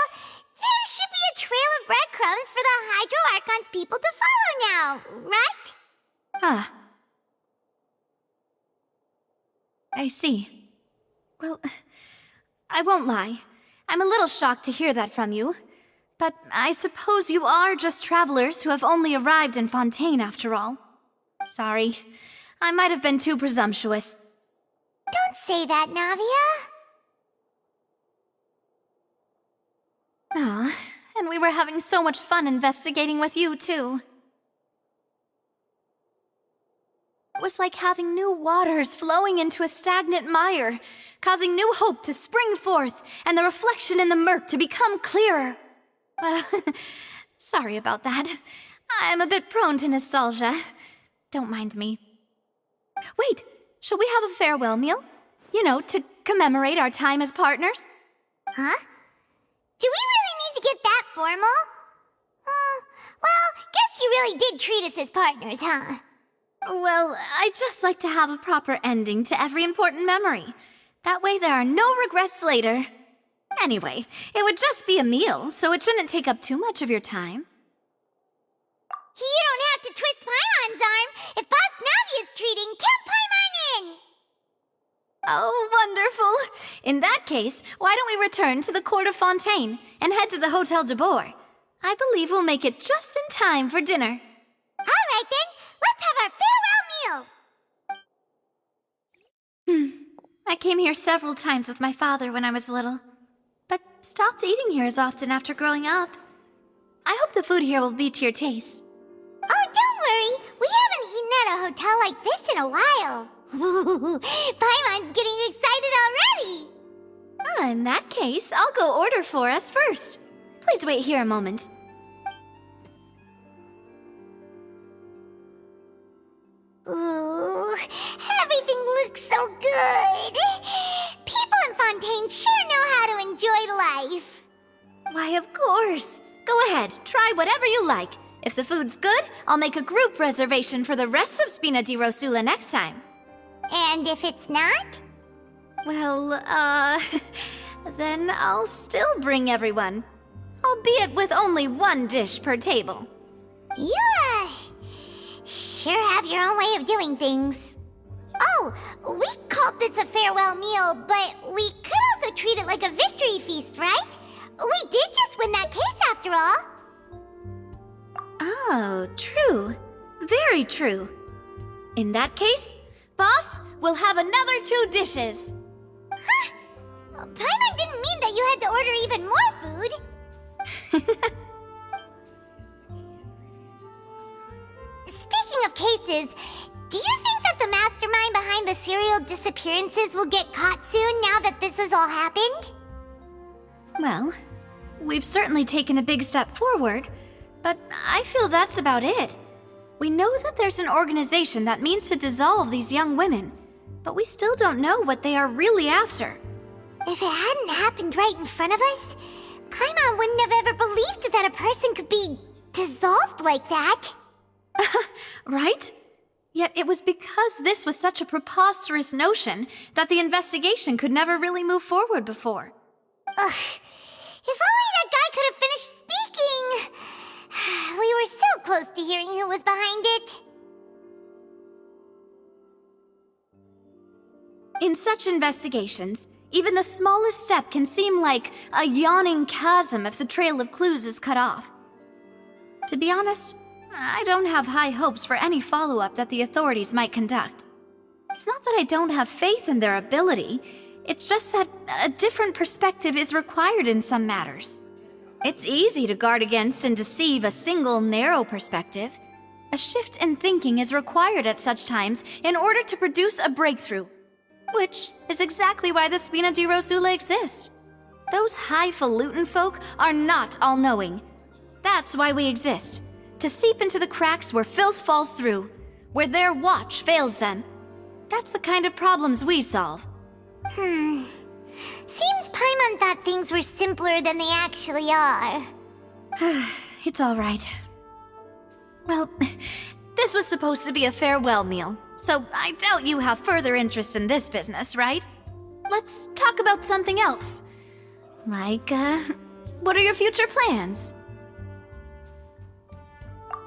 there should be a trail of breadcrumbs for the Hydro Archon's people to follow now, right? Ah. I see. Well, I won't lie. I'm a little shocked to hear that from you. But I suppose you are just travelers who have only arrived in Fontaine after all. Sorry. I might have been too presumptuous. Don't say that, Navia. Ah, and we were having so much fun investigating with you, too. It was like having new waters flowing into a stagnant mire, causing new hope to spring forth, and the reflection in the murk to become clearer. Sorry about that. I'm a bit prone to nostalgia. Don't mind me. Wait, shall we have a farewell meal? You know, to commemorate our time as partners? Huh? Do we really need to get that formal? Well, guess you really did treat us as partners, huh? Well, I just like to have a proper ending to every important memory. That way there are no regrets later. Anyway, it would just be a meal, so it shouldn't take up too much of your time. You don't have to twist Paimon's arm. If Boss Navi is treating, count Paimon in! Oh, wonderful. In that case, why don't we return to the Court of Fontaine and head to the Hotel de Boer? I believe we'll make it just in time for dinner. All right then, let's have our farewell meal. I came here several times with my father when I was little, but stopped eating here as often after growing up. I hope the food here will be to your taste. Oh, don't worry. We haven't eaten at a hotel like this in a while. Paimon's getting excited already. In that case, I'll go order for us first. Please wait here a moment. Ooh, everything looks so good. People in Fontaine sure know how to enjoy life. Why, of course. Go ahead, try whatever you like. If the food's good, I'll make a group reservation for the rest of Spina di Rosula next time. And if it's not? Well, then I'll still bring everyone. Albeit with only one dish per table. You, sure have your own way of doing things. Oh, we called this a farewell meal, but we could also treat it like a victory feast, right? We did just win that case after all. Oh, true. Very true. In that case, boss, we'll have another 2 dishes. Huh? Paimon didn't mean that you had to order even more food. Speaking of cases, do you think that the mastermind behind the serial disappearances will get caught soon now that this has all happened? Well, we've certainly taken a big step forward, but I feel that's about it. We know that there's an organization that means to dissolve these young women, but we still don't know what they are really after. If it hadn't happened right in front of us, Paimon wouldn't have ever believed that a person could be dissolved like that. Right? Yet it was because this was such a preposterous notion that the investigation could never really move forward before. Ugh. If only that guy could have finished speaking! We were so close to hearing who was behind it. In such investigations, even the smallest step can seem like a yawning chasm if the trail of clues is cut off. To be honest, I don't have high hopes for any follow-up that the authorities might conduct. It's not that I don't have faith in their ability, it's just that a different perspective is required in some matters. It's easy to guard against and deceive a single narrow perspective. A shift in thinking is required at such times in order to produce a breakthrough. Which is exactly why the Spina di Rosula exists. Those highfalutin folk are not all-knowing. That's why we exist. To seep into the cracks where filth falls through, where their watch fails them. That's the kind of problems we solve. Seems Paimon thought things were simpler than they actually are. It's all right. Well, this was supposed to be a farewell meal, so I doubt you have further interest in this business, right? Let's talk about something else. Like, what are your future plans?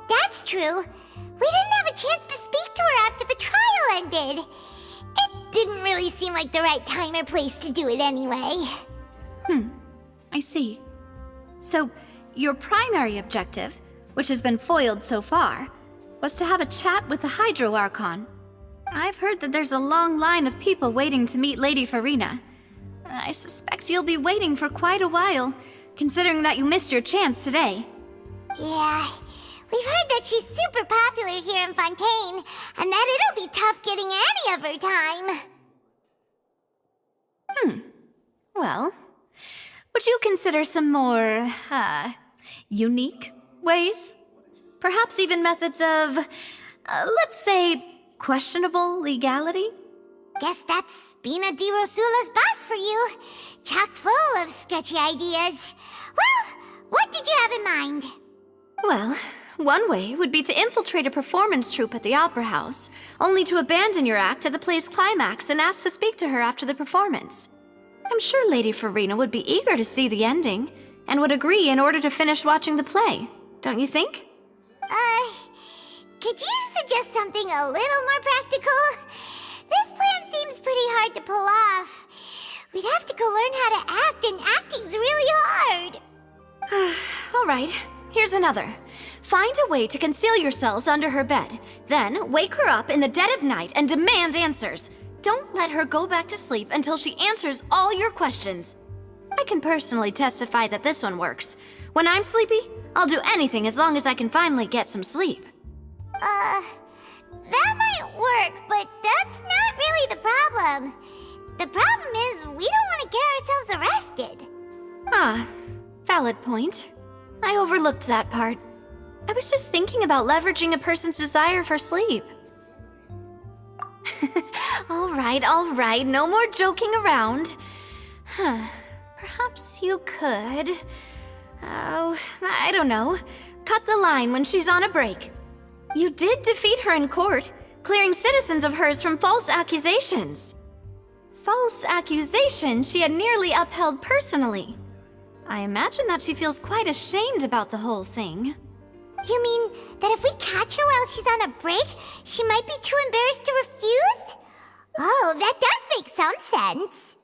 That's true. We didn't have a chance to speak to her after the trial ended. It didn't really seem like the right time or place to do it anyway. I see. So, your primary objective, which has been foiled so far, was to have a chat with the Hydro Archon. I've heard that there's a long line of people waiting to meet Lady Farina. I suspect you'll be waiting for quite a while, considering that you missed your chance today. Yeah, we've heard that she's super popular here in Fontaine, and that it'll be tough getting any of her time. Well, would you consider some more, unique ways? Perhaps even methods of, let's say, questionable legality? Guess that's Spina di Rosula's boss for you. Chock full of sketchy ideas. did you have in mind? Well, one way would be to infiltrate a performance troupe at the Opera House, only to abandon your act at the play's climax and ask to speak to her after the performance. I'm sure Lady Farina would be eager to see the ending, and would agree in order to finish watching the play. Don't you think? Could you suggest something a little more practical? This plan seems pretty hard to pull off. We'd have to go learn how to act, and acting's really hard. All right, here's another. Find a way to conceal yourselves under her bed. Then wake her up in the dead of night and demand answers. Don't let her go back to sleep until she answers all your questions. I can personally testify that this one works. When I'm sleepy, I'll do anything as long as I can finally get some sleep. That might work, but that's not really the problem. The problem is we don't want to get ourselves arrested. Ah, valid point. I overlooked that part. I was just thinking about leveraging a person's desire for sleep. All right, no more joking around. Perhaps you could... Oh, I don't know. Cut the line when she's on a break. You did defeat her in court, clearing citizens of hers from false accusations. False accusations she had nearly upheld personally. I imagine that she feels quite ashamed about the whole thing. You mean that if we catch her while she's on a break, she might be too embarrassed to refuse? Oh, that does make some sense.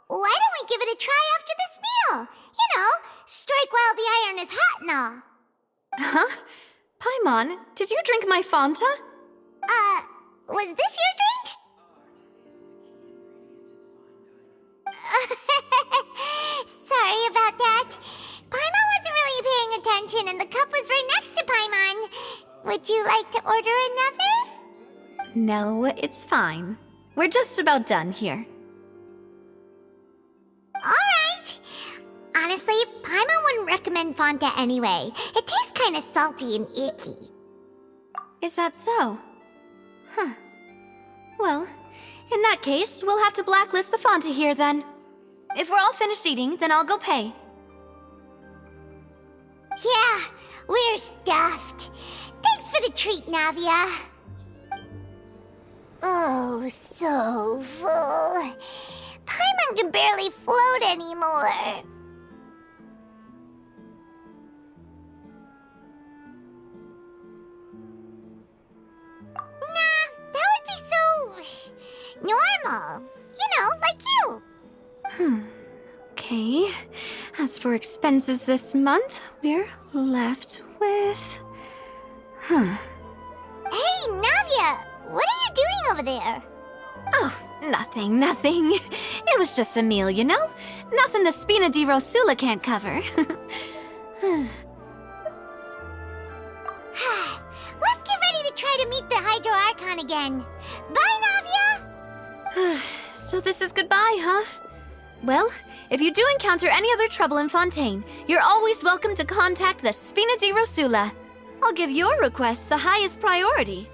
Why don't we give it a try after this meal? You know, strike while the iron is hot and all. Huh? Paimon, did you drink my Fanta? Was this your drink? Sorry about that. Paimon wasn't really paying attention and the cup was right next to Paimon. Would you like to order another? No, it's fine. We're just about done here. Alright. Honestly, Paimon wouldn't recommend Fanta anyway. It tastes kind of salty and icky. Is that so? Huh. Well, in that case, we'll have to blacklist the Fanta here then. If we're all finished eating, then I'll go pay. Yeah, we're stuffed. Thanks for the treat, Navia. Oh, so full. Paimon can barely float anymore. Nah, that would be so... normal. You know, like you. Okay. As for expenses this month, we're left with... Hey, Navia! What are you doing over there? Oh, nothing. It was just a meal, you know? Nothing the Spina di Rosula can't cover. Let's get ready to try to meet the Hydro Archon again. Bye, Navia! So this is goodbye, huh? Well, if you do encounter any other trouble in Fontaine, you're always welcome to contact the Spina di Rosula. I'll give your requests the highest priority.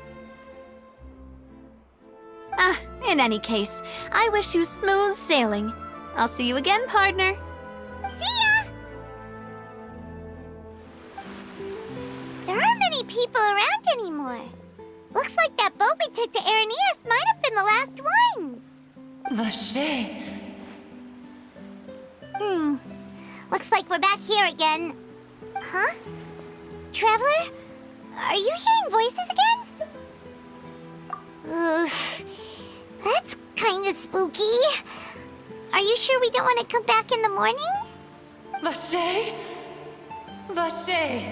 In any case, I wish you smooth sailing. I'll see you again, partner. See ya! There aren't many people around anymore. Looks like that boat we took to Araneus might have been the last one. Vache. Looks like we're back here again. Huh? Traveler? Are you hearing voices again? Ugh. That's kinda spooky. Are you sure we don't want to come back in the morning? Vache? Vache.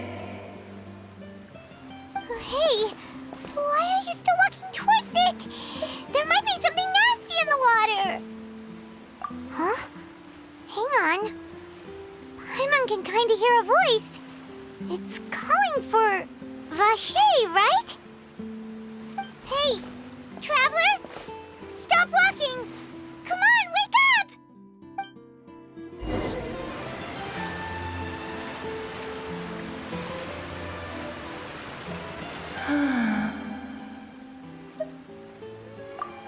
Hey, why are you still walking towards it? There might be something nasty in the water. Huh? Hang on. Paimon can kinda hear a voice. It's calling for Vache, right? Hey, Traveler? Stop walking! Come on, wake up!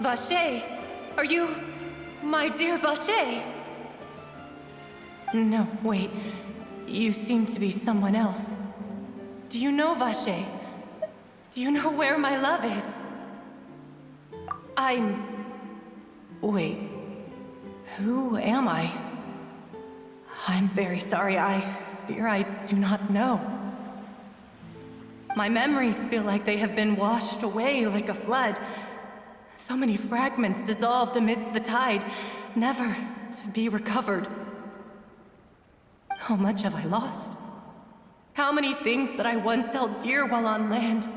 Vache, are you my dear Vache? No, wait. You seem to be someone else. Do you know Vache? Do you know where my love is? Wait. Who am I? I'm very sorry. I fear I do not know. My memories feel like they have been washed away like a flood. So many fragments dissolved amidst the tide, never to be recovered. How much have I lost? How many things that I once held dear while on land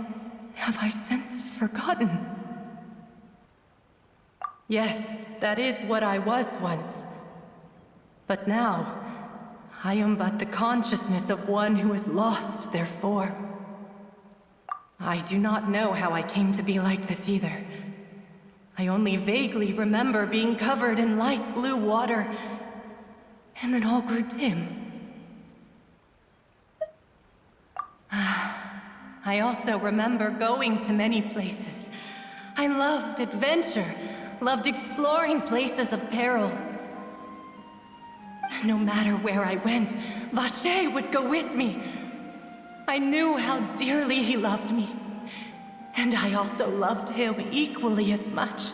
have I since forgotten? Yes, that is what I was once. But now, I am but the consciousness of one who is lost, therefore. I do not know how I came to be like this either. I only vaguely remember being covered in light blue water, and then all grew dim. I also remember going to many places. I loved adventure, loved exploring places of peril. No matter where I went, Vache would go with me. I knew how dearly he loved me, and I also loved him equally as much.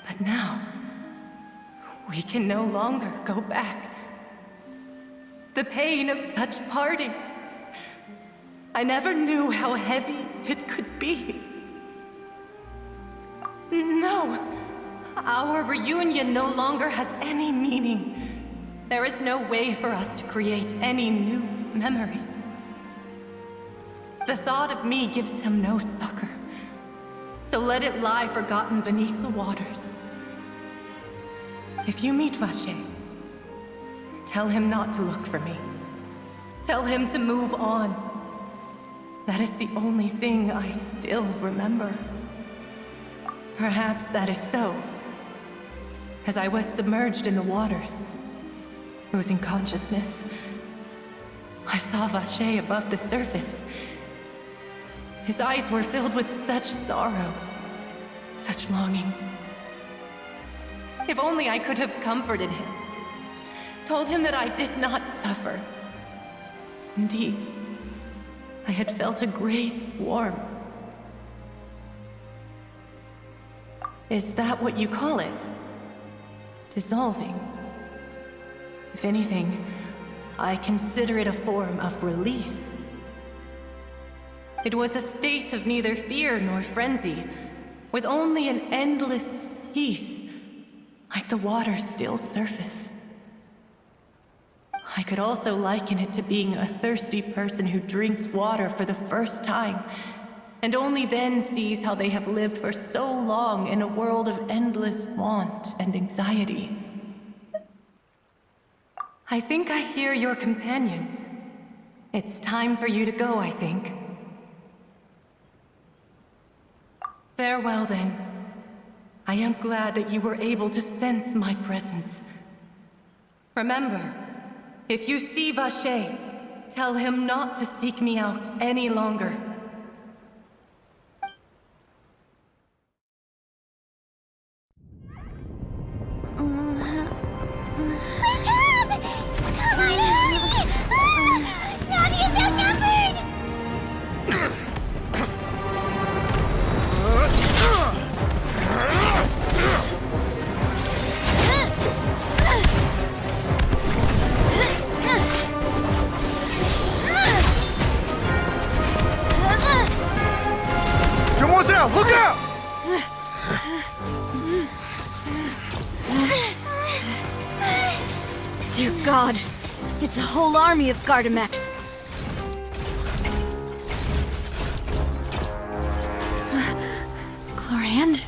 But now, we can no longer go back. The pain of such parting, I never knew how heavy it could be. No, our reunion no longer has any meaning. There is no way for us to create any new memories. The thought of me gives him no succor, so let it lie forgotten beneath the waters. If you meet Vache, tell him not to look for me. Tell him to move on. That is the only thing I still remember. Perhaps that is so, as I was submerged in the waters, losing consciousness. I saw Vache above the surface. His eyes were filled with such sorrow, such longing. If only I could have comforted him, told him that I did not suffer. Indeed, I had felt a great warmth. Is that what you call it? Dissolving? If anything, I consider it a form of release. It was a state of neither fear nor frenzy, with only an endless peace, like the water's still surface. I could also liken it to being a thirsty person who drinks water for the first time, and only then sees how they have lived for so long in a world of endless want and anxiety. I think I hear your companion. It's time for you to go, I think. Farewell, then. I am glad that you were able to sense my presence. Remember, if you see Vache, tell him not to seek me out any longer. Demoiselle, look out! Dear God, it's a whole army of Gardamex. Chlorand?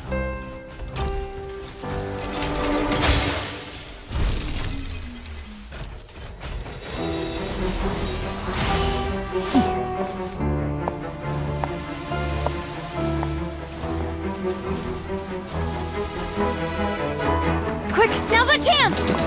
Quick, now's our chance!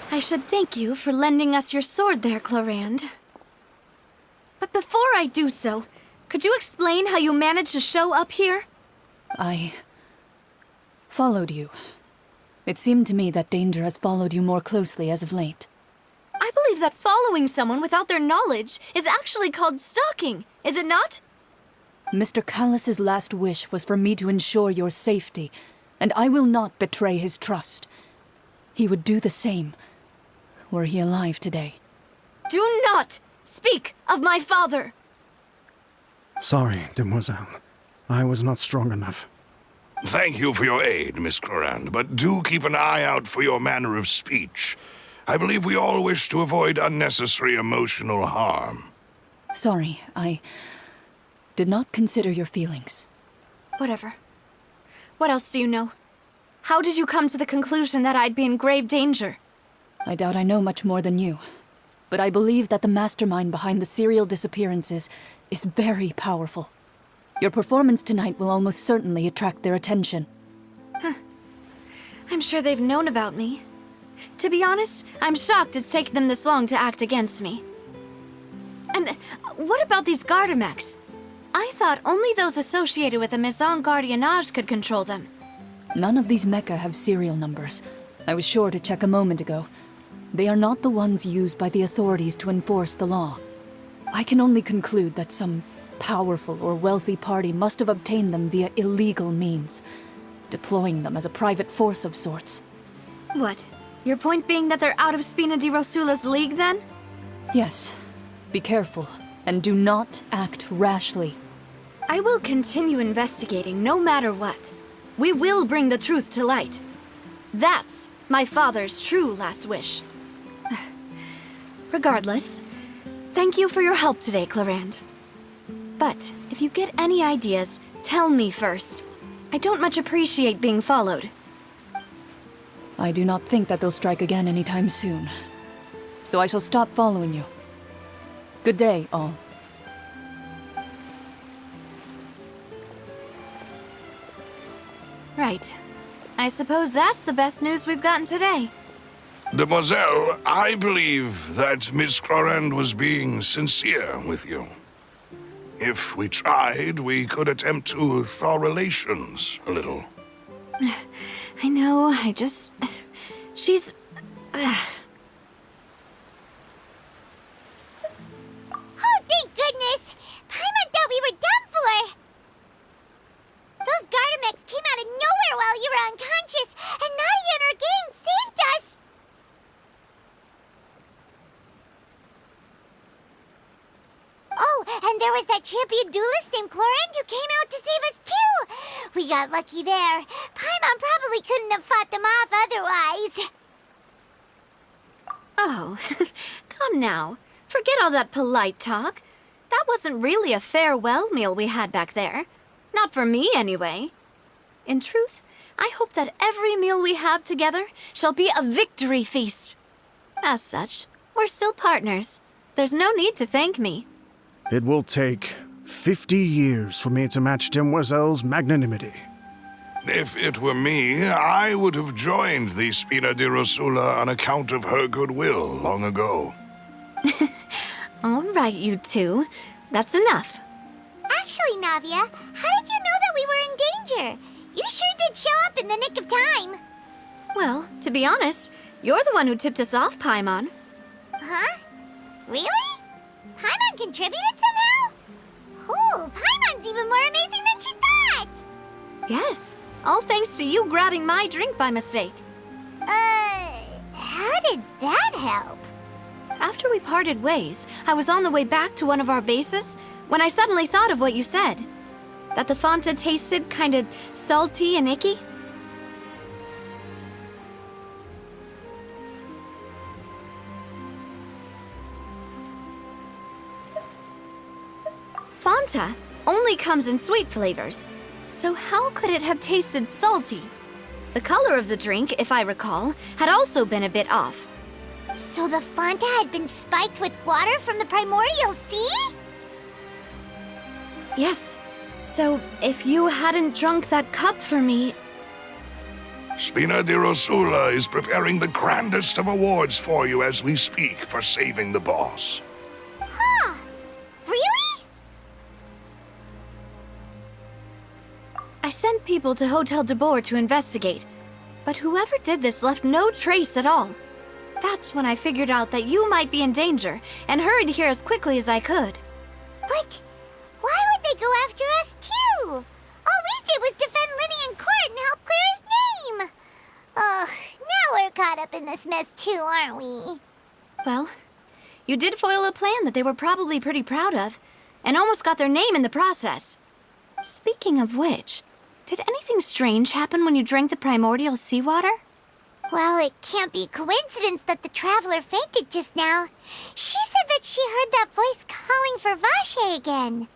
I should thank you for lending us your sword there, Clorand. But before I do so, could you explain how you managed to show up here? I followed you. It seemed to me that danger has followed you more closely as of late. I believe that following someone without their knowledge is actually called stalking, is it not? Mr. Callus's last wish was for me to ensure your safety, and I will not betray his trust. He would do the same, were he alive today. Do not speak of my father! Sorry, demoiselle. I was not strong enough. Thank you for your aid, Miss Clorand, but do keep an eye out for your manner of speech. I believe we all wish to avoid unnecessary emotional harm. Sorry, I did not consider your feelings. Whatever. What else do you know? How did you come to the conclusion that I'd be in grave danger? I doubt I know much more than you, but I believe that the mastermind behind the serial disappearances is very powerful. Your performance tonight will almost certainly attract their attention. I'm sure they've known about me. To be honest, I'm shocked it's taken them this long to act against me. And what about these Gardamex? I thought only those associated with the Maison Gardiennage could control them. None of these mecha have serial numbers. I was sure to check a moment ago. They are not the ones used by the authorities to enforce the law. I can only conclude that some powerful or wealthy party must have obtained them via illegal means, deploying them as a private force of sorts. What? Your point being that they're out of Spina di Rosula's league, then? Yes. Be careful, and do not act rashly. I will continue investigating no matter what. We will bring the truth to light. That's my father's true last wish. Regardless, thank you for your help today, Clorand. But if you get any ideas, tell me first. I don't much appreciate being followed. I do not think that they'll strike again anytime soon. So I shall stop following you. Good day, all. Right. I suppose that's the best news we've gotten today. Demoiselle, I believe that Miss Clorand was being sincere with you. If we tried, we could attempt to thaw relations a little. I know, she's... Oh, thank goodness! Paimon thought we were done for! Those Gardamex came out of nowhere while you were unconscious, and Nadia and her gang saved us! Oh, and there was that champion duelist named Clorand who came out to save us too! We got lucky there. Paimon probably couldn't have fought them off otherwise. Oh, come now. Forget all that polite talk. That wasn't really a farewell meal we had back there. Not for me, anyway. In truth, I hope that every meal we have together shall be a victory feast. As such, we're still partners. There's no need to thank me. It will take 50 years for me to match Demoiselle's magnanimity. If it were me, I would have joined the Spina di Rosula on account of her goodwill long ago. All right, you two. That's enough. Actually, Navia, how did you know that we were in danger? You sure did show up in the nick of time. Well, to be honest, you're the one who tipped us off, Paimon. Huh? Really? Paimon contributed somehow? Ooh, Paimon's even more amazing than she thought! Yes, all thanks to you grabbing my drink by mistake. How did that help? After we parted ways, I was on the way back to one of our bases when I suddenly thought of what you said. That the Fanta tasted kind of salty and icky. Fanta only comes in sweet flavors, so how could it have tasted salty? The color of the drink, if I recall, had also been a bit off. So the Fanta had been spiked with water from the primordial sea? Yes. So, if you hadn't drunk that cup for me... Spina di Rosula is preparing the grandest of awards for you as we speak for saving the boss. Huh. Really? I sent people to Hotel de Boer to investigate, but whoever did this left no trace at all. That's when I figured out that you might be in danger, and hurried here as quickly as I could. But why would they go after us too? All we did was defend Linny in court and help clear his name. Ugh, now we're caught up in this mess too, aren't we? Well, you did foil a plan that they were probably pretty proud of, and almost got their name in the process. Speaking of which, did anything strange happen when you drank the primordial seawater? Well, it can't be a coincidence that the traveler fainted just now. She said that she heard that voice calling for Vache again.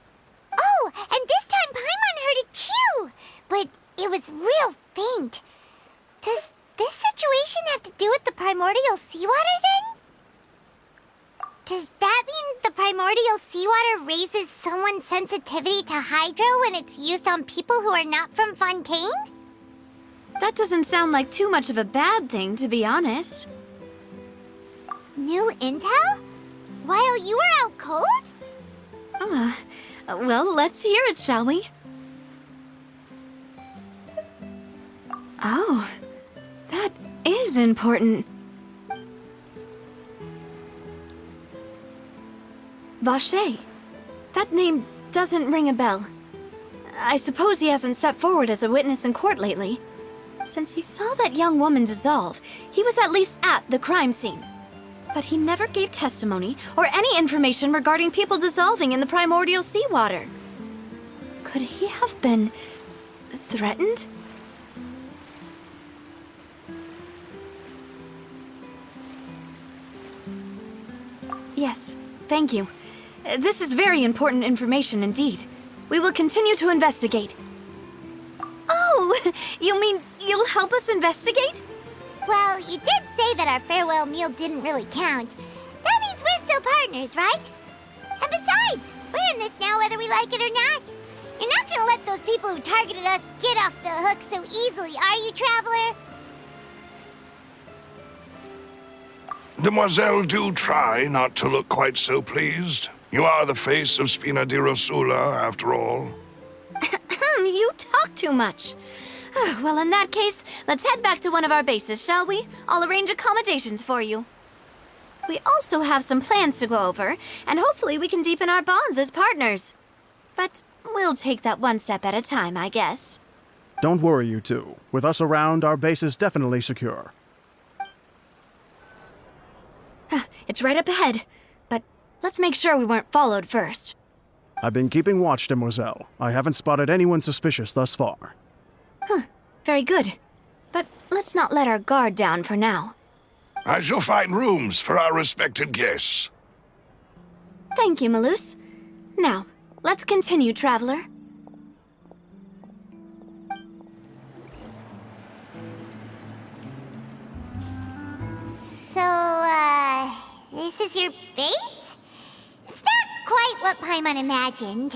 Oh, and this time Paimon heard it too, but it was real faint. Does this situation have to do with the primordial seawater then? Does that mean the primordial seawater raises someone's sensitivity to hydro when it's used on people who are not from Fontaine? That doesn't sound like too much of a bad thing, to be honest. New intel? While you were out cold? Well, let's hear it, shall we? Oh, that is important. Vache. That name doesn't ring a bell. I suppose he hasn't stepped forward as a witness in court lately. Since he saw that young woman dissolve, he was at least at the crime scene. But he never gave testimony or any information regarding people dissolving in the primordial seawater. Could he have been threatened? Yes, thank you. This is very important information indeed. We will continue to investigate. Oh, you mean you'll help us investigate? Well, you did say that our farewell meal didn't really count. That means we're still partners, right? And besides, we're in this now whether we like it or not. You're not gonna let those people who targeted us get off the hook so easily, are you, Traveler? Demoiselle, do try not to look quite so pleased. You are the face of Spina di Rosula, after all. You talk too much. Well, in that case, let's head back to one of our bases, shall we? I'll arrange accommodations for you. We also have some plans to go over, and hopefully we can deepen our bonds as partners. But we'll take that one step at a time, I guess. Don't worry, you two. With us around, our base is definitely secure. It's right up ahead, but let's make sure we weren't followed first. I've been keeping watch, Demoiselle. I haven't spotted anyone suspicious thus far. Very good. But let's not let our guard down for now. I shall find rooms for our respected guests. Thank you, Malus. Now, let's continue, Traveler. So, this is your base? It's not quite what Paimon imagined.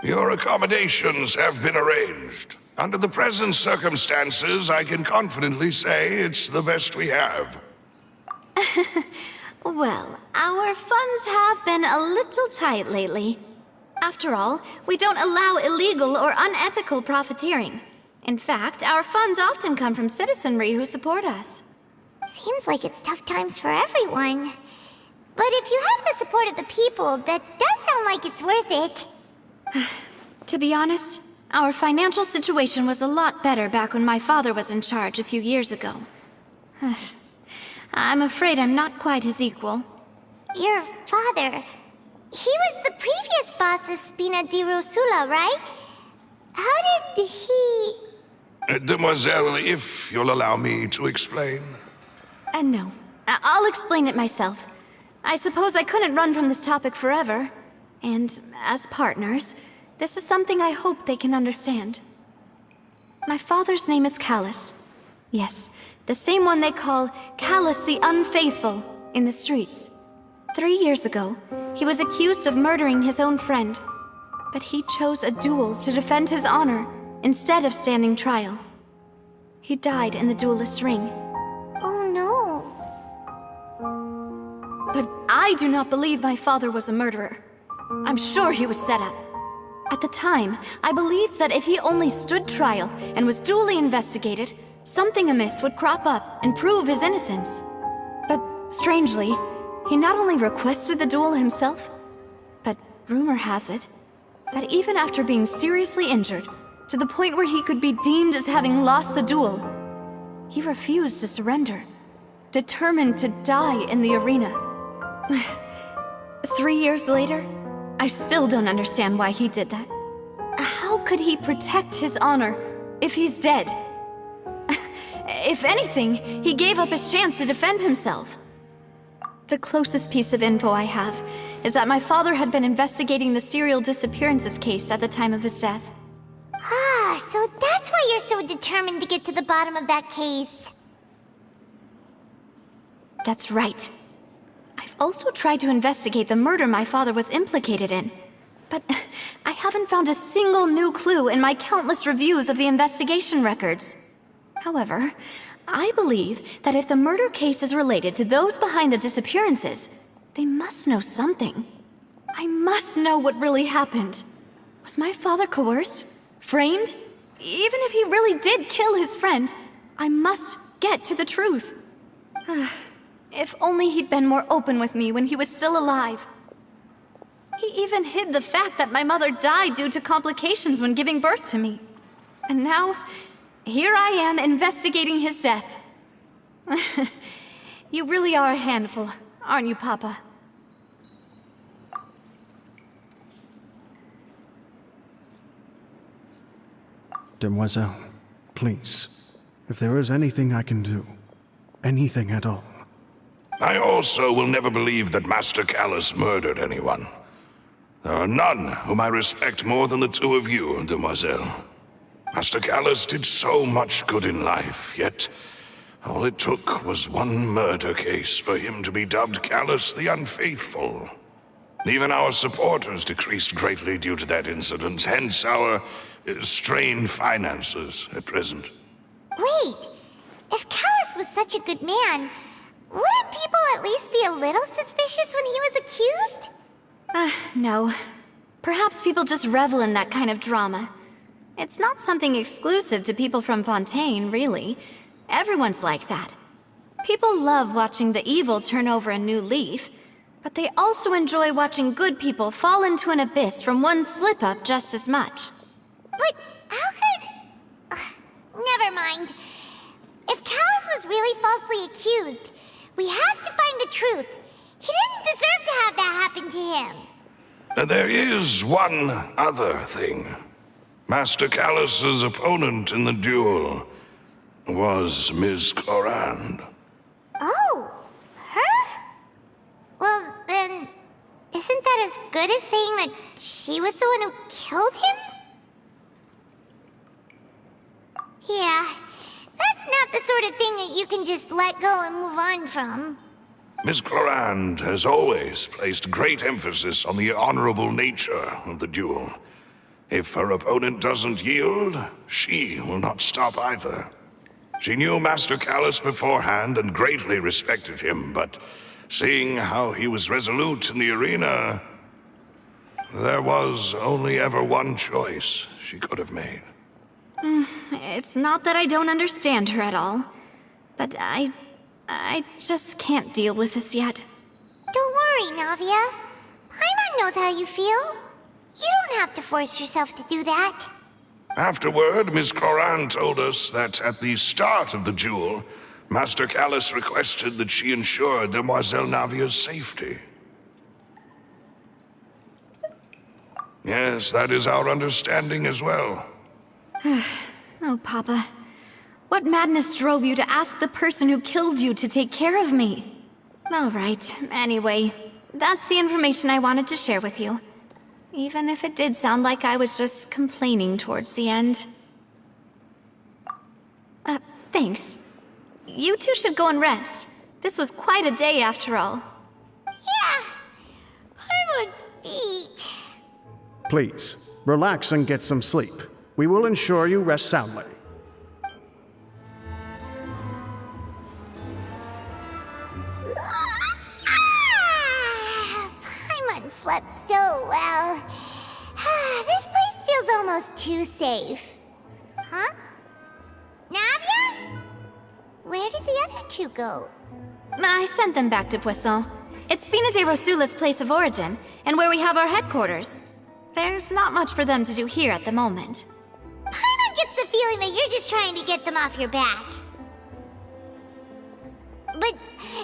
Your accommodations have been arranged. Under the present circumstances, I can confidently say it's the best we have. Well, our funds have been a little tight lately. After all, we don't allow illegal or unethical profiteering. In fact, our funds often come from citizenry who support us. Seems like it's tough times for everyone. But if you have the support of the people, that does sound like it's worth it. To be honest, our financial situation was a lot better back when my father was in charge a few years ago. I'm afraid I'm not quite his equal. Your father... he was the previous boss of Spina di Rosula, right? How did he... Demoiselle, if you'll allow me to explain. No. I'll explain it myself. I suppose I couldn't run from this topic forever. And as partners, this is something I hope they can understand. My father's name is Callus. Yes, the same one they call Callus the Unfaithful in the streets. 3 years ago, he was accused of murdering his own friend, but he chose a duel to defend his honor instead of standing trial. He died in the duelist's ring. Oh no. But I do not believe my father was a murderer. I'm sure he was set up. At the time, I believed that if he only stood trial and was duly investigated, something amiss would crop up and prove his innocence. But strangely, he not only requested the duel himself, but rumor has it that even after being seriously injured, to the point where he could be deemed as having lost the duel, he refused to surrender, determined to die in the arena. 3 years later, I still don't understand why he did that. How could he protect his honor if he's dead? If anything, he gave up his chance to defend himself. The closest piece of info I have is that my father had been investigating the serial disappearances case at the time of his death. Ah, so that's why you're so determined to get to the bottom of that case. That's right. I've also tried to investigate the murder my father was implicated in, but I haven't found a single new clue in my countless reviews of the investigation records. However, I believe that if the murder case is related to those behind the disappearances, they must know something. I must know what really happened. Was my father coerced? Framed? Even if he really did kill his friend, I must get to the truth. If only he'd been more open with me when he was still alive. He even hid the fact that my mother died due to complications when giving birth to me. And now, here I am investigating his death. You really are a handful, aren't you, Papa? Demoiselle, please, if there is anything I can do, anything at all. I also will never believe that Master Callus murdered anyone. There are none whom I respect more than the two of you, Demoiselle. Master Callus did so much good in life, yet all it took was one murder case for him to be dubbed Callus the Unfaithful. Even our supporters decreased greatly due to that incident, hence our strained finances at present. Wait, if Callus was such a good man, wouldn't people at least be a little suspicious when he was accused? No. Perhaps people just revel in that kind of drama. It's not something exclusive to people from Fontaine, really. Everyone's like that. People love watching the evil turn over a new leaf, but they also enjoy watching good people fall into an abyss from one slip-up just as much. But how could... never mind. If Callus was really falsely accused, we have to find the truth. He didn't deserve to have that happen to him. There is one other thing. Master Callus's opponent in the duel was Ms. Clorand. Oh, her? Well, then, isn't that as good as saying that she was the one who killed him? Yeah, that's not the sort of thing that you can just let go and move on from. Ms. Clorand has always placed great emphasis on the honorable nature of the duel. If her opponent doesn't yield, she will not stop either. She knew Master Callus beforehand and greatly respected him, but seeing how he was resolute in the arena, there was only ever one choice she could have made. It's not that I don't understand her at all, but I just can't deal with this yet. Don't worry, Navia. Paimon knows how you feel. You don't have to force yourself to do that. Afterward, Ms. Clorand told us that at the start of the duel, Master Callus requested that she ensure Demoiselle Navia's safety. Yes, that is our understanding as well. Oh, Papa. What madness drove you to ask the person who killed you to take care of me? All right, anyway, that's the information I wanted to share with you. Even if it did sound like I was just complaining towards the end. Thanks. you two should go and rest. This was quite a day after all. Yeah, Paimon's feet. Please, relax and get some sleep. We will ensure you rest soundly. Paimon slept so well. This place feels almost too safe. Huh? Navia? Where did the other two go? I sent them back to Poisson. It's Spina de Rosula's place of origin, and where we have our headquarters. There's not much for them to do here at the moment. Paimon gets the feeling that you're just trying to get them off your back. But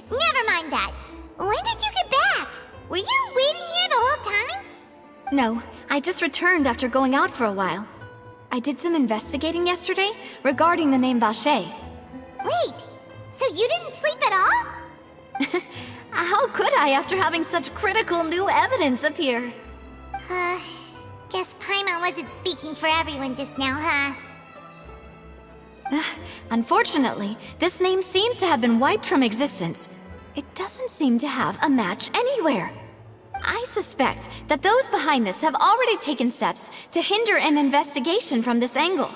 never mind that. When did you get back? Were you waiting here the whole time? No, I just returned after going out for a while. I did some investigating yesterday regarding the name Vache. Wait, so you didn't sleep at all? How could I after having such critical new evidence appear? Guess Paimon wasn't speaking for everyone just now, huh? Unfortunately, this name seems to have been wiped from existence. It doesn't seem to have a match anywhere. I suspect that those behind this have already taken steps to hinder an investigation from this angle.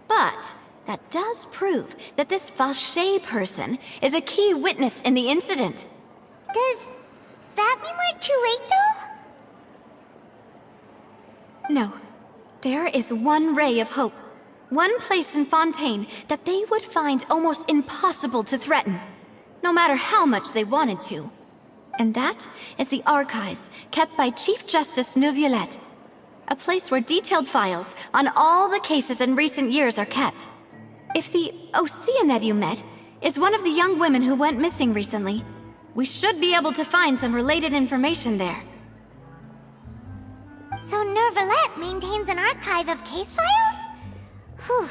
But that does prove that this Vache person is a key witness in the incident. Does that mean we're too late, though? No. There is one ray of hope. One place in Fontaine that they would find almost impossible to threaten, no matter how much they wanted to. And that is the archives kept by Chief Justice Neuvillette. A place where detailed files on all the cases in recent years are kept. If the Oceanette you met is one of the young women who went missing recently, we should be able to find some related information there. So Neuvillette maintains an archive of case files? Whew,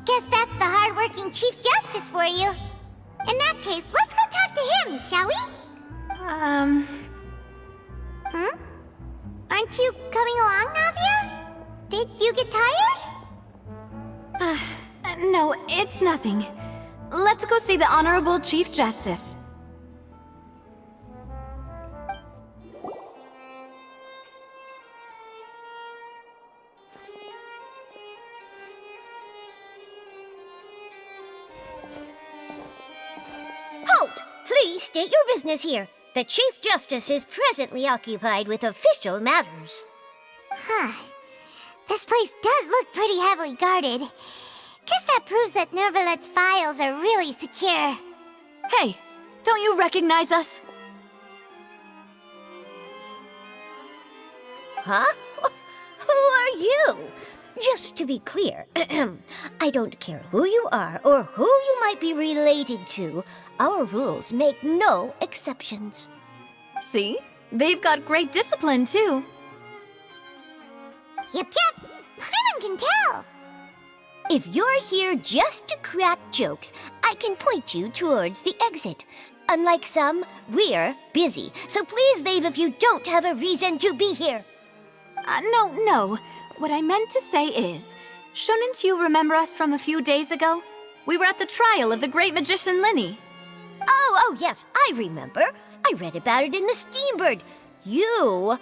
guess that's the hard-working Chief Justice for you. In that case, let's go talk to him, shall we? Aren't you coming along, Navia? Did you get tired? No, it's nothing. Let's go see the Honorable Chief Justice. Halt! Please state your business here. The Chief Justice is presently occupied with official matters. Huh. This place does look pretty heavily guarded. Guess that proves that Neuvillette's files are really secure. Hey, don't you recognize us? Huh? Who are you? Just to be clear, I don't care who you are or who you might be related to. Our rules make no exceptions. See? They've got great discipline, too. Yep. Paimon can tell. If you're here just to crack jokes, I can point you towards the exit. Unlike some, we're busy, so please leave if you don't have a reason to be here. No. What I meant to say is, shouldn't you remember us from a few days ago? We were at the trial of the great magician Linny. Oh, yes, I remember. I read about it in the Steambird. You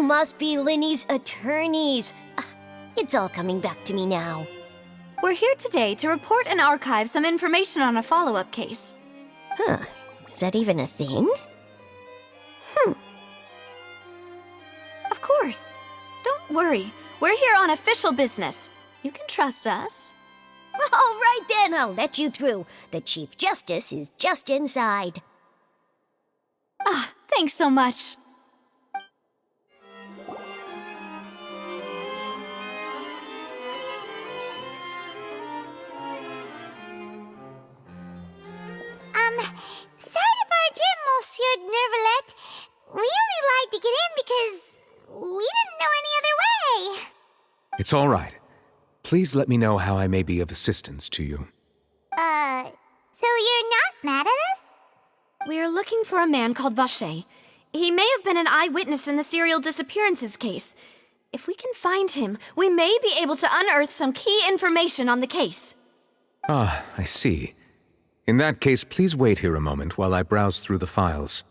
must be Linny's attorneys. It's all coming back to me now. We're here today to report and archive some information on a follow-up case. Huh. Is that even a thing? Of course. Don't worry. We're here on official business. You can trust us. All right then, I'll let you through. The Chief Justice is just inside. Thanks so much. Sorry to barge in, Monsieur Neuvillette. We only lied to get in because we didn't know any other way. It's all right. Please let me know how I may be of assistance to you. So you're not mad at us? We're looking for a man called Vache. He may have been an eyewitness in the serial disappearances case. If we can find him, we may be able to unearth some key information on the case. Ah, I see. In that case, please wait here a moment while I browse through the files.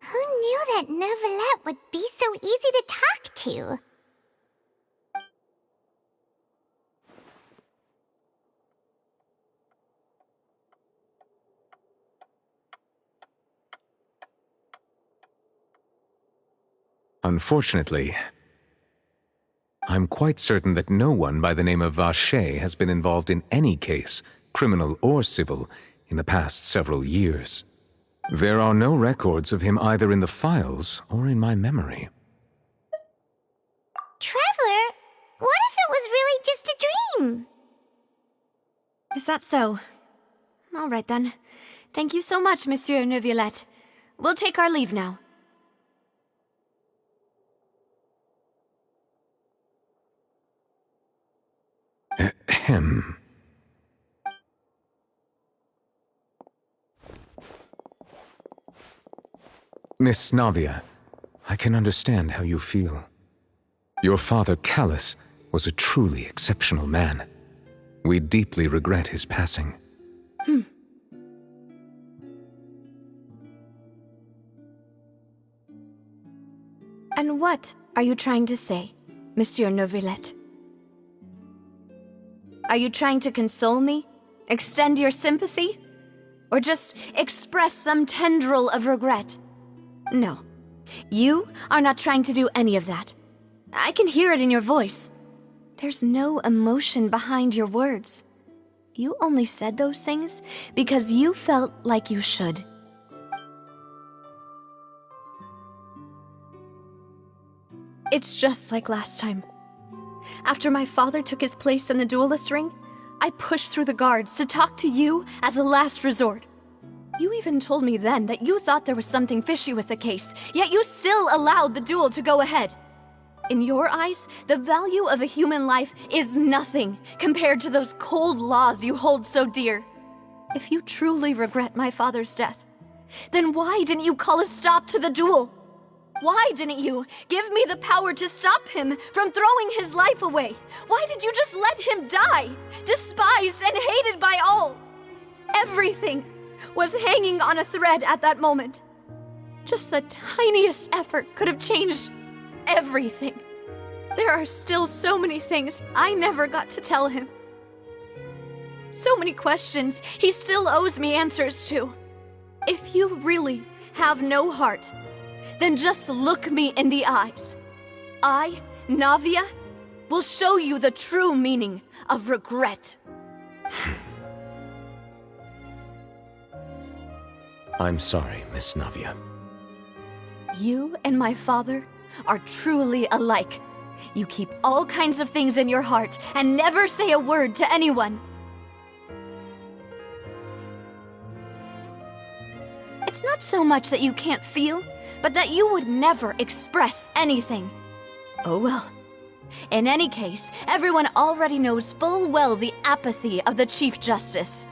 Who knew that Neuvillette would be so easy to talk to? Unfortunately, I'm quite certain that no one by the name of Vacher has been involved in any case, criminal or civil, in the past several years. There are no records of him either in the files or in my memory. Traveler, what if it was really just a dream? Is that so? All right then. Thank you so much, Monsieur Neuvillette. We'll take our leave now. Ahem. Miss Navia, I can understand how you feel. Your father, Callus, was a truly exceptional man. We deeply regret his passing. And what are you trying to say, Monsieur Neuvillette? Are you trying to console me? Extend your sympathy? Or just express some tendril of regret? No. You are not trying to do any of that. I can hear it in your voice. There's no emotion behind your words. You only said those things because you felt like you should. It's just like last time. After my father took his place in the duelist ring, I pushed through the guards to talk to you as a last resort. You even told me then that you thought there was something fishy with the case, yet you still allowed the duel to go ahead. In your eyes, the value of a human life is nothing compared to those cold laws you hold so dear. If you truly regret my father's death, then why didn't you call a stop to the duel? Why didn't you give me the power to stop him from throwing his life away? Why did you just let him die, despised and hated by all? Everything was hanging on a thread at that moment. Just the tiniest effort could have changed everything. There are still so many things I never got to tell him. So many questions he still owes me answers to. If you really have no heart, then just look me in the eyes. I, Navia, will show you the true meaning of regret. I'm sorry, Miss Navia. You and my father are truly alike. You keep all kinds of things in your heart and never say a word to anyone. It's not so much that you can't feel, but that you would never express anything. Oh well. In any case, everyone already knows full well the apathy of the Chief Justice.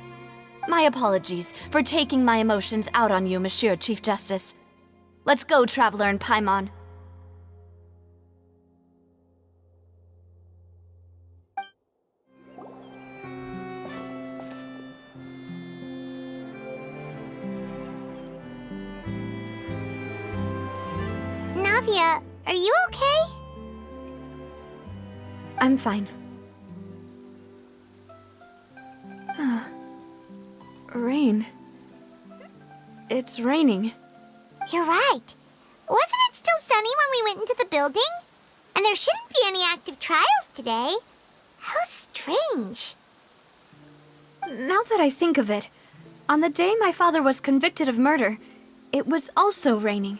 My apologies for taking my emotions out on you, Monsieur Chief Justice. Let's go, Traveler and Paimon. Navia, are you okay? I'm fine. Rain. It's raining. You're right. Wasn't it still sunny when we went into the building? And there shouldn't be any active trials today. How strange. Now that I think of it, on the day my father was convicted of murder, it was also raining.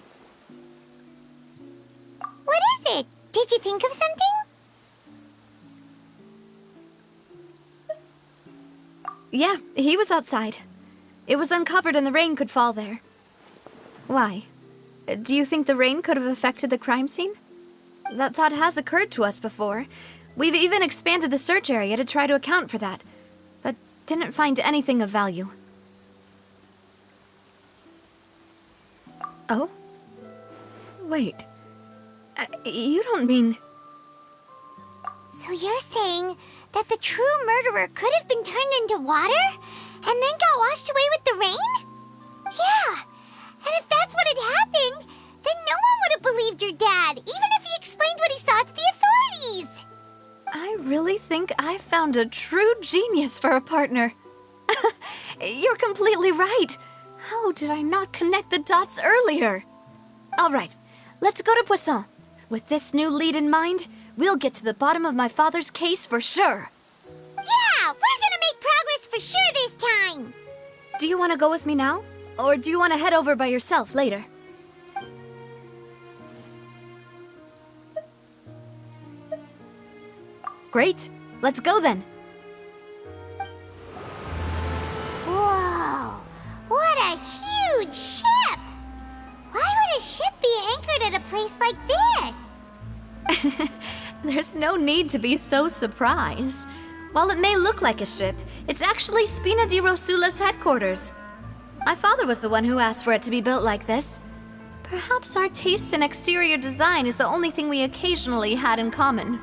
What is it? Did you think of something? Yeah, he was outside. It was uncovered and the rain could fall there. Why? Do you think the rain could have affected the crime scene? That thought has occurred to us before. We've even expanded the search area to try to account for that, but didn't find anything of value. Oh? Wait. You don't mean... So you're saying that the true murderer could have been turned into water and then got washed away with the rain? Yeah, and if that's what had happened, then no one would have believed your dad, even if he explained what he saw to the authorities. I really think I found a true genius for a partner. You're completely right. How did I not connect the dots earlier? All right, let's go to Poisson. With this new lead in mind, we'll get to the bottom of my father's case for sure. Yeah, we're gonna make progress for sure this time. Do you want to go with me now? Or do you want to head over by yourself later? Great. Let's go then. Whoa, what a huge ship! Why would a ship be anchored at a place like this? There's no need to be so surprised. While it may look like a ship, it's actually Spina di Rosula's headquarters. My father was the one who asked for it to be built like this. Perhaps our taste in exterior design is the only thing we occasionally had in common.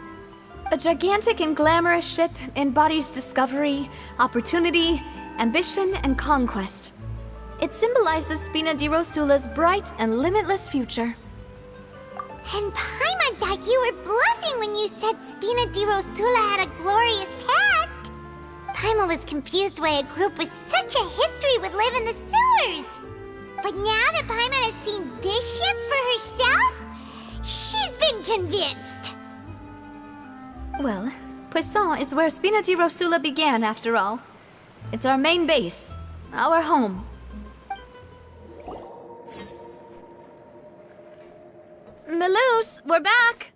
A gigantic and glamorous ship embodies discovery, opportunity, ambition, and conquest. It symbolizes Spina di Rosula's bright and limitless future. And Paimon thought you were bluffing when you said Spina di Rosula had a glorious past. Paimon was confused why a group with such a history would live in the sewers. But now that Paimon has seen this ship for herself, she's been convinced. Well, Poisson is where Spina di Rosula began, after all. It's our main base, our home. Melus, we're back!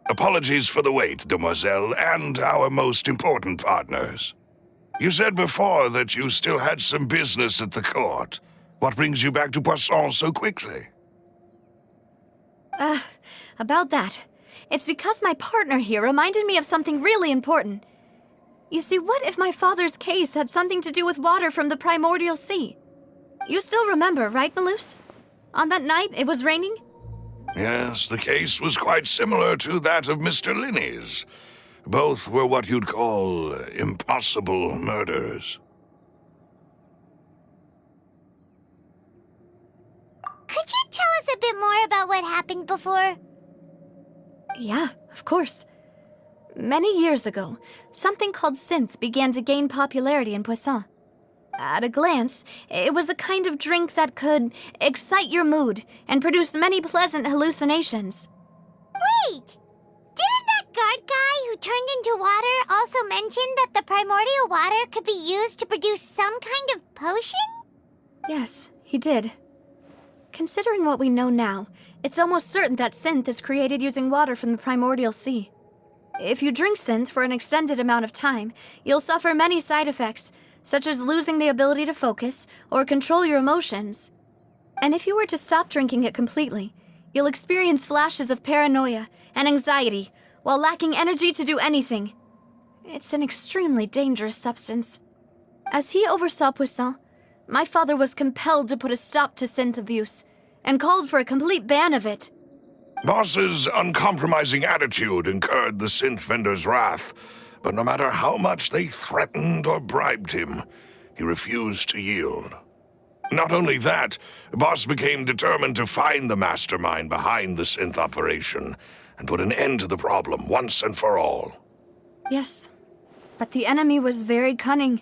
Apologies for the wait, demoiselle, and our most important partners. You said before that you still had some business at the court. What brings you back to Poisson so quickly? About that. It's because my partner here reminded me of something really important. You see, what if my father's case had something to do with water from the primordial sea? You still remember, right, Melus? On that night, it was raining? Yes, the case was quite similar to that of Mr. Linney's. Both were what you'd call impossible murders. Could you tell us a bit more about what happened before? Yeah, of course. Many years ago, something called synth began to gain popularity in Poisson. At a glance, it was a kind of drink that could excite your mood and produce many pleasant hallucinations. Wait! Didn't that guard guy who turned into water also mention that the primordial water could be used to produce some kind of potion? Yes, he did. Considering what we know now, it's almost certain that synth is created using water from the primordial sea. If you drink synth for an extended amount of time, you'll suffer many side effects, such as losing the ability to focus or control your emotions. And if you were to stop drinking it completely, you'll experience flashes of paranoia and anxiety while lacking energy to do anything. It's an extremely dangerous substance. As he oversaw Poisson, my father was compelled to put a stop to synth abuse and called for a complete ban of it. Boss's uncompromising attitude incurred the synth vendor's wrath, but no matter how much they threatened or bribed him, he refused to yield. Not only that, Boss became determined to find the mastermind behind the synth operation and put an end to the problem once and for all. Yes, but the enemy was very cunning.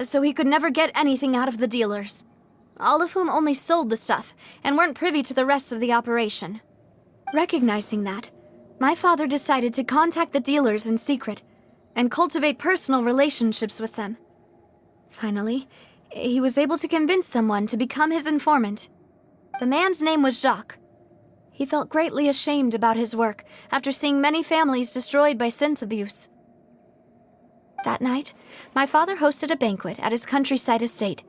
So he could never get anything out of the dealers, all of whom only sold the stuff and weren't privy to the rest of the operation. Recognizing that, my father decided to contact the dealers in secret and cultivate personal relationships with them. Finally, he was able to convince someone to become his informant. The man's name was Jacques. He felt greatly ashamed about his work after seeing many families destroyed by synth abuse. That night, my father hosted a banquet at his countryside estate.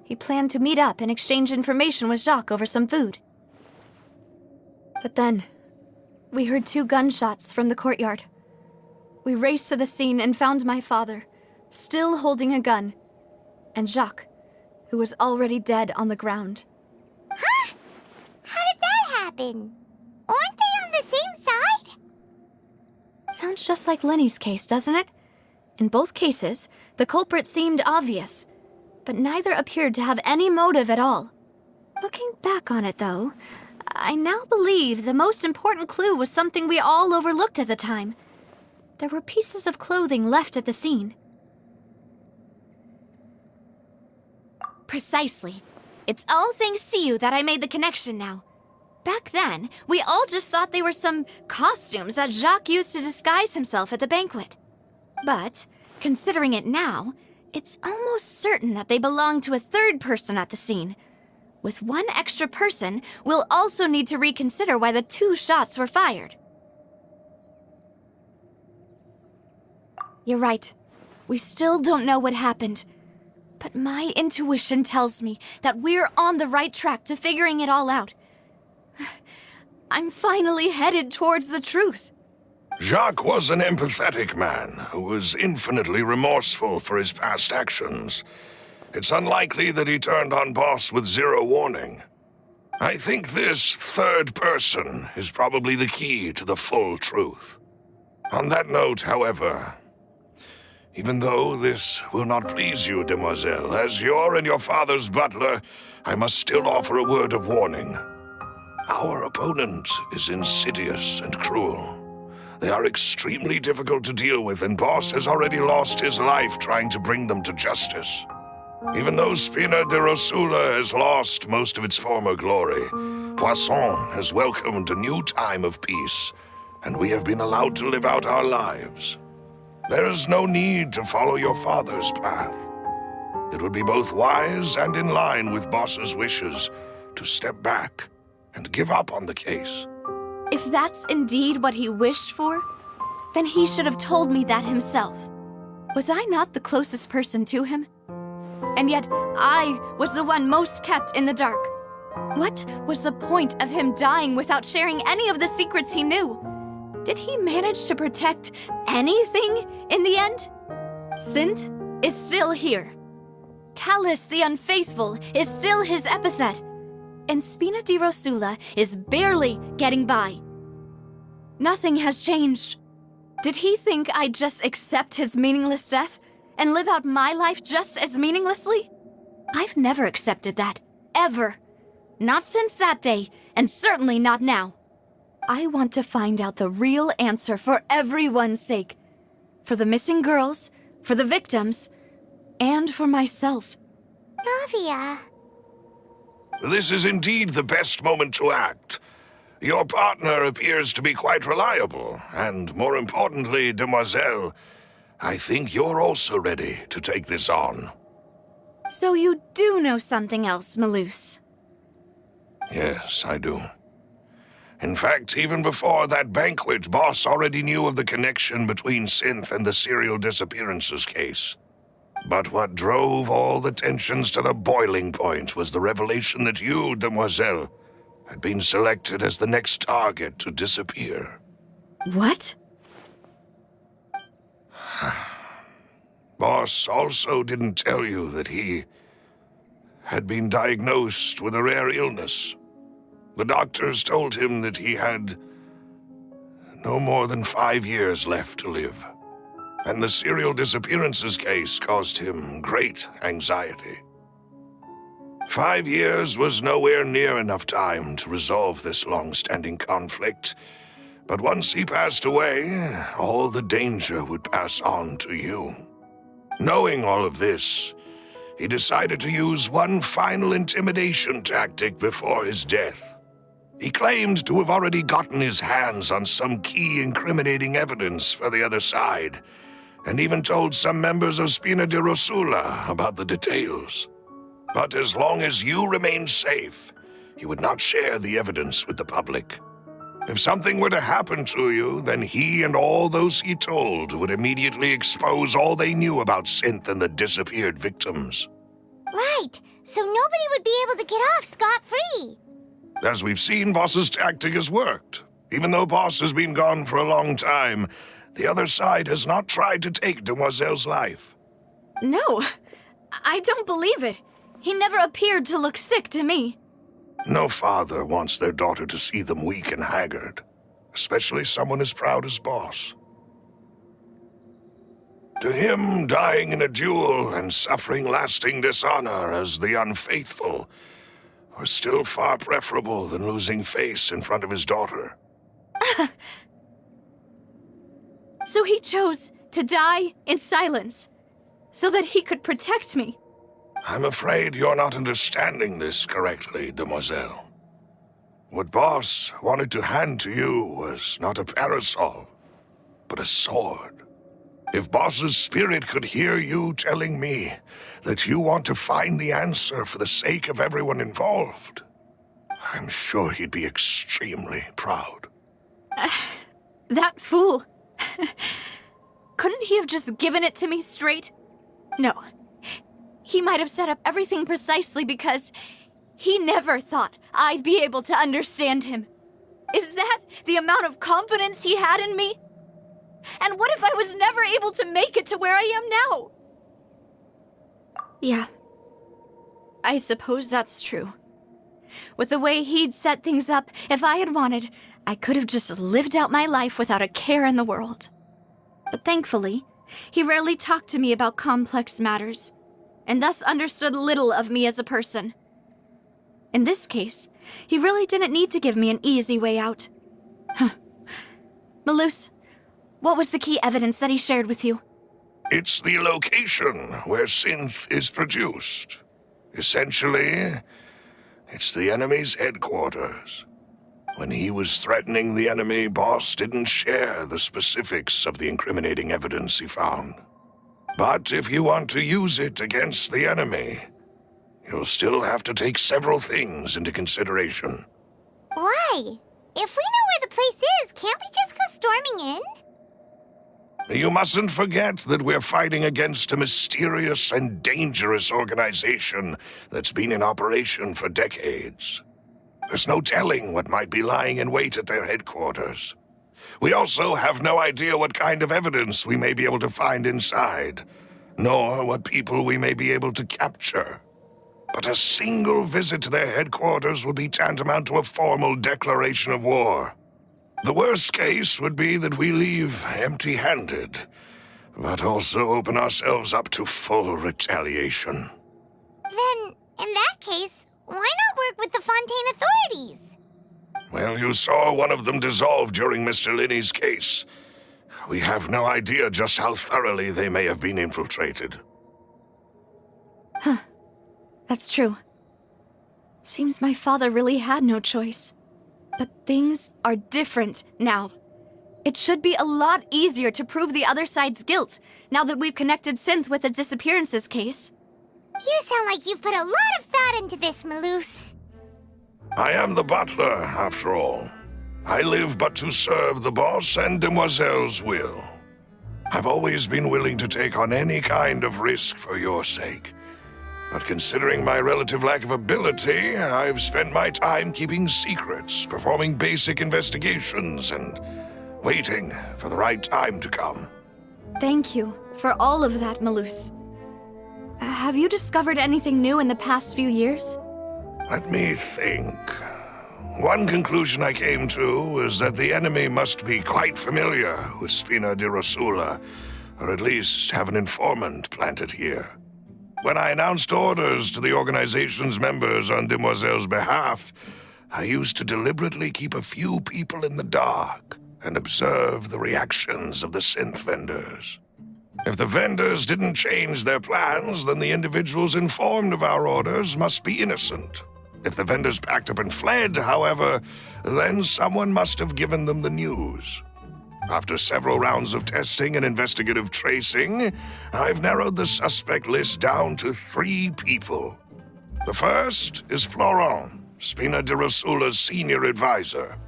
He planned to meet up and exchange information with Jacques over some food. But then, we heard 2 gunshots from the courtyard. We raced to the scene and found my father, still holding a gun, and Jacques, who was already dead on the ground. Huh? How did that happen? Aren't they on the same side? Sounds just like Lenny's case, doesn't it? In both cases, the culprit seemed obvious, but neither appeared to have any motive at all. Looking back on it, though, I now believe the most important clue was something we all overlooked at the time. There were pieces of clothing left at the scene. Precisely. It's all thanks to you that I made the connection now. Back then, we all just thought they were some costumes that Jacques used to disguise himself at the banquet. But, considering it now, it's almost certain that they belong to a third person at the scene. With one extra person, we'll also need to reconsider why the 2 shots were fired. You're right. We still don't know what happened. But my intuition tells me that we're on the right track to figuring it all out. I'm finally headed towards the truth. Jacques was an empathetic man who was infinitely remorseful for his past actions. It's unlikely that he turned on Boss with 0 warning. I think this third person is probably the key to the full truth. On that note, however, even though this will not please you, demoiselle, as your and your father's butler, I must still offer a word of warning. Our opponent is insidious and cruel. They are extremely difficult to deal with, and Boss has already lost his life trying to bring them to justice. Even though Spina de Rosula has lost most of its former glory, Poisson has welcomed a new time of peace, and we have been allowed to live out our lives. There is no need to follow your father's path. It would be both wise and in line with Boss's wishes to step back and give up on the case. If that's indeed what he wished for, then he should have told me that himself. Was I not the closest person to him? And yet, I was the one most kept in the dark. What was the point of him dying without sharing any of the secrets he knew? Did he manage to protect anything in the end? Synth is still here. Callus the Unfaithful is still his epithet. And Spina di Rosula is barely getting by. Nothing has changed. Did he think I'd just accept his meaningless death and live out my life just as meaninglessly? I've never accepted that, ever. Not since that day, and certainly not now. I want to find out the real answer for everyone's sake. For the missing girls, for the victims, and for myself. Navia. This is indeed the best moment to act. Your partner appears to be quite reliable, and more importantly, demoiselle, I think you're also ready to take this on. So you do know something else, Malouse? Yes, I do. In fact, even before that banquet, Boss already knew of the connection between Synth and the serial disappearances case. But what drove all the tensions to the boiling point was the revelation that you, demoiselle, had been selected as the next target to disappear. What? Boss also didn't tell you that he had been diagnosed with a rare illness. The doctors told him that he had no more than 5 years left to live. And the serial disappearances case caused him great anxiety. 5 years was nowhere near enough time to resolve this long-standing conflict, but once he passed away, all the danger would pass on to you. Knowing all of this, he decided to use one final intimidation tactic before his death. He claimed to have already gotten his hands on some key incriminating evidence for the other side, and even told some members of Spina di Rosula about the details. But as long as you remained safe, he would not share the evidence with the public. If something were to happen to you, then he and all those he told would immediately expose all they knew about Synth and the disappeared victims. Right, so nobody would be able to get off scot-free. As we've seen, Boss's tactic has worked. Even though Boss has been gone for a long time, the other side has not tried to take Demoiselle's life. No, I don't believe it. He never appeared to look sick to me. No father wants their daughter to see them weak and haggard, especially someone as proud as Boss. To him, dying in a duel and suffering lasting dishonor as the unfaithful was still far preferable than losing face in front of his daughter. So he chose to die in silence, so that he could protect me. I'm afraid you're not understanding this correctly, demoiselle. What Boss wanted to hand to you was not a parasol, but a sword. If Boss's spirit could hear you telling me that you want to find the answer for the sake of everyone involved, I'm sure he'd be extremely proud. That fool. Couldn't he have just given it to me straight? No. He might have set up everything precisely because he never thought I'd be able to understand him. Is that the amount of confidence he had in me? And what if I was never able to make it to where I am now? Yeah. I suppose that's true. With the way he'd set things up, if I had wanted, I could have just lived out my life without a care in the world. But thankfully, he rarely talked to me about complex matters, and thus understood little of me as a person. In this case, he really didn't need to give me an easy way out. Malus, what was the key evidence that he shared with you? It's the location where synth is produced. Essentially, it's the enemy's headquarters. When he was threatening the enemy, Boss didn't share the specifics of the incriminating evidence he found. But if you want to use it against the enemy, you'll still have to take several things into consideration. Why? If we know where the place is, can't we just go storming in? You mustn't forget that we're fighting against a mysterious and dangerous organization that's been in operation for decades. There's no telling what might be lying in wait at their headquarters. We also have no idea what kind of evidence we may be able to find inside, nor what people we may be able to capture. But a single visit to their headquarters would be tantamount to a formal declaration of war. The worst case would be that we leave empty-handed, but also open ourselves up to full retaliation. Then, in that case, why not work with the Fontaine authorities? Well, you saw one of them dissolve during Mr. Linney's case. We have no idea just how thoroughly they may have been infiltrated. Huh. That's true. Seems my father really had no choice. But things are different now. It should be a lot easier to prove the other side's guilt, now that we've connected Synth with the disappearances case. You sound like you've put a lot of thought into this, Malus. I am the butler, after all. I live but to serve the boss and Demoiselle's will. I've always been willing to take on any kind of risk for your sake. But considering my relative lack of ability, I've spent my time keeping secrets, performing basic investigations, and waiting for the right time to come. Thank you for all of that, Malus. Have you discovered anything new in the past few years? Let me think. One conclusion I came to is that the enemy must be quite familiar with Spina di Rosula, or at least have an informant planted here. When I announced orders to the organization's members on Demoiselle's behalf, I used to deliberately keep a few people in the dark and observe the reactions of the synth vendors. If the vendors didn't change their plans, then the individuals informed of our orders must be innocent. If the vendors packed up and fled, however, then someone must have given them the news. After several rounds of testing and investigative tracing, I've narrowed the suspect list down to 3 people. The first is Florent, Spina di Rosula's senior advisor.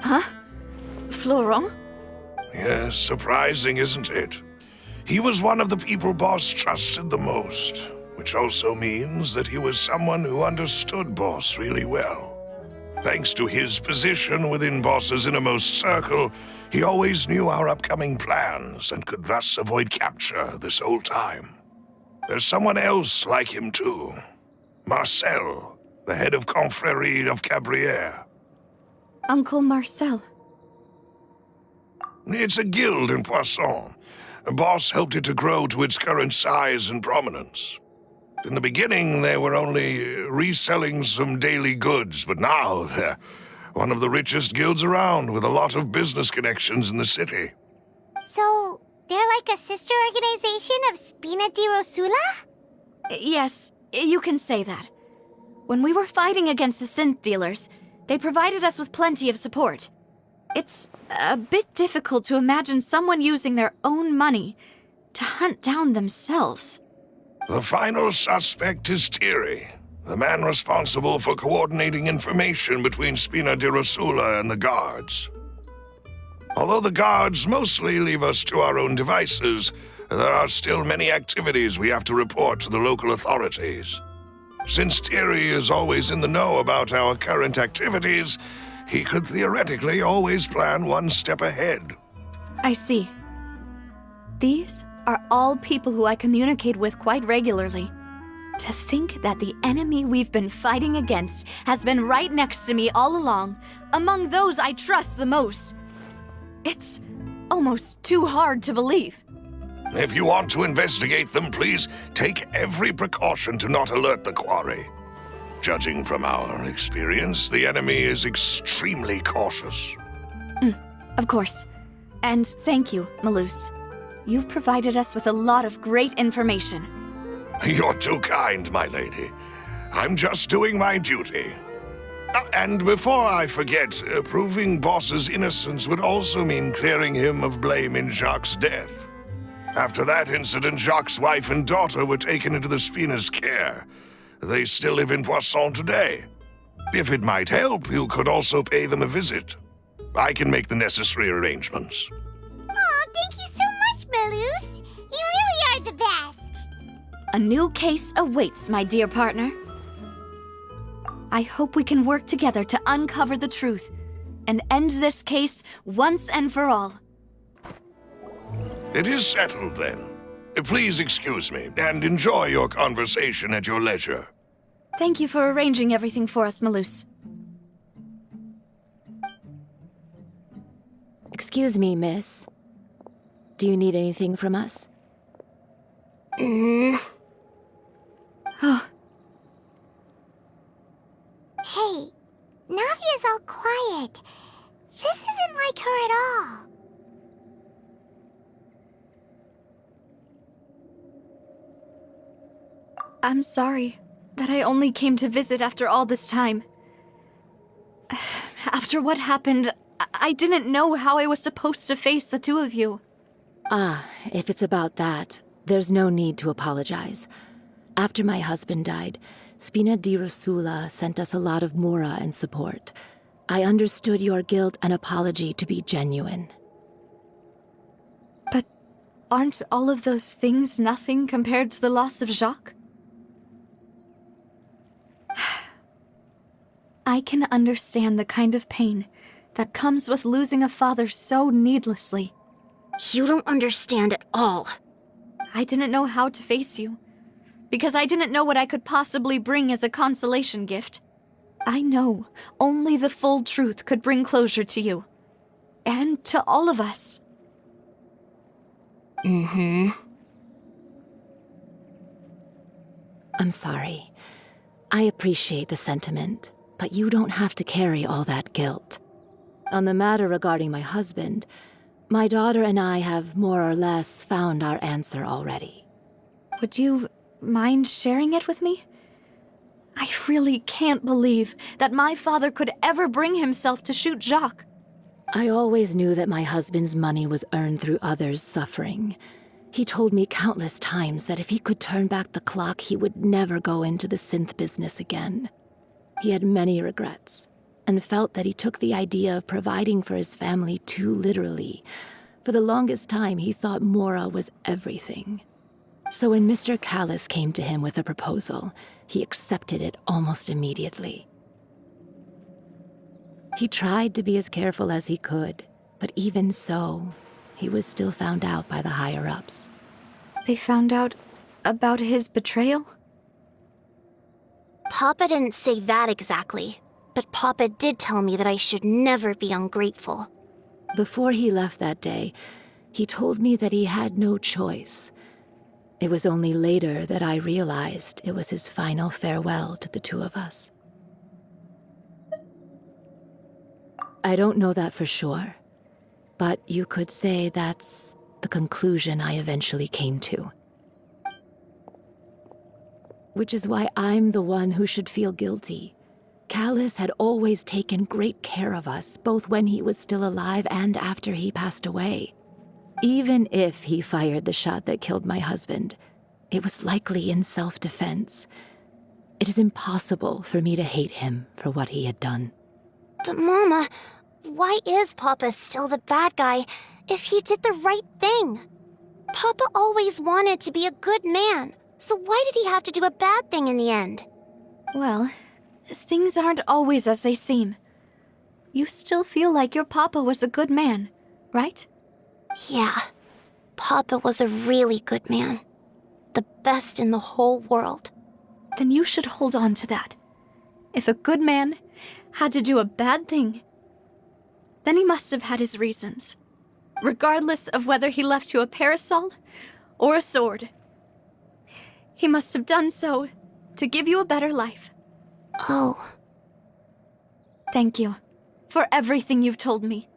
Huh? Florent? Yes, surprising, isn't it? He was one of the people Boss trusted the most, which also means that he was someone who understood Boss really well. Thanks to his position within Boss's innermost circle, he always knew our upcoming plans and could thus avoid capture this whole time. There's someone else like him too. Marcel, the head of Confrérie of Cabrières. Uncle Marcel. It's a guild in Poisson. A boss helped it to grow to its current size and prominence. In the beginning, they were only reselling some daily goods, but now they're one of the richest guilds around with a lot of business connections in the city. So, they're like a sister organization of Spina di Rosula? Yes, you can say that. When we were fighting against the synth dealers, they provided us with plenty of support. It's a bit difficult to imagine someone using their own money to hunt down themselves. The final suspect is Thierry, the man responsible for coordinating information between Spina di Rosula and the guards. Although the guards mostly leave us to our own devices, there are still many activities we have to report to the local authorities. Since Thierry is always in the know about our current activities, he could theoretically always plan one step ahead. I see. These are all people who I communicate with quite regularly. To think that the enemy we've been fighting against has been right next to me all along, among those I trust the most. It's almost too hard to believe. If you want to investigate them, please take every precaution to not alert the quarry. Judging from our experience, the enemy is extremely cautious. Of course. And thank you, Malus. You've provided us with a lot of great information. You're too kind, my lady. I'm just doing my duty. And before I forget, proving Boss's innocence would also mean clearing him of blame in Jacques' death. After that incident, Jacques' wife and daughter were taken into the Spina's care. They still live in Poisson today. If it might help, you could also pay them a visit. I can make the necessary arrangements. Aw, thank you so much, Malus. You really are the best. A new case awaits, my dear partner. I hope we can work together to uncover the truth and end this case once and for all. It is settled, then. Please excuse me, and enjoy your conversation at your leisure. Thank you for arranging everything for us, Malus. Excuse me, miss. Do you need anything from us? Oh. Hey, Navia's all quiet. This isn't like her at all. I'm sorry that I only came to visit after all this time. After what happened, I didn't know how I was supposed to face the two of you. Ah, if it's about that, there's no need to apologize. After my husband died, Spina di Rosula sent us a lot of mora and support. I understood your guilt and apology to be genuine. But aren't all of those things nothing compared to the loss of Jacques? I can understand the kind of pain that comes with losing a father so needlessly. You don't understand at all. I didn't know how to face you, because I didn't know what I could possibly bring as a consolation gift. I know only the full truth could bring closure to you, and to all of us. I'm sorry. I appreciate the sentiment, but you don't have to carry all that guilt. On the matter regarding my husband, my daughter and I have more or less found our answer already. Would you mind sharing it with me? I really can't believe that my father could ever bring himself to shoot Jacques. I always knew that my husband's money was earned through others' suffering. He told me countless times that if he could turn back the clock, he would never go into the synth business again. He had many regrets, and felt that he took the idea of providing for his family too literally. For the longest time, he thought Mora was everything. So when Mr. Callis came to him with a proposal, he accepted it almost immediately. He tried to be as careful as he could, but even so, he was still found out by the higher-ups. They found out About his betrayal? Papa didn't say that exactly, but Papa did tell me that I should never be ungrateful. Before he left that day, he told me that he had no choice. It was only later that I realized it was his final farewell to the two of us. I don't know that for sure, but you could say that's the conclusion I eventually came to. Which is why I'm the one who should feel guilty. Callus had always taken great care of us, both when he was still alive and after he passed away. Even if he fired the shot that killed my husband, it was likely in self-defense. It is impossible for me to hate him for what he had done. But Mama, why is Papa still the bad guy if he did the right thing? Papa always wanted to be a good man, so why did he have to do a bad thing in the end? Well, things aren't always as they seem. You still feel like your Papa was a good man, right? Yeah, Papa was a really good man. The best in the whole world. Then you should hold on to that. If a good man had to do a bad thing, then he must have had his reasons. Regardless of whether he left you a parasol or a sword. He must have done so to give you a better life. Oh. Thank you for everything you've told me.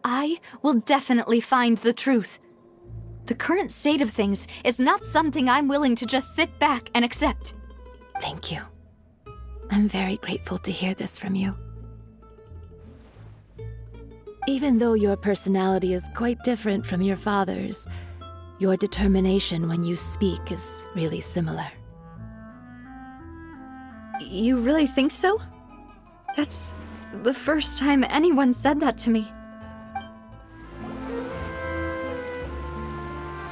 I will definitely find the truth. The current state of things is not something I'm willing to just sit back and accept. Thank you. I'm very grateful to hear this from you. Even though your personality is quite different from your father's, your determination when you speak is really similar. You really think so? That's the first time anyone said that to me.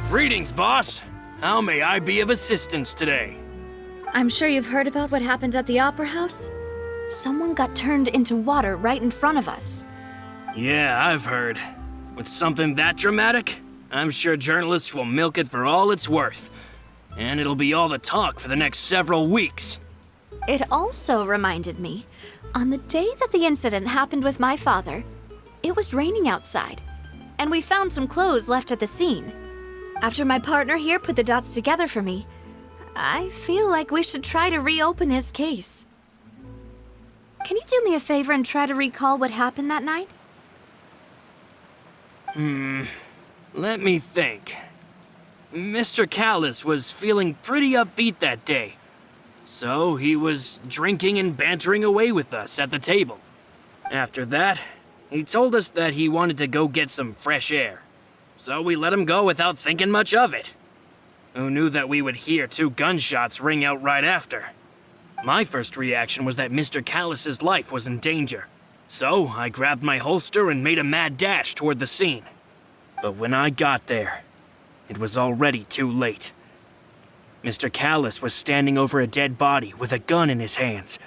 Greetings, boss. How may I be of assistance today? I'm sure you've heard about what happened at the Opera House. Someone got turned into water right in front of us. Yeah, I've heard. With something that dramatic, I'm sure journalists will milk it for all it's worth. And it'll be all the talk for the next several weeks. It also reminded me, on the day that the incident happened with my father, it was raining outside, and we found some clothes left at the scene. After my partner here put the dots together for me, I feel like we should try to reopen his case. Can you do me a favor and try to recall what happened that night? Let me think. Mr. Callus was feeling pretty upbeat that day. So he was drinking and bantering away with us at the table. After that, he told us that he wanted to go get some fresh air. So we let him go without thinking much of it. Who knew that we would hear 2 gunshots ring out right after? My first reaction was that Mr. Callus's life was in danger. So I grabbed my holster and made a mad dash toward the scene. But when I got there, it was already too late. Mr. Callus was standing over a dead body with a gun in his hands.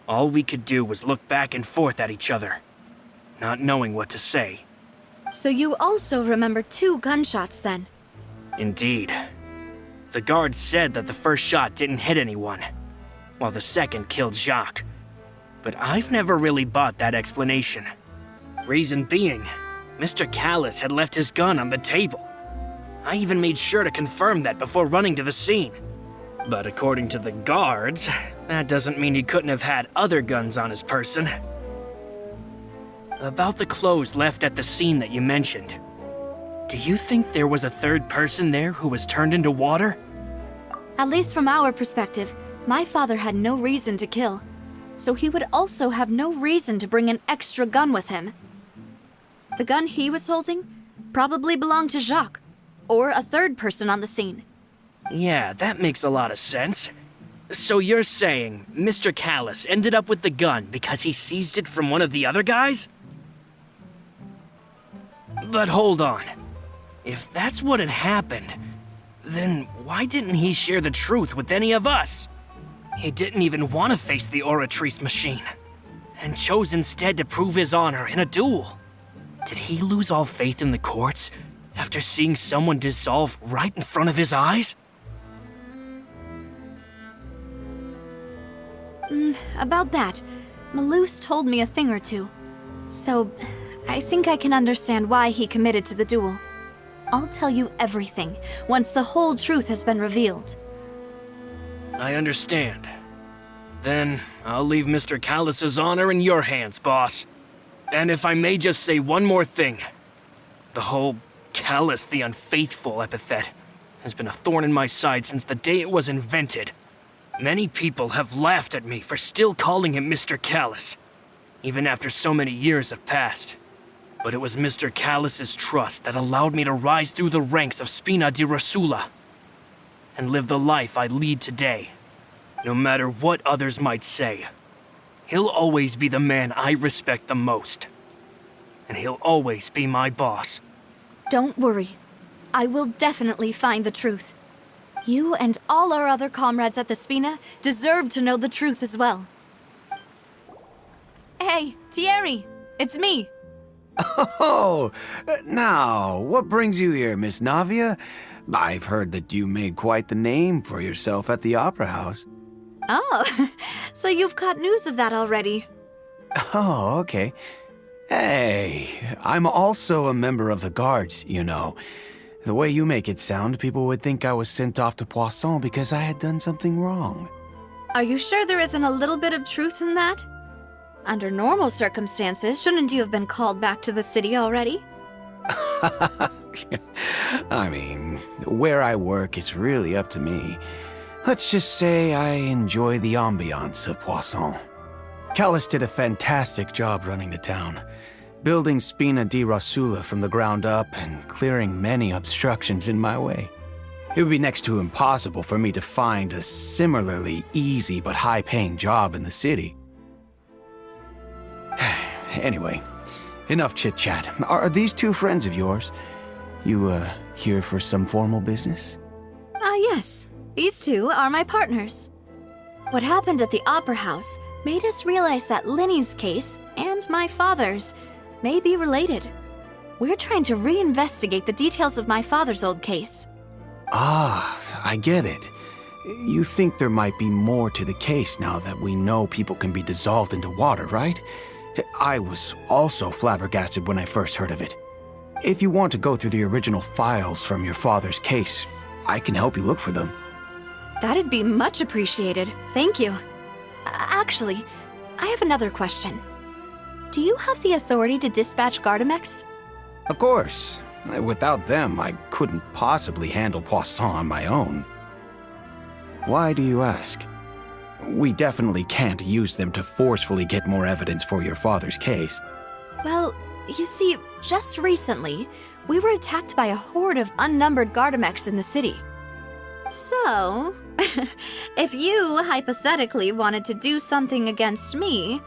All we could do was look back and forth at each other, not knowing what to say. So you also remember 2 gunshots then? Indeed. The guard said that the first shot didn't hit anyone, while the second killed Jacques. But I've never really bought that explanation. Reason being, Mr. Callus had left his gun on the table. I even made sure to confirm that before running to the scene. But according to the guards, that doesn't mean he couldn't have had other guns on his person. About the clothes left at the scene that you mentioned, do you think there was a third person there who was turned into water? At least from our perspective, my father had no reason to kill, so he would also have no reason to bring an extra gun with him. The gun he was holding probably belonged to Jacques, or a third person on the scene. Yeah, that makes a lot of sense. So you're saying Mr. Callus ended up with the gun because he seized it from one of the other guys? But hold on. If that's what had happened, then why didn't he share the truth with any of us? He didn't even want to face the Oratrice machine, and chose instead to prove his honor in a duel. Did he lose all faith in the courts after seeing someone dissolve right in front of his eyes? About that, Malus told me a thing or two. So, I think I can understand why he committed to the duel. I'll tell you everything once the whole truth has been revealed. I understand. Then I'll leave Mr. Callus's honor in your hands, boss. And if I may just say one more thing. The whole Callus the Unfaithful epithet has been a thorn in my side since the day it was invented. Many people have laughed at me for still calling him Mr. Callus, even after so many years have passed. But it was Mr. Callus's trust that allowed me to rise through the ranks of Spina di Rosula and live the life I lead today. No matter what others might say, he'll always be the man I respect the most. And he'll always be my boss. Don't worry. I will definitely find the truth. You and all our other comrades at the Spina deserve to know the truth as well. Hey, Thierry, it's me. Oh, now, what brings you here, Miss Navia? I've heard that you made quite the name for yourself at the Opera House. Oh, so you've caught news of that already. Oh, okay. Hey, I'm also a member of the Guards, you know. The way you make it sound, people would think I was sent off to Poisson because I had done something wrong. Are you sure there isn't a little bit of truth in that? Under normal circumstances, shouldn't you have been called back to the city already? I mean, where I work is really up to me. Let's just say I enjoy the ambiance of Poisson. Callus did a fantastic job running the town, building Spina di Rosula from the ground up and clearing many obstructions in my way. It would be next to impossible for me to find a similarly easy but high-paying job in the city. Anyway, enough chit-chat. Are these two friends of yours? You, here for some formal business? Yes. These two are my partners. What happened at the Opera House made us realize that Linny's case and my father's may be related. We're trying to reinvestigate the details of my father's old case. Ah, I get it. You think there might be more to the case now that we know people can be dissolved into water, right? I was also flabbergasted when I first heard of it. If you want to go through the original files from your father's case, I can help you look for them. That'd be much appreciated. Thank you. Actually, I have another question. Do you have the authority to dispatch Gardamex? Of course. Without them, I couldn't possibly handle Poisson on my own. Why do you ask? We definitely can't use them to forcefully get more evidence for your father's case. Well, you see, just recently, we were attacked by a horde of unnumbered Gardamex in the city. So, if you hypothetically wanted to do something against me,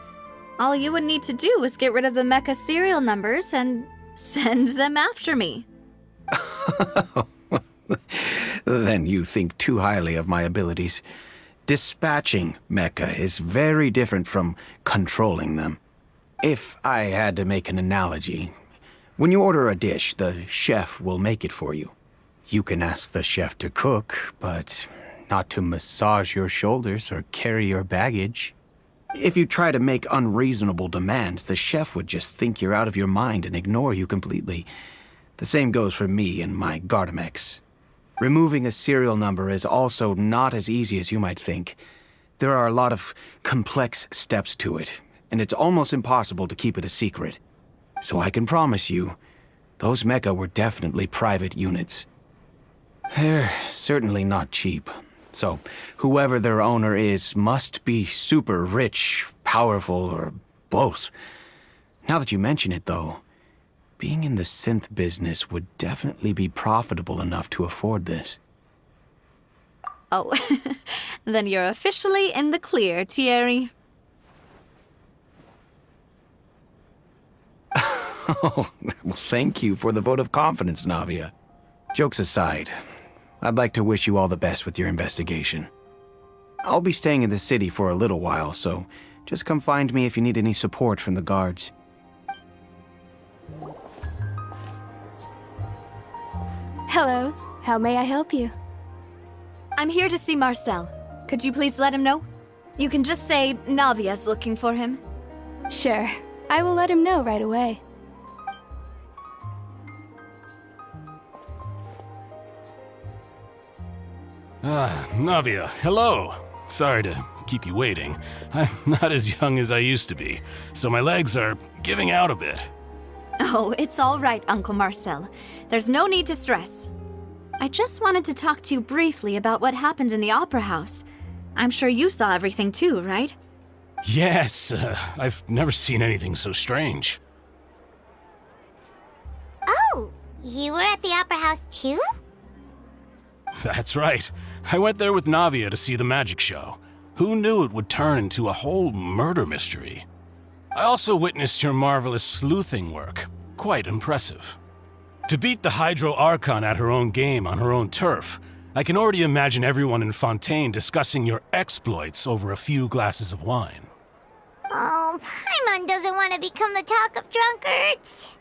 all you would need to do is get rid of the mecha serial numbers and send them after me. Then you think too highly of my abilities. Dispatching mecha is very different from controlling them. If I had to make an analogy, when you order a dish, the chef will make it for you. You can ask the chef to cook, but not to massage your shoulders or carry your baggage. If you try to make unreasonable demands, the chef would just think you're out of your mind and ignore you completely. The same goes for me and my Gardamex. Removing a serial number is also not as easy as you might think. There are a lot of complex steps to it, and it's almost impossible to keep it a secret. So I can promise you, those mecha were definitely private units. They're certainly not cheap. So whoever their owner is must be super rich, powerful, or both. Now that you mention it, though, being in the synth business would definitely be profitable enough to afford this. Oh, then you're officially in the clear, Thierry. Oh, well, thank you for the vote of confidence, Navia. Jokes aside, I'd like to wish you all the best with your investigation. I'll be staying in the city for a little while, so just come find me if you need any support from the guards. Hello. How may I help you? I'm here to see Marcel. Could you please let him know? You can just say Navia's looking for him. Sure, I will let him know right away. Navia, hello. Sorry to keep you waiting. I'm not as young as I used to be, so my legs are giving out a bit. Oh, it's all right, Uncle Marcel. There's no need to stress. I just wanted to talk to you briefly about what happened in the Opera House. I'm sure you saw everything too, right? Yes, I've never seen anything so strange. Oh, you were at the Opera House too? That's right. I went there with Navia to see the magic show. Who knew it would turn into a whole murder mystery? I also witnessed your marvelous sleuthing work. Quite impressive. To beat the Hydro Archon at her own game on her own turf, I can already imagine everyone in Fontaine discussing your exploits over a few glasses of wine. Oh, Paimon doesn't want to become the talk of drunkards.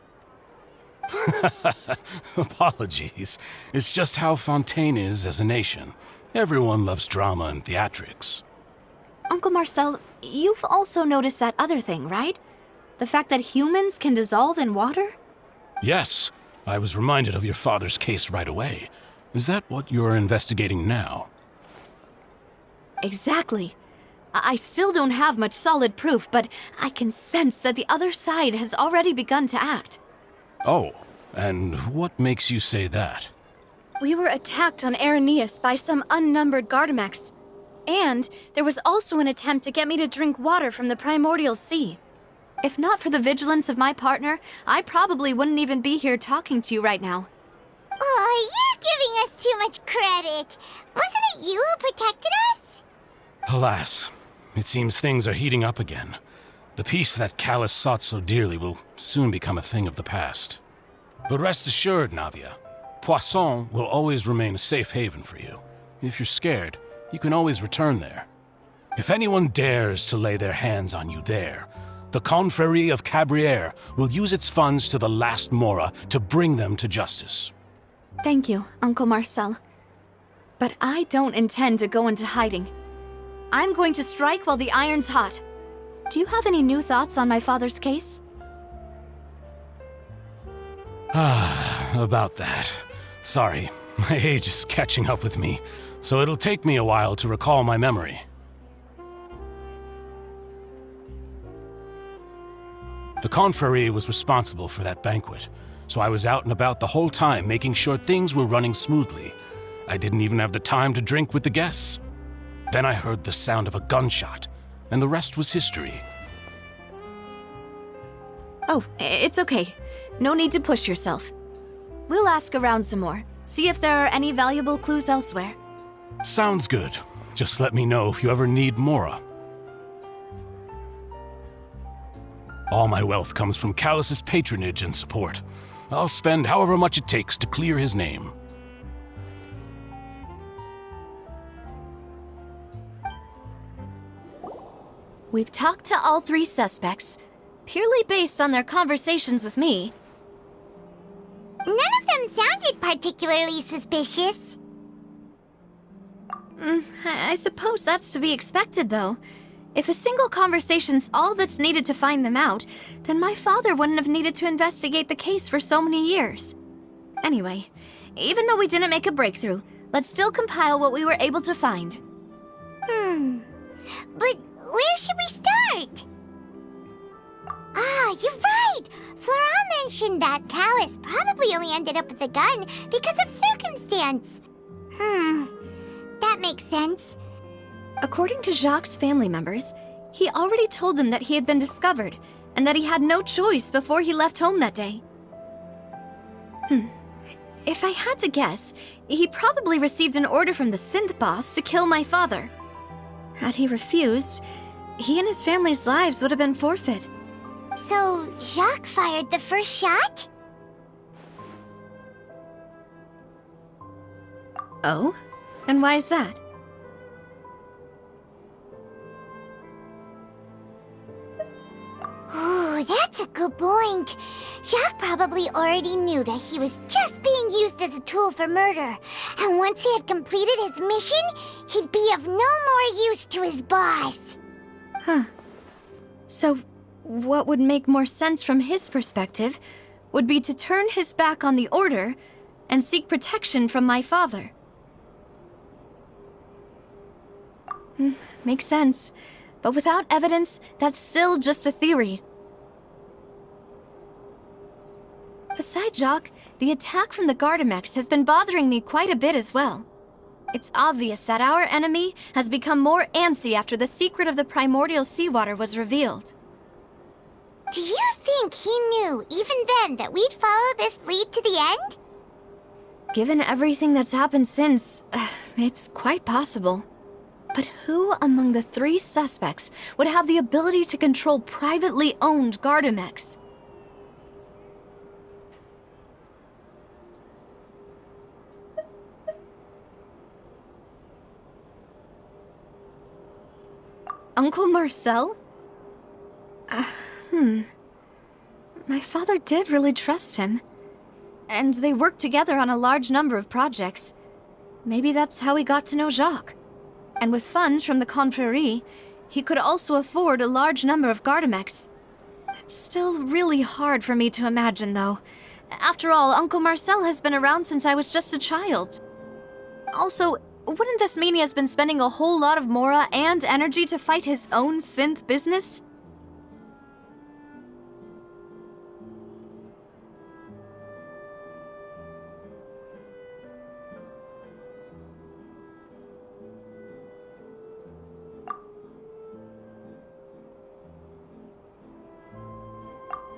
Apologies. It's just how Fontaine is as a nation. Everyone loves drama and theatrics. Uncle Marcel, you've also noticed that other thing, right? The fact that humans can dissolve in water? Yes, I was reminded of your father's case right away. Is that what you're investigating now? Exactly. I still don't have much solid proof, but I can sense that the other side has already begun to act. Oh, and what makes you say that? We were attacked on Araneus by some unnumbered Gardamex. And there was also an attempt to get me to drink water from the primordial sea. If not for the vigilance of my partner, I probably wouldn't even be here talking to you right now. Oh, you're giving us too much credit. Wasn't it you who protected us? Alas, it seems things are heating up again. The peace that Callus sought so dearly will soon become a thing of the past. But rest assured, Navia, Poisson will always remain a safe haven for you. If you're scared, you can always return there. If anyone dares to lay their hands on you there, the Confrérie of Cabrières will use its funds to the last Mora to bring them to justice. Thank you, Uncle Marcel. But I don't intend to go into hiding. I'm going to strike while the iron's hot. Do you have any new thoughts on my father's case? About that. Sorry, my age is catching up with me, so it'll take me a while to recall my memory. The Confrérie was responsible for that banquet, so I was out and about the whole time making sure things were running smoothly. I didn't even have the time to drink with the guests. Then I heard the sound of a gunshot, and the rest was history. Oh, it's okay. No need to push yourself. We'll ask around some more, see if there are any valuable clues elsewhere. Sounds good. Just let me know if you ever need Mora. All my wealth comes from Callus's patronage and support. I'll spend however much it takes to clear his name. We've talked to all three suspects, purely based on their conversations with me. None of them sounded particularly suspicious. I suppose that's to be expected, though. If a single conversation's all that's needed to find them out, then my father wouldn't have needed to investigate the case for so many years. Anyway, even though we didn't make a breakthrough, let's still compile what we were able to find. But where should we start? Ah, you're right! Flora mentioned that Callus probably only ended up with the gun because of circumstance. That makes sense. According to Jacques' family members, he already told them that he had been discovered, and that he had no choice before he left home that day. If I had to guess, he probably received an order from the synth boss to kill my father. Had he refused, he and his family's lives would have been forfeit. So, Jacques fired the first shot? Oh? And why is that? Ooh, Oh, that's a good point. Jacques probably already knew that he was just being used as a tool for murder. And once he had completed his mission, he'd be of no more use to his boss. Huh. So, what would make more sense from his perspective would be to turn his back on the Order and seek protection from my father. Makes sense. But without evidence, that's still just a theory. Besides Jacques, the attack from the Gardamex has been bothering me quite a bit as well. It's obvious that our enemy has become more antsy after the secret of the primordial seawater was revealed. Do you think he knew, even then, that we'd follow this lead to the end? Given everything that's happened since, it's quite possible. But who among the 3 suspects would have the ability to control privately owned Gardamex? Uncle Marcel? My father did really trust him. And they worked together on a large number of projects. Maybe that's how he got to know Jacques. And with funds from the Confrérie, he could also afford a large number of Gardamex. It's still really hard for me to imagine, though. After all, Uncle Marcel has been around since I was just a child. Also, wouldn't this mean he has been spending a whole lot of mora and energy to fight his own synth business?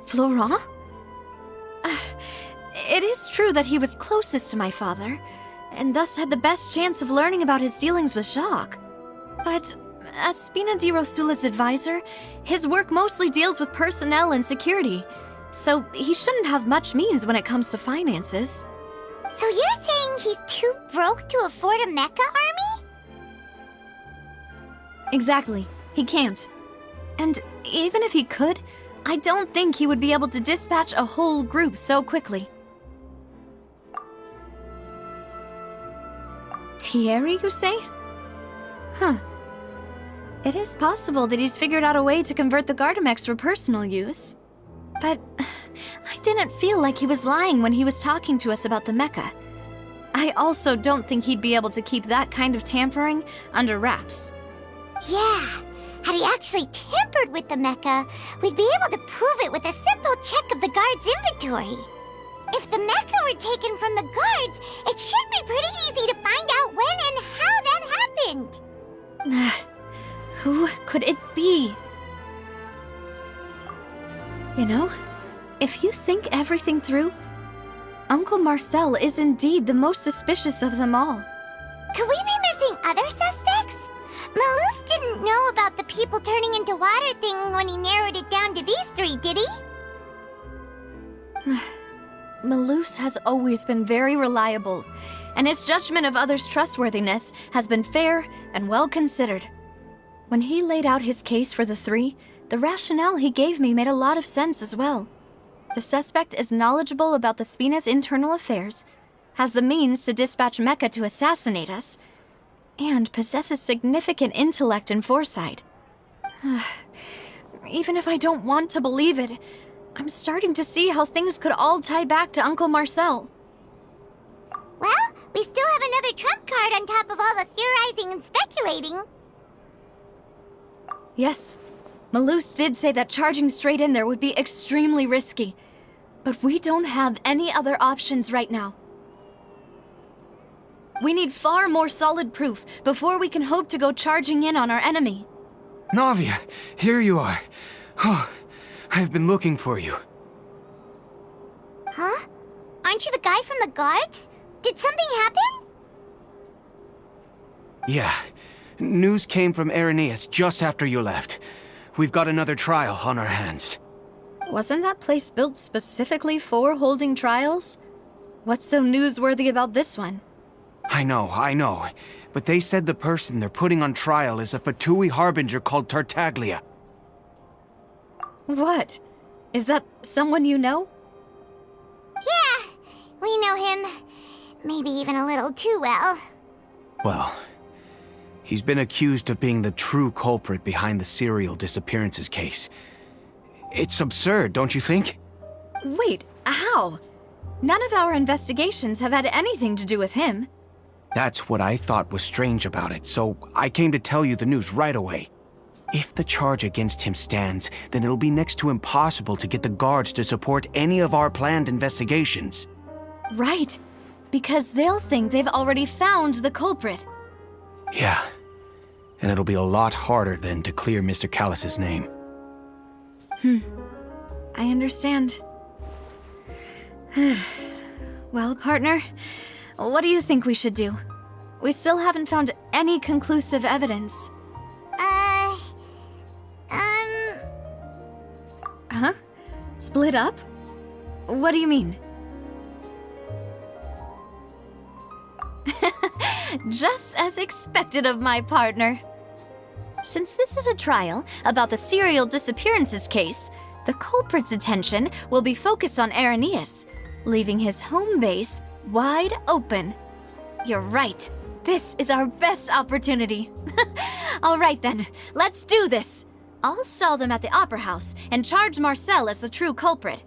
Florent? It is true that he was closest to my father, and thus had the best chance of learning about his dealings with Jacques. But as Spina di Rosula's advisor, his work mostly deals with personnel and security, so he shouldn't have much means when it comes to finances. So you're saying he's too broke to afford a mecha army? Exactly. He can't. And even if he could, I don't think he would be able to dispatch a whole group so quickly. Thierry, you say? Huh. It is possible that he's figured out a way to convert the Gardamex for personal use. But I didn't feel like he was lying when he was talking to us about the mecha. I also don't think he'd be able to keep that kind of tampering under wraps. Yeah. Had he actually tampered with the mecha, we'd be able to prove it with a simple check of the guard's inventory. If the mecha were taken from the guards, it should be pretty easy to find out when and how that happened. Who could it be? You know, if you think everything through, Uncle Marcel is indeed the most suspicious of them all. Could we be missing other suspects? Malus didn't know about the people turning into water thing when he narrowed it down to these 3, did he? Malus has always been very reliable, and his judgment of others' trustworthiness has been fair and well considered. When he laid out his case for the 3, the rationale he gave me made a lot of sense as well. The suspect is knowledgeable about the Spina's internal affairs, has the means to dispatch mecha to assassinate us, and possesses significant intellect and foresight. Even if I don't want to believe it, I'm starting to see how things could all tie back to Uncle Marcel. Well, we still have another trump card on top of all the theorizing and speculating. Yes, Malus did say that charging straight in there would be extremely risky, but we don't have any other options right now. We need far more solid proof before we can hope to go charging in on our enemy. Navia, here you are. Oh, I've been looking for you. Huh? Aren't you the guy from the guards? Did something happen? Yeah. News came from Irenaeus just after you left. We've got another trial on our hands. Wasn't that place built specifically for holding trials? What's so newsworthy about this one? I know. But they said the person they're putting on trial is a Fatui harbinger called Tartaglia. What? Is that someone you know? Yeah, we know him. Maybe even a little too well. Well, he's been accused of being the true culprit behind the serial disappearances case. It's absurd, don't you think? Wait, how? None of our investigations have had anything to do with him. That's what I thought was strange about it, so I came to tell you the news right away. If the charge against him stands, then it'll be next to impossible to get the guards to support any of our planned investigations. Right. Because they'll think they've already found the culprit. Yeah. And it'll be a lot harder then to clear Mr. Callus's name. I understand. Well, partner, what do you think we should do? We still haven't found any conclusive evidence. Huh? Split up? What do you mean? Just as expected of my partner. Since this is a trial about the serial disappearances case, the culprit's attention will be focused on Irenaeus, leaving his home base wide open. You're right. This is our best opportunity. All right then, let's do this. I'll stall them at the Opera House and charge Marcel as the true culprit.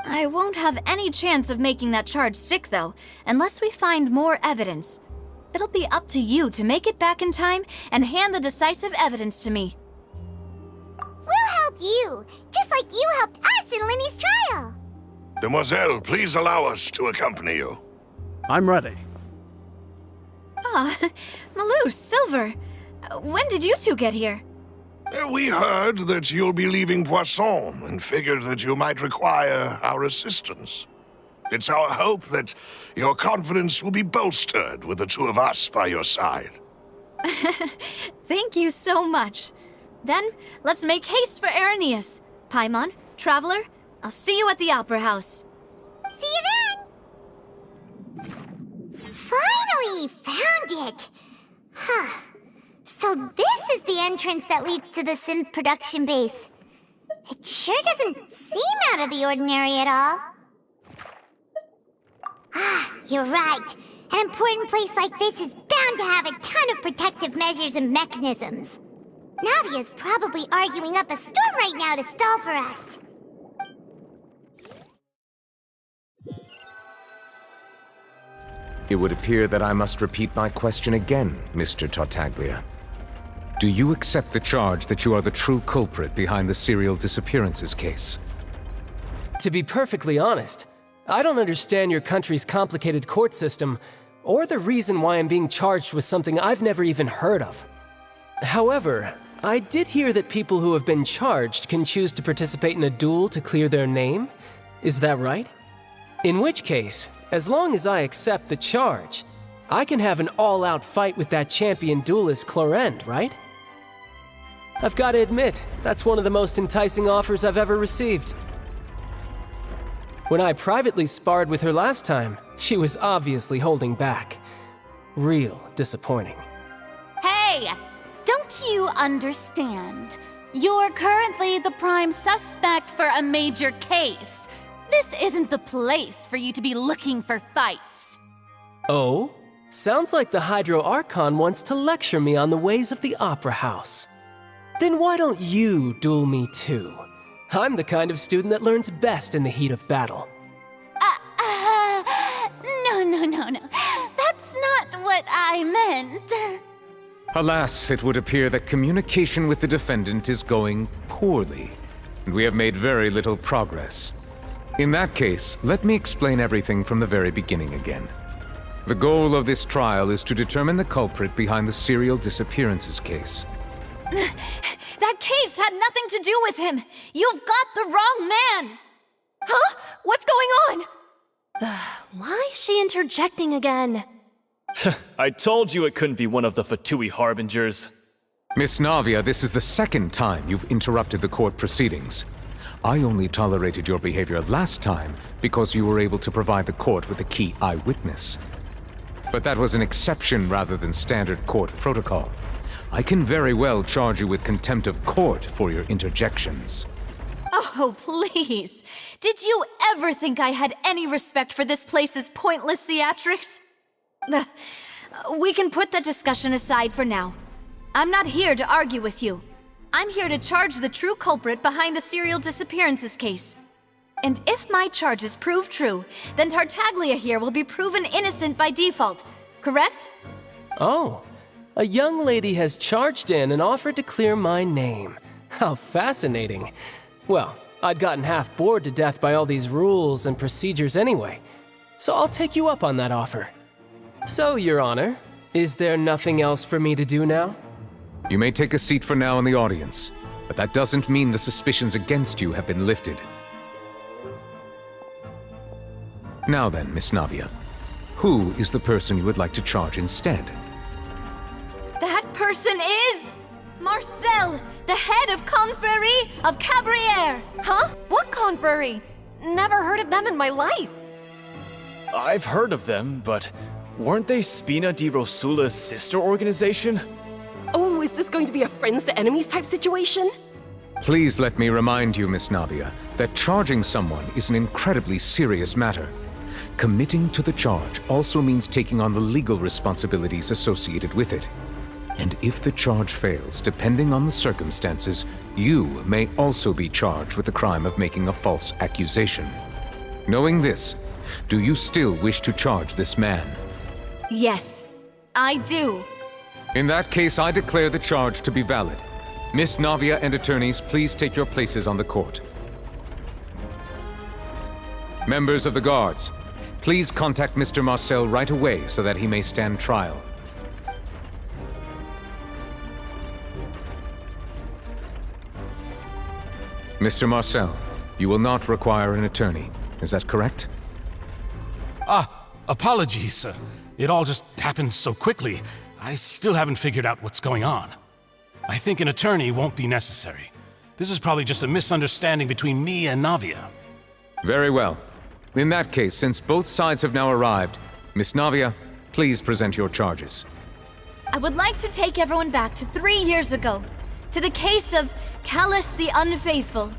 I won't have any chance of making that charge stick, though, unless we find more evidence. It'll be up to you to make it back in time and hand the decisive evidence to me. We'll help you, just like you helped us in Linny's trial. Demoiselle, please allow us to accompany you. I'm ready. Ah, Malou, Silver, when did you two get here? We heard that you'll be leaving Poisson and figured that you might require our assistance. It's our hope that your confidence will be bolstered with the two of us by your side. Thank you so much. Then, let's make haste for Irenaeus. Paimon, Traveler, I'll see you at the Opera House. See you then! Finally found it! Huh. So this is the entrance that leads to the synth production base. It sure doesn't seem out of the ordinary at all. Ah, you're right. An important place like this is bound to have a ton of protective measures and mechanisms. Navia's probably arguing up a storm right now to stall for us. It would appear that I must repeat my question again, Mr. Tartaglia. Do you accept the charge that you are the true culprit behind the serial disappearances case? To be perfectly honest, I don't understand your country's complicated court system, or the reason why I'm being charged with something I've never even heard of. However, I did hear that people who have been charged can choose to participate in a duel to clear their name. Is that right? In which case, as long as I accept the charge, I can have an all-out fight with that champion duelist Clorend, right? I've got to admit, that's one of the most enticing offers I've ever received. When I privately sparred with her last time, she was obviously holding back. Real disappointing. Hey! Don't you understand? You're currently the prime suspect for a major case. This isn't the place for you to be looking for fights. Oh? Sounds like the Hydro Archon wants to lecture me on the ways of the Opera House. Then why don't you duel me too? I'm the kind of student that learns best in the heat of battle. No. That's not what I meant. Alas, it would appear that communication with the defendant is going poorly, and we have made very little progress. In that case, let me explain everything from the very beginning again. The goal of this trial is to determine the culprit behind the serial disappearances case. That case had nothing to do with him! You've got the wrong man! Huh? What's going on? Why is she interjecting again? I told you it couldn't be one of the Fatui Harbingers. Miss Navia, this is the second time you've interrupted the court proceedings. I only tolerated your behavior last time because you were able to provide the court with a key eyewitness. But that was an exception rather than standard court protocol. I can very well charge you with contempt of court for your interjections. Oh, please. Did you ever think I had any respect for this place's pointless theatrics? We can put that discussion aside for now. I'm not here to argue with you. I'm here to charge the true culprit behind the serial disappearances case. And if my charges prove true, then Tartaglia here will be proven innocent by default, correct? Oh, a young lady has charged in and offered to clear my name. How fascinating. Well, I'd gotten half bored to death by all these rules and procedures anyway, so I'll take you up on that offer. So, Your Honor, is there nothing else for me to do now? You may take a seat for now in the audience, but that doesn't mean the suspicions against you have been lifted. Now then, Miss Navia, who is the person you would like to charge instead? That person is Marcel, the head of Confrérie of Cabrières. Huh? What confrérie? Never heard of them in my life. I've heard of them, but weren't they Spina di Rosula's sister organization? Oh, is this going to be a friends to enemies type situation? Please let me remind you, Miss Navia, that charging someone is an incredibly serious matter. Committing to the charge also means taking on the legal responsibilities associated with it. And if the charge fails, depending on the circumstances, you may also be charged with the crime of making a false accusation. Knowing this, do you still wish to charge this man? Yes, I do. In that case, I declare the charge to be valid. Miss Navia and attorneys, please take your places on the court. Members of the guards, please contact Mr. Marcel right away so that he may stand trial. Mr. Marcel, you will not require an attorney. Is that correct? Apologies. It all just happened so quickly. I still haven't figured out what's going on. I think an attorney won't be necessary. This is probably just a misunderstanding between me and Navia. Very well. In that case, since both sides have now arrived, Miss Navia, please present your charges. I would like to take everyone back to 3 years ago, to the case of Callus the Unfaithful.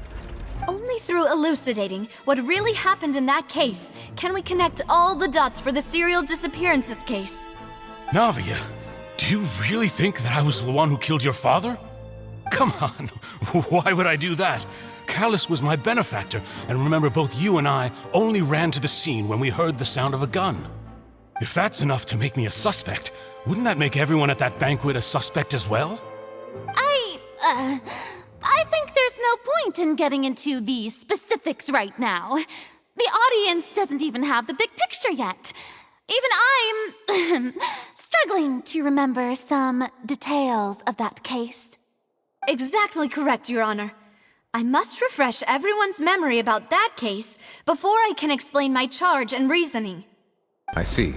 Only through elucidating what really happened in that case can we connect all the dots for the serial disappearances case. Navia, do you really think that I was the one who killed your father? Come on, why would I do that? Callus was my benefactor, and remember both you and I only ran to the scene when we heard the sound of a gun. If that's enough to make me a suspect, wouldn't that make everyone at that banquet a suspect as well? I think there's no point in getting into the specifics right now. The audience doesn't even have the big picture yet. Even I'm struggling to remember some details of that case. Exactly correct, Your Honor. I must refresh everyone's memory about that case before I can explain my charge and reasoning. I see.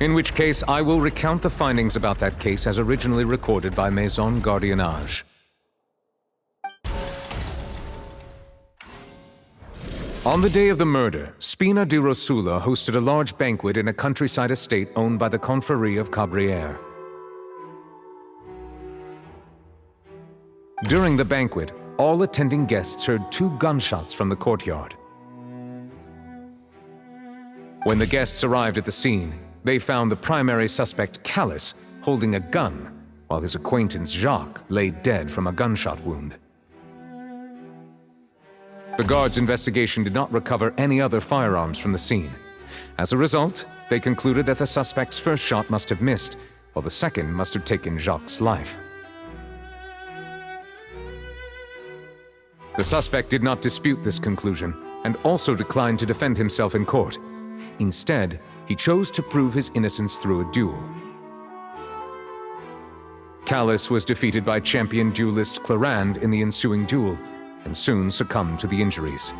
In which case, I will recount the findings about that case as originally recorded by Maison Gardiennage. On the day of the murder, Spina di Rosula hosted a large banquet in a countryside estate owned by the Confrérie of Cabrières. During the banquet, all attending guests heard 2 gunshots from the courtyard. When the guests arrived at the scene, they found the primary suspect, Callus, holding a gun, while his acquaintance, Jacques, lay dead from a gunshot wound. The guards' investigation did not recover any other firearms from the scene. As a result, they concluded that the suspect's first shot must have missed, while the second must have taken Jacques' life. The suspect did not dispute this conclusion, and also declined to defend himself in court. Instead, he chose to prove his innocence through a duel. Callus was defeated by champion duelist Clarande in the ensuing duel, and soon succumbed to the injuries.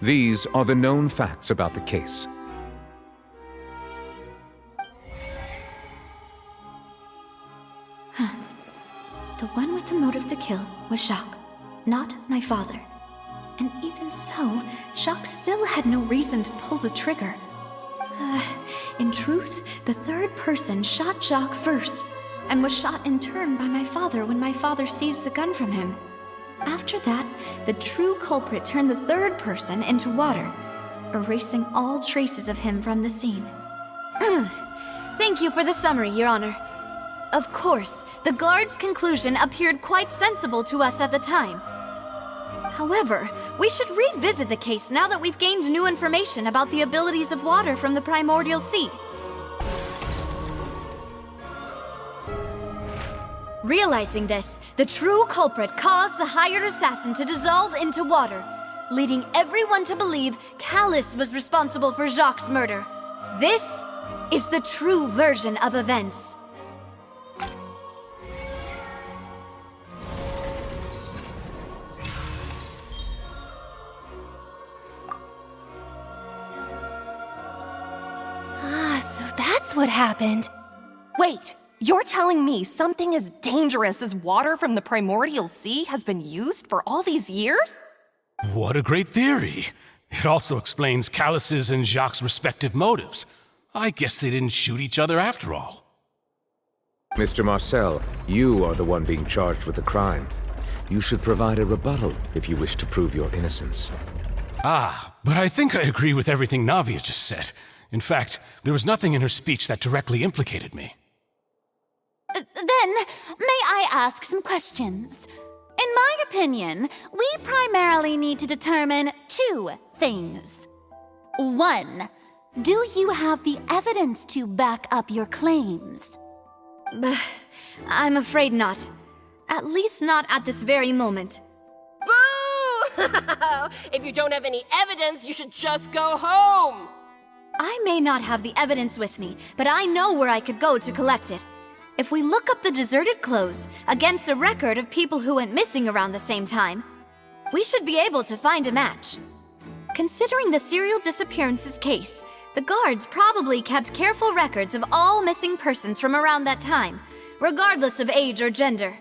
These are the known facts about the case. The one with the motive to kill was Jacques, not my father. And even so, Jacques still had no reason to pull the trigger. In truth, the third person shot Jacques first. and was shot in turn by my father when my father seized the gun from him. After that, the true culprit turned the third person into water, erasing all traces of him from the scene. Thank you for the summary, Your Honor. Of course, the guard's conclusion appeared quite sensible to us at the time. However, we should revisit the case now that we've gained new information about the abilities of water from the primordial sea. Realizing this, the true culprit caused the hired assassin to dissolve into water, leading everyone to believe Callus was responsible for Jacques' murder. This is the true version of events. So that's what happened. Wait, you're telling me something as dangerous as water from the primordial sea has been used for all these years? What a great theory. It also explains Callus's and Jacques' respective motives. I guess they didn't shoot each other after all. Mr. Marcel, you are the one being charged with the crime. You should provide a rebuttal if you wish to prove your innocence. Ah, but I think I agree with everything Navia just said. In fact, there was nothing in her speech that directly implicated me. Then, may I ask some questions? In my opinion, we primarily need to determine two things. One, do you have the evidence to back up your claims? I'm afraid not. At least not at this very moment. Boo! If you don't have any evidence, you should just go home! I may not have the evidence with me, but I know where I could go to collect it. If we look up the deserted clothes against a record of people who went missing around the same time, we should be able to find a match. Considering the serial disappearances case, the guards probably kept careful records of all missing persons from around that time, regardless of age or gender.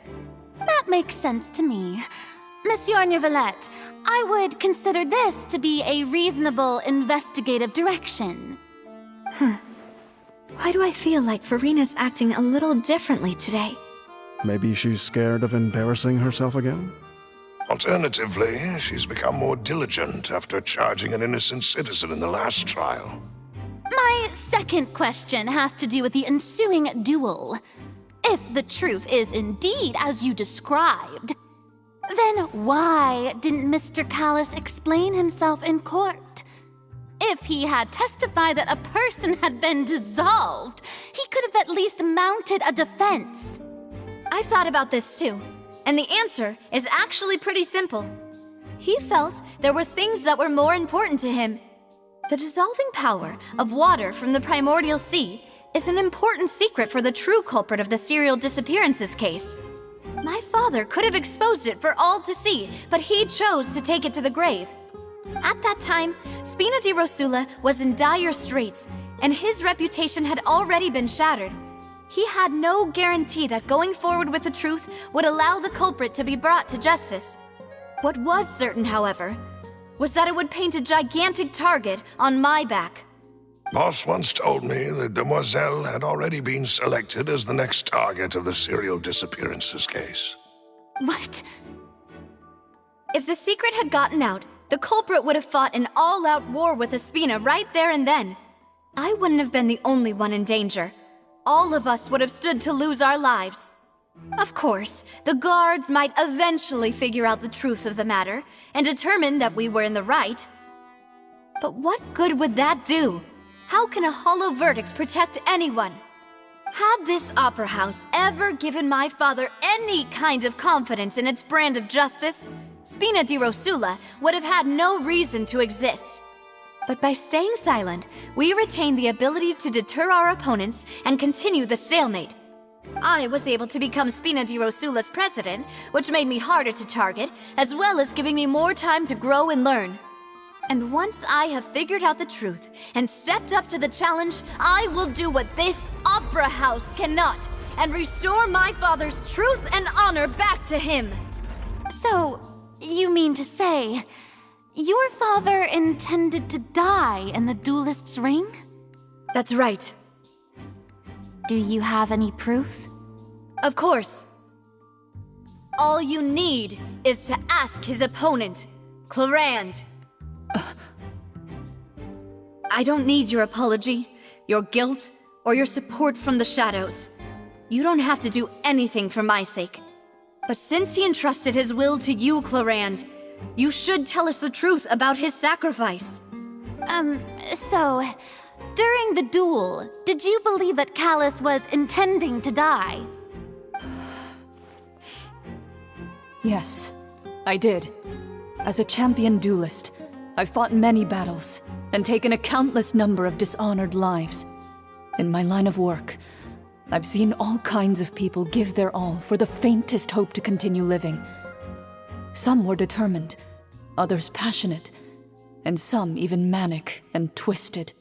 That makes sense to me. Monsieur Neuvillette, I would consider this to be a reasonable investigative direction. Why do I feel like Farina's acting a little differently today? Maybe she's scared of embarrassing herself again? Alternatively, she's become more diligent after charging an innocent citizen in the last trial. My second question has to do with the ensuing duel. If the truth is indeed as you described, then why didn't Mr. Callus explain himself in court? If he had testified that a person had been dissolved, he could have at least mounted a defense. I've thought about this too, and the answer is actually pretty simple. He felt there were things that were more important to him. The dissolving power of water from the primordial sea is an important secret for the true culprit of the serial disappearances case. My father could have exposed it for all to see, but he chose to take it to the grave. At that time, Spina di Rosula was in dire straits, and his reputation had already been shattered. He had no guarantee that going forward with the truth would allow the culprit to be brought to justice. What was certain, however, was that it would paint a gigantic target on my back. Boss once told me that Demoiselle had already been selected as the next target of the serial disappearances case. What? If the secret had gotten out, the culprit would have fought an all-out war with Espina right there and then. I wouldn't have been the only one in danger. All of us would have stood to lose our lives. Of course, the guards might eventually figure out the truth of the matter and determine that we were in the right. But what good would that do? How can a hollow verdict protect anyone? Had this opera house ever given my father any kind of confidence in its brand of justice, Spina di Rosula would have had no reason to exist. But by staying silent, we retained the ability to deter our opponents and continue the stalemate. I was able to become Spina di Rosula's president, which made me harder to target, as well as giving me more time to grow and learn. And once I have figured out the truth and stepped up to the challenge, I will do what this opera house cannot, and restore my father's truth and honor back to him. So, you mean to say, your father intended to die in the duelist's ring? That's right. Do you have any proof? Of course. All you need is to ask his opponent, Clarand. I don't need your apology, your guilt, or your support from the shadows. You don't have to do anything for my sake. But since he entrusted his will to you, Clarand, you should tell us the truth about his sacrifice. So, during the duel, did you believe that Callus was intending to die? Yes, I did. As a champion duelist, I've fought many battles and taken a countless number of dishonored lives. In my line of work, I've seen all kinds of people give their all for the faintest hope to continue living. Some were determined, others passionate, and some even manic and twisted.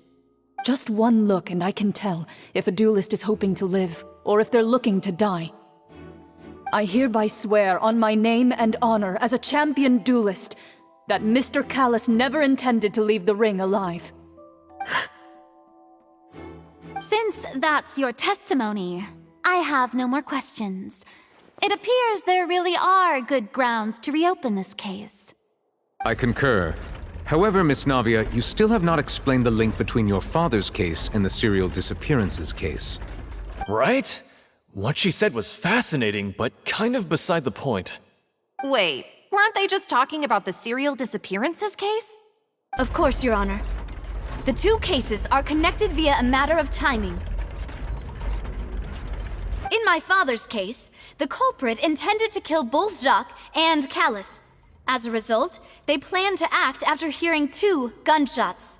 Just one look and I can tell if a duelist is hoping to live or if they're looking to die. I hereby swear on my name and honor as a champion duelist that Mr. Callus never intended to leave the ring alive. Since that's your testimony, I have no more questions. It appears there really are good grounds to reopen this case. I concur. However, Miss Navia, you still have not explained the link between your father's case and the serial disappearances case. Right? What she said was fascinating, but kind of beside the point. Wait, weren't they just talking about the serial disappearances case? Of course, Your Honor. The two cases are connected via a matter of timing. In my father's case, the culprit intended to kill both Jacques and Callus. As a result, they planned to act after hearing 2 gunshots.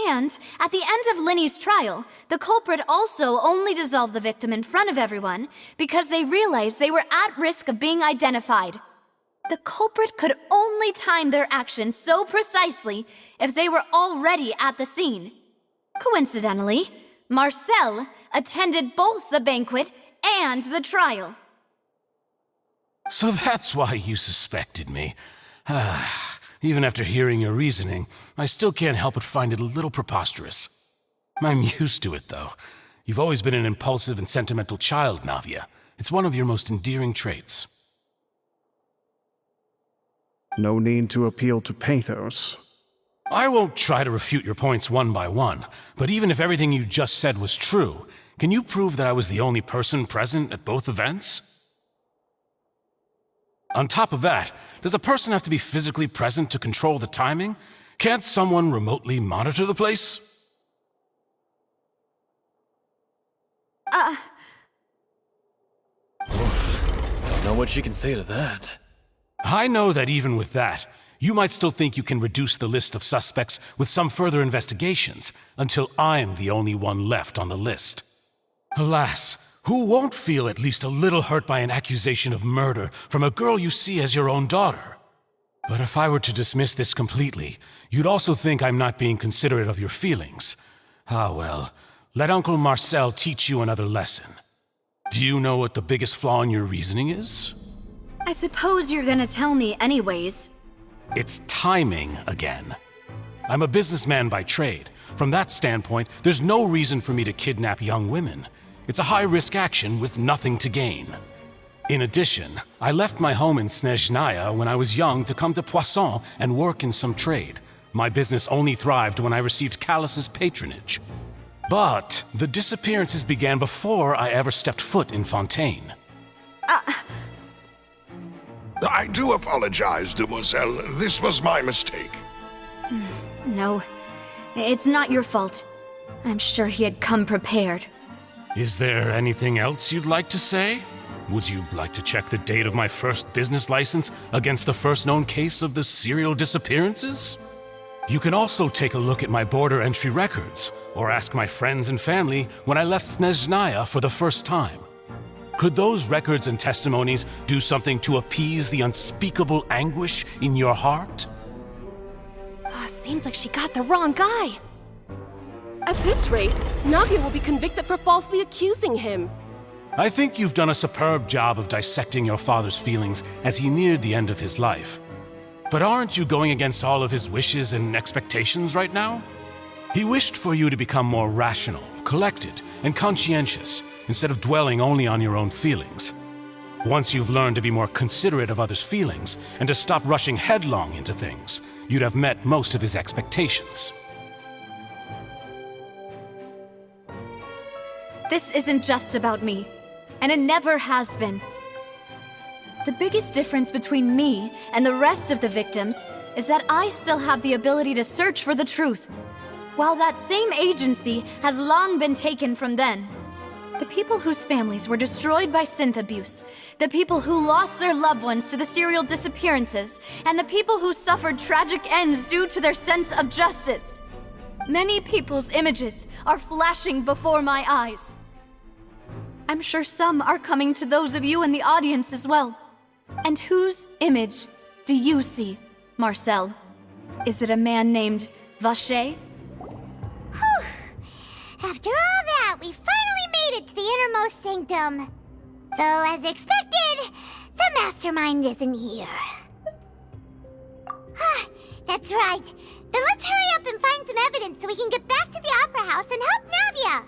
And at the end of Linny's trial, the culprit also only dissolved the victim in front of everyone because they realized they were at risk of being identified. The culprit could only time their actions so precisely if they were already at the scene. Coincidentally, Marcel attended both the banquet and the trial. So that's why you suspected me. Even after hearing your reasoning, I still can't help but find it a little preposterous. I'm used to it, though. You've always been an impulsive and sentimental child, Navia. It's one of your most endearing traits. No need to appeal to pathos. I won't try to refute your points one by one, but even if everything you just said was true, can you prove that I was the only person present at both events? On top of that, does a person have to be physically present to control the timing? Can't someone remotely monitor the place? Don't know what she can say to that. I know that even with that, you might still think you can reduce the list of suspects with some further investigations, until I'm the only one left on the list. Alas, who won't feel at least a little hurt by an accusation of murder from a girl you see as your own daughter? But if I were to dismiss this completely, you'd also think I'm not being considerate of your feelings. Ah well, let Uncle Marcel teach you another lesson. Do you know what the biggest flaw in your reasoning is? I suppose you're gonna tell me anyways. It's timing again. I'm a businessman by trade. From that standpoint, there's no reason for me to kidnap young women. It's a high-risk action with nothing to gain. In addition, I left my home in Snezhnaya when I was young to come to Poisson and work in some trade. My business only thrived when I received Callus's patronage. But the disappearances began before I ever stepped foot in Fontaine. I do apologize, demoiselle. This was my mistake. No, it's not your fault. I'm sure he had come prepared. Is there anything else you'd like to say? Would you like to check the date of my first business license against the first known case of the serial disappearances? You can also take a look at my border entry records, or ask my friends and family when I left Snezhnaya for the first time. Could those records and testimonies do something to appease the unspeakable anguish in your heart? Seems like she got the wrong guy. At this rate, Navia will be convicted for falsely accusing him. I think you've done a superb job of dissecting your father's feelings as he neared the end of his life. But aren't you going against all of his wishes and expectations right now? He wished for you to become more rational, collected, and conscientious, instead of dwelling only on your own feelings. Once you've learned to be more considerate of others' feelings, and to stop rushing headlong into things, you'd have met most of his expectations. This isn't just about me, and it never has been. The biggest difference between me and the rest of the victims is that I still have the ability to search for the truth, while that same agency has long been taken from them. The people whose families were destroyed by synth abuse, the people who lost their loved ones to the serial disappearances, and the people who suffered tragic ends due to their sense of justice. Many people's images are flashing before my eyes. I'm sure some are coming to those of you in the audience as well. And whose image do you see, Marcel? Is it a man named Vacher? Whew. After all that, we finally made it to the innermost sanctum. Though, as expected, the mastermind isn't here. That's right. Then let's hurry up and find some evidence so we can get back to the Opera House and help Navia.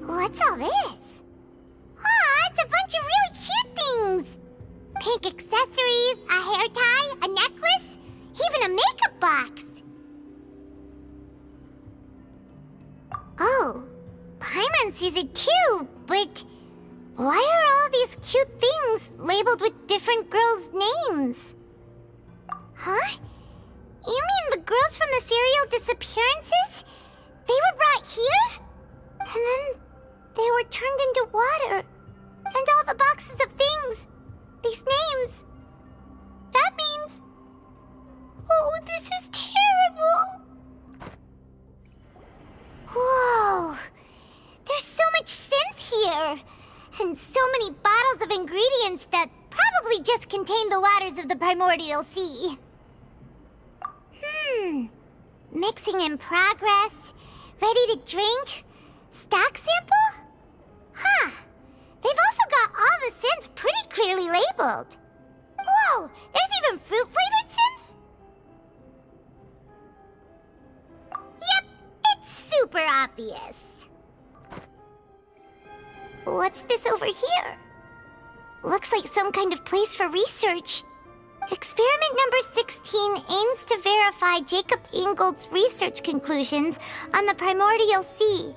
What's all this? Aw, it's a bunch of really cute things. Pink accessories, a hair tie, a necklace, even a makeup box. Oh, Paimon sees it too, but why are all these cute things labeled with different girls' names? Huh? You mean the girls from the serial disappearances? They were brought here? And then they were turned into water. And all the boxes of things, these names. That means... Oh, this is terrible. Whoa. There's so much synth here. And so many bottles of ingredients that probably just contain the waters of the primordial sea. Mixing in progress. Ready to drink? Stock sample? Huh. They've also got all the synth pretty clearly labeled. Whoa, there's even fruit-flavored synth? Yep, it's super obvious. What's this over here? Looks like some kind of place for research. Experiment number 16 aims to verify Jacob Ingold's research conclusions on the primordial sea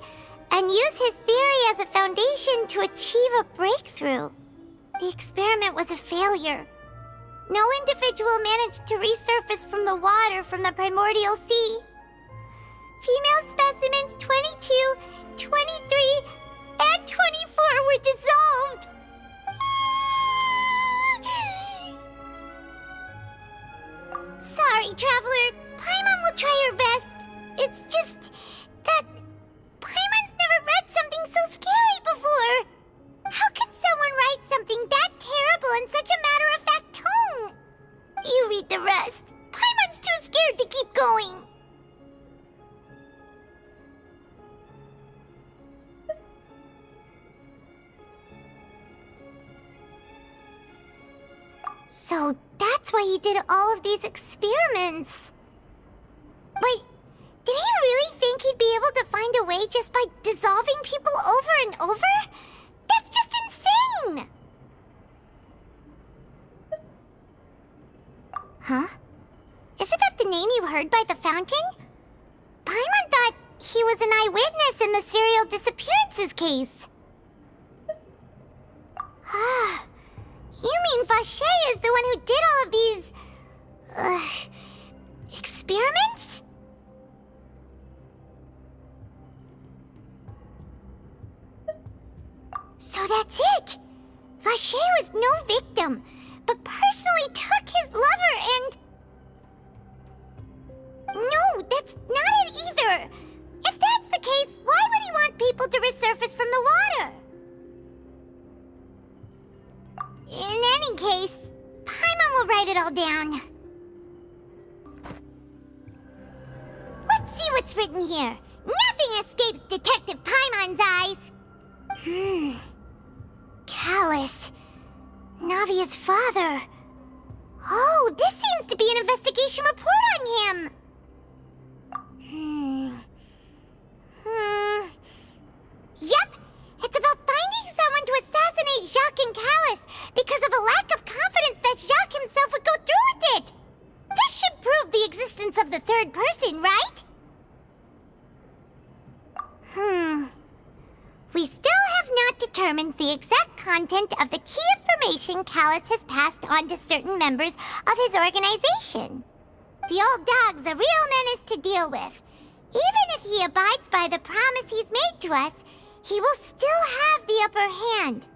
and use his theory as a foundation to achieve a breakthrough. The experiment was a failure. No individual managed to resurface from the water from the primordial sea. Female specimens 22, 23, and 24 were dissolved. Sorry, Traveler. Paimon will try her best. It's just that Paimon's never read something so scary before. How can someone write something that terrible in such a matter-of-fact tone? You read the rest. Paimon's too scared to keep going. So that's why he did all of these experiments. But did he really think he'd be able to find a way just by dissolving people over and over? That's just insane! Huh? Isn't that the name you heard by the fountain? Paimon thought he was an eyewitness in the serial disappearances case. Ah. You mean Vacher is the one who did all of these... experiments? So that's it! Vacher was no victim, but personally took his lover and... No, that's not it either! If that's the case, why would he want people to resurface from the water? In any case, Paimon will write it all down. Let's see what's written here. Nothing escapes Detective Paimon's eyes. Callus. Navia's father. Oh, this seems to be an investigation report on him. third person, right? We still have not determined the exact content of the key information Callus has passed on to certain members of his organization. The old dog's a real menace to deal with. Even if he abides by the promise he's made to us, he will still have the upper hand.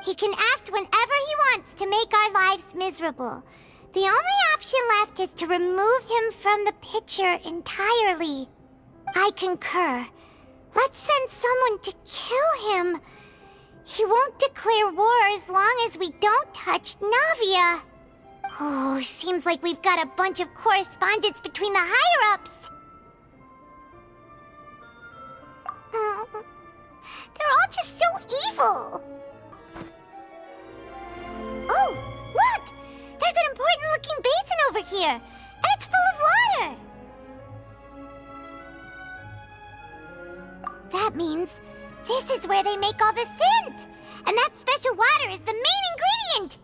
He can act whenever he wants to make our lives miserable. The only option left is to remove him from the picture entirely. I concur. Let's send someone to kill him. He won't declare war as long as we don't touch Navia. Oh, seems like we've got a bunch of correspondence between the higher-ups. They're all just so evil. Oh, look! There's an important-looking basin over here, and it's full of water. That means this is where they make all the synth, and that special water is the main ingredient.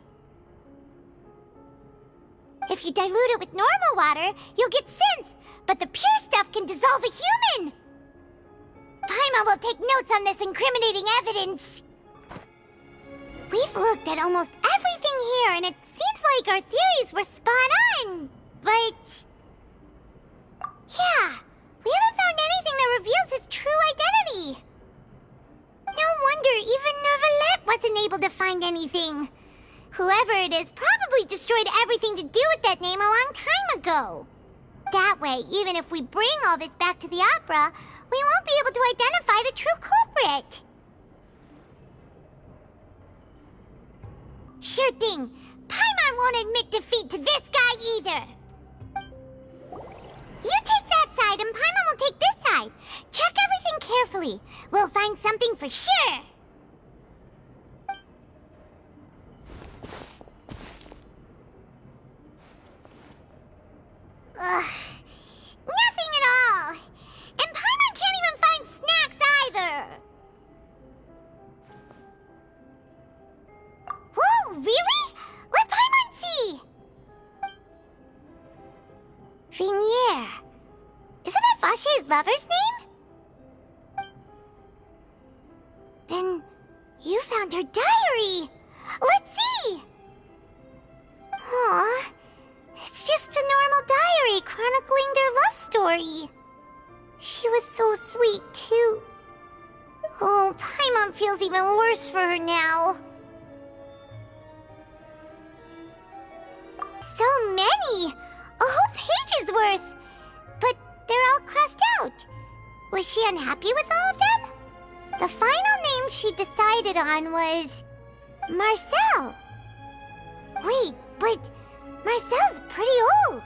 If you dilute it with normal water, you'll get synth, but the pure stuff can dissolve a human. Paimon will take notes on this incriminating evidence. We've looked at almost everything here, and it seems like our theories were spot on, but... yeah, we haven't found anything that reveals his true identity. No wonder even Neuvillette wasn't able to find anything. Whoever it is probably destroyed everything to do with that name a long time ago. That way, even if we bring all this back to the opera, we won't be able to identify the true culprit. Sure thing. Paimon won't admit defeat to this guy either. You take that side and Paimon will take this side. Check everything carefully. We'll find something for sure. Ugh. Nothing at all. And Paimon can't even find snacks either. Whoa, really? Let Paimon see. Vinier. Isn't that Vache's lover's name? Then you found her diary. Let's see. Aw. It's just a normal diary chronicling their love story. She was so sweet, too. Oh, Paimon feels even worse for her now. So many! A whole page's worth! But they're all crossed out. Was she unhappy with all of them? The final name she decided on was... Marcel. Wait, but... Marcel's pretty old.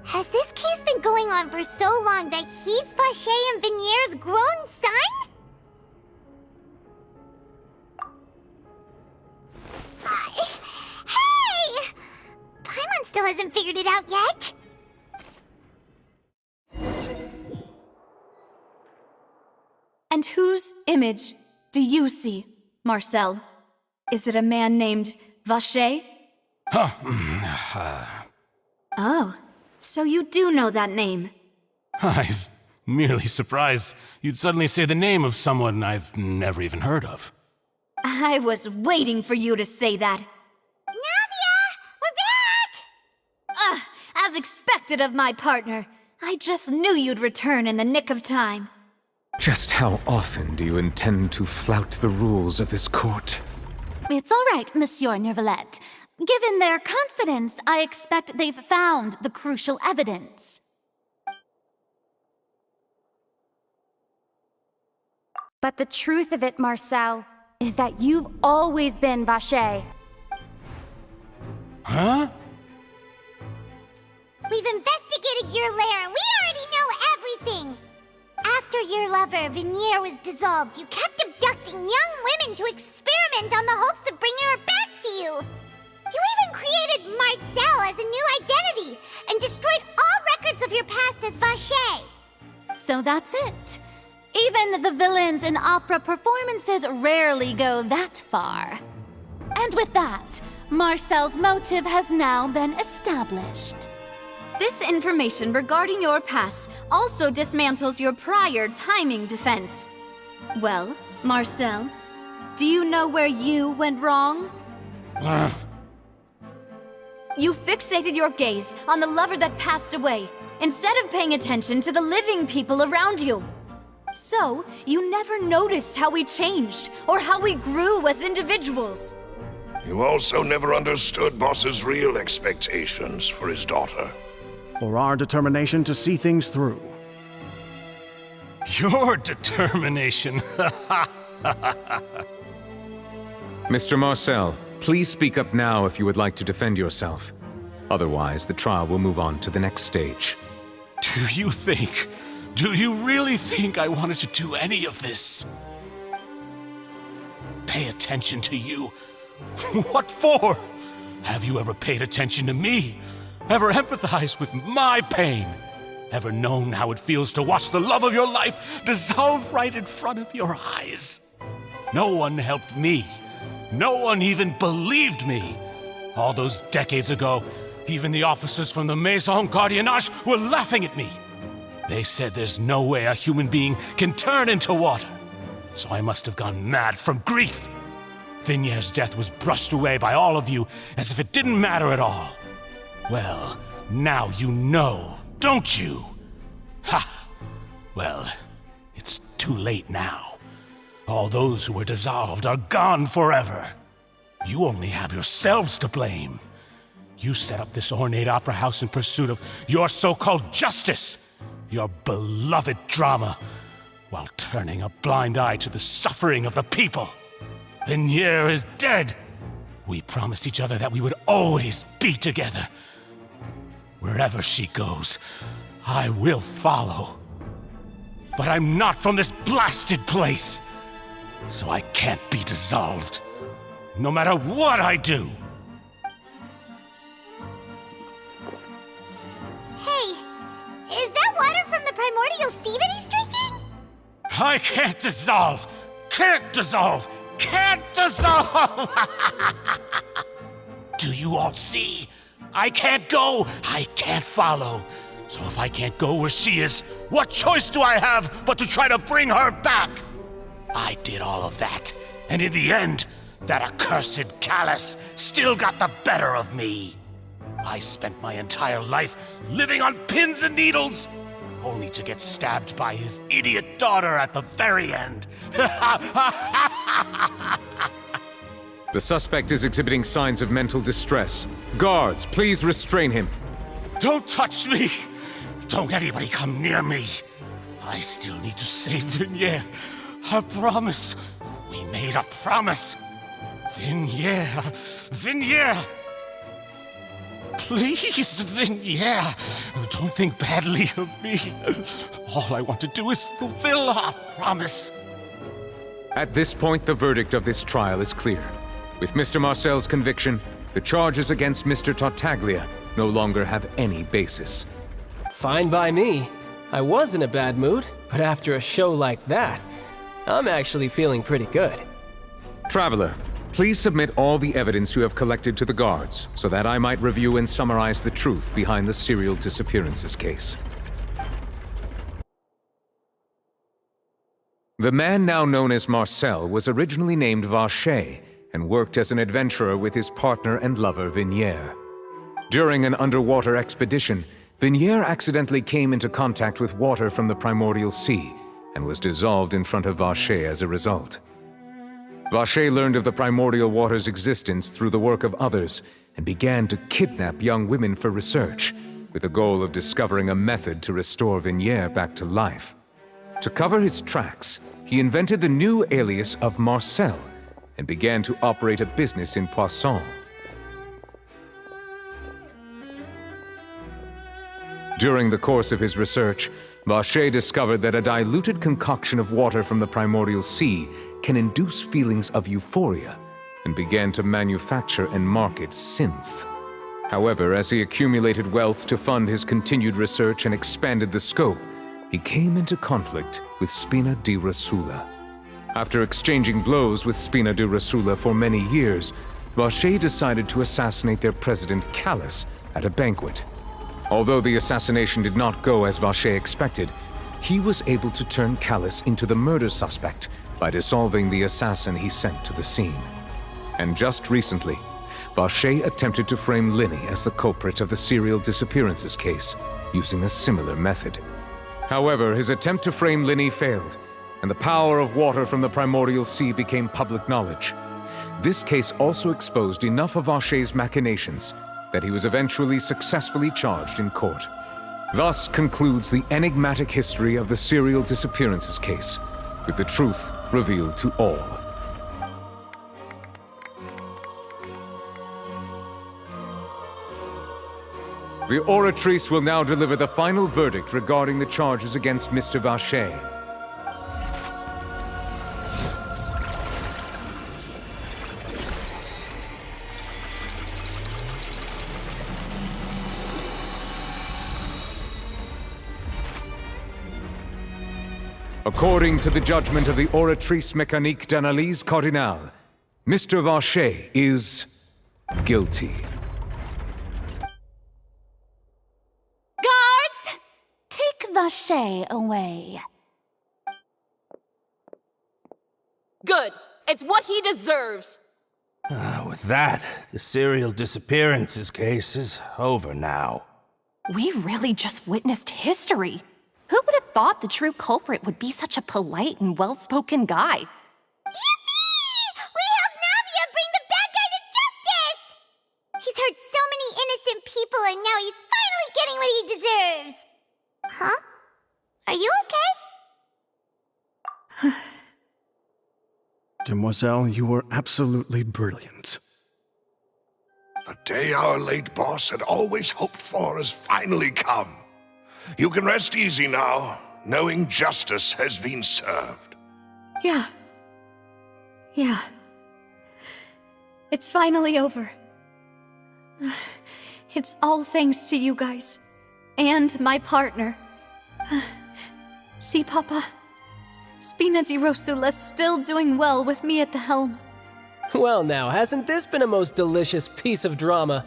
Has this case been going on for so long that he's Vache and Vinier's grown son? Hey! Paimon still hasn't figured it out yet. And whose image do you see, Marcel? Is it a man named Vache? Oh, so you do know that name. I'm merely surprised you'd suddenly say the name of someone I've never even heard of. I was waiting for you to say that. Navia! We're back! As expected of my partner. I just knew you'd return in the nick of time. Just how often do you intend to flout the rules of this court? It's all right, Monsieur Neuvillette. Given their confidence, I expect they've found the crucial evidence. But the truth of it, Marcel, is that you've always been Vache. Huh? We've investigated your lair and we already know everything! After your lover, Vinier, was dissolved, you kept abducting young women to experiment on the hopes of bringing her back to you! You even created Marcel as a new identity and destroyed all records of your past as Vache! So that's it. Even the villains in opera performances rarely go that far. And with that, Marcel's motive has now been established. This information regarding your past also dismantles your prior timing defense. Well, Marcel, do you know where you went wrong? You fixated your gaze on the lover that passed away, instead of paying attention to the living people around you. So, you never noticed how we changed, or how we grew as individuals. You also never understood Boss's real expectations for his daughter. Or our determination to see things through. Your determination. Mr. Marcel, please speak up now if you would like to defend yourself. Otherwise, the trial will move on to the next stage. Do you really think I wanted to do any of this? Pay attention to you? What for? Have you ever paid attention to me? Ever empathized with my pain? Ever known how it feels to watch the love of your life dissolve right in front of your eyes? No one helped me. No one even believed me. All those decades ago, even the officers from the Maison Gardiennage were laughing at me. They said there's no way a human being can turn into water. So I must have gone mad from grief. Vignier's death was brushed away by all of you as if it didn't matter at all. Well, now you know, don't you? Ha! Well, it's too late now. All those who were dissolved are gone forever. You only have yourselves to blame. You set up this ornate opera house in pursuit of your so-called justice, your beloved drama, while turning a blind eye to the suffering of the people. Vignier is dead. We promised each other that we would always be together. Wherever she goes, I will follow. But I'm not from this blasted place, so I can't be dissolved, no matter what I do. Hey, is that water from the primordial sea that he's drinking? I can't dissolve! Can't dissolve! Can't dissolve! Do you all see? I can't go, I can't follow. So if I can't go where she is, what choice do I have but to try to bring her back? I did all of that, and in the end, that accursed Callus still got the better of me. I spent my entire life living on pins and needles, only to get stabbed by his idiot daughter at the very end. The suspect is exhibiting signs of mental distress. Guards, please restrain him. Don't touch me! Don't anybody come near me! I still need to save Vignier. A promise. We made a promise. Vignier. Vignier! Please, Vignier, don't think badly of me. All I want to do is fulfill our promise. At this point, the verdict of this trial is clear. With Mr. Marcel's conviction, the charges against Mr. Tartaglia no longer have any basis. Fine by me. I was in a bad mood, but after a show like that, I'm actually feeling pretty good. Traveler, please submit all the evidence you have collected to the guards, so that I might review and summarize the truth behind the serial disappearances case. The man now known as Marcel was originally named Vacher and worked as an adventurer with his partner and lover Vignier. During an underwater expedition, Vignier accidentally came into contact with water from the primordial sea and was dissolved in front of Vacher as a result. Vacher learned of the primordial water's existence through the work of others and began to kidnap young women for research, with the goal of discovering a method to restore Vignier back to life. To cover his tracks, he invented the new alias of Marcel and began to operate a business in Poisson. During the course of his research, Vacher discovered that a diluted concoction of water from the primordial sea can induce feelings of euphoria, and began to manufacture and market synth. However, as he accumulated wealth to fund his continued research and expanded the scope, he came into conflict with Spina di Rosula. After exchanging blows with Spina di Rosula for many years, Vacher decided to assassinate their president Callus at a banquet. Although the assassination did not go as Vacher expected, he was able to turn Callus into the murder suspect by dissolving the assassin he sent to the scene. And just recently, Vacher attempted to frame Linny as the culprit of the serial disappearances case, using a similar method. However, his attempt to frame Linny failed, and the power of water from the primordial sea became public knowledge. This case also exposed enough of Vacher's machinations that he was eventually successfully charged in court. Thus concludes the enigmatic history of the serial disappearances case, with the truth revealed to all. The Oratrice will now deliver the final verdict regarding the charges against Mr. Vacher. According to the judgment of the Oratrice Mécanique d'Analyse Cardinale, Mr. Vacher is guilty. Guards! Take Vacher away. Good. It's what he deserves. With that, the serial disappearances case is over now. We really just witnessed history. Who would have thought the true culprit would be such a polite and well-spoken guy? Yippee! We helped Navia bring the bad guy to justice! He's hurt so many innocent people and now he's finally getting what he deserves! Huh? Are you okay? Demoiselle, you were absolutely brilliant. The day our late boss had always hoped for has finally come. You can rest easy now, knowing justice has been served. Yeah. It's finally over. It's all thanks to you guys. And my partner. See, Papa? Spina di Rosula's still doing well with me at the helm. Well now, hasn't this been a most delicious piece of drama?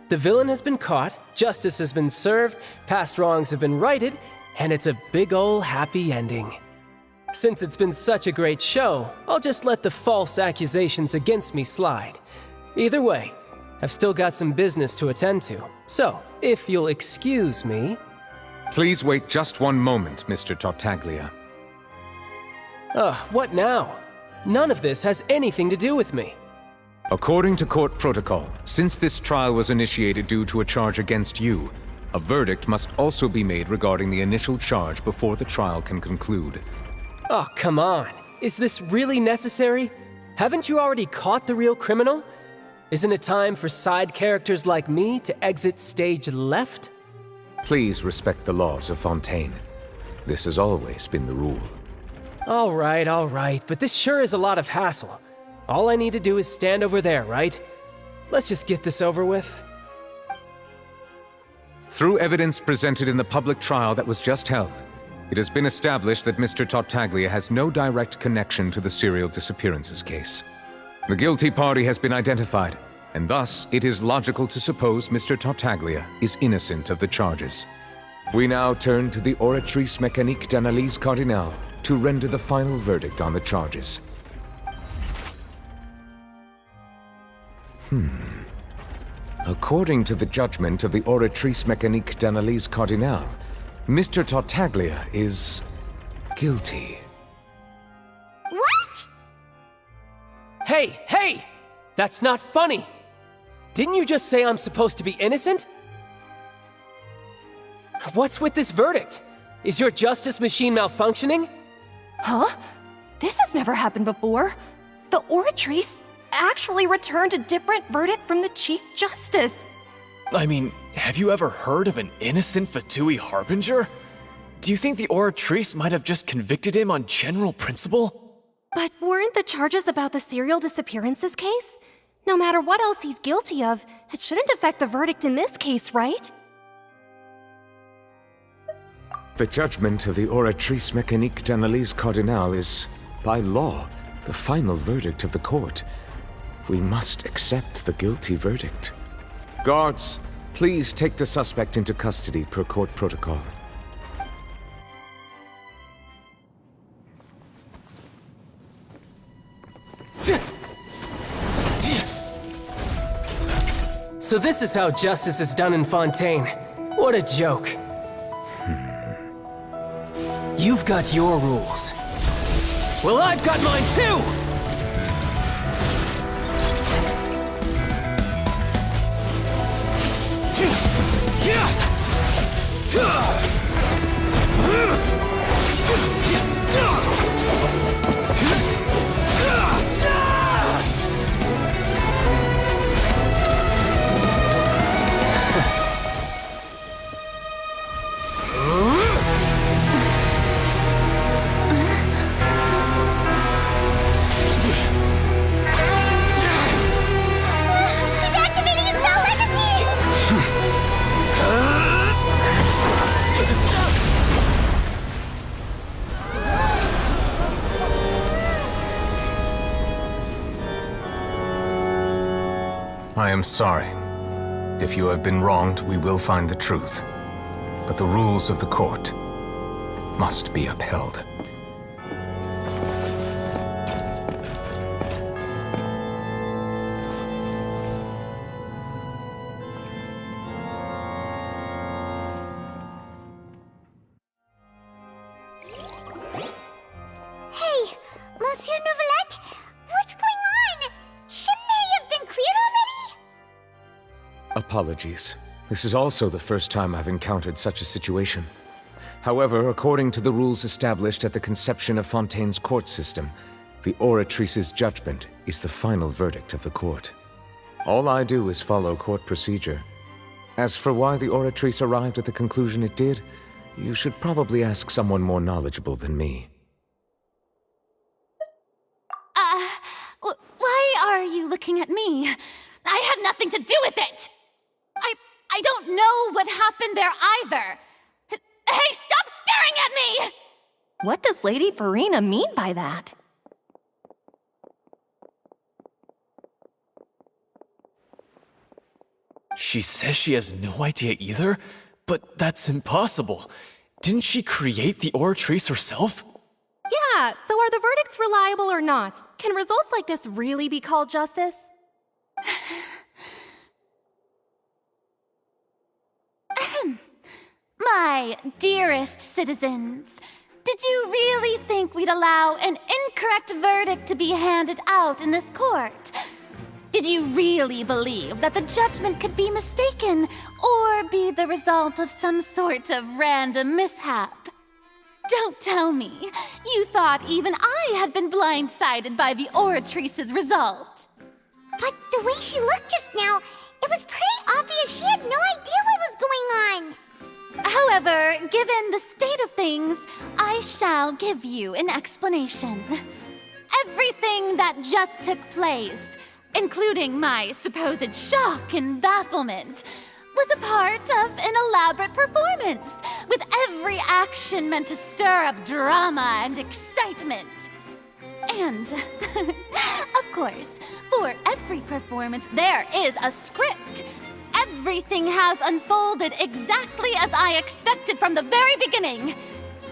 The villain has been caught, justice has been served, past wrongs have been righted, and it's a big ol' happy ending. Since it's been such a great show, I'll just let the false accusations against me slide. Either way, I've still got some business to attend to. So, if you'll excuse me... Please wait just one moment, Mr. Tartaglia. What now? None of this has anything to do with me. According to court protocol, since this trial was initiated due to a charge against you, a verdict must also be made regarding the initial charge before the trial can conclude. Oh, come on. Is this really necessary? Haven't you already caught the real criminal? Isn't it time for side characters like me to exit stage left? Please respect the laws of Fontaine. This has always been the rule. All right, but this sure is a lot of hassle. All I need to do is stand over there, right? Let's just get this over with. Through evidence presented in the public trial that was just held, it has been established that Mr. Tartaglia has no direct connection to the serial disappearances case. The guilty party has been identified, and thus it is logical to suppose Mr. Tartaglia is innocent of the charges. We now turn to the Oratrice Mécanique d'Analyse Cardinale to render the final verdict on the charges. According to the judgment of the Oratrice Mécanique d'Analyse Cardinale, Mr. Tartaglia is guilty. What? Hey! That's not funny! Didn't you just say I'm supposed to be innocent? What's with this verdict? Is your justice machine malfunctioning? Huh? This has never happened before. The Oratrice actually returned a different verdict from the Chief Justice. I mean, have you ever heard of an innocent Fatui Harbinger? Do you think the Oratrice might have just convicted him on general principle? But weren't the charges about the serial disappearances case? No matter what else he's guilty of, it shouldn't affect the verdict in this case, right? The judgment of the Oratrice Mécanique d'Analyse Cardinale is, by law, the final verdict of the court. We must accept the guilty verdict. Guards, Please take the suspect into custody per court protocol. So this is how justice is done in Fontaine. What a joke. You've got your rules. Well, I've got mine too! I am sorry. If you have been wronged, we will find the truth. But the rules of the court must be upheld. Hey, Monsieur Novelette, what's going on? Shouldn't they have been cleared already? Apologies. This is also the first time I've encountered such a situation. However, according to the rules established at the conception of Fontaine's court system, the Oratrice's judgment is the final verdict of the court. All I do is follow court procedure. As for why the Oratrice arrived at the conclusion it did, you should probably ask someone more knowledgeable than me. Why are you looking at me? I had nothing to do with it! I don't know what happened there either! Hey, stop staring at me! What does Lady Farina mean by that? She says she has no idea either? But that's impossible. Didn't she create the Oratrice herself? Yeah, so are the verdicts reliable or not? Can results like this really be called justice? My dearest citizens, did you really think we'd allow an incorrect verdict to be handed out in this court? Did you really believe that the judgment could be mistaken or be the result of some sort of random mishap? Don't tell me you thought even I had been blindsided by the Oratrice's result. But the way she looked just now, it was pretty obvious she had no idea what was going on. However, given the state of things, I shall give you an explanation. Everything that just took place, including my supposed shock and bafflement, was a part of an elaborate performance, with every action meant to stir up drama and excitement. And, of course, for every performance, there is a script. Everything has unfolded exactly as I expected from the very beginning.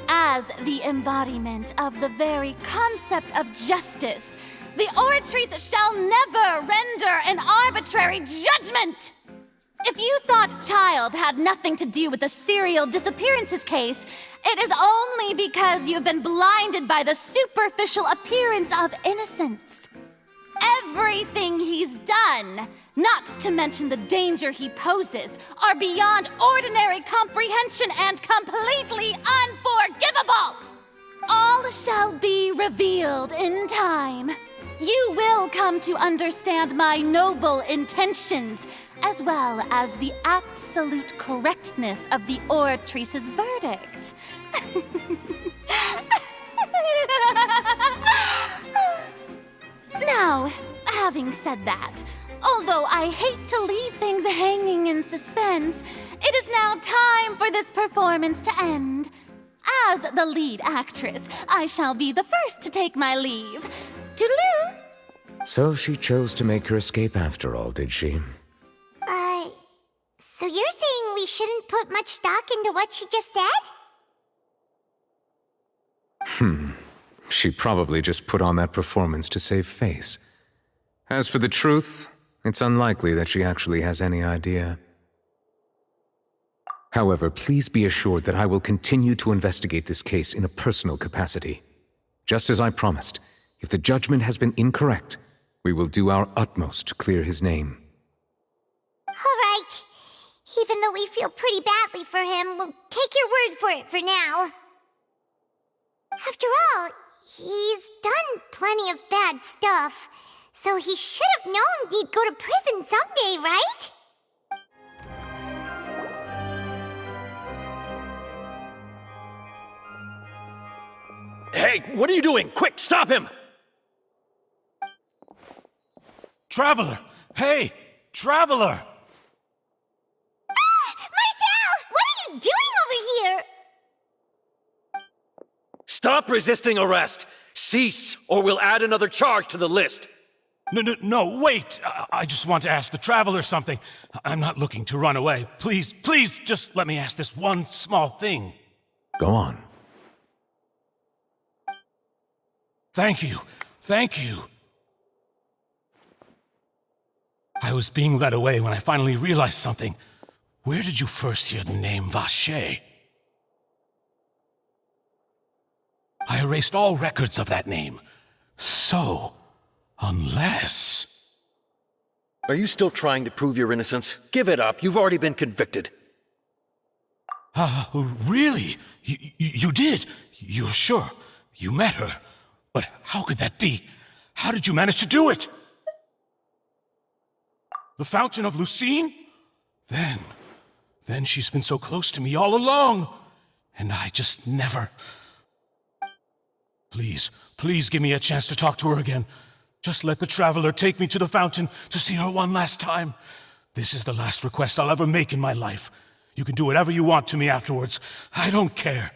As the embodiment of the very concept of justice, the Oratrice shall never render an arbitrary judgment! If you thought Child had nothing to do with the serial disappearances case, it is only because you've been blinded by the superficial appearance of innocence. Everything he's done, not to mention the danger he poses, are beyond ordinary comprehension and completely unforgivable! All shall be revealed in time. You will come to understand my noble intentions, as well as the absolute correctness of the Oratrice's verdict. Now, having said that, although I hate to leave things hanging in suspense, it is now time for this performance to end. As the lead actress, I shall be the first to take my leave. Toodaloo! So she chose to make her escape after all, did she? So you shouldn't put much stock into what she just said? She probably just put on that performance to save face. As for the truth, it's unlikely that she actually has any idea. However, please be assured that I will continue to investigate this case in a personal capacity. Just as I promised, if the judgment has been incorrect, we will do our utmost to clear his name. All right. Even though we feel pretty badly for him, we'll take your word for it for now. After all, he's done plenty of bad stuff, so he should have known he'd go to prison someday, right? Hey, what are you doing? Quick, stop him! Traveler! Hey! Traveler! Marcel! What are you doing over here? Stop resisting arrest! Cease, or we'll add another charge to the list! No, wait! I just want to ask the Traveler something. I'm not looking to run away. Please, just let me ask this one small thing. Go on. Thank you. I was being led away when I finally realized something. Where did you first hear the name Vacher? I erased all records of that name. So, unless... Are you still trying to prove your innocence? Give it up, you've already been convicted. Really? You did? You're sure? You met her? But how could that be? How did you manage to do it? The Fountain of Lucine? Then she's been so close to me all along. And I just never... Please give me a chance to talk to her again. Just let the Traveler take me to the fountain to see her one last time. This is the last request I'll ever make in my life. You can do whatever you want to me afterwards. I don't care.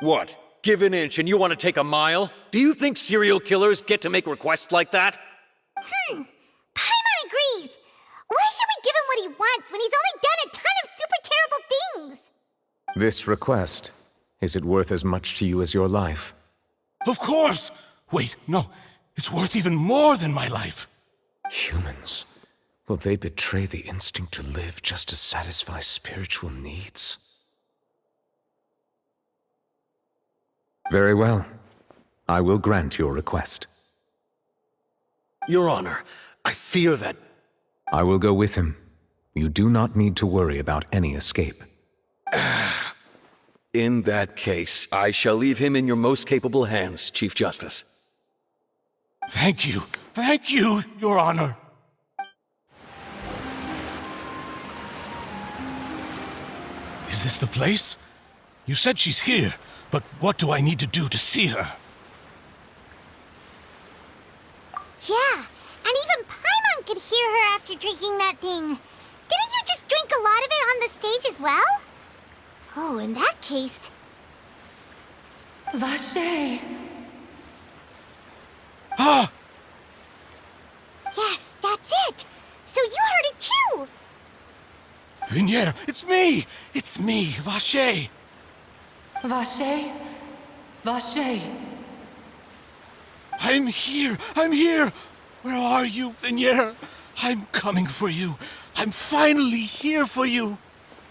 What? Give an inch and you want to take a mile? Do you think serial killers get to make requests like that? Paimon agrees. Why should we give him what he wants when he's only done a ton of super terrible things? This request, is it worth as much to you as your life? Of course! Wait, no. It's worth even more than my life. Humans. Will they betray the instinct to live just to satisfy spiritual needs? Very well. I will grant your request. Your Honor, I fear that... I will go with him. You do not need to worry about any escape. In that case, I shall leave him in your most capable hands, Chief Justice. Thank you, Your Honor. Is this the place? You said she's here, but what do I need to do to see her? Yeah, and even Paimon could hear her after drinking that thing. Didn't you just drink a lot of it on the stage as well? Oh, in that case... Vacher! Ah! Yes, that's it! So you heard it too! Vignier, it's me! It's me, Vacher! Vacher? Vacher! I'm here! Where are you, Vignier? I'm coming for you. I'm finally here for you.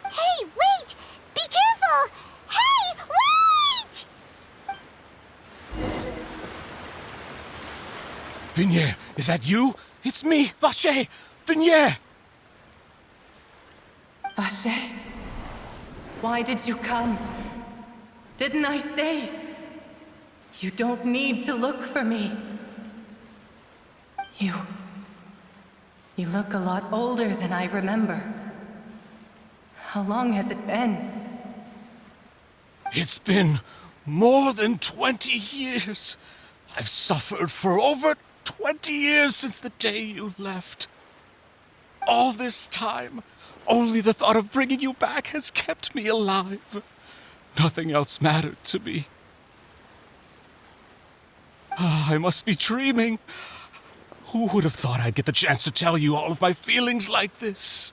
Hey, wait! Be careful! Hey, wait! Vignier, is that you? It's me, Vacher! Vignier! Vacher? Why did you come? Didn't I say? You don't need to look for me. You look a lot older than I remember. How long has it been? It's been more than 20 years. I've suffered for over 20 years since the day you left. All this time, only the thought of bringing you back has kept me alive. Nothing else mattered to me. I must be dreaming. Who would have thought I'd get the chance to tell you all of my feelings like this?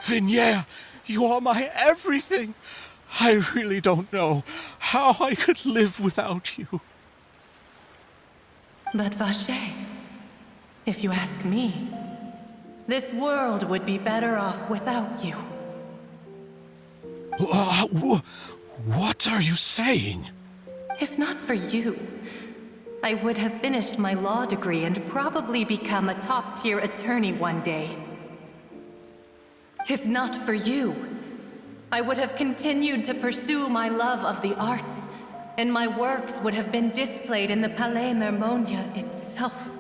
Vignier, You are my everything. I really don't know how I could live without you. But Vache, if you ask me, this world would be better off without you. What are you saying? If not for you, I would have finished my law degree and probably become a top-tier attorney one day. If not for you, I would have continued to pursue my love of the arts, and my works would have been displayed in the Palais Mermonia itself.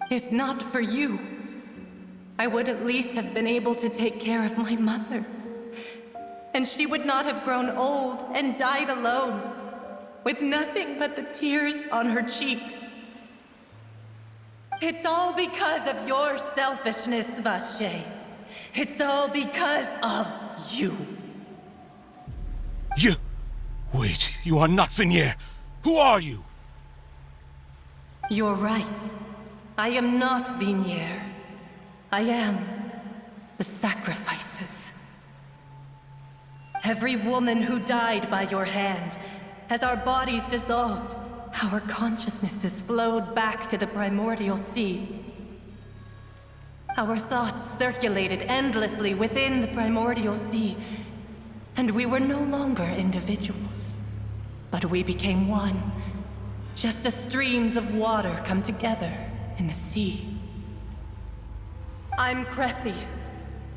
If not for you, I would at least have been able to take care of my mother. And she would not have grown old and died alone, with nothing but the tears on her cheeks. It's all because of your selfishness, Vache. It's all because of you. You... Wait, you are not Vignier. Who are you? You're right. I am not Vignier. I am the sacrifices. Every woman who died by your hand, as our bodies dissolved, our consciousnesses flowed back to the primordial sea. Our thoughts circulated endlessly within the primordial sea, and we were no longer individuals, but we became one, just as streams of water come together in the sea. I'm Cressy.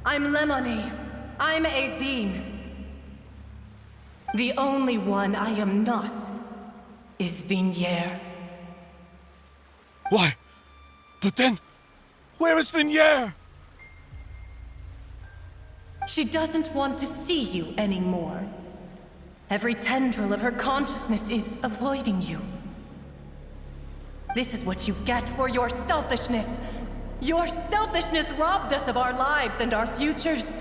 I'm Lemony. I'm Azine. The only one I am not is Vignier. Why? But then, where is Vignier? She doesn't want to see you anymore. Every tendril of her consciousness is avoiding you. This is what you get for your selfishness. Your selfishness robbed us of our lives and our futures.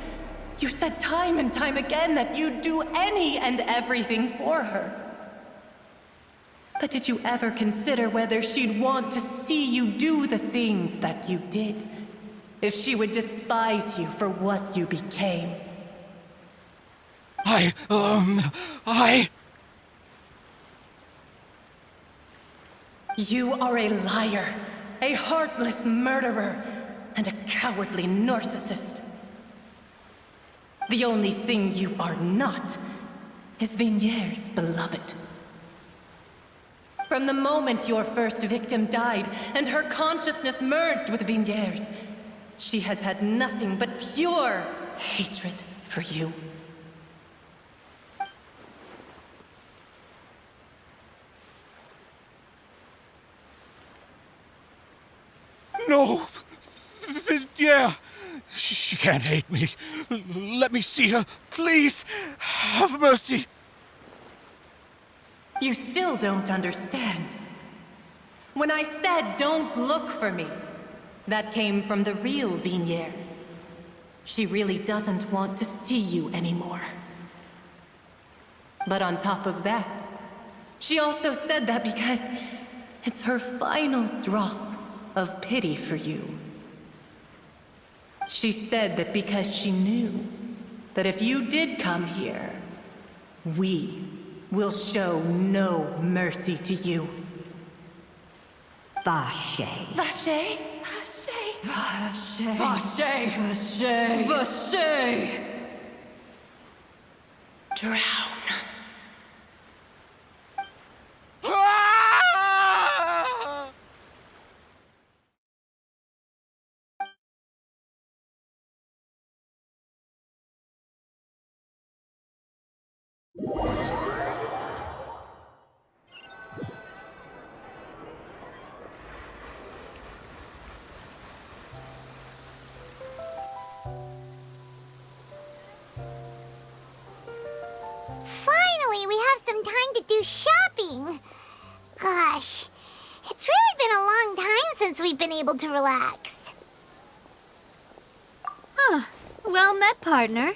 You said time and time again that you'd do any and everything for her. But did you ever consider whether she'd want to see you do the things that you did? If she would despise you for what you became? You are a liar, a heartless murderer, and a cowardly narcissist. The only thing you are not is Vignier's beloved. From the moment your first victim died and her consciousness merged with Vignier's, she has had nothing but pure hatred for you. No! Vignier! She can't hate me. Let me see her, please. Have mercy. You still don't understand. When I said don't look for me, that came from the real Vignier. She really doesn't want to see you anymore. But on top of that, she also said that because it's her final drop of pity for you. She said that because she knew that if you did come here, we will show no mercy to you. Vache. Vache? Vache? Vache. Vache. Vache. Vache. Drown. Finally, we have some time to do shopping. Gosh, it's really been a long time since we've been able to relax. Huh. Well met, partner.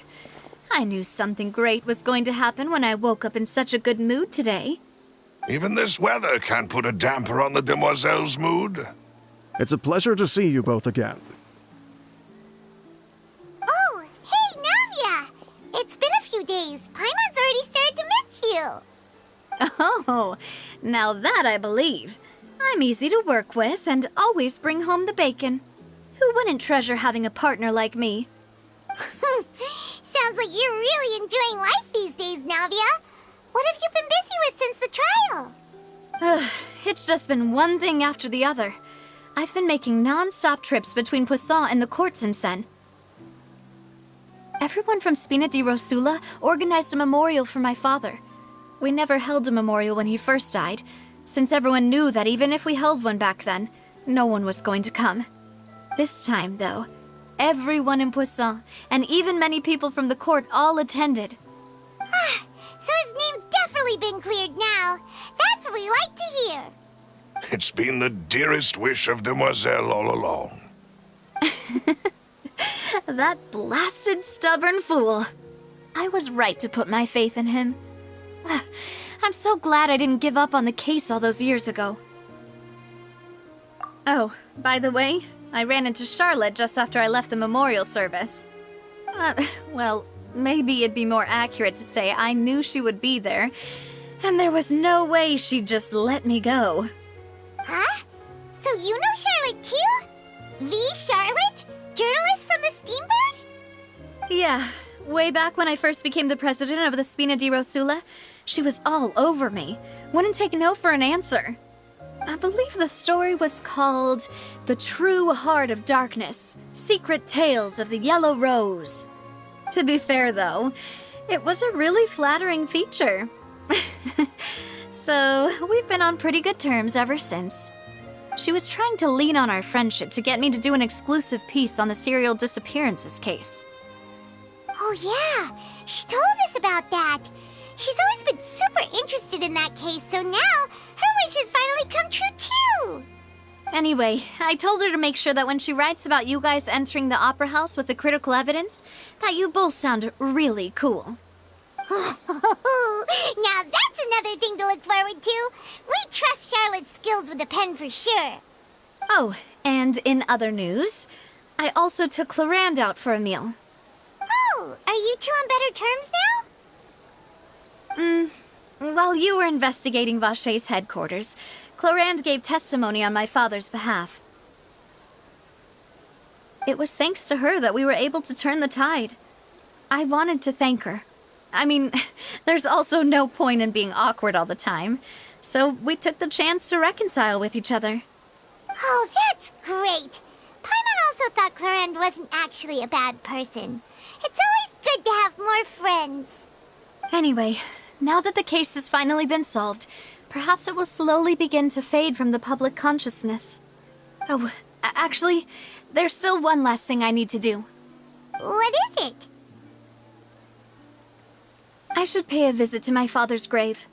I knew something great was going to happen when I woke up in such a good mood today. Even this weather can't put a damper on the demoiselle's mood. It's a pleasure to see you both again. Oh, hey, Now that I believe. I'm easy to work with and always bring home the bacon. Who wouldn't treasure having a partner like me? Sounds like you're really enjoying life these days, Navia. What have you been busy with since the trial? It's just been one thing after the other. I've been making non-stop trips between Poisson and the court since then. Everyone from Spina di Rosula organized a memorial for my father. We never held a memorial when he first died, since everyone knew that even if we held one back then, no one was going to come. This time, though, everyone in Poisson, and even many people from the court, all attended. So his name's definitely been cleared now. That's what we like to hear. It's been the dearest wish of Demoiselle all along. That blasted stubborn fool. I was right to put my faith in him. I'm so glad I didn't give up on the case all those years ago. Oh, by the way, I ran into Charlotte just after I left the memorial service. Well, maybe it'd be more accurate to say I knew she would be there, and there was no way she'd just let me go. Huh? So you know Charlotte too? The Charlotte? Journalist from the Steambird? Yeah, way back when I first became the president of the Spina di Rosula, she was all over me. Wouldn't take no for an answer. I believe the story was called The True Heart of Darkness, Secret Tales of the Yellow Rose. To be fair, though, it was a really flattering feature. So, we've been on pretty good terms ever since. She was trying to lean on our friendship to get me to do an exclusive piece on the serial disappearances case. Oh yeah, she told us about that. She's always been super interested in that case, so now her wish has finally come true too. Anyway, I told her to make sure that when she writes about you guys entering the opera house with the critical evidence, that you both sound really cool. Now that's another thing to look forward to. We trust Charlotte's skills with a pen for sure. Oh, and in other news, I also took Clarand out for a meal. Oh, are you two on better terms now? While you were investigating Vaché's headquarters, Clarand gave testimony on my father's behalf. It was thanks to her that we were able to turn the tide. I wanted to thank her. I mean, there's also no point in being awkward all the time, so we took the chance to reconcile with each other. Oh, that's great. Paimon also thought Clarand wasn't actually a bad person. It's always good to have more friends. Anyway, now that the case has finally been solved, perhaps it will slowly begin to fade from the public consciousness. Oh, actually, there's still one last thing I need to do. What is it? I should pay a visit to my father's grave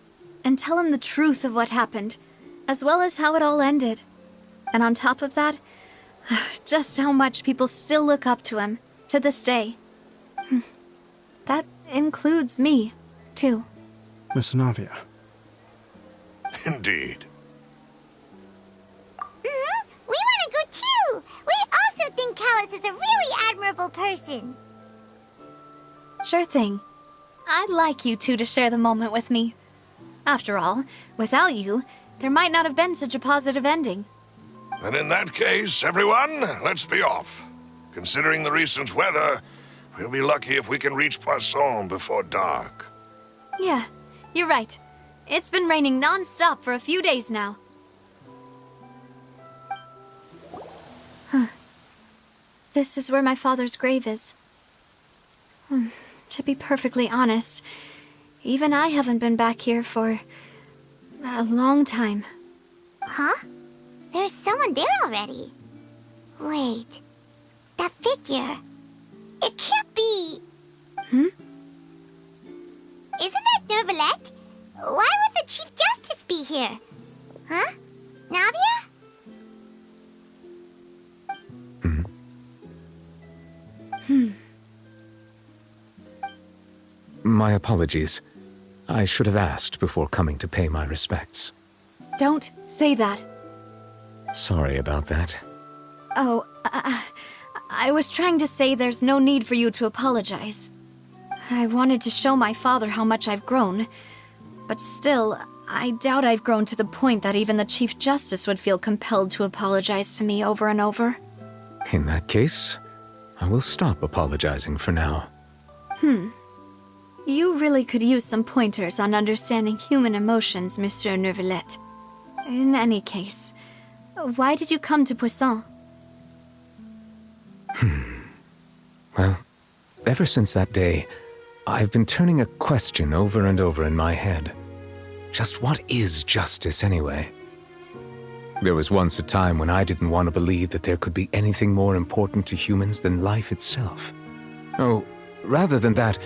and tell him the truth of what happened, as well as how it all ended. And on top of that, just how much people still look up to him to this day. That includes me, too. Miss Navia. Indeed. We want to go too! We also think Callus is a really admirable person. Sure thing. I'd like you two to share the moment with me. After all, without you, there might not have been such a positive ending. Then in that case, everyone, let's be off. Considering the recent weather, we'll be lucky if we can reach Poisson before dark. Yeah, you're right. It's been raining non-stop for a few days now. This is where my father's grave is. To be perfectly honest, even I haven't been back here for a long time. Huh? There's someone there already. Wait, that figure. It can't be... Hmm? Isn't that Nervalette? Why would the Chief Justice be here? Huh? Navia? My apologies. I should have asked before coming to pay my respects. Don't say that. Sorry about that. Oh, I was trying to say there's no need for you to apologize. I wanted to show my father how much I've grown, but still, I doubt I've grown to the point that even the Chief Justice would feel compelled to apologize to me over and over. In that case, I will stop apologizing for now. You really could use some pointers on understanding human emotions, Monsieur Neuvillette. In any case, why did you come to Poisson? Well, ever since that day, I've been turning a question over and over in my head. Just what is justice anyway? There was once a time when I didn't want to believe that there could be anything more important to humans than life itself. Oh, rather than that,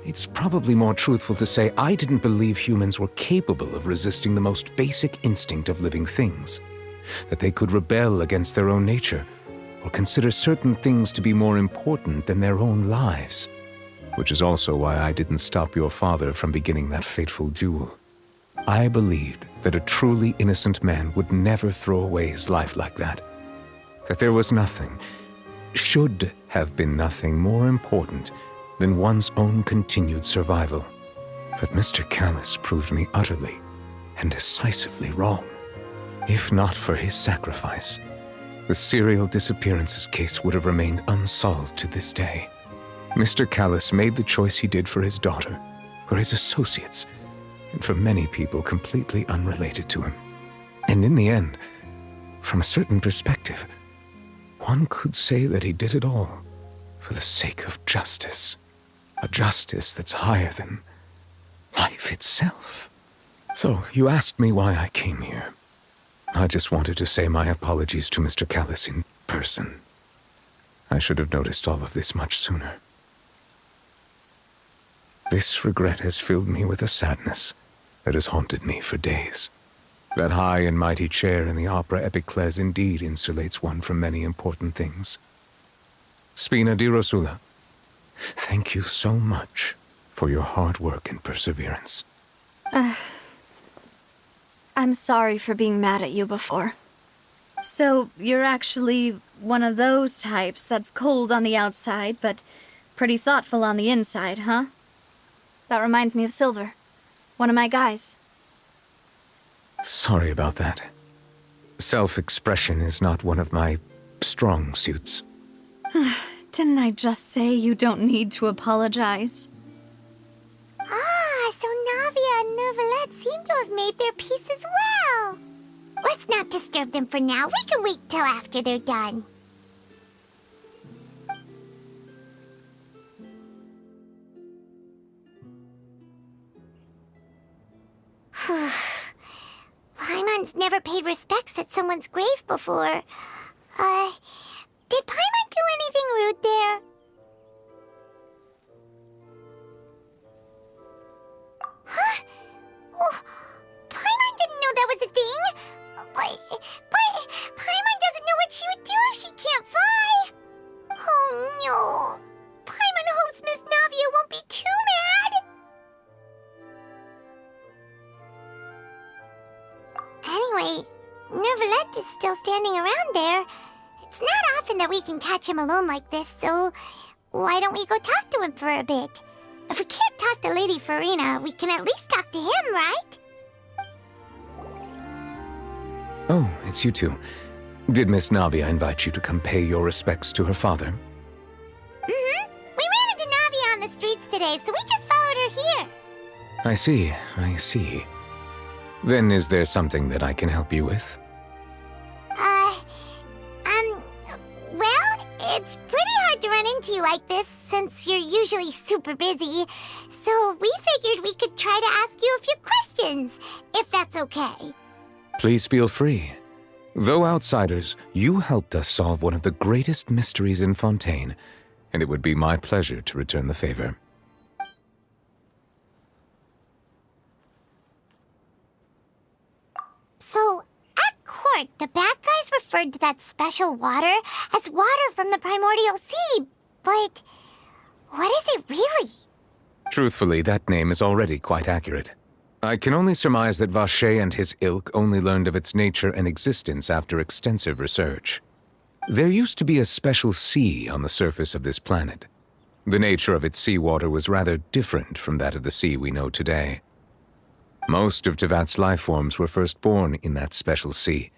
it's probably more truthful to say I didn't believe humans were capable of resisting the most basic instinct of living things. That they could rebel against their own nature, or consider certain things to be more important than their own lives. Which is also why I didn't stop your father from beginning that fateful duel. I believed that a truly innocent man would never throw away his life like that. That there was nothing, should have been nothing more important than one's own continued survival. But Mr. Callus proved me utterly and decisively wrong. If not for his sacrifice, the serial disappearances case would have remained unsolved to this day. Mr. Callus made the choice he did for his daughter, for his associates, and for many people completely unrelated to him. And in the end, from a certain perspective, one could say that he did it all for the sake of justice. A justice that's higher than life itself. So, you asked me why I came here. I just wanted to say my apologies to Mr. Callus in person. I should have noticed all of this much sooner. This regret has filled me with a sadness that has haunted me for days. That high and mighty chair in the Opera Epiclese indeed insulates one from many important things. Spina di Rosula, thank you so much for your hard work and perseverance. I'm sorry for being mad at you before. So, you're actually one of those types that's cold on the outside, but pretty thoughtful on the inside, huh? That reminds me of Silver, one of my guys. Sorry about that. Self-expression is not one of my strong suits. Didn't I just say you don't need to apologize? Ah, so Navia and Neuvillette seem to have made their peace as well. Let's not disturb them for now. We can wait till after they're done. Paimon's never paid respects at someone's grave before. Did Paimon do anything rude there? Huh? Oh, Paimon didn't know that was a thing. But Paimon doesn't know what she would do if she can't fly. Oh no. Paimon hopes Miss Navia won't be too mad. Anyway, Neuvillette is still standing around there. It's not often that we can catch him alone like this, so why don't we go talk to him for a bit? If we can't talk to Lady Farina, we can at least talk to him, right? Oh, it's you two. Did Miss Navia invite you to come pay your respects to her father? Mm-hmm. We ran into Navia on the streets today, so we just followed her here. I see. Then is there something that I can help you with? Well, it's pretty hard to run into you like this, since you're usually super busy. So we figured we could try to ask you a few questions, if that's okay. Please feel free. Though outsiders, you helped us solve one of the greatest mysteries in Fontaine, and it would be my pleasure to return the favor. So, at court, the bad guys referred to that special water as water from the primordial sea, but what is it really? Truthfully, that name is already quite accurate. I can only surmise that Vacher and his ilk only learned of its nature and existence after extensive research. There used to be a special sea on the surface of this planet. The nature of its seawater was rather different from that of the sea we know today. Most of Tevat's life forms were first born in that special sea.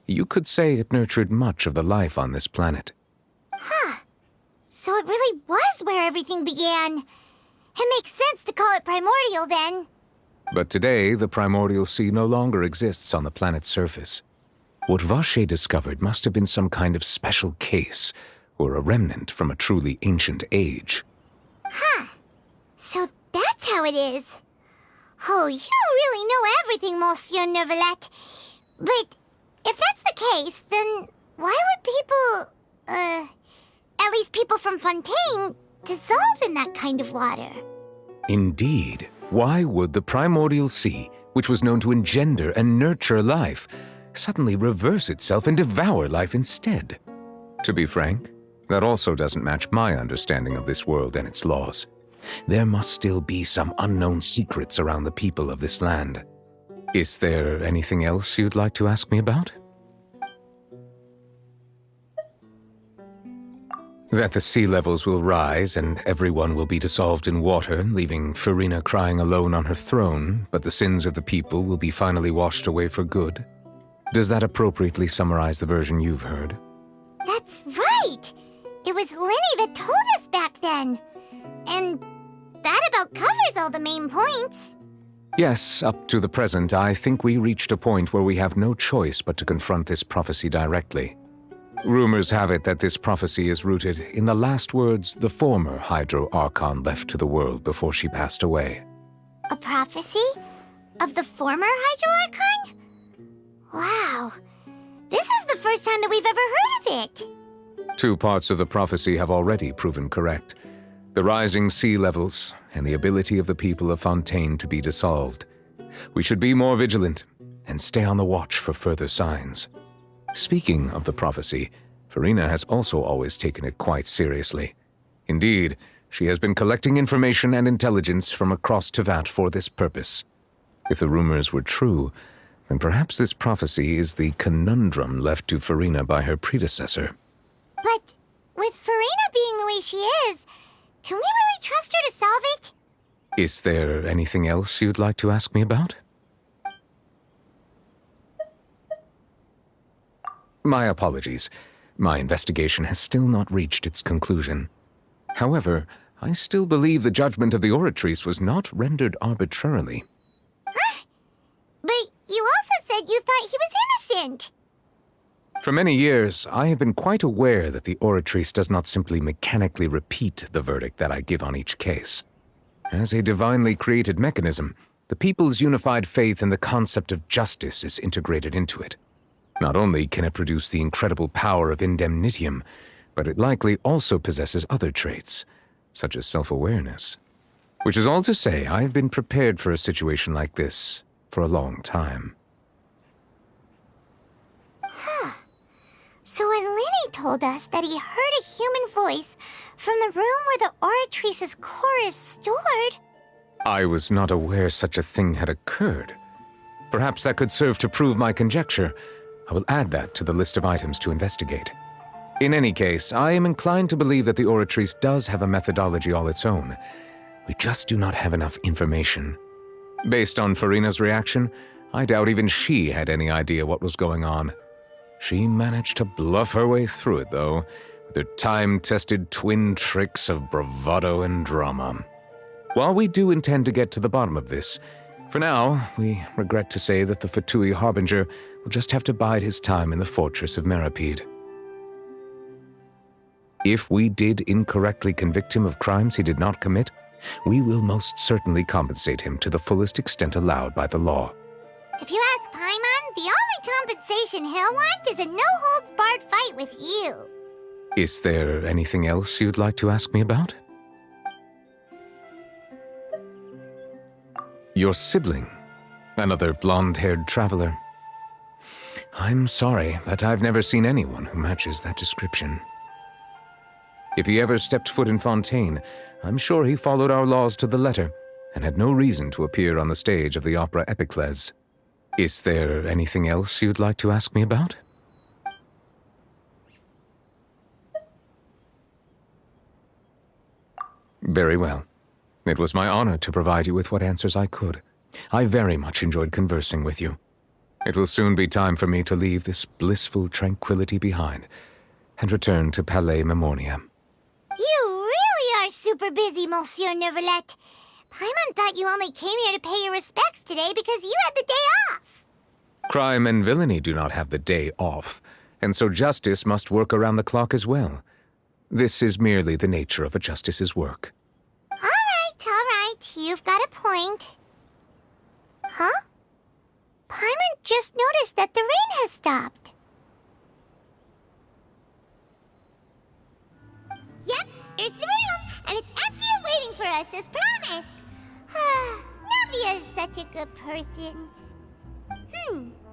You could say it nurtured much of the life on this planet. Huh. So it really was where everything began. It makes sense to call it primordial then. But today, the primordial sea no longer exists on the planet's surface. What Vache discovered must have been some kind of special case, or a remnant from a truly ancient age. Huh. So that's how it is. Oh, you really know everything, Monsieur Neuvillette. But if that's the case, then why would people, at least people from Fontaine, dissolve in that kind of water? Indeed. Why would the primordial sea, which was known to engender and nurture life, suddenly reverse itself and devour life instead? To be frank, that also doesn't match my understanding of this world and its laws. There must still be some unknown secrets around the people of this land. Is there anything else you'd like to ask me about? That the sea levels will rise and everyone will be dissolved in water, leaving Farina crying alone on her throne, but the sins of the people will be finally washed away for good. Does that appropriately summarize the version you've heard? That's right! It was Linny that told us back then. And that about covers all the main points. Yes, up to the present, I think we reached a point where we have no choice but to confront this prophecy directly. Rumors have it that this prophecy is rooted in the last words the former Hydro Archon left to the world before she passed away. A prophecy? Of the former Hydro Archon? Wow. This is the first time that we've ever heard of it. 2 parts of the prophecy have already proven correct. The rising sea levels and the ability of the people of Fontaine to be dissolved. We should be more vigilant and stay on the watch for further signs. Speaking of the prophecy, Farina has also always taken it quite seriously. Indeed, she has been collecting information and intelligence from across Tevat for this purpose. If the rumors were true, then perhaps this prophecy is the conundrum left to Farina by her predecessor. But with Farina being the way she is, can we really trust her to solve it? Is there anything else you'd like to ask me about? My apologies. My investigation has still not reached its conclusion. However, I still believe the judgment of the Oratrice was not rendered arbitrarily. Huh? But you also said you thought he was innocent. For many years, I have been quite aware that the Oratrice does not simply mechanically repeat the verdict that I give on each case. As a divinely created mechanism, the people's unified faith in the concept of justice is integrated into it. Not only can it produce the incredible power of indemnitium, but it likely also possesses other traits, such as self-awareness. Which is all to say, I have been prepared for a situation like this for a long time. Huh. So when Linny told us that he heard a human voice from the room where the Oratrice's core is stored... I was not aware such a thing had occurred. Perhaps that could serve to prove my conjecture. I will add that to the list of items to investigate. In any case, I am inclined to believe that the Oratrice does have a methodology all its own. We just do not have enough information. Based on Farina's reaction, I doubt even she had any idea what was going on. She managed to bluff her way through it, though, with her time-tested twin tricks of bravado and drama. While we do intend to get to the bottom of this, for now, we regret to say that the Fatui Harbinger will just have to bide his time in the fortress of Meripede. If we did incorrectly convict him of crimes he did not commit, we will most certainly compensate him to the fullest extent allowed by the law. If you ask Paimon, the only compensation he'll want is a no-holds-barred fight with you. Is there anything else you'd like to ask me about? Your sibling, another blonde-haired traveler. I'm sorry, but I've never seen anyone who matches that description. If he ever stepped foot in Fontaine, I'm sure he followed our laws to the letter and had no reason to appear on the stage of the opera Epiclese. Is there anything else you'd like to ask me about? Very well. It was my honor to provide you with what answers I could. I very much enjoyed conversing with you. It will soon be time for me to leave this blissful tranquility behind and return to Palais Memoria. You really are super busy, Monsieur Neuvillette. Paimon thought you only came here to pay your respects today because you had the day off. Crime and villainy do not have the day off, and so justice must work around the clock as well. This is merely the nature of a justice's work. All right. You've got a point. Huh? Paimon just noticed that the rain has stopped. Yep, here's the room, and it's empty and waiting for us as promised. Navia is such a good person.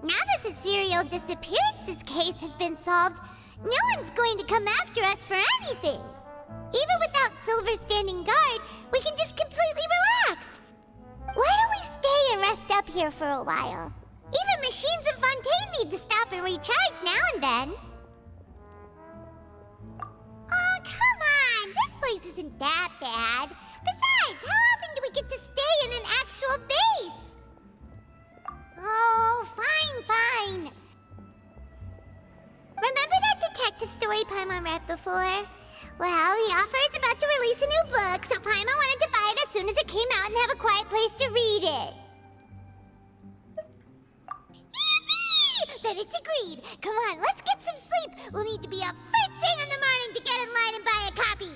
Now that the serial disappearances case has been solved, no one's going to come after us for anything. Even without Silver standing guard, we can just completely relax. Why don't we stay and rest up here for a while? Even machines in Fontaine need to stop and recharge now and then. Oh, come on! This place isn't that bad. Besides, how often do we get to stay in an actual base? Oh, fine. Remember that detective story Paimon read before? Well, the author is about to release a new book, so Paimon wanted to buy it as soon as it came out and have a quiet place to read it. Yippee! Then it's agreed. Come on, let's get some sleep. We'll need to be up first thing in the morning to get in line and buy a copy.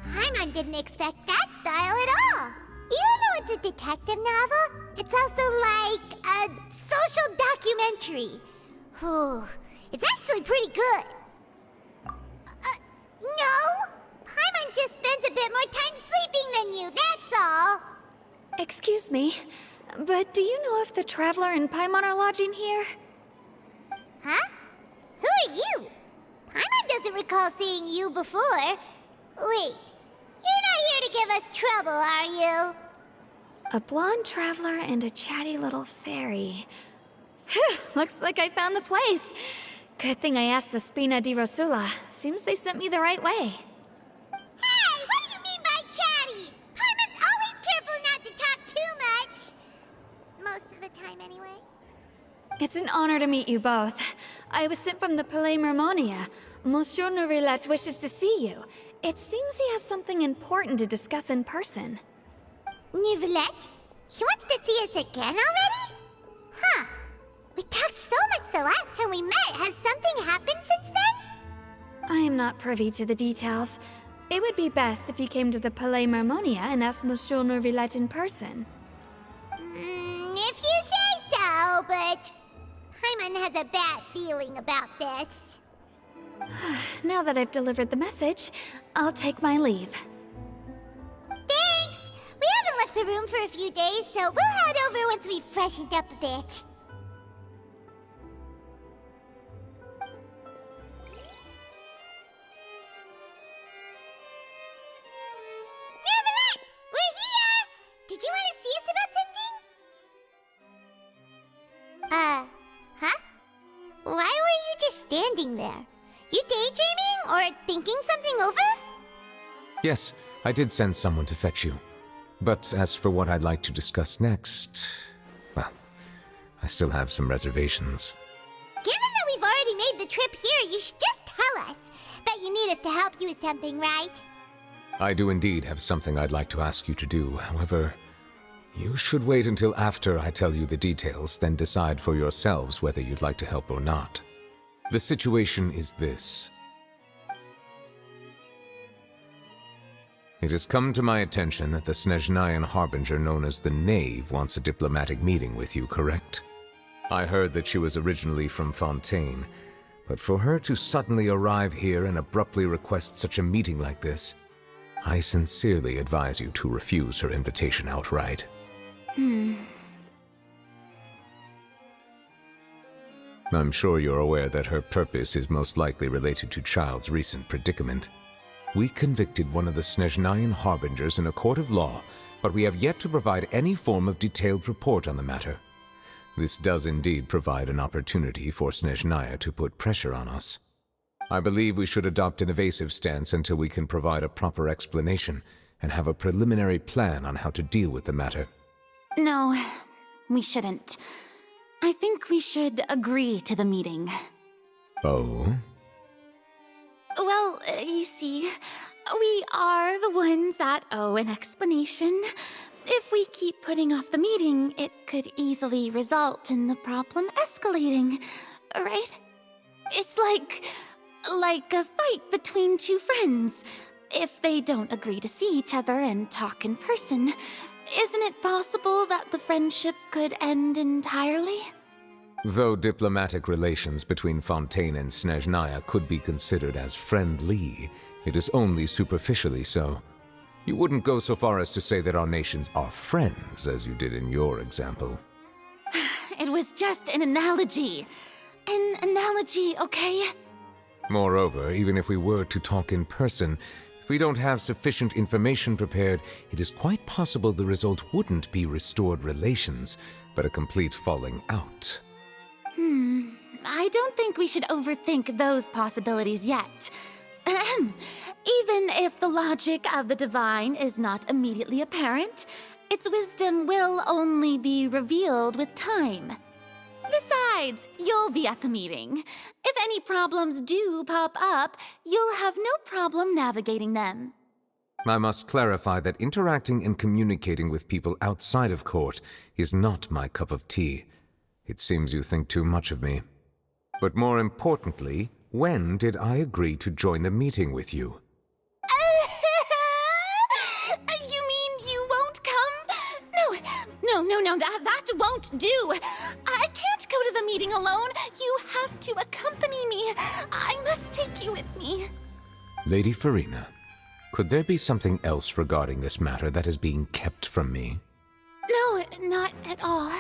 Paimon didn't expect that style at all. Even though it's a detective novel, it's also like a social documentary. It's actually pretty good. No! Paimon just spends a bit more time sleeping than you, that's all. Excuse me, but do you know if the Traveler and Paimon are lodging here? Huh? Who are you? Paimon doesn't recall seeing you before. Wait, you're not here to give us trouble, are you? A blonde traveler and a chatty little fairy. Whew, looks like I found the place. Good thing I asked the Spina di Rosula. Seems they sent me the right way. Hey, what do you mean by chatty? Paimon's always careful not to talk too much. Most of the time, anyway. It's an honor to meet you both. I was sent from the Palais Mermonia. Monsieur Neuvillette wishes to see you. It seems he has something important to discuss in person. Neuvillette? He wants to see us again already? Huh. We talked so much the last time we met. Has something happened since then? I am not privy to the details. It would be best if you came to the Palais Mermonia and asked Monsieur Neuvillette in person. If you say so, but Paimon has a bad feeling about this. Now that I've delivered the message, I'll take my leave. Thanks! We haven't left the room for a few days, so we'll head over once we've freshened up a bit. Neuvillette! We're here! Did you want to see us about something? Huh? Why were you just standing there? You daydreaming or thinking something over? Yes, I did send someone to fetch you. But as for what I'd like to discuss next, well, I still have some reservations. Given that we've already made the trip here, you should just tell us. Bet you need us to help you with something, right? I do indeed have something I'd like to ask you to do. However, you should wait until after I tell you the details, then decide for yourselves whether you'd like to help or not. The situation is this. It has come to my attention that the Snezhnayan Harbinger known as the Knave wants a diplomatic meeting with you, correct? I heard that she was originally from Fontaine, but for her to suddenly arrive here and abruptly request such a meeting like this, I sincerely advise you to refuse her invitation outright. I'm sure you're aware that her purpose is most likely related to Child's recent predicament. We convicted one of the Snezhnayan Harbingers in a court of law, but we have yet to provide any form of detailed report on the matter. This does indeed provide an opportunity for Snezhnaya to put pressure on us. I believe we should adopt an evasive stance until we can provide a proper explanation and have a preliminary plan on how to deal with the matter. No, we shouldn't. I think we should agree to the meeting. Oh? Well, you see, we are the ones that owe an explanation. If we keep putting off the meeting, it could easily result in the problem escalating, right? It's like a fight between two friends. If they don't agree to see each other and talk in person, isn't it possible that the friendship could end entirely? Though diplomatic relations between Fontaine and Snezhnaya could be considered as friendly, it is only superficially so. You wouldn't go so far as to say that our nations are friends, as you did in your example. It was just an analogy. An analogy, okay? Moreover, even if we were to talk in person, if we don't have sufficient information prepared, it is quite possible the result wouldn't be restored relations, but a complete falling out. I don't think we should overthink those possibilities yet. Ahem. Even if the logic of the divine is not immediately apparent, its wisdom will only be revealed with time. Besides, you'll be at the meeting. If any problems do pop up, you'll have no problem navigating them. I must clarify that interacting and communicating with people outside of court is not my cup of tea. It seems you think too much of me. But more importantly, when did I agree to join the meeting with you? You mean you won't come? No, that won't do. I can't go to the meeting alone. You have to accompany me. I must take you with me. Lady Farina, could there be something else regarding this matter that is being kept from me? No, not at all.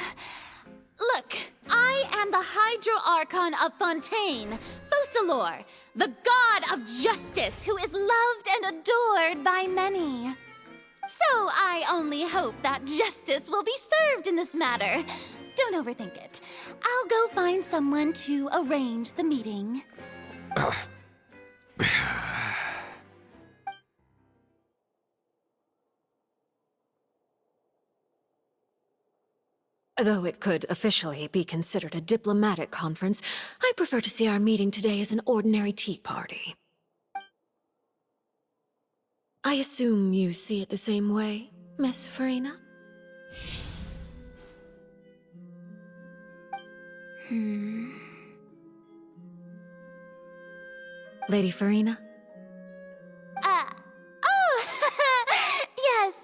Look, I am the Hydro Archon of Fontaine, Focalor, the god of justice who is loved and adored by many. So I only hope that justice will be served in this matter. Don't overthink it. I'll go find someone to arrange the meeting. Though it could officially be considered a diplomatic conference, I prefer to see our meeting today as an ordinary tea party. I assume you see it the same way, Miss Farina? Lady Farina?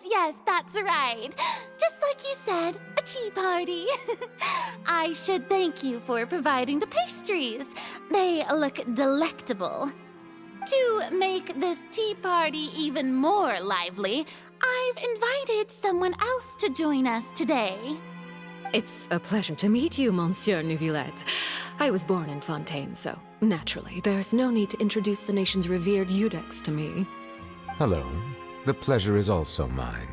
Yes, that's right. Just like you said, a tea party. I should thank you for providing the pastries. They look delectable. To make this tea party even more lively, I've invited someone else to join us today. It's a pleasure to meet you, Monsieur Neuvillette. I was born in Fontaine, so naturally, there's no need to introduce the nation's revered Eudex to me. Hello. The pleasure is also mine.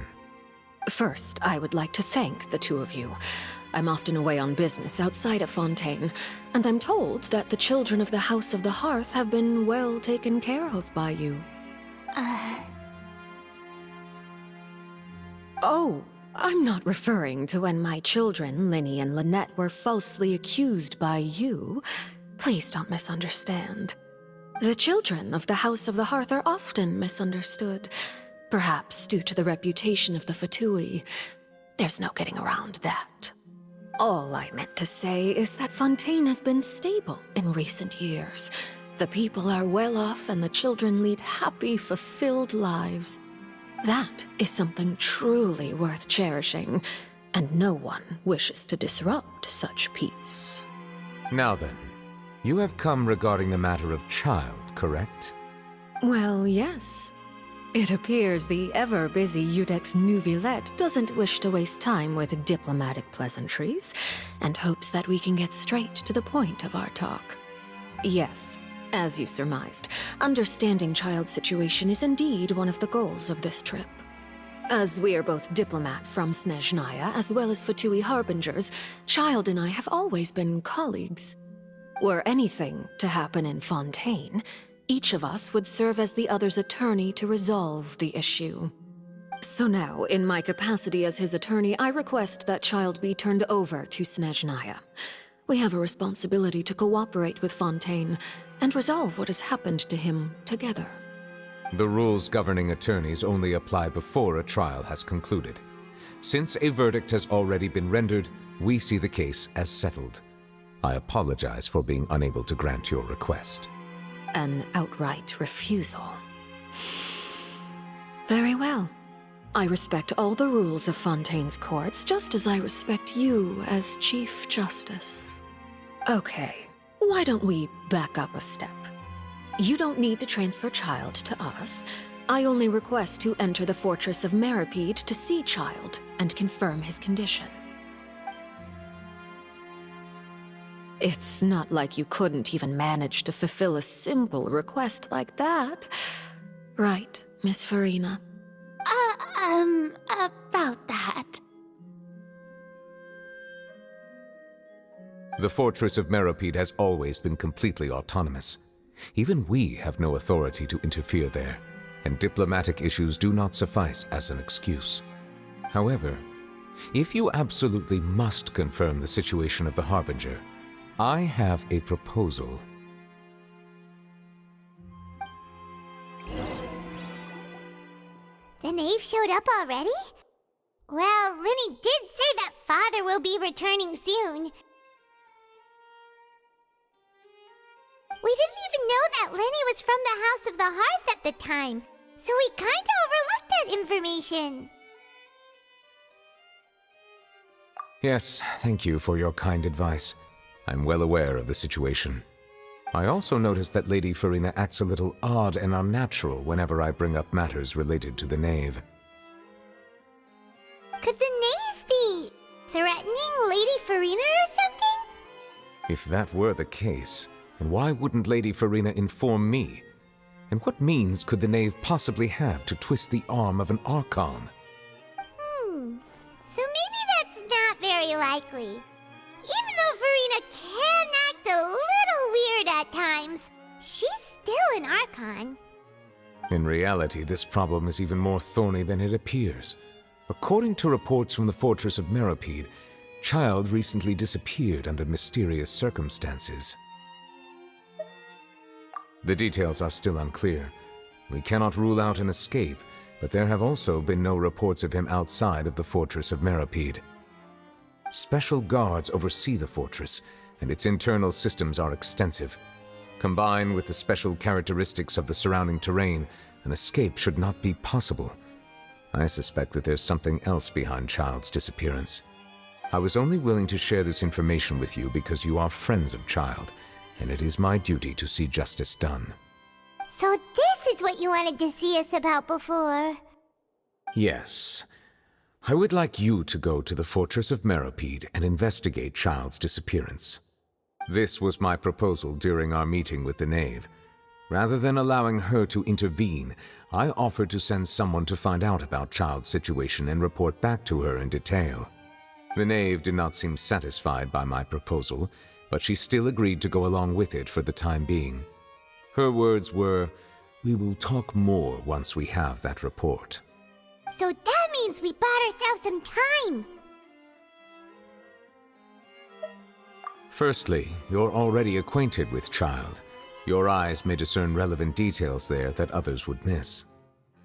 First, I would like to thank the two of you. I'm often away on business outside of Fontaine, and I'm told that the children of the House of the Hearth have been well taken care of by you. Oh, I'm not referring to when my children, Linny and Lynette, were falsely accused by you. Please don't misunderstand. The children of the House of the Hearth are often misunderstood. Perhaps due to the reputation of the Fatui. There's no getting around that. All I meant to say is that Fontaine has been stable in recent years. The people are well off and the children lead happy, fulfilled lives. That is something truly worth cherishing, and no one wishes to disrupt such peace. Now then, you have come regarding the matter of child, correct? Well, yes. It appears the ever-busy Eudex Neuvillette doesn't wish to waste time with diplomatic pleasantries, and hopes that we can get straight to the point of our talk. Yes, as you surmised, understanding child's situation is indeed one of the goals of this trip. As we are both diplomats from Snezhnaya as well as Fatui harbingers, Child and I have always been colleagues. Were anything to happen in Fontaine, each of us would serve as the other's attorney to resolve the issue. So now, in my capacity as his attorney, I request that child be turned over to Snezhnaya. We have a responsibility to cooperate with Fontaine and resolve what has happened to him together. The rules governing attorneys only apply before a trial has concluded. Since a verdict has already been rendered, we see the case as settled. I apologize for being unable to grant your request. An outright refusal. Very well. I respect all the rules of Fontaine's courts, just as I respect you as Chief Justice. Okay, why don't we back up a step? You don't need to transfer Child to us. I only request to enter the Fortress of Meripede to see Child and confirm his condition. It's not like you couldn't even manage to fulfill a simple request like that. Right, Miss Farina? About that. The Fortress of Meripede has always been completely autonomous. Even we have no authority to interfere there, and diplomatic issues do not suffice as an excuse. However, if you absolutely must confirm the situation of the Harbinger, I have a proposal. The knave showed up already? Well, Linny did say that Father will be returning soon. We didn't even know that Lenny was from the House of the Hearth at the time, so we kinda overlooked that information. Yes, thank you for your kind advice. I'm well aware of the situation. I also noticed that Lady Farina acts a little odd and unnatural whenever I bring up matters related to the knave. Could the knave be threatening Lady Farina or something? If that were the case, then why wouldn't Lady Farina inform me? And what means could the knave possibly have to twist the arm of an Archon? So maybe that's not very likely. Even though Farina can act a little weird at times, she's still an Archon. In reality, this problem is even more thorny than it appears. According to reports from the Fortress of Meripede, Child recently disappeared under mysterious circumstances. The details are still unclear. We cannot rule out an escape, but there have also been no reports of him outside of the Fortress of Meripede. Special guards oversee the fortress, and its internal systems are extensive. Combined with the special characteristics of the surrounding terrain, an escape should not be possible. I suspect that there's something else behind Child's disappearance. I was only willing to share this information with you because you are friends of Child, and it is my duty to see justice done. So this is what you wanted to see us about before. Yes. I would like you to go to the Fortress of Meripede and investigate Child's disappearance. This was my proposal during our meeting with the knave. Rather than allowing her to intervene, I offered to send someone to find out about Child's situation and report back to her in detail. The knave did not seem satisfied by my proposal, but she still agreed to go along with it for the time being. Her words were, "We will talk more once we have that report." So that means we bought ourselves some time. Firstly, you're already acquainted with Child. Your eyes may discern relevant details there that others would miss.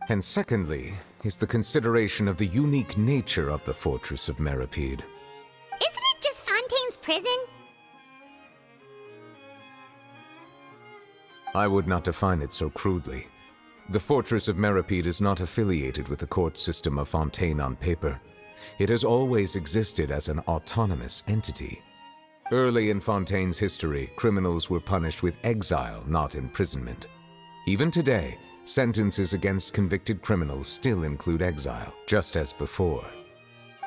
And secondly, is the consideration of the unique nature of the Fortress of Meripede. Isn't it just Fontaine's prison? I would not define it so crudely. The Fortress of Meripede is not affiliated with the court system of Fontaine on paper. It has always existed as an autonomous entity. Early in Fontaine's history, criminals were punished with exile, not imprisonment. Even today, sentences against convicted criminals still include exile, just as before.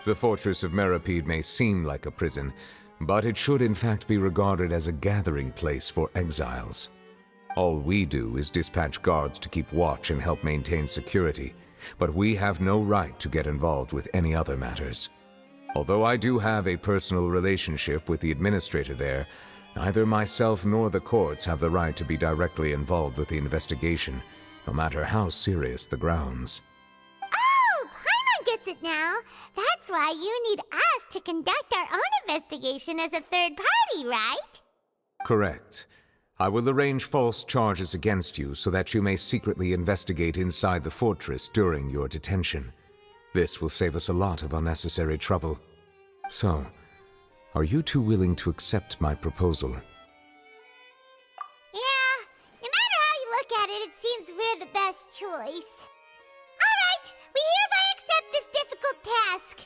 The Fortress of Meripede may seem like a prison, but it should in fact be regarded as a gathering place for exiles. All we do is dispatch guards to keep watch and help maintain security, but we have no right to get involved with any other matters. Although I do have a personal relationship with the administrator there, Neither myself nor the courts have the right to be directly involved with the investigation, no matter how serious the grounds. Oh, Paimon gets it now. That's why you need us to conduct our own investigation as a third party, right? Correct. I will arrange false charges against you so that you may secretly investigate inside the fortress during your detention. This will save us a lot of unnecessary trouble. So, are you two willing to accept my proposal? Yeah, no matter how you look at it, it seems we're the best choice. Alright, we hereby accept this difficult task.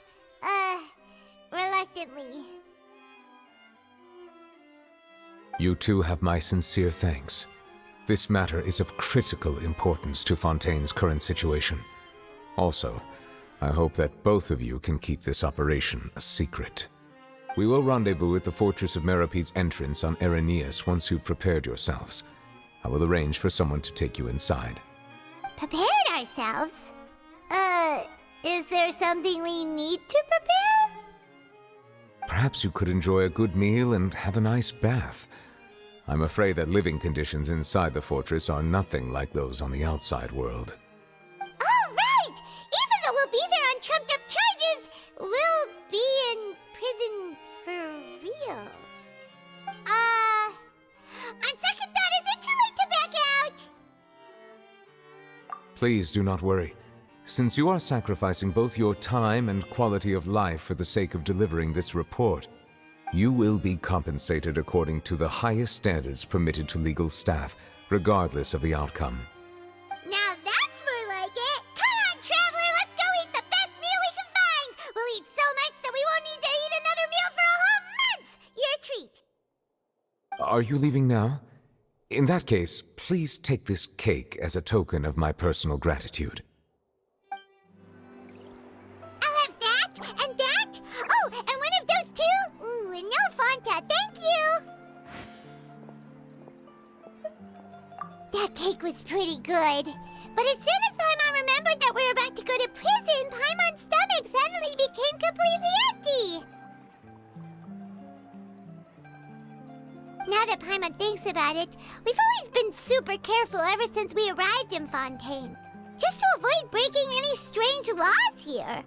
Reluctantly. You two have my sincere thanks. This matter is of critical importance to Fontaine's current situation. Also, I hope that both of you can keep this operation a secret. We will rendezvous at the Fortress of Meropede's entrance on Erinius once you've prepared yourselves. I will arrange for someone to take you inside. Prepared ourselves? Is there something we need to prepare? Perhaps you could enjoy a good meal and have a nice bath. I'm afraid that living conditions inside the fortress are nothing like those on the outside world. Oh, right! Even though we'll be there on trumped-up charges, we'll be in prison for real. On second thought, is it too late to back out? Please do not worry. Since you are sacrificing both your time and quality of life for the sake of delivering this report, you will be compensated according to the highest standards permitted to legal staff, regardless of the outcome. Now that's more like it! Come on, traveler, let's go eat the best meal we can find! We'll eat so much that we won't need to eat another meal for a whole month! You're a treat! Are you leaving now? In that case, please take this cake as a token of my personal gratitude. I'll have that, and that! Oh, and one of those two! Ooh, and no Fanta, thank you! That cake was pretty good. But as soon as Paimon remembered that we were about to go to prison, Paimon's stomach suddenly became completely empty! Now that Paimon thinks about it, we've always been super careful ever since we arrived in Fontaine. Just to avoid breaking any strange laws here.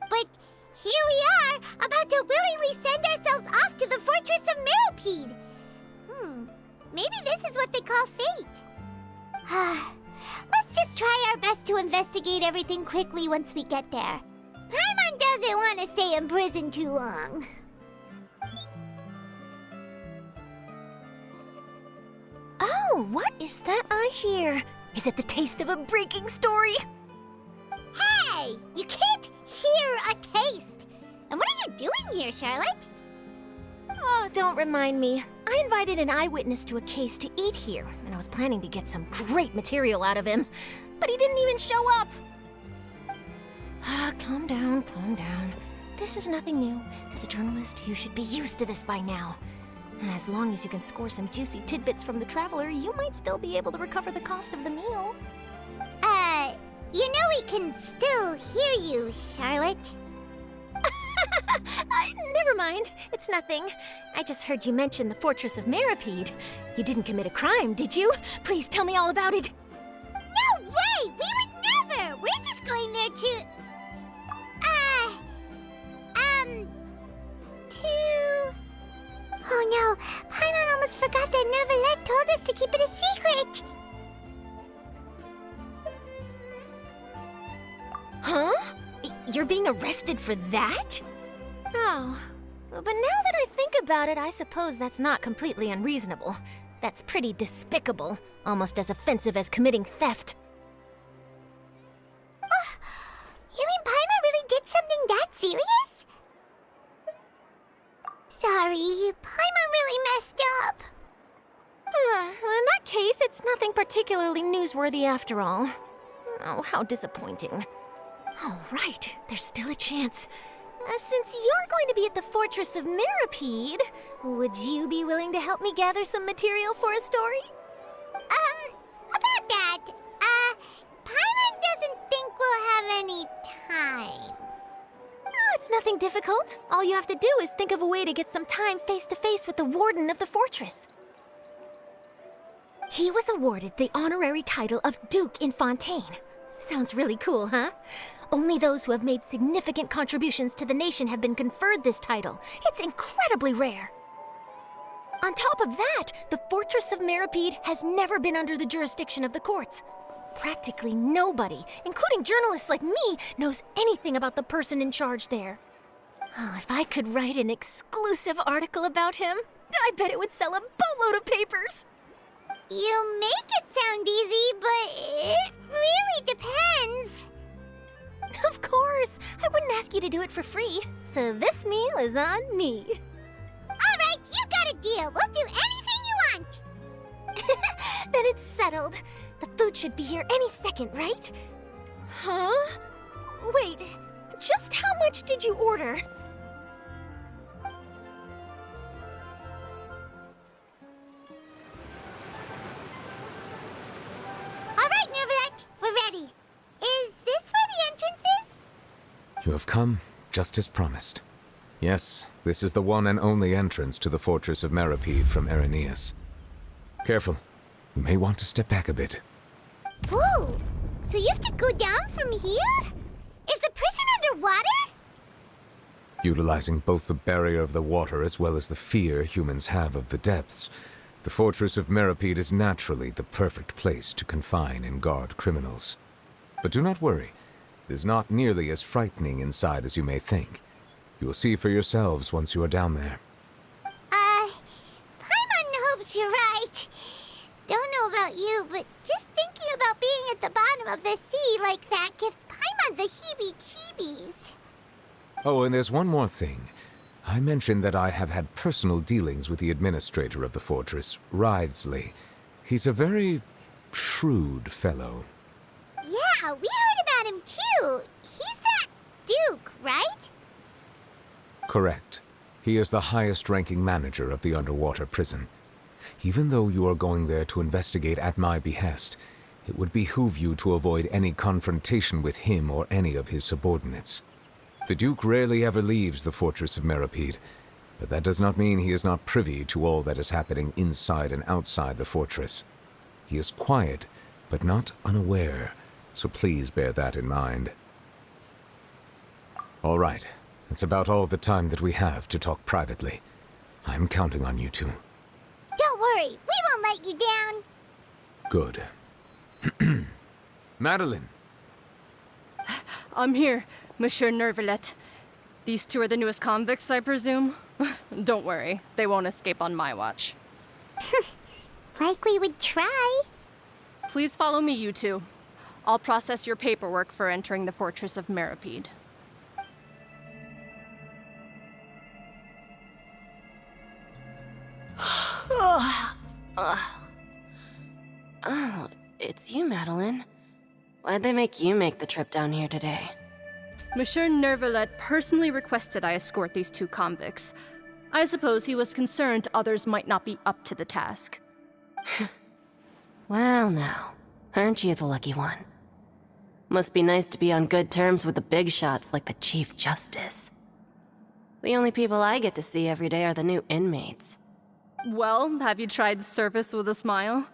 But here we are, about to willingly send ourselves off to the Fortress of Meropede. Maybe this is what they call fate. Let's just try our best to investigate everything quickly once we get there. Paimon doesn't want to stay in prison too long. Oh, what is that I hear? Is it the taste of a breaking story? Hey! You can't hear a taste! And what are you doing here, Charlotte? Oh, don't remind me. I invited an eyewitness to a case to eat here, and I was planning to get some great material out of him. But he didn't even show up. Calm down, calm down. This is nothing new. As a journalist, you should be used to this by now. And as long as you can score some juicy tidbits from the Traveler, you might still be able to recover the cost of the meal. You know we can still hear you, Charlotte. Never mind. It's nothing. I just heard you mention the Fortress of Meropede. You didn't commit a crime, did you? Please tell me all about it. No way! We would never! We're just going there to... Oh no, Paimon almost forgot that Neuvillette told us to keep it a secret! Huh? You're being arrested for that? Oh, but now that I think about it, I suppose that's not completely unreasonable. That's pretty despicable, almost as offensive as committing theft. You mean Paimon really did something that serious? Sorry, Paimon really messed up. Well, in that case, it's nothing particularly newsworthy after all. Oh, how disappointing. Oh, right, there's still a chance. Since you're going to be at the Fortress of Meropede, would you be willing to help me gather some material for a story? About that, Paimon doesn't think we'll have any time. Oh, It's nothing difficult. All you have to do is think of a way to get some time face to face with the warden of the fortress. He was awarded the honorary title of Duke in Fontaine. Sounds really cool, huh? Only those who have made significant contributions to the nation have been conferred this title. It's incredibly rare. On top of that, the Fortress of Meripede has never been under the jurisdiction of the courts. Practically nobody, including journalists like me, knows anything about the person in charge there. Oh, if I could write an exclusive article about him, I bet it would sell a boatload of papers. You make it sound easy, but it really depends. Of course, I wouldn't ask you to do it for free, so this meal is on me. All right, you got a deal. We'll do anything you want. Then it's settled. The food should be here any second, right? Huh? Wait, just how much did you order? All right, Nervalet, we're ready. Is this where the entrance is? You have come, just as promised. Yes, this is the one and only entrance to the Fortress of Meripede from Irenaeus. Careful. You may want to step back a bit. Whoa! So you have to go down from here? Is the prison underwater? Utilizing both the barrier of the water as well as the fear humans have of the depths, the Fortress of Meripede is naturally the perfect place to confine and guard criminals. But do not worry. It is not nearly as frightening inside as you may think. You will see for yourselves once you are down there. Paimon hopes you're right. Don't know about you, but just thinking about being at the bottom of the sea like that gives Paimon the heebie-jeebies. Oh, and there's one more thing. I mentioned that I have had personal dealings with the administrator of the fortress, Wriothesley. He's a very shrewd fellow. Yeah, we heard about him too. He's that Duke, right? Correct. He is the highest-ranking manager of the underwater prison. Even though you are going there to investigate at my behest, it would behoove you to avoid any confrontation with him or any of his subordinates. The Duke rarely ever leaves the Fortress of Meripede, but that does not mean he is not privy to all that is happening inside and outside the fortress. He is quiet, but not unaware, so please bear that in mind. All right, that's about all the time that we have to talk privately. I'm counting on you two. Don't worry, we won't let you down. Good. Madeline! I'm here, Monsieur Nervalet. These two are the newest convicts, I presume? Don't worry, they won't escape on my watch. Like we would try. Please follow me, you two. I'll process your paperwork for entering the Fortress of Meripede. Oh, it's you, Madeline. Why'd they make you make the trip down here today? Monsieur Nervalet personally requested I escort these two convicts. I suppose he was concerned others might not be up to the task. Well now, aren't you the lucky one? Must be nice to be on good terms with the big shots like the Chief Justice. The only people I get to see every day are the new inmates. Well, have you tried service with a smile?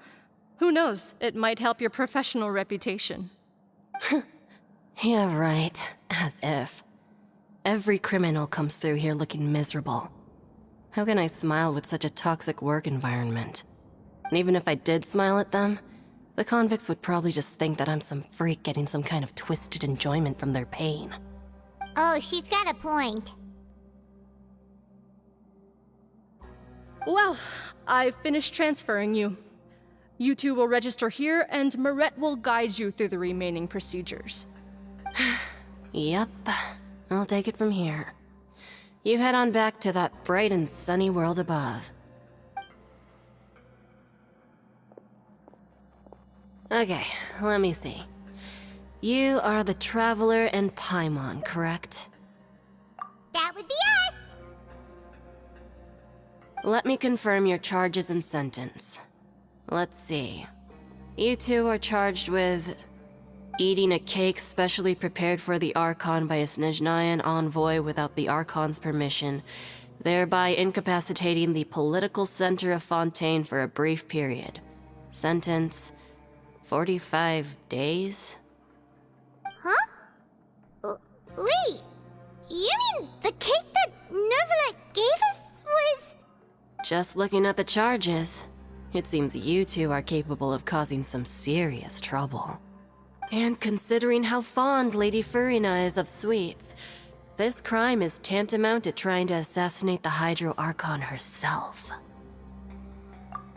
Who knows, it might help your professional reputation. Yeah, right. As if. Every criminal comes through here looking miserable. How can I smile with such a toxic work environment? And even if I did smile at them, the convicts would probably just think that I'm some freak getting some kind of twisted enjoyment from their pain. Oh, she's got a point. Well, I've finished transferring you. You two will register here, and Marette will guide you through the remaining procedures. Yep, I'll take it from here. You head on back to that bright and sunny world above. Okay, let me see. You are the Traveler and Paimon, correct? That would be us! Let me confirm your charges and sentence. Let's see. You two are charged with Eating a cake specially prepared for the Archon by a Snezhnayan envoy without the Archon's permission, thereby incapacitating the political center of Fontaine for a brief period. Sentence: 45 days? Huh? Wait, you mean the cake that Nervalet gave us was... Just looking at the charges, it seems you two are capable of causing some serious trouble. And considering how fond Lady Furina is of sweets, this crime is tantamount to trying to assassinate the Hydro Archon herself.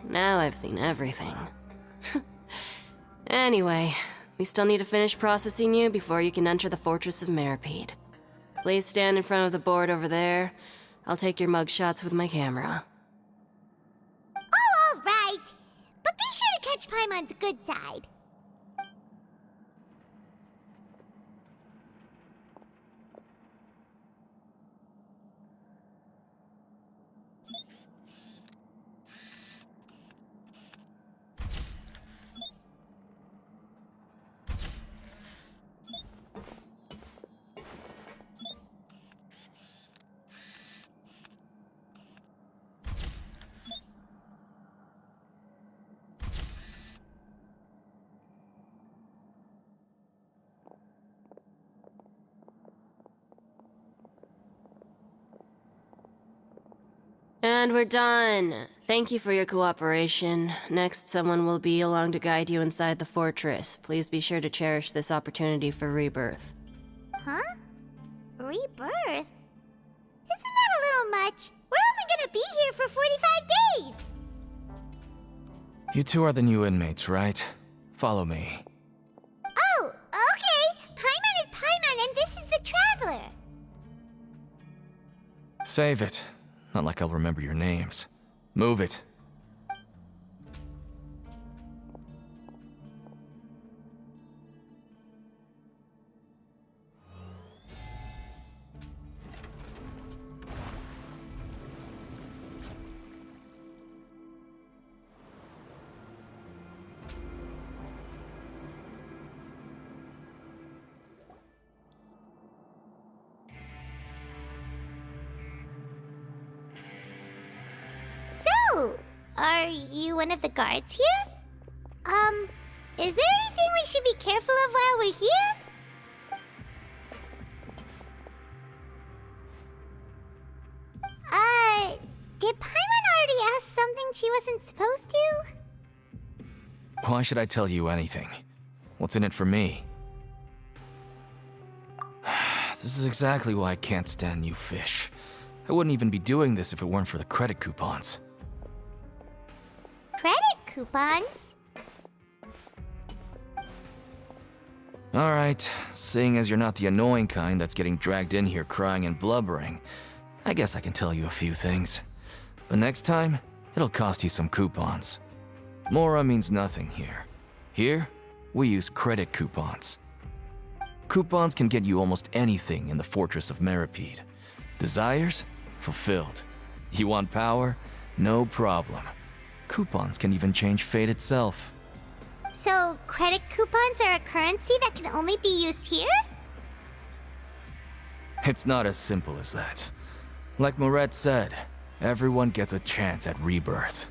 Now I've seen everything. Anyway, we still need to finish processing you before you can enter the Fortress of Meripede. Please stand in front of the board over there. I'll take your mugshots with my camera. Oh, all right. But be sure to catch Paimon's good side. And we're done. Thank you for your cooperation. Next, someone will be along to guide you inside the fortress. Please be sure to cherish this opportunity for rebirth. Huh? Rebirth? Isn't that a little much? We're only gonna be here for 45 days! You two are the new inmates, right? Follow me. Oh, okay! Paimon is Paimon and this is the Traveler! Save it. Not like I'll remember your names. Move it. So, are you one of the guards here? Is there anything we should be careful of while we're here? Did Paimon already ask something she wasn't supposed to? Why should I tell you anything? What's in it for me? This is exactly why I can't stand you fish. I wouldn't even be doing this if it weren't for the credit coupons. Credit coupons? Alright, seeing as you're not the annoying kind that's getting dragged in here crying and blubbering, I guess I can tell you a few things. But next time, it'll cost you some coupons. Mora means nothing here. Here, we use credit coupons. Coupons can get you almost anything in the Fortress of Meripede. Desires? Fulfilled. You want power? No problem. Coupons can even change fate itself. So, credit coupons are a currency that can only be used here? It's not as simple as that. Like Moret said, everyone gets a chance at rebirth.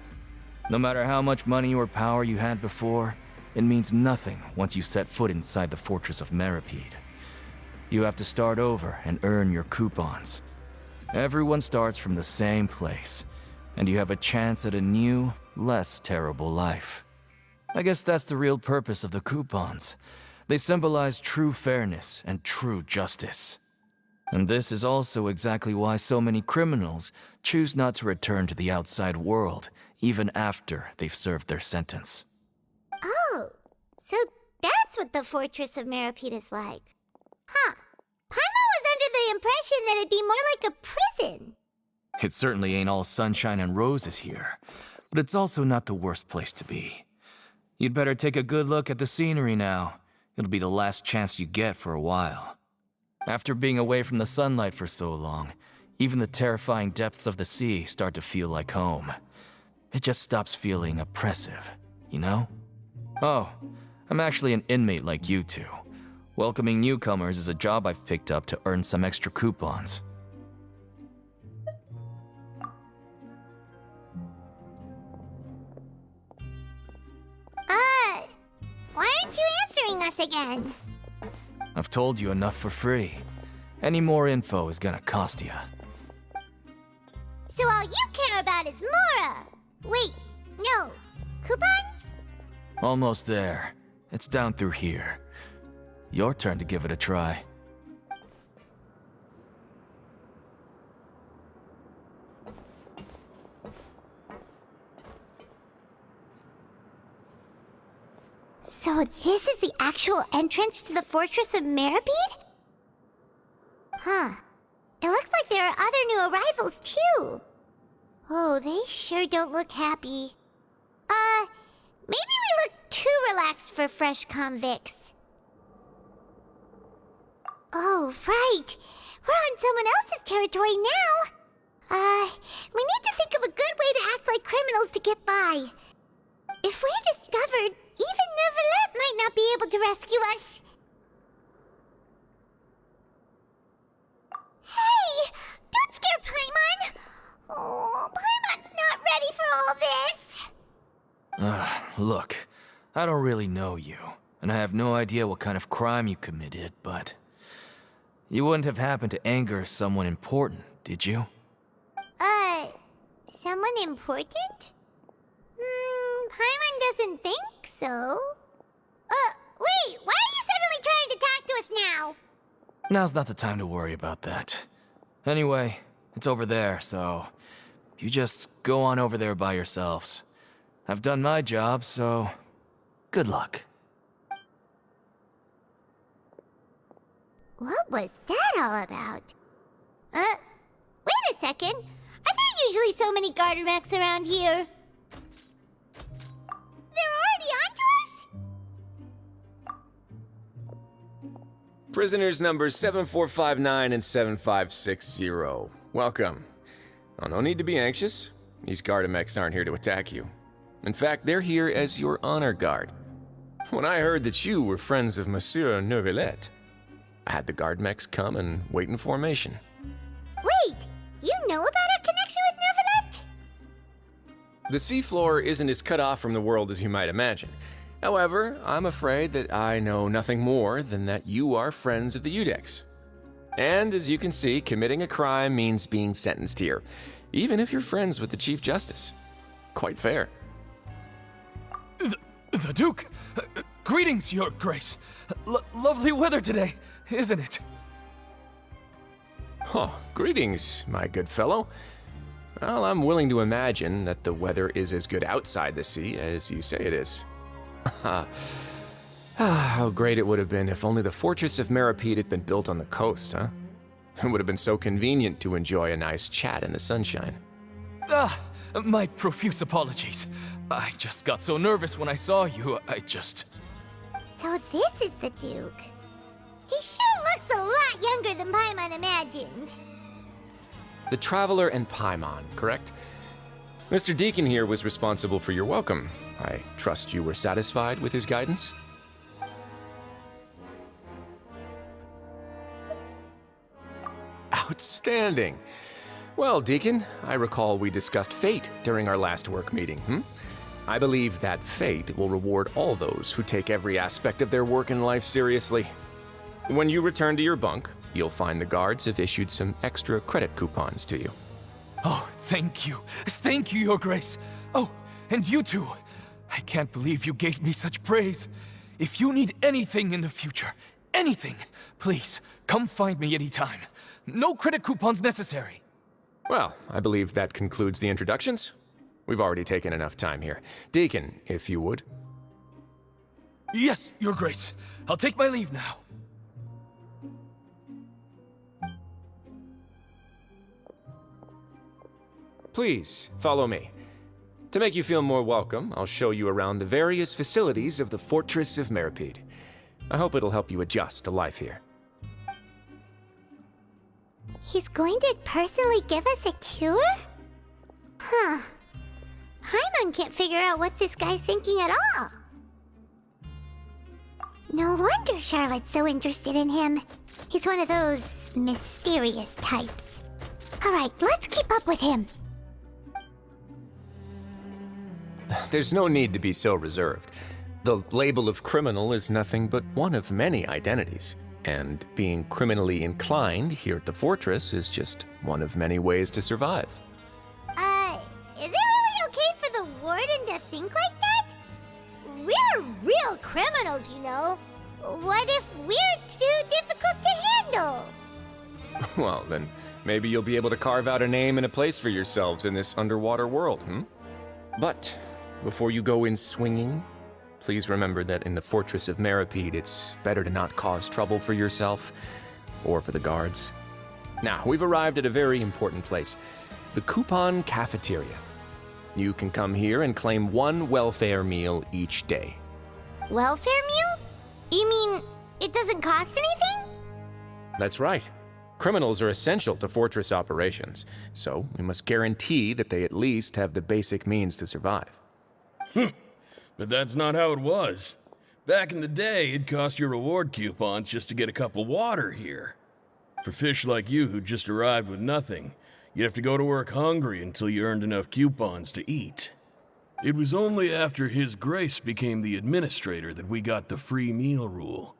No matter how much money or power you had before, it means nothing once you set foot inside the Fortress of Meripede. You have to start over and earn your coupons. Everyone starts from the same place, and you have a chance at a new, less terrible life. I guess that's the real purpose of the coupons. They symbolize true fairness and true justice. And this is also exactly why so many criminals choose not to return to the outside world, even after they've served their sentence. Oh, so that's what the Fortress of Meripede is like. Huh. Paimon was under the impression that it'd be more like a prison. It certainly ain't all sunshine and roses here, but it's also not the worst place to be. You'd better take a good look at the scenery now. It'll be the last chance you get for a while. After being away from the sunlight for so long, even the terrifying depths of the sea start to feel like home. It just stops feeling oppressive, you know? Oh, I'm actually an inmate like you two. Welcoming newcomers is a job I've picked up to earn some extra coupons. Why aren't you answering us again? I've told you enough for free. Any more info is gonna cost you. So all you care about is Mora! Wait, no. Coupons? Almost there. It's down through here. Your turn to give it a try. So this is the actual entrance to the Fortress of Meripede? Huh. It looks like there are other new arrivals, too. Oh, they sure don't look happy. Maybe we look too relaxed for fresh convicts. Oh, right. We're on someone else's territory now. We need to think of a good way to act like criminals to get by. If we're discovered, even Neuvillette might not be able to rescue us. Hey! Don't scare Paimon! Oh, Paimon's not ready for all this. Look, I don't really know you, and I have no idea what kind of crime you committed, but you wouldn't have happened to anger someone important, did you? Someone important? Paimon doesn't think so. Wait, why are you suddenly trying to talk to us now? Now's not the time to worry about that. Anyway, it's over there, so you just go on over there by yourselves. I've done my job, so good luck. What was that all about? Wait a second. Are there usually so many garter mechs around here? They're already onto us? Prisoners numbers 7459 and 7560. Welcome. Oh, no need to be anxious. These Gardamex aren't here to attack you. In fact, they're here as your honor guard. When I heard that you were friends of Monsieur Neuvillette, I had the Gardamex come and wait in formation. Wait, you know about our connection with Neuvillette? The seafloor isn't as cut off from the world as you might imagine. However, I'm afraid that I know nothing more than that you are friends of the Udex. And as you can see, committing a crime means being sentenced here, even if you're friends with the Chief Justice. Quite fair. The Duke! Greetings, Your Grace. Lovely weather today, isn't it? Oh, greetings, my good fellow. Well, I'm willing to imagine that the weather is as good outside the sea as you say it is. How great it would have been if only the Fortress of Meripede had been built on the coast, huh? It would have been so convenient to enjoy a nice chat in the sunshine. My profuse apologies. I just got so nervous when I saw you, So this is the Duke. He sure looks a lot younger than Paimon imagined. The Traveler and Paimon, correct? Mr. Deacon here was responsible for your welcome. I trust you were satisfied with his guidance? Outstanding. Well, Deacon, I recall we discussed fate during our last work meeting, I believe that fate will reward all those who take every aspect of their work in life seriously. When you return to your bunk, you'll find the guards have issued some extra credit coupons to you. Oh, thank you. Thank you, Your Grace. Oh, and you too. I can't believe you gave me such praise. If you need anything in the future, anything, please, come find me anytime. No credit coupons necessary. Well, I believe that concludes the introductions. We've already taken enough time here. Deacon, if you would. Yes, Your Grace. I'll take my leave now. Please, follow me. To make you feel more welcome, I'll show you around the various facilities of the Fortress of Meripede. I hope it'll help you adjust to life here. He's going to personally give us a cure? Huh. Paimon can't figure out what this guy's thinking at all. No wonder Charlotte's so interested in him. He's one of those mysterious types. Alright, let's keep up with him. There's no need to be so reserved. The label of criminal is nothing but one of many identities, and being criminally inclined here at the fortress is just one of many ways to survive. Is it really okay for the warden to think like that? We're real criminals, you know. What if we're too difficult to handle? Well, then maybe you'll be able to carve out a name and a place for yourselves in this underwater world, But before you go in swinging, please remember that in the Fortress of Meripede, it's better to not cause trouble for yourself or for the guards. Now, we've arrived at a very important place, the Coupon Cafeteria. You can come here and claim one welfare meal each day. Welfare meal? You mean it doesn't cost anything? That's right. Criminals are essential to fortress operations, so we must guarantee that they at least have the basic means to survive. But that's not how it was. Back in the day, it cost your reward coupons just to get a cup of water here. For fish like you who just arrived with nothing, you'd have to go to work hungry until you earned enough coupons to eat. It was only after His Grace became the administrator that we got the free meal rule.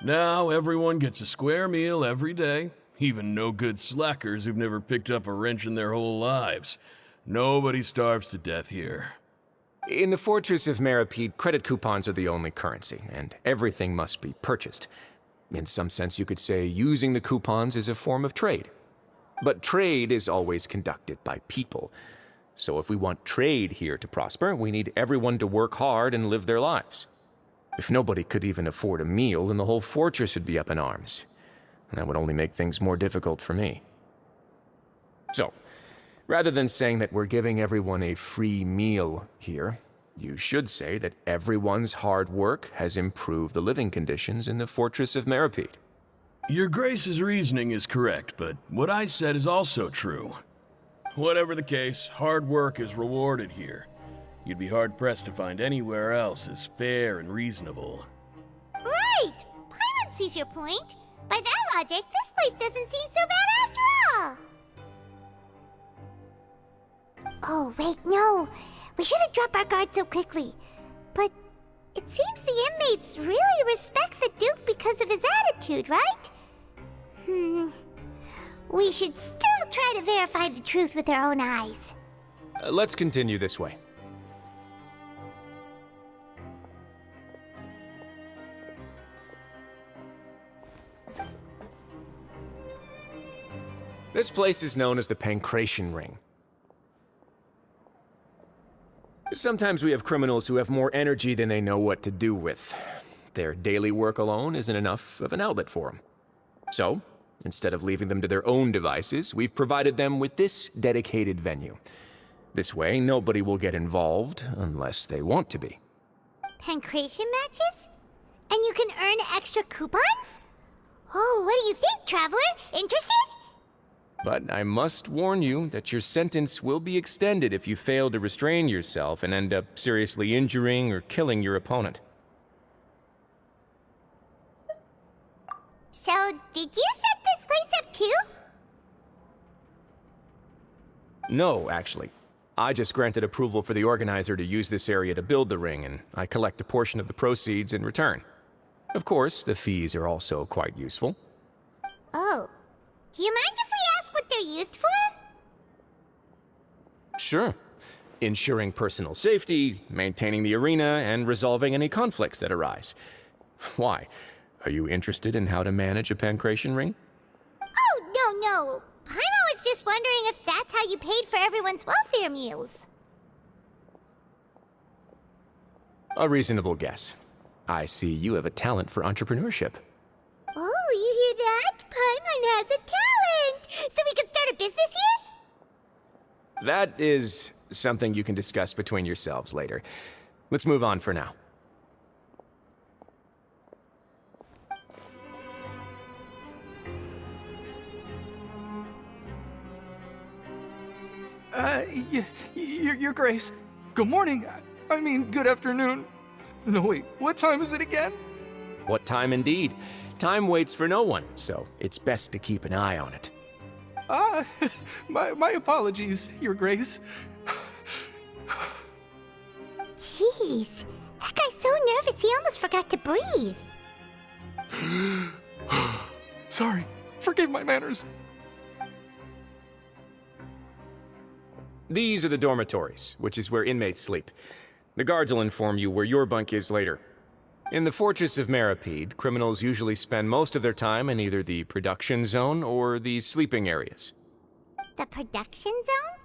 Now everyone gets a square meal every day, even no-good slackers who've never picked up a wrench in their whole lives. Nobody starves to death here. In the Fortress of Meripede, credit coupons are the only currency, and everything must be purchased. In some sense, you could say using the coupons is a form of trade. But trade is always conducted by people. So if we want trade here to prosper, we need everyone to work hard and live their lives. If nobody could even afford a meal, then the whole fortress would be up in arms. And that would only make things more difficult for me. So, rather than saying that we're giving everyone a free meal here, you should say that everyone's hard work has improved the living conditions in the Fortress of Meripede. Your Grace's reasoning is correct, but what I said is also true. Whatever the case, hard work is rewarded here. You'd be hard-pressed to find anywhere else as fair and reasonable. Right! Paimon sees your point. By that logic, this place doesn't seem so bad after all. Oh, wait, no. We shouldn't drop our guard so quickly. But it seems the inmates really respect the Duke because of his attitude, right? We should still try to verify the truth with our own eyes. Let's continue this way. This place is known as the Pancration Ring. Sometimes we have criminals who have more energy than they know what to do with. Their daily work alone isn't enough of an outlet for them. So, instead of leaving them to their own devices, we've provided them with this dedicated venue. This way, nobody will get involved unless they want to be. Pancration matches? And you can earn extra coupons? Oh, what do you think, Traveler? Interested? But I must warn you that your sentence will be extended if you fail to restrain yourself and end up seriously injuring or killing your opponent. So, did you set this place up too? No, actually. I just granted approval for the organizer to use this area to build the ring, and I collect a portion of the proceeds in return. Of course, the fees are also quite useful. Oh. Do you mind if we ask what they're used for? Sure. Ensuring personal safety, maintaining the arena, and resolving any conflicts that arise. Why? Are you interested in how to manage a pancration ring? Oh, no. Paimon was just wondering if that's how you paid for everyone's welfare meals. A reasonable guess. I see you have a talent for entrepreneurship. Oh, you hear that? Paimon has a talent! So we can start a business here? That is something you can discuss between yourselves later. Let's move on for now. Your Grace. Good morning. I mean, good afternoon. No, wait, what time is it again? What time indeed? Time waits for no one, so it's best to keep an eye on it. My apologies, Your Grace. Jeez, that guy's so nervous he almost forgot to breathe. Sorry, forgive my manners. These are the dormitories, which is where inmates sleep. The guards will inform you where your bunk is later. In the Fortress of Meripede, criminals usually spend most of their time in either the production zone or the sleeping areas. The production zone?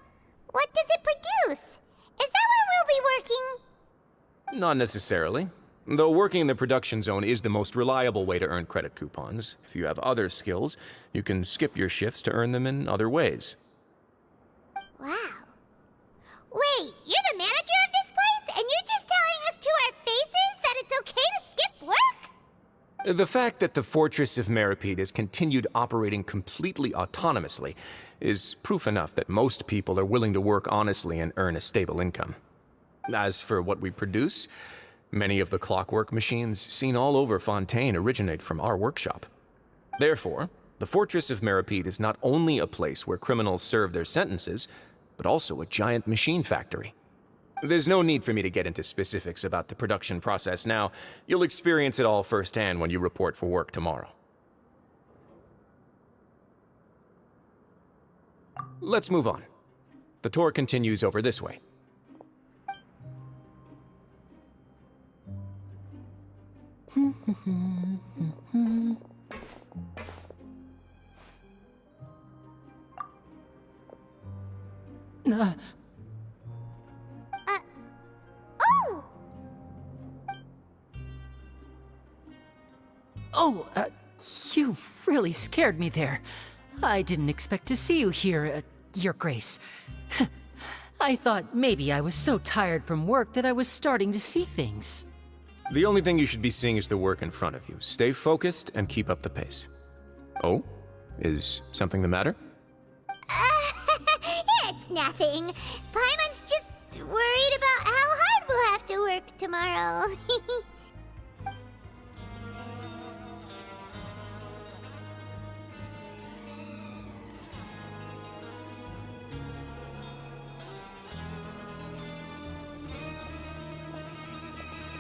What does it produce? Is that where we'll be working? Not necessarily. Though working in the production zone is the most reliable way to earn credit coupons, if you have other skills, you can skip your shifts to earn them in other ways. Wow. Wait, you're the manager of this place, and you're just telling us to our faces that it's okay to skip work? The fact that the Fortress of Meripede has continued operating completely autonomously is proof enough that most people are willing to work honestly and earn a stable income. As for what we produce, many of the clockwork machines seen all over Fontaine originate from our workshop. Therefore, the Fortress of Meripede is not only a place where criminals serve their sentences, but also a giant machine factory. There's no need for me to get into specifics about the production process now. You'll experience it all firsthand when you report for work tomorrow. Let's move on. The tour continues over this way. You really scared me there. I didn't expect to see you here, Your Grace. I thought maybe I was so tired from work that I was starting to see things. The only thing you should be seeing is the work in front of you. Stay focused and keep up the pace. Oh? Is something the matter? It's nothing. Paimon's just worried about how hard we'll have to work tomorrow.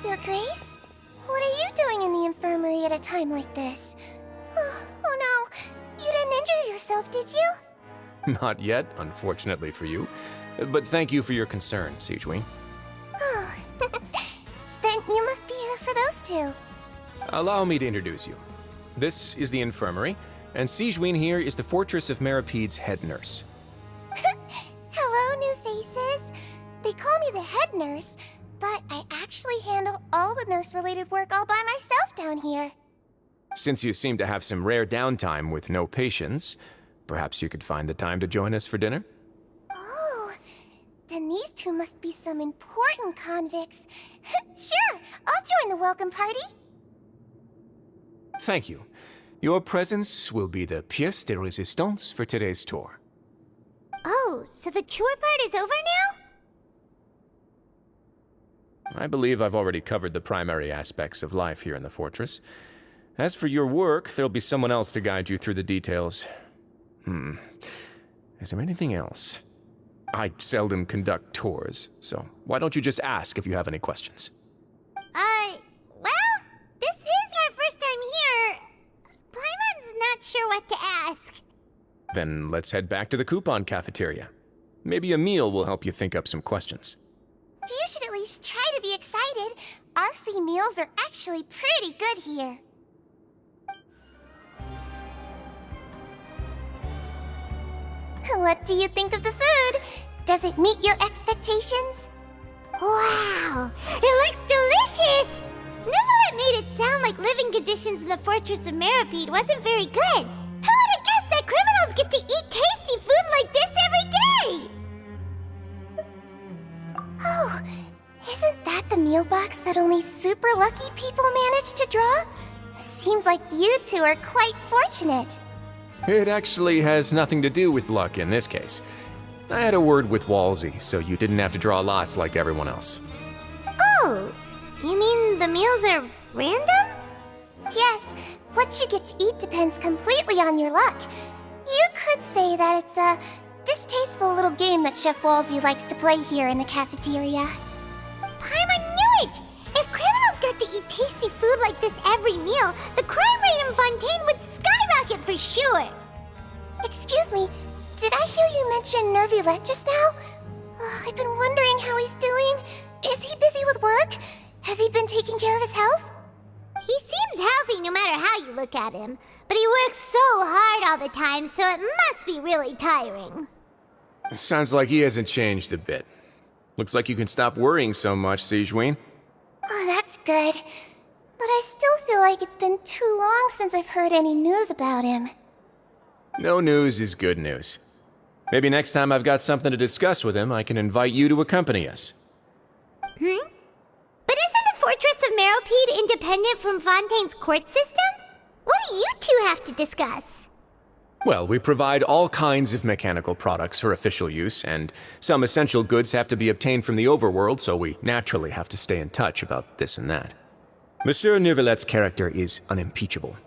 Your Grace? What are you doing in the infirmary at a time like this? Oh no, you didn't injure yourself, did you? Not yet, unfortunately for you. But thank you for your concern, Sijween. Oh, then you must be here for those two. Allow me to introduce you. This is the infirmary, and Sijween here is the Fortress of Meripede's head nurse. Hello, new faces. They call me the head nurse, but I actually handle all the nurse-related work all by myself down here. Since you seem to have some rare downtime with no patients, perhaps you could find the time to join us for dinner? Oh, then these two must be some important convicts. Sure, I'll join the welcome party. Thank you. Your presence will be the pièce de résistance for today's tour. Oh, so the tour part is over now? I believe I've already covered the primary aspects of life here in the fortress. As for your work, there'll be someone else to guide you through the details. Is there anything else? I seldom conduct tours, so why don't you just ask if you have any questions? Well, this is our first time here. Paimon's not sure what to ask. Then let's head back to the coupon cafeteria. Maybe a meal will help you think up some questions. You should at least try to be excited. Our free meals are actually pretty good here. What do you think of the food? Does it meet your expectations? Wow, it looks delicious! Nicolette made it sound like living conditions in the Fortress of Meripede wasn't very good. Who would have guessed that criminals get to eat tasty food like this every day? Oh, isn't that the meal box that only super lucky people manage to draw? Seems like you two are quite fortunate. It actually has nothing to do with luck in this case. I had a word with Walsey, so you didn't have to draw lots like everyone else. Oh, you mean the meals are random? Yes, what you get to eat depends completely on your luck. You could say that it's a distasteful little game that Chef Walsey likes to play here in the cafeteria. Paimon knew it! If criminals got to eat tasty food like this every meal, the crime rate in Fontaine would skyrocket for sure! Excuse me, did I hear you mention Nervulette just now? I've been wondering how he's doing. Is he busy with work? Has he been taking care of his health? He seems healthy no matter how you look at him, but he works so hard all the time, so it must be really tiring. Sounds like he hasn't changed a bit. Looks like you can stop worrying so much, Sigewinne. Oh, that's good. But I still feel like it's been too long since I've heard any news about him. No news is good news. Maybe next time I've got something to discuss with him, I can invite you to accompany us. But isn't the Fortress of Meropide independent from Fontaine's court system? What do you two have to discuss? Well, we provide all kinds of mechanical products for official use, and some essential goods have to be obtained from the overworld, so we naturally have to stay in touch about this and that. Monsieur Neuvillette's character is unimpeachable.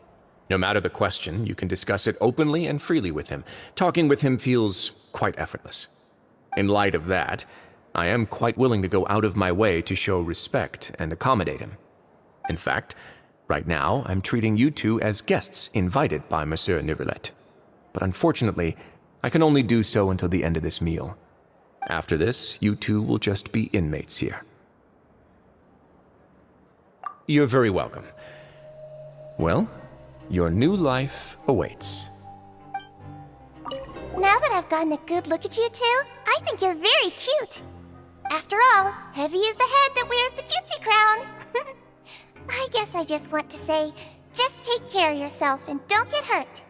No matter the question, you can discuss it openly and freely with him. Talking with him feels quite effortless. In light of that, I am quite willing to go out of my way to show respect and accommodate him. In fact, right now, I'm treating you two as guests invited by Monsieur Neuvillette. But unfortunately, I can only do so until the end of this meal. After this, you two will just be inmates here. You're very welcome. Well, your new life awaits. Now that I've gotten a good look at you two, I think you're very cute. After all, heavy is the head that wears the cutesy crown. I guess I just want to say, just take care of yourself and don't get hurt.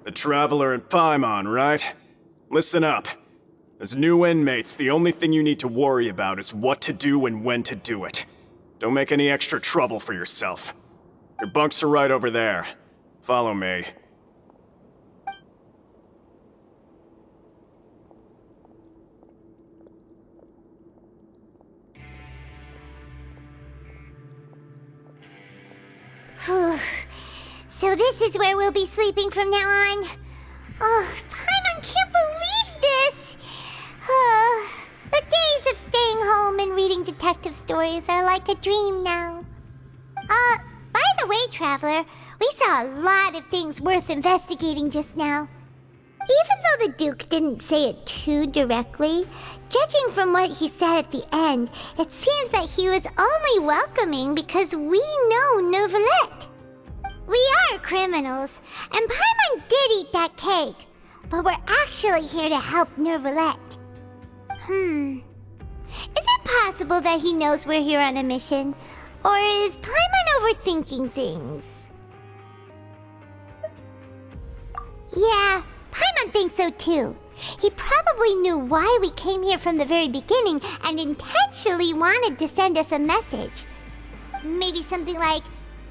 The Traveler and Paimon, right? Listen up. As new inmates, the only thing you need to worry about is what to do and when to do it. Don't make any extra trouble for yourself. Your bunks are right over there. Follow me. Whew. So this is where we'll be sleeping from now on. Oh, Paimon can't believe this! The days of staying home and reading detective stories are like a dream now. By the way, Traveler, we saw a lot of things worth investigating just now. Even though the Duke didn't say it too directly, judging from what he said at the end, it seems that he was only welcoming because we know Neuvillette. We are criminals, and Paimon did eat that cake, but we're actually here to help Neuvillette. Is it possible that he knows we're here on a mission? Or is Paimon overthinking things? Yeah, Paimon thinks so too. He probably knew why we came here from the very beginning and intentionally wanted to send us a message. Maybe something like,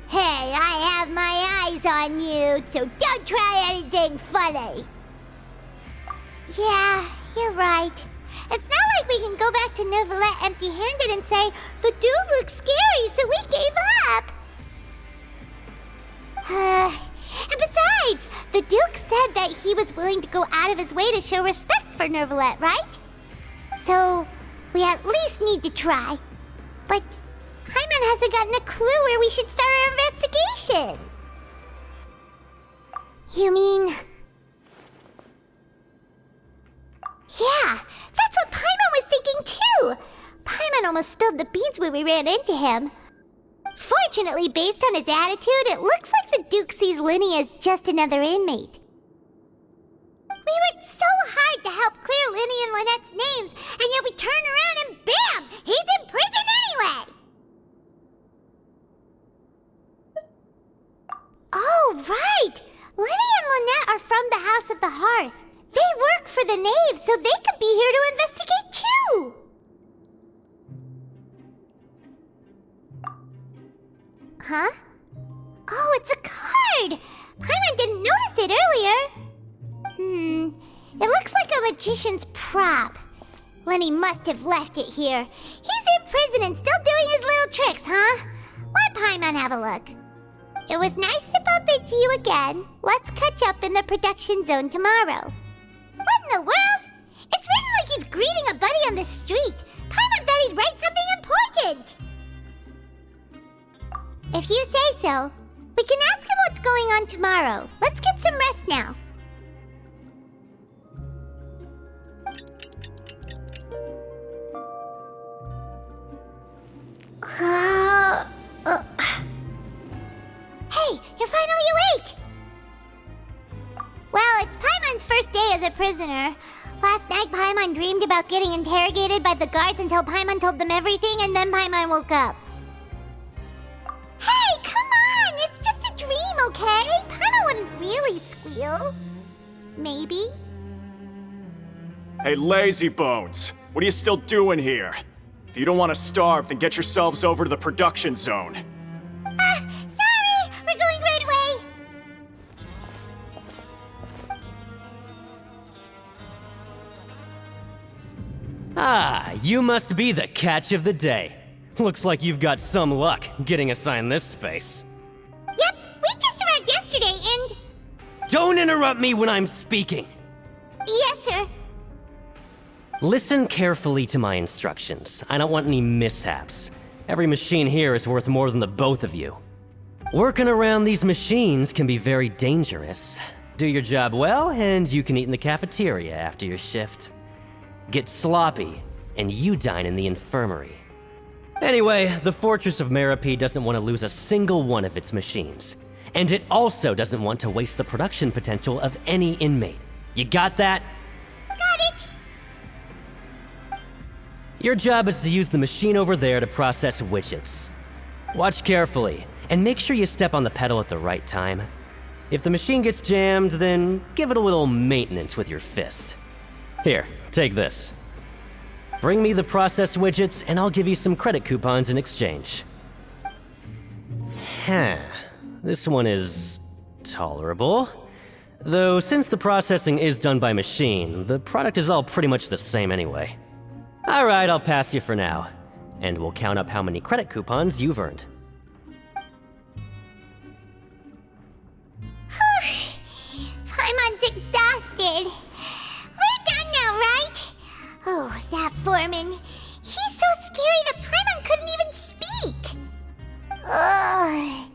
"Hey, I have my eyes on you, so don't try anything funny." Yeah, you're right. It's not like we can go back to Neuvillette empty-handed and say, "The dude looks scary, so we gave up." And besides, the Duke said that he was willing to go out of his way to show respect for Neuvillette, right? So, we at least need to try. But Paimon hasn't gotten a clue where we should start our investigation. You mean... Yeah, that's what Paimon was thinking too! Paimon almost spilled the beans when we ran into him. Fortunately, based on his attitude, it looks like the Duke sees Linny as just another inmate. We worked so hard to help clear Linny and Lynette's names, and yet we turn around and bam! He's in prison anyway! Oh, right! Linny and Lynette are from the House of the Hearth. They work for the Knave, so they could be here to investigate too! Huh? Oh, it's a card! Paimon didn't notice it earlier. It looks like a magician's prop. Lenny must have left it here. He's in prison and still doing his little tricks, huh? What let Paimon have a look. It was nice to bump into you again. Let's catch up in the production zone tomorrow. What in the world? It's written like he's greeting a buddy on the street. Paimon thought he'd write something important. If you say so, we can ask him what's going on tomorrow. Let's get some rest now. Hey, you're finally awake! Well, it's Paimon's first day as a prisoner. Last night, Paimon dreamed about getting interrogated by the guards until Paimon told them everything, and then Paimon woke up. Hey, come on! It's just a dream, okay? Paimon wouldn't really squeal. Maybe? Hey, lazy bones! What are you still doing here? If you don't want to starve, then get yourselves over to the production zone. Sorry! We're going right away! Ah, you must be the catch of the day. Looks like you've got some luck getting assigned this space. Yep, we just arrived yesterday and... Don't interrupt me when I'm speaking! Yes, sir. Listen carefully to my instructions. I don't want any mishaps. Every machine here is worth more than the both of you. Working around these machines can be very dangerous. Do your job well, and you can eat in the cafeteria after your shift. Get sloppy, and you dine in the infirmary. Anyway, the Fortress of Merope doesn't want to lose a single one of its machines. And it also doesn't want to waste the production potential of any inmate. You got that? Got it! Your job is to use the machine over there to process widgets. Watch carefully, and make sure you step on the pedal at the right time. If the machine gets jammed, then give it a little maintenance with your fist. Here, take this. Bring me the processed widgets, and I'll give you some credit coupons in exchange. This one is tolerable. Though since the processing is done by machine, the product is all pretty much the same anyway. Alright, I'll pass you for now. And we'll count up how many credit coupons you've earned. Paimon's exhausted. We're done now, right? Oh, that foreman. He's so scary that Paimon couldn't even speak. Ugh.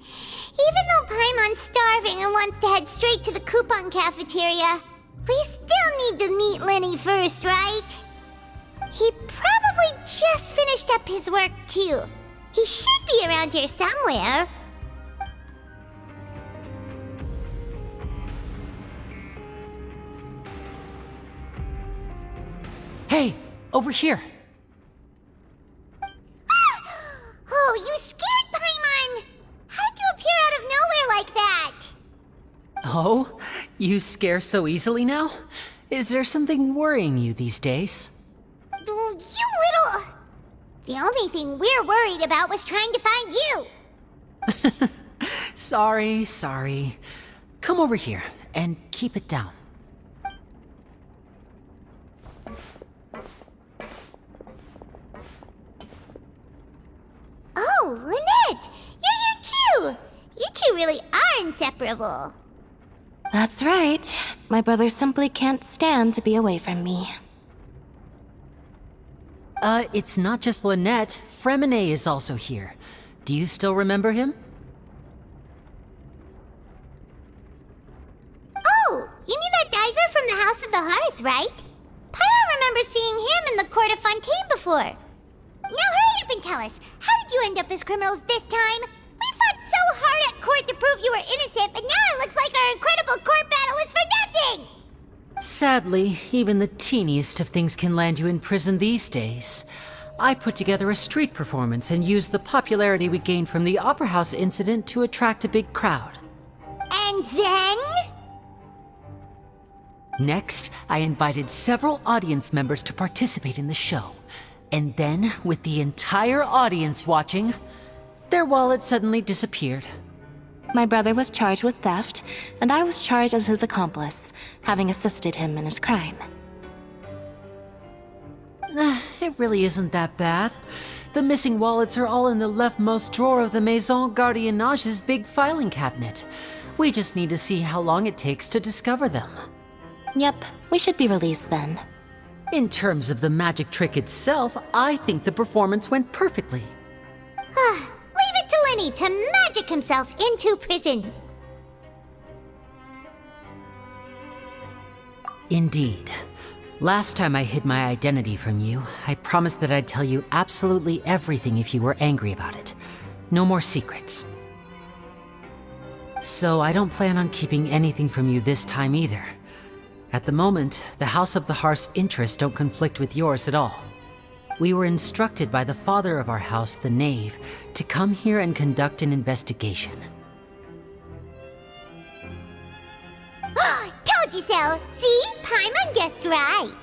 Even though Paimon's starving and wants to head straight to the coupon cafeteria, we still need to meet Lenny first, right? He probably just finished up his work, too. He should be around here somewhere. Hey, over here. Oh, you scared Paimon! How did you appear out of nowhere like that? Oh, you scare so easily now? Is there something worrying you these days? You little... The only thing we're worried about was trying to find you. Sorry. Come over here and keep it down. Oh, Lynette! You're here too! You two really are inseparable. That's right. My brother simply can't stand to be away from me. It's not just Lynette. Fremine is also here. Do you still remember him? Oh, you mean that diver from the House of the Hearth, right? Paimon remembers seeing him in the Court of Fontaine before. Now hurry up and tell us, how did you end up as criminals this time? We fought so hard at court to prove you were innocent, but now it looks like our incredible court battle was for nothing! Sadly, even the teeniest of things can land you in prison these days. I put together a street performance and used the popularity we gained from the Opera House incident to attract a big crowd. And then? Next, I invited several audience members to participate in the show. And then, with the entire audience watching, their wallet suddenly disappeared. My brother was charged with theft, and I was charged as his accomplice, having assisted him in his crime. It really isn't that bad. The missing wallets are all in the leftmost drawer of the Maison Gardiennage's big filing cabinet. We just need to see how long it takes to discover them. Yep, we should be released then. In terms of the magic trick itself, I think the performance went perfectly. Leave it to Lenny to magic himself into prison. Indeed. Last time I hid my identity from you, I promised that I'd tell you absolutely everything if you were angry about it. No more secrets. So I don't plan on keeping anything from you this time either. At the moment, the House of the Hearth's interests don't conflict with yours at all. We were instructed by the father of our house, the Knave, to come here and conduct an investigation. Told you so! See? Paimon guessed right.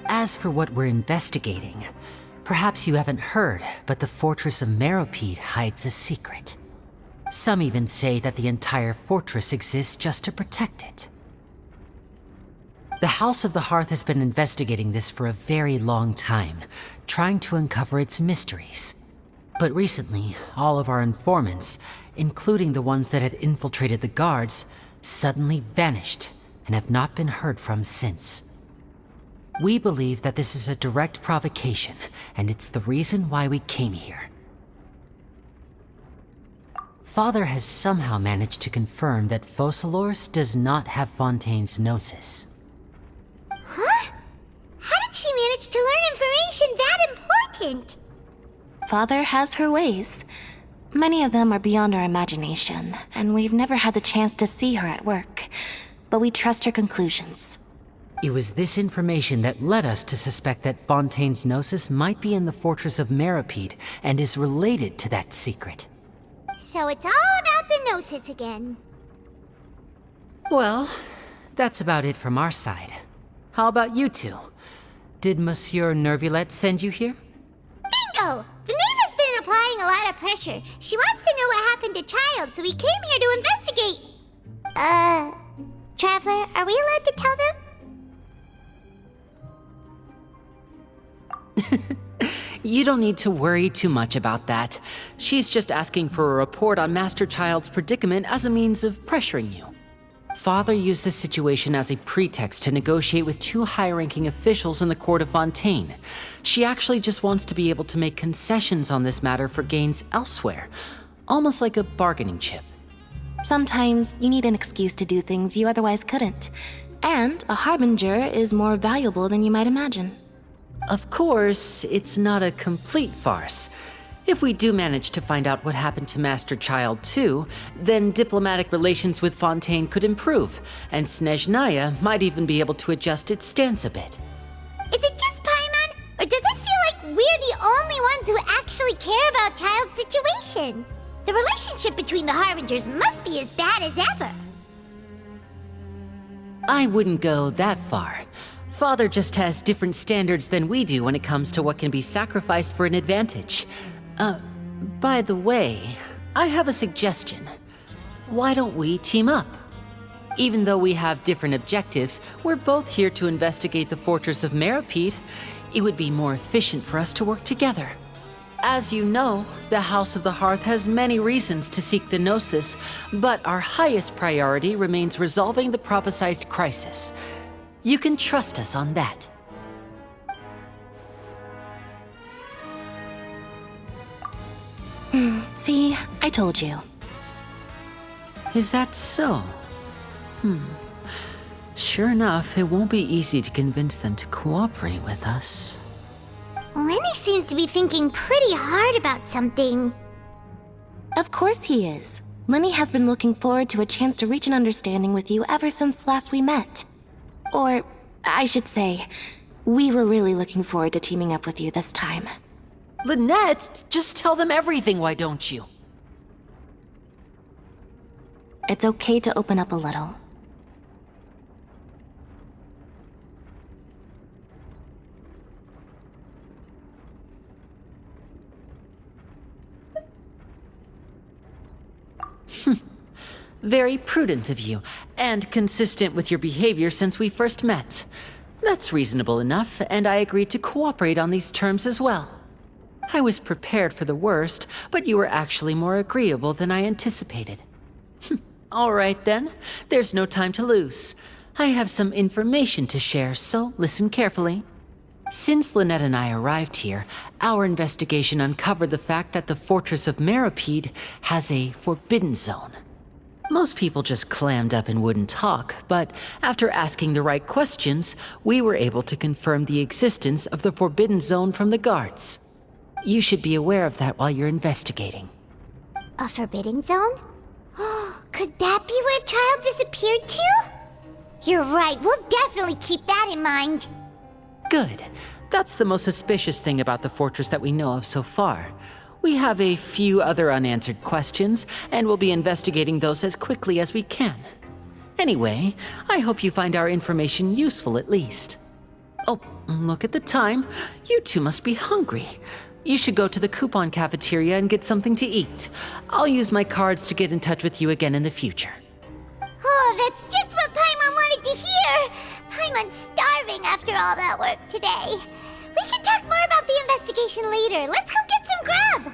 As for what we're investigating, perhaps you haven't heard, but the fortress of Meropide hides a secret. Some even say that the entire fortress exists just to protect it. The House of the Hearth has been investigating this for a very long time, trying to uncover its mysteries. But recently, all of our informants, including the ones that had infiltrated the guards, suddenly vanished and have not been heard from since. We believe that this is a direct provocation, and it's the reason why we came here. Father has somehow managed to confirm that Focalors does not have Fontaine's Gnosis. Huh? How did she manage to learn information that important? Father has her ways. Many of them are beyond our imagination, and we've never had the chance to see her at work. But we trust her conclusions. It was this information that led us to suspect that Fontaine's Gnosis might be in the fortress of Meropide and is related to that secret. So it's all about the Gnosis again. Well, that's about it from our side. How about you two? Did Monsieur Nervulette send you here? Bingo! The Knave has been applying a lot of pressure. She wants to know what happened to Child, so we came here to investigate. Traveler, are we allowed to tell them? You don't need to worry too much about that. She's just asking for a report on Master Child's predicament as a means of pressuring you. Father used this situation as a pretext to negotiate with two high-ranking officials in the court of Fontaine. She actually just wants to be able to make concessions on this matter for gains elsewhere, almost like a bargaining chip. Sometimes you need an excuse to do things you otherwise couldn't. And a harbinger is more valuable than you might imagine. Of course, it's not a complete farce. If we do manage to find out what happened to Master Child too, then diplomatic relations with Fontaine could improve, and Snezhnaya might even be able to adjust its stance a bit. Is it just Paimon, or does it feel like we're the only ones who actually care about Child's situation? The relationship between the Harbingers must be as bad as ever. I wouldn't go that far. Father just has different standards than we do when it comes to what can be sacrificed for an advantage. By the way, I have a suggestion. Why don't we team up? Even though we have different objectives, we're both here to investigate the fortress of Meropide. It would be more efficient for us to work together. As you know, the House of the Hearth has many reasons to seek the Gnosis, but our highest priority remains resolving the prophesized crisis. You can trust us on that. See, I told you. Is that so? Sure enough, it won't be easy to convince them to cooperate with us. Lenny seems to be thinking pretty hard about something. Of course he is. Lenny has been looking forward to a chance to reach an understanding with you ever since last we met. Or, I should say, we were really looking forward to teaming up with you this time. Lynette, just tell them everything, why don't you? It's okay to open up a little. Very prudent of you, and consistent with your behavior since we first met. That's reasonable enough, and I agreed to cooperate on these terms as well. I was prepared for the worst, but you were actually more agreeable than I anticipated. All right then, there's no time to lose. I have some information to share, so listen carefully. Since Lynette and I arrived here, our investigation uncovered the fact that the Fortress of Meripede has a forbidden zone. Most people just clammed up and wouldn't talk, but after asking the right questions, we were able to confirm the existence of the forbidden zone from the guards. You should be aware of that while you're investigating. A forbidden zone? Could that be where the child disappeared to? You're right, we'll definitely keep that in mind. Good. That's the most suspicious thing about the fortress that we know of so far. We have a few other unanswered questions, and we'll be investigating those as quickly as we can. Anyway, I hope you find our information useful at least. Oh, look at the time. You two must be hungry. You should go to the coupon cafeteria and get something to eat. I'll use my cards to get in touch with you again in the future. Oh, that's just what Paimon wanted to hear! Paimon's starving after all that work today. We can talk more about the investigation later. Let's go get some grub!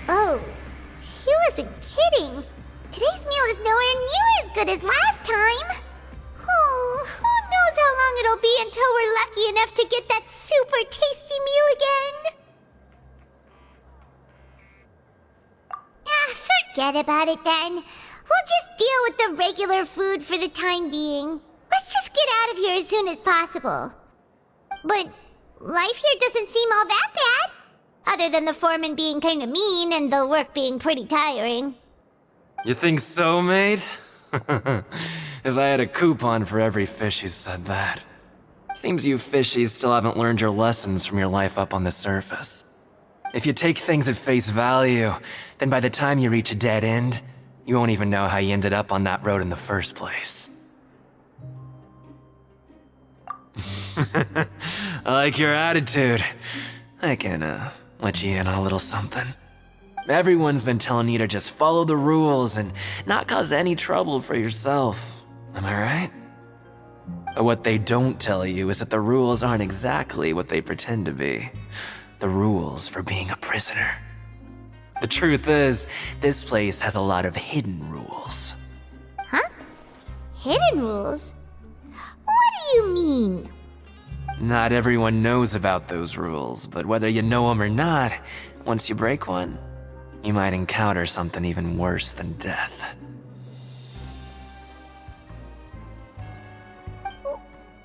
Oh, he wasn't kidding. Today's meal is nowhere near as good as last time. Oh, who knows how long it'll be until we're lucky enough to get that super tasty meal again? Forget about it then. We'll just deal with the regular food for the time being. Let's just get out of here as soon as possible. But life here doesn't seem all that bad. Other than the foreman being kinda mean and the work being pretty tiring. You think so, mate? If I had a coupon for every fish who said that. Seems you fishies still haven't learned your lessons from your life up on the surface. If you take things at face value, then by the time you reach a dead end, you won't even know how you ended up on that road in the first place. I like your attitude. I can, let you in on a little something. Everyone's been telling you to just follow the rules and not cause any trouble for yourself. Am I right? But what they don't tell you is that the rules aren't exactly what they pretend to be. The rules for being a prisoner. The truth is, this place has a lot of hidden rules. Huh? Hidden rules? What do you mean? Not everyone knows about those rules, but whether you know them or not, once you break one, you might encounter something even worse than death.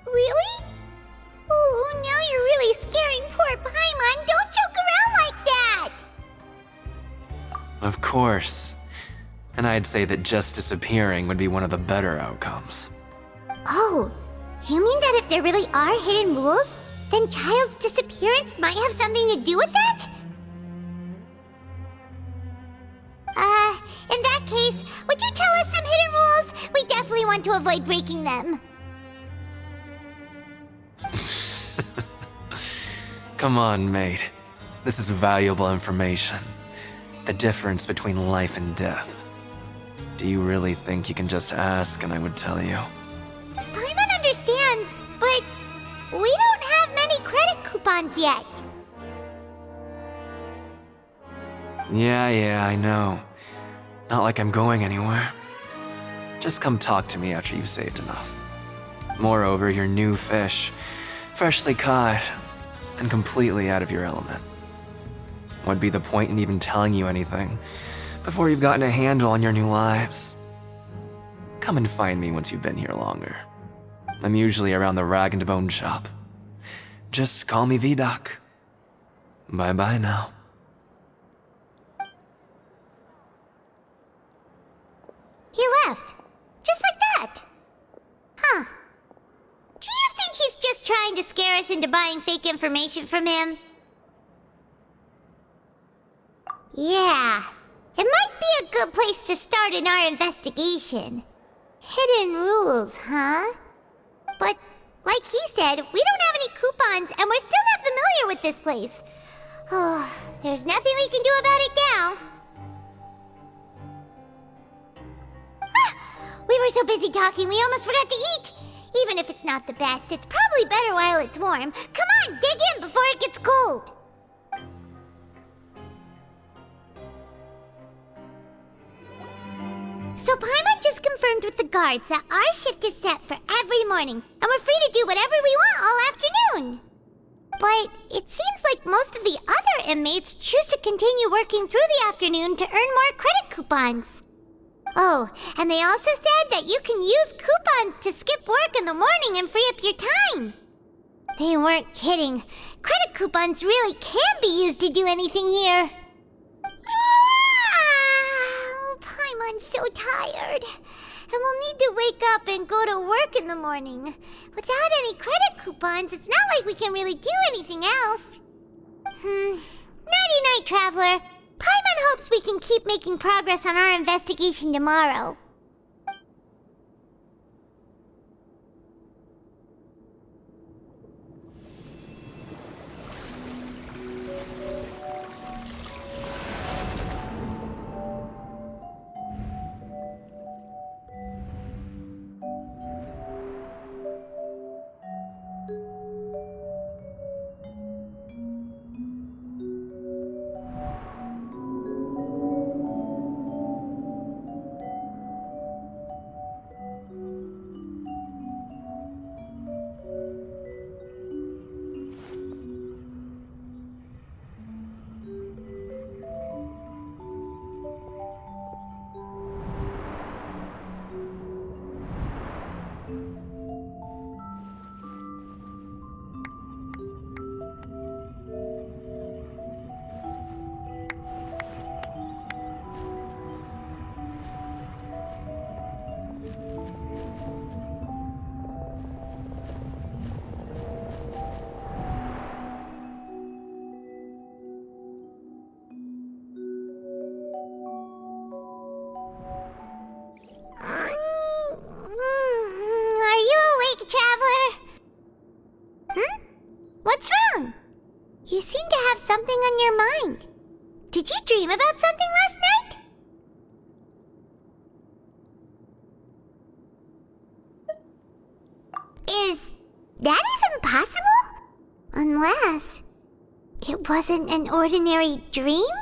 Really? Oh, now you're really scaring poor Paimon. Don't joke around like that! Of course. And I'd say that just disappearing would be one of the better outcomes. Oh, you mean that if there really are hidden rules, then Child's disappearance might have something to do with that? In that case, would you tell us some hidden rules? We definitely want to avoid breaking them. Come on, mate. This is valuable information. The difference between life and death. Do you really think you can just ask and I would tell you? Paimon understands, but we don't have many credit coupons yet. Yeah, I know. Not like I'm going anywhere. Just come talk to me after you've saved enough. Moreover, you're new fish, freshly caught, and completely out of your element. What'd be the point in even telling you anything before you've gotten a handle on your new lives? Come and find me once you've been here longer. I'm usually around the rag and bone shop. Just call me V-Doc. Bye-bye now. He left. Just like that. Huh. Do you think he's just trying to scare us into buying fake information from him? Yeah. It might be a good place to start in our investigation. Hidden rules, huh? But, like he said, we don't have any coupons and we're still not familiar with this place. Oh, there's nothing we can do about it now. We were so busy talking, we almost forgot to eat. Even if it's not the best, it's probably better while it's warm. Come on, dig in before it gets cold! So Paimon just confirmed with the guards that our shift is set for every morning, and we're free to do whatever we want all afternoon. But it seems like most of the other inmates choose to continue working through the afternoon to earn more credit coupons. Oh, and they also said that you can use coupons to skip work in the morning and free up your time. They weren't kidding. Credit coupons really can be used to do anything here. Paimon's so tired. And we'll need to wake up and go to work in the morning. Without any credit coupons, it's not like we can really do anything else. Nighty-night, Traveler. Paimon hopes we can keep making progress on our investigation tomorrow. What's wrong? You seem to have something on your mind. Did you dream about something last night? Is that even possible? Unless it wasn't an ordinary dream?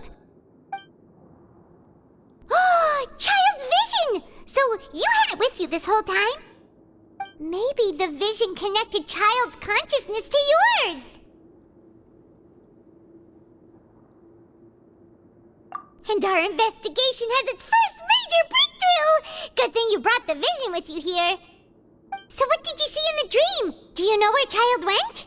Oh, Child's vision! So you had it with you this whole time? Maybe the vision connected Child's consciousness to yours! And our investigation has its first major breakthrough! Good thing you brought the vision with you here. So what did you see in the dream? Do you know where Child went?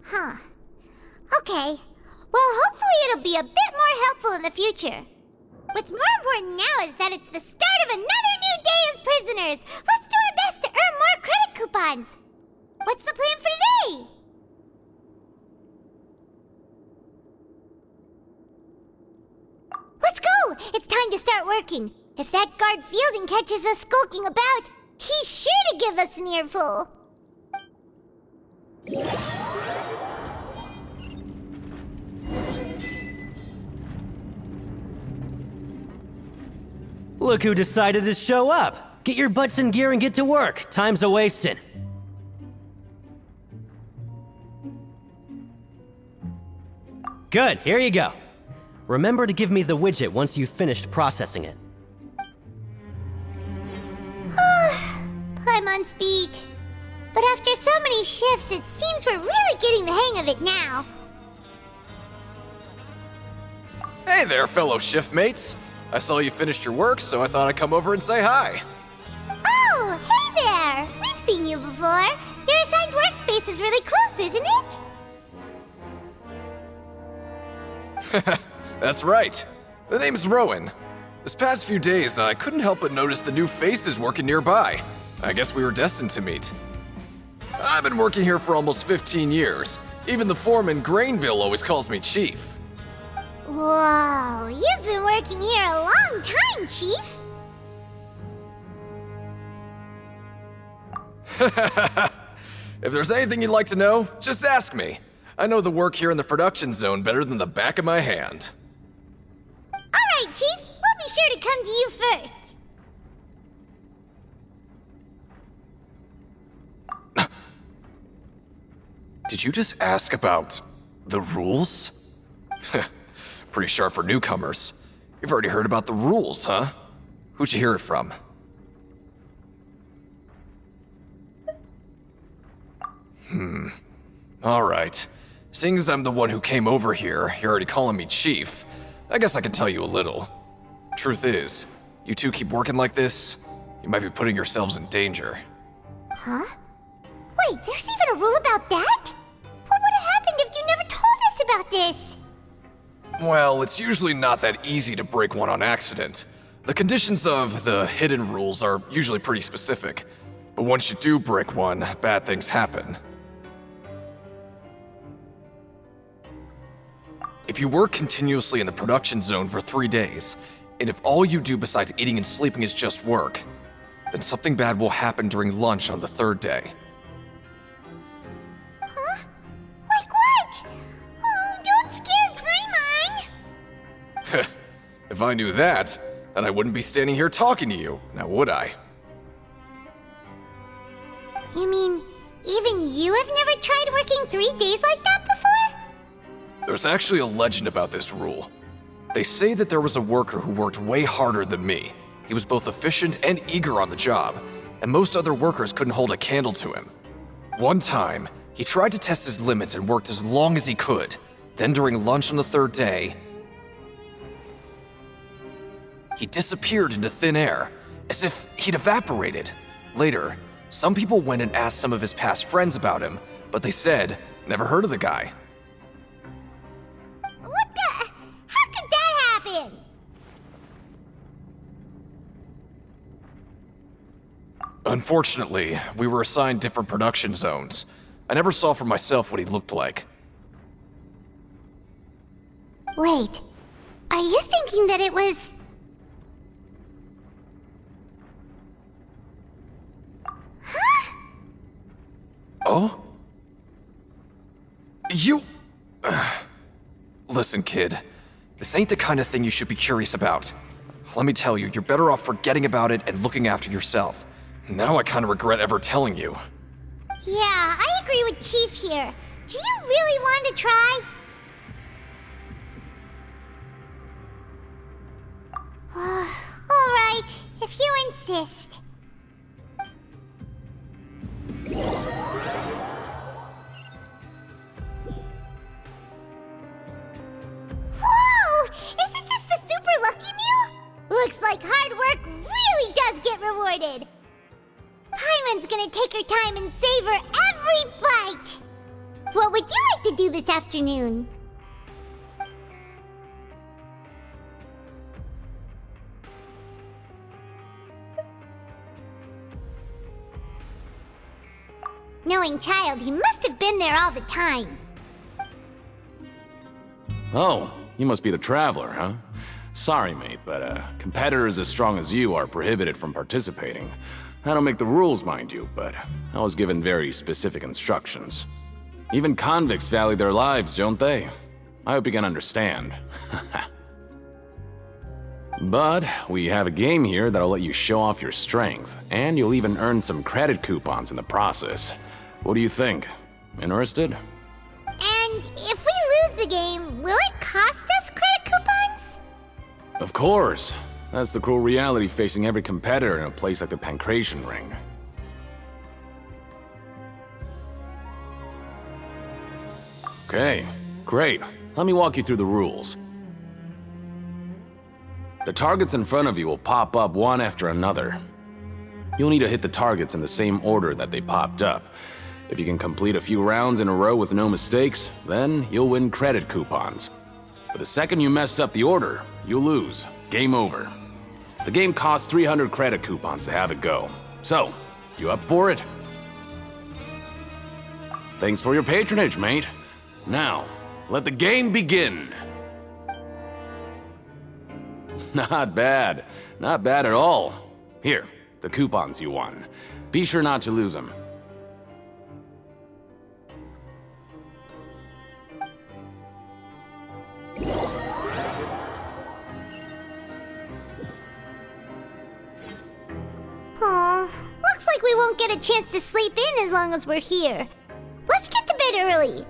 Huh. Okay. Well, hopefully it'll be a bit more helpful in the future. What's more important now is that it's the start of another new day as prisoners. Let's do our best to earn more credit coupons. What's the plan for today? Let's go! It's time to start working. If that guard Fielding catches us skulking about, he's sure to give us an earful. Look who decided to show up! Get your butts in gear and get to work. Time's a-wasting. Good, here you go. Remember to give me the widget once you've finished processing it. Paimon's beat. But after so many shifts, it seems we're really getting the hang of it now. Hey there, fellow shiftmates. I saw you finished your work, so I thought I'd come over and say hi. Oh, hey there! We've seen you before. Your assigned workspace is really close, isn't it? That's right. The name's Rowan. This past few days, I couldn't help but notice the new faces working nearby. I guess we were destined to meet. I've been working here for almost 15 years. Even the foreman, Grainville, always calls me Chief. Whoa, you've been working here a long time, Chief. If there's anything you'd like to know, just ask me. I know the work here in the production zone better than the back of my hand. All right, Chief. We'll be sure to come to you first. Did you just ask about the rules? Pretty sharp for newcomers. You've already heard about the rules, huh? Who'd you hear it from? Alright. Seeing as I'm the one who came over here, you're already calling me Chief. I guess I can tell you a little. Truth is, you two keep working like this, you might be putting yourselves in danger. Huh? Wait, there's even a rule about that? What would have happened if you never told us about this? Well, it's usually not that easy to break one on accident. The conditions of the hidden rules are usually pretty specific. But once you do break one, bad things happen. If you work continuously in the production zone for 3 days, and if all you do besides eating and sleeping is just work, then something bad will happen during lunch on the 3rd day. Huh? Like what? Oh, don't scare Paimon! If I knew that, then I wouldn't be standing here talking to you, now would I? You mean, even you have never tried working 3 days like that before? There's actually a legend about this rule. They say that there was a worker who worked way harder than me. He was both efficient and eager on the job, and most other workers couldn't hold a candle to him. One time, he tried to test his limits and worked as long as he could. Then during lunch on the 3rd day, he disappeared into thin air, as if he'd evaporated. Later, some people went and asked some of his past friends about him, but they said, never heard of the guy. What the? How could that happen? Unfortunately, we were assigned different production zones. I never saw for myself what he looked like. Wait, are you thinking that it was... Huh? Oh? You... Listen, kid. This ain't the kind of thing you should be curious about. Let me tell you, you're better off forgetting about it and looking after yourself. Now I kind of regret ever telling you. Yeah, I agree with Chief here. Do you really want to try? Alright, if you insist. Whoa! Isn't this the Super Lucky Meal? Looks like hard work really does get rewarded. Paimon's gonna take her time and savor every bite. What would you like to do this afternoon? Knowing Child, he must have been there all the time. Oh, you must be the Traveler, huh? Sorry, mate, but competitors as strong as you are prohibited from participating. I don't make the rules, mind you, but I was given very specific instructions. Even convicts value their lives, don't they? I hope you can understand. But we have a game here that'll let you show off your strength, and you'll even earn some credit coupons in the process. What do you think? Interested? And if we lose the game, will it cost us credit coupons? Of course. That's the cruel reality facing every competitor in a place like the Pancration Ring. Okay, great. Let me walk you through the rules. The targets in front of you will pop up one after another. You'll need to hit the targets in the same order that they popped up. If you can complete a few rounds in a row with no mistakes, then you'll win credit coupons. But the second you mess up the order, you lose. Game over. The game costs 300 credit coupons to have it go. So, you up for it? Thanks for your patronage, mate. Now, let the game begin. Not bad. Not bad at all. Here, the coupons you won. Be sure not to lose them. Aw, looks like we won't get a chance to sleep in as long as we're here. Let's get to bed early.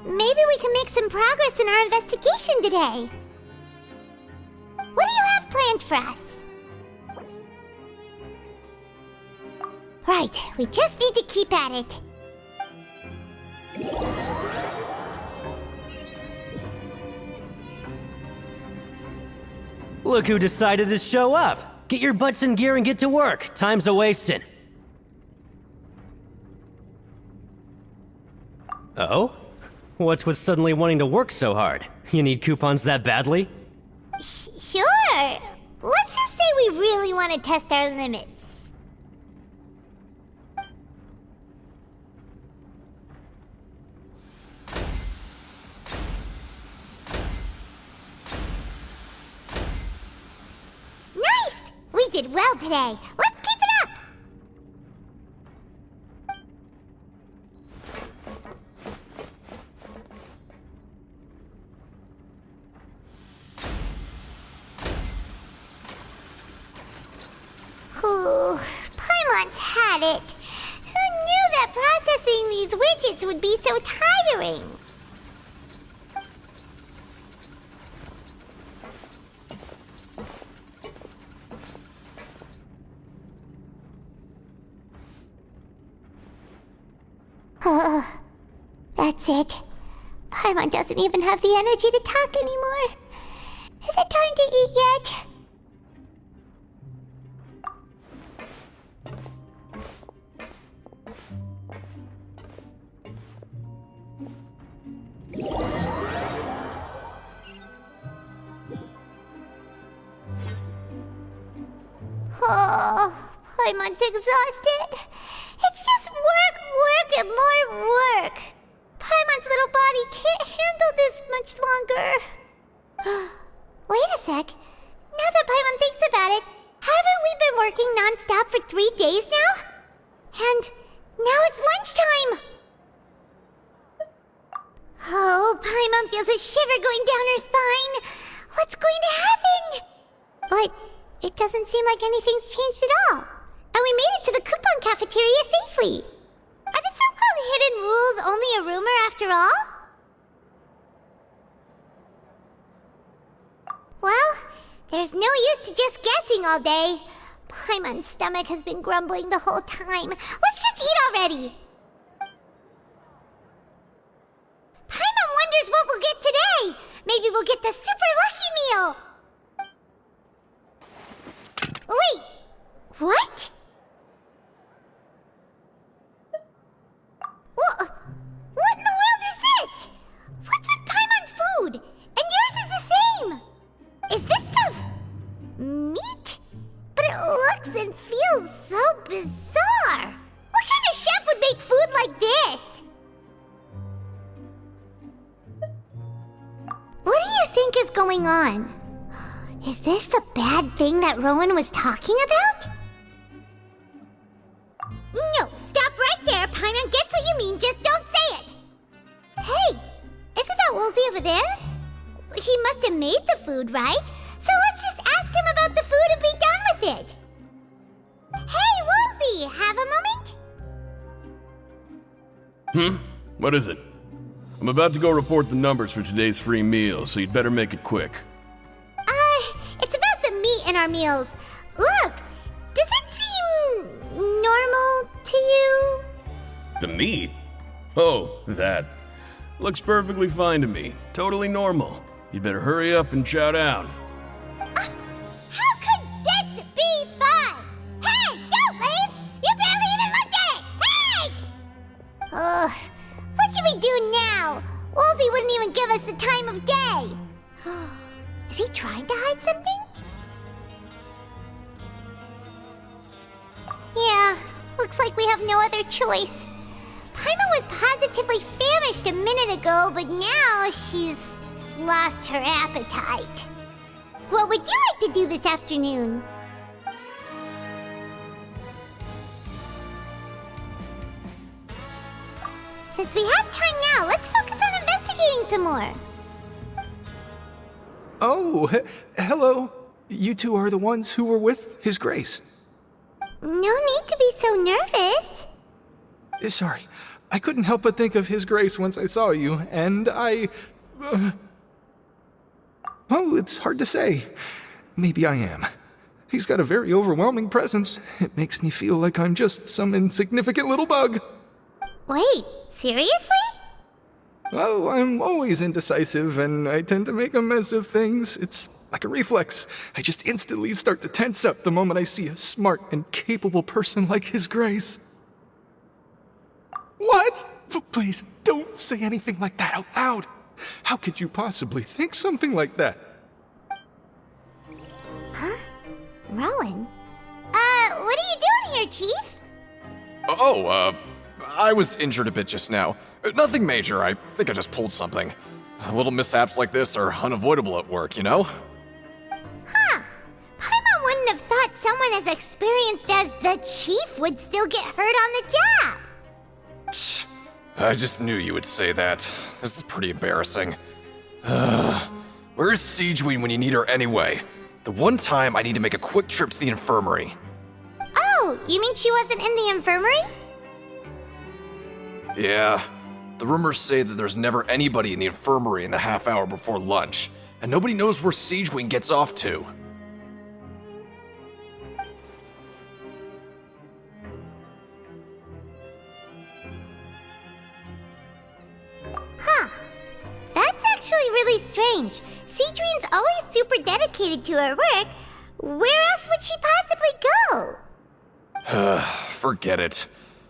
Maybe we can make some progress in our investigation today. What do you have planned for us? Right, we just need to keep at it. Look who decided to show up! Get your butts in gear and get to work. Time's a-wasting. Oh? What's with suddenly wanting to work so hard? You need coupons that badly? Sure. Let's just say we really want to test our limits. Nice! We did well today. Let's keep it up! Ooh, Paimon's had it. Who knew that processing these widgets would be so tiring? That's it. Paimon doesn't even have the energy to talk anymore. Is it time to eat yet? Oh, Paimon's exhausted. It's just work, work, and more work. Paimon's little body can't handle this much longer. Wait a sec. Now that Paimon thinks about it, haven't we been working non-stop for 3 days now? And now it's lunchtime. Oh, Paimon feels a shiver going down her spine. What's going to happen? But it doesn't seem like anything's changed at all. And we made it to the coupon cafeteria safely. Are the so-called hidden rules only a rumor after all? Well, there's no use to just guessing all day. Paimon's stomach has been grumbling the whole time. Let's just eat already. Paimon wonders what we'll get today. Maybe we'll get the super lucky meal. Wait, what? What in the world is this? What's with Paimon's food? And yours is the same. Is this stuff meat? But it looks and feels so bizarre. What kind of chef would make food like this? What do you think is going on? Is this the bad thing that Rowan was talking about? No, stop right there. Paimon gets what you mean, just don't say it. Hey, isn't that Woolsey over there? He must have made the food, right? So let's just ask him about the food and be done with it. Hey, Woolsey, have a moment? What is it? I'm about to go report the numbers for today's free meal, so you'd better make it quick. It's about the meat in our meals. Look, does it seem normal to you? The meat? Oh, that. Looks perfectly fine to me. Totally normal. You better hurry up and chow down. How could this be fun? Hey, don't leave! You barely even looked at it! Hey! What should we do now? Woolsey wouldn't even give us the time of day. Is he trying to hide something? Yeah, looks like we have no other choice. Paimon was positively famished a minute ago, but now she's lost her appetite. What would you like to do this afternoon? Since we have time now, let's focus on investigating some more. Oh, hello. you two are the ones who were with His Grace. No need to be so nervous. Sorry, I couldn't help but think of His Grace once I saw you, and I... well, it's hard to say. Maybe I am. He's got a very overwhelming presence. It makes me feel like I'm just some insignificant little bug. Wait, seriously? Oh, I'm always indecisive, and I tend to make a mess of things. It's like a reflex. I just instantly start to tense up the moment I see a smart and capable person like His Grace. What? Please, don't say anything like that out loud. How could you possibly think something like that? Huh? Rowan? What are you doing here, Chief? I was injured a bit just now. Nothing major, I think I just pulled something. Little mishaps like this are unavoidable at work, you know? Huh. Paimon wouldn't have thought someone as experienced as the Chief would still get hurt on the job. I just knew you would say that. This is pretty embarrassing. Where is Siegewein when you need her anyway? The one time I need to make a quick trip to the infirmary. Oh, you mean she wasn't in the infirmary? Yeah. The rumors say that there's never anybody in the infirmary in the half hour before lunch, and nobody knows where Siegewein gets off to. Huh. That's actually really strange. Siegewein's always super dedicated to her work. Where else would she possibly go? Forget it.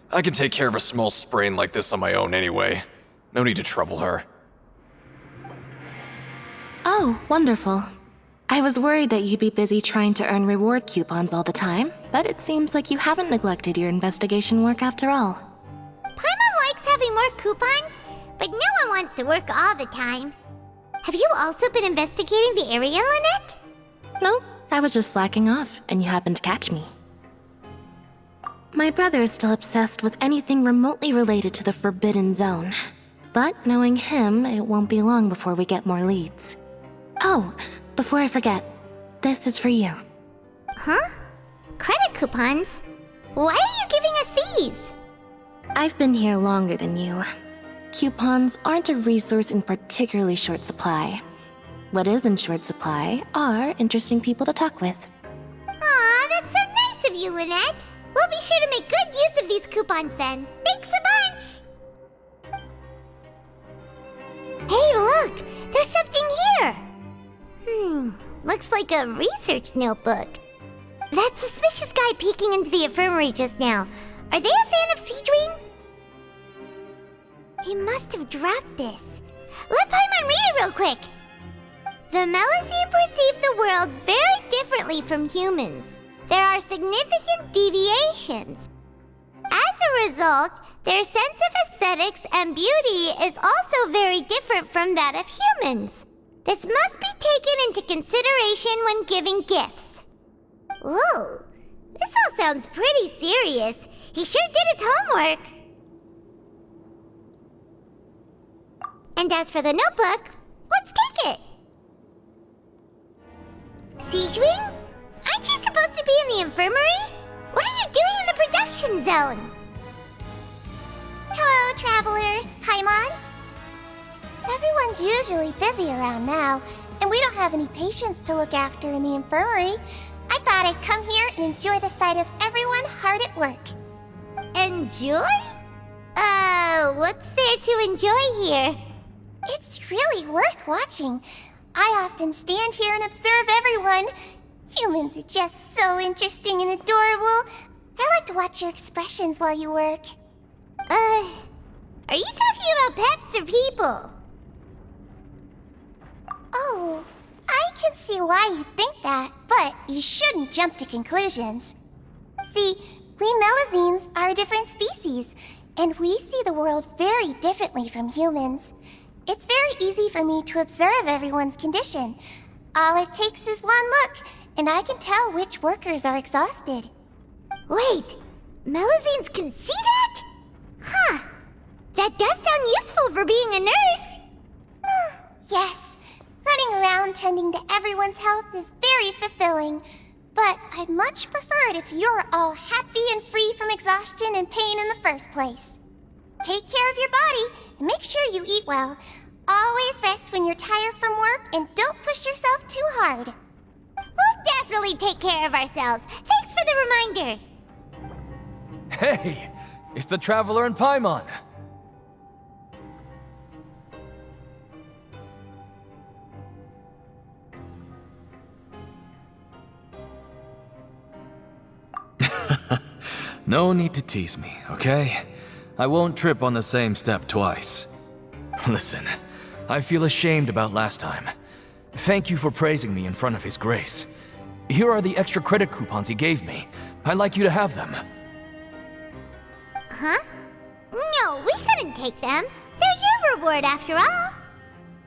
I can take care of a small sprain like this on my own anyway. No need to trouble her. Oh, wonderful. I was worried that you'd be busy trying to earn reward coupons all the time, but it seems like you haven't neglected your investigation work after all. Paimon likes having more coupons, but no one wants to work all the time. Have you also been investigating the area, Lynette? No, I was just slacking off, and you happened to catch me. My brother is still obsessed with anything remotely related to the Forbidden Zone. But knowing him, it won't be long before we get more leads. Oh, before I forget, this is for you. Huh? Credit coupons? Why are you giving us these? I've been here longer than you. Coupons aren't a resource in particularly short supply. What is in short supply are interesting people to talk with. Aw, that's so nice of you, Lynette. We'll be sure to make good use of these coupons then. Thanks a bunch! Hey, look! There's something here! Looks like a research notebook. That suspicious guy peeking into the infirmary just now. Are they a fan of Siegewein? He must have dropped this. Let Paimon read it real quick! The Melusine perceive the world very differently from humans. There are significant deviations. As a result, their sense of aesthetics and beauty is also very different from that of humans. This must be taken into consideration when giving gifts. Ooh, this all sounds pretty serious. He sure did his homework. And as for the notebook, let's take it. Siegewein? Aren't you supposed to be in the infirmary? What are you doing in the production zone? Hello, Traveler. Paimon. Everyone's usually busy around now, and we don't have any patients to look after in the infirmary. I thought I'd come here and enjoy the sight of everyone hard at work. Enjoy? What's there to enjoy here? It's really worth watching. I often stand here and observe everyone. Humans are just so interesting and adorable. I like to watch your expressions while you work. Are you talking about pets or people? Oh, I can see why you think that, but you shouldn't jump to conclusions. See, we Melusines are a different species, and we see the world very differently from humans. It's very easy for me to observe everyone's condition. All it takes is one look, and I can tell which workers are exhausted. Wait, Melusines can see that? Huh. That does sound useful for being a nurse. Yes. Running around tending to everyone's health is very very fulfilling. But I'd much prefer it if you're all happy and free from exhaustion and pain in the first place. Take care of your body and make sure you eat well. Always rest when you're tired from work and don't push yourself too hard. We'll definitely take care of ourselves. Thanks for the reminder. Hey, it's the Traveler and Paimon. No need to tease me, okay? I won't trip on the same step twice. Listen, I feel ashamed about last time. Thank you for praising me in front of His Grace. Here are the extra credit coupons he gave me. I'd like you to have them. Huh? No, we couldn't take them. They're your reward after all.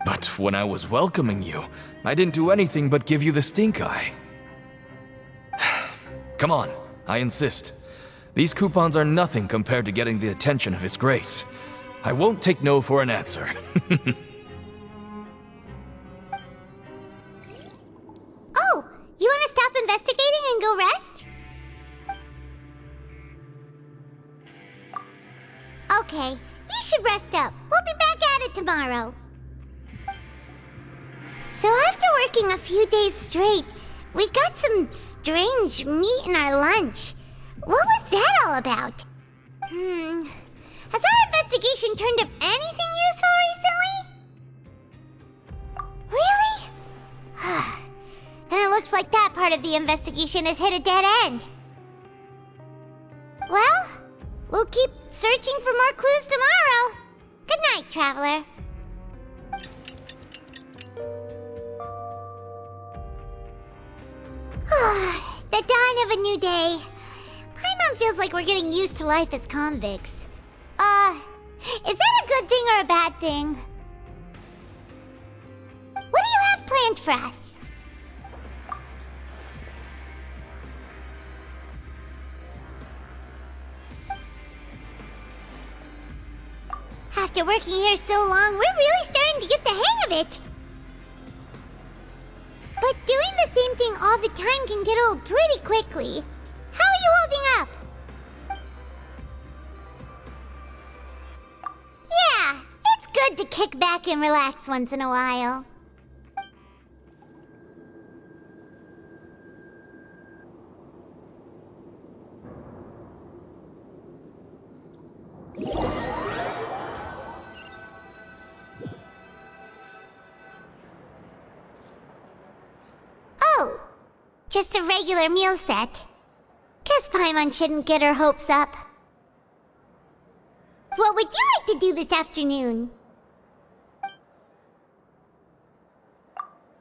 But when I was welcoming you, I didn't do anything but give you the stink eye. Come on, I insist. These coupons are nothing compared to getting the attention of His Grace. I won't take no for an answer. Oh, you want to stop investigating and go rest? Okay, you should rest up. We'll be back at it tomorrow. So after working a few days straight, we got some strange meat in our lunch. What was that all about? Has our investigation turned up anything useful recently? Really? Then it looks like that part of the investigation has hit a dead end. Well, we'll keep searching for more clues tomorrow. Good night, Traveler. The dawn of a new day. Paimon feels like we're getting used to life as convicts. Is that a good thing or a bad thing? What do you have planned for us? After working here so long, we're really starting to get the hang of it. But doing the same thing all the time can get old pretty quickly. How are you holding up? Yeah, it's good to kick back and relax once in a while. Oh, just a regular meal set. Guess Paimon shouldn't get her hopes up. What would you like to do this afternoon?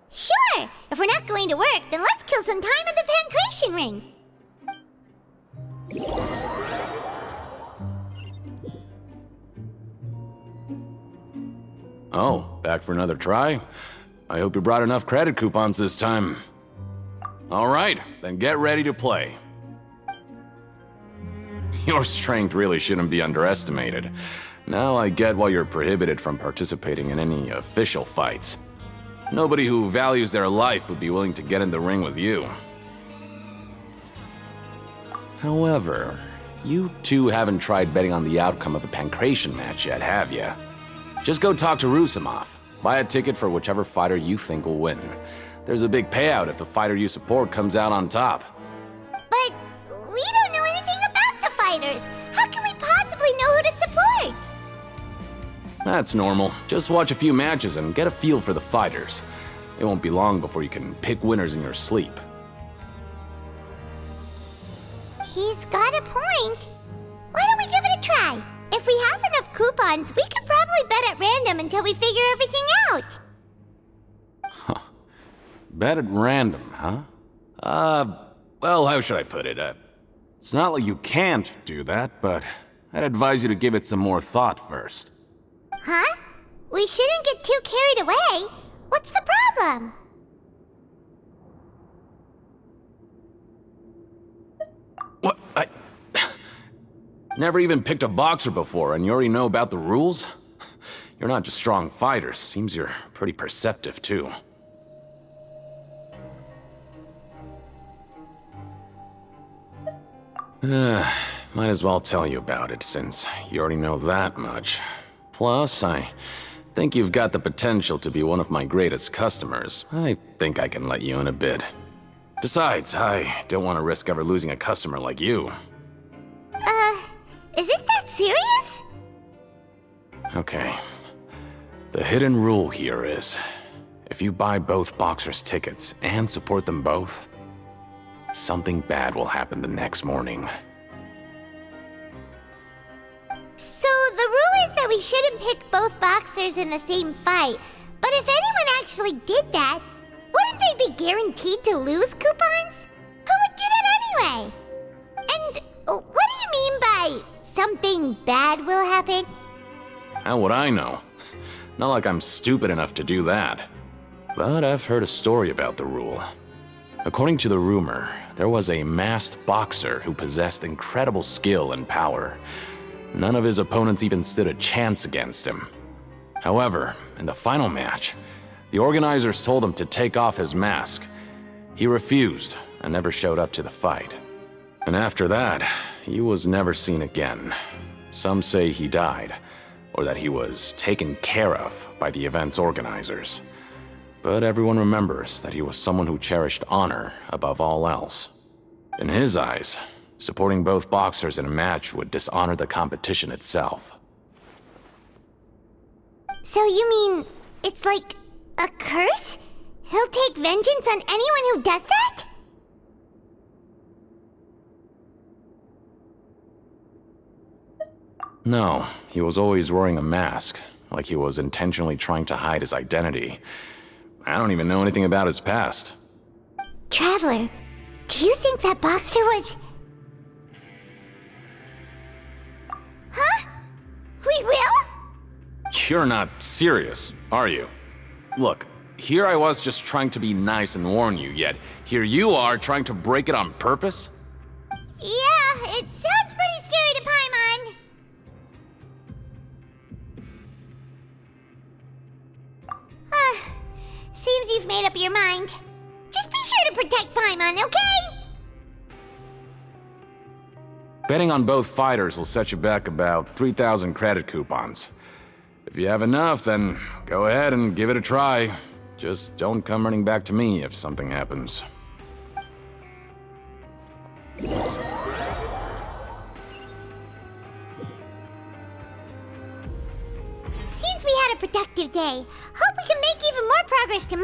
Sure! If we're not going to work, then let's kill some time at the Pancration Ring. Oh, back for another try? I hope you brought enough credit coupons this time. All right, then get ready to play. Your strength really shouldn't be underestimated. Now I get why you're prohibited from participating in any official fights. Nobody who values their life would be willing to get in the ring with you. However, you two haven't tried betting on the outcome of a Pancration match yet, have you? Just go talk to Rusimov. Buy a ticket for whichever fighter you think will win. There's a big payout if the fighter you support comes out on top. But we don't know anything about the fighters. How can we possibly know who to support? That's normal. Just watch a few matches and get a feel for the fighters. It won't be long before you can pick winners in your sleep. He's got a point. Why don't we give it a try? If we have enough coupons, we could probably bet at random until we figure everything out. Bet at random, huh? Well, how should I put it? It's not like you can't do that, but I'd advise you to give it some more thought first. Huh? We shouldn't get too carried away. What's the problem? What? Never even picked a boxer before, and you already know about the rules? You're not just strong fighters. Seems you're pretty perceptive, too. Might as well tell you about it, since you already know that much. Plus, I think you've got the potential to be one of my greatest customers. I think I can let you in a bit. Besides, I don't want to risk ever losing a customer like you. Is it that serious? Okay. The hidden rule here is, if you buy both boxers' tickets and support them both, something bad will happen the next morning. So the rule is that we shouldn't pick both boxers in the same fight. But if anyone actually did that, wouldn't they be guaranteed to lose coupons? Who would do that anyway? And what do you mean by something bad will happen? How would I know? Not like I'm stupid enough to do that. But I've heard a story about the rule. According to the rumor, there was a masked boxer who possessed incredible skill and power. None of his opponents even stood a chance against him. However, in the final match, the organizers told him to take off his mask. He refused and never showed up to the fight. And after that, he was never seen again. Some say he died, or that he was taken care of by the event's organizers. But everyone remembers that he was someone who cherished honor above all else. In his eyes, supporting both boxers in a match would dishonor the competition itself. So you mean it's like a curse? He'll take vengeance on anyone who does that? No, he was always wearing a mask, like he was intentionally trying to hide his identity. I don't even know anything about his past. Traveler, do you think that boxer was... Huh? We will? You're not serious, are you? Look, here I was just trying to be nice and warn you, yet here you are trying to break it on purpose? Yeah, it sounds pretty scary to Paimon. Seems you've made up your mind. Just be sure to protect Paimon, okay? Betting on both fighters will set you back about 3,000 credit coupons. If you have enough, then go ahead and give it a try. Just don't come running back to me if something happens. Seems we had a productive day. Hope we can make even more progress tomorrow.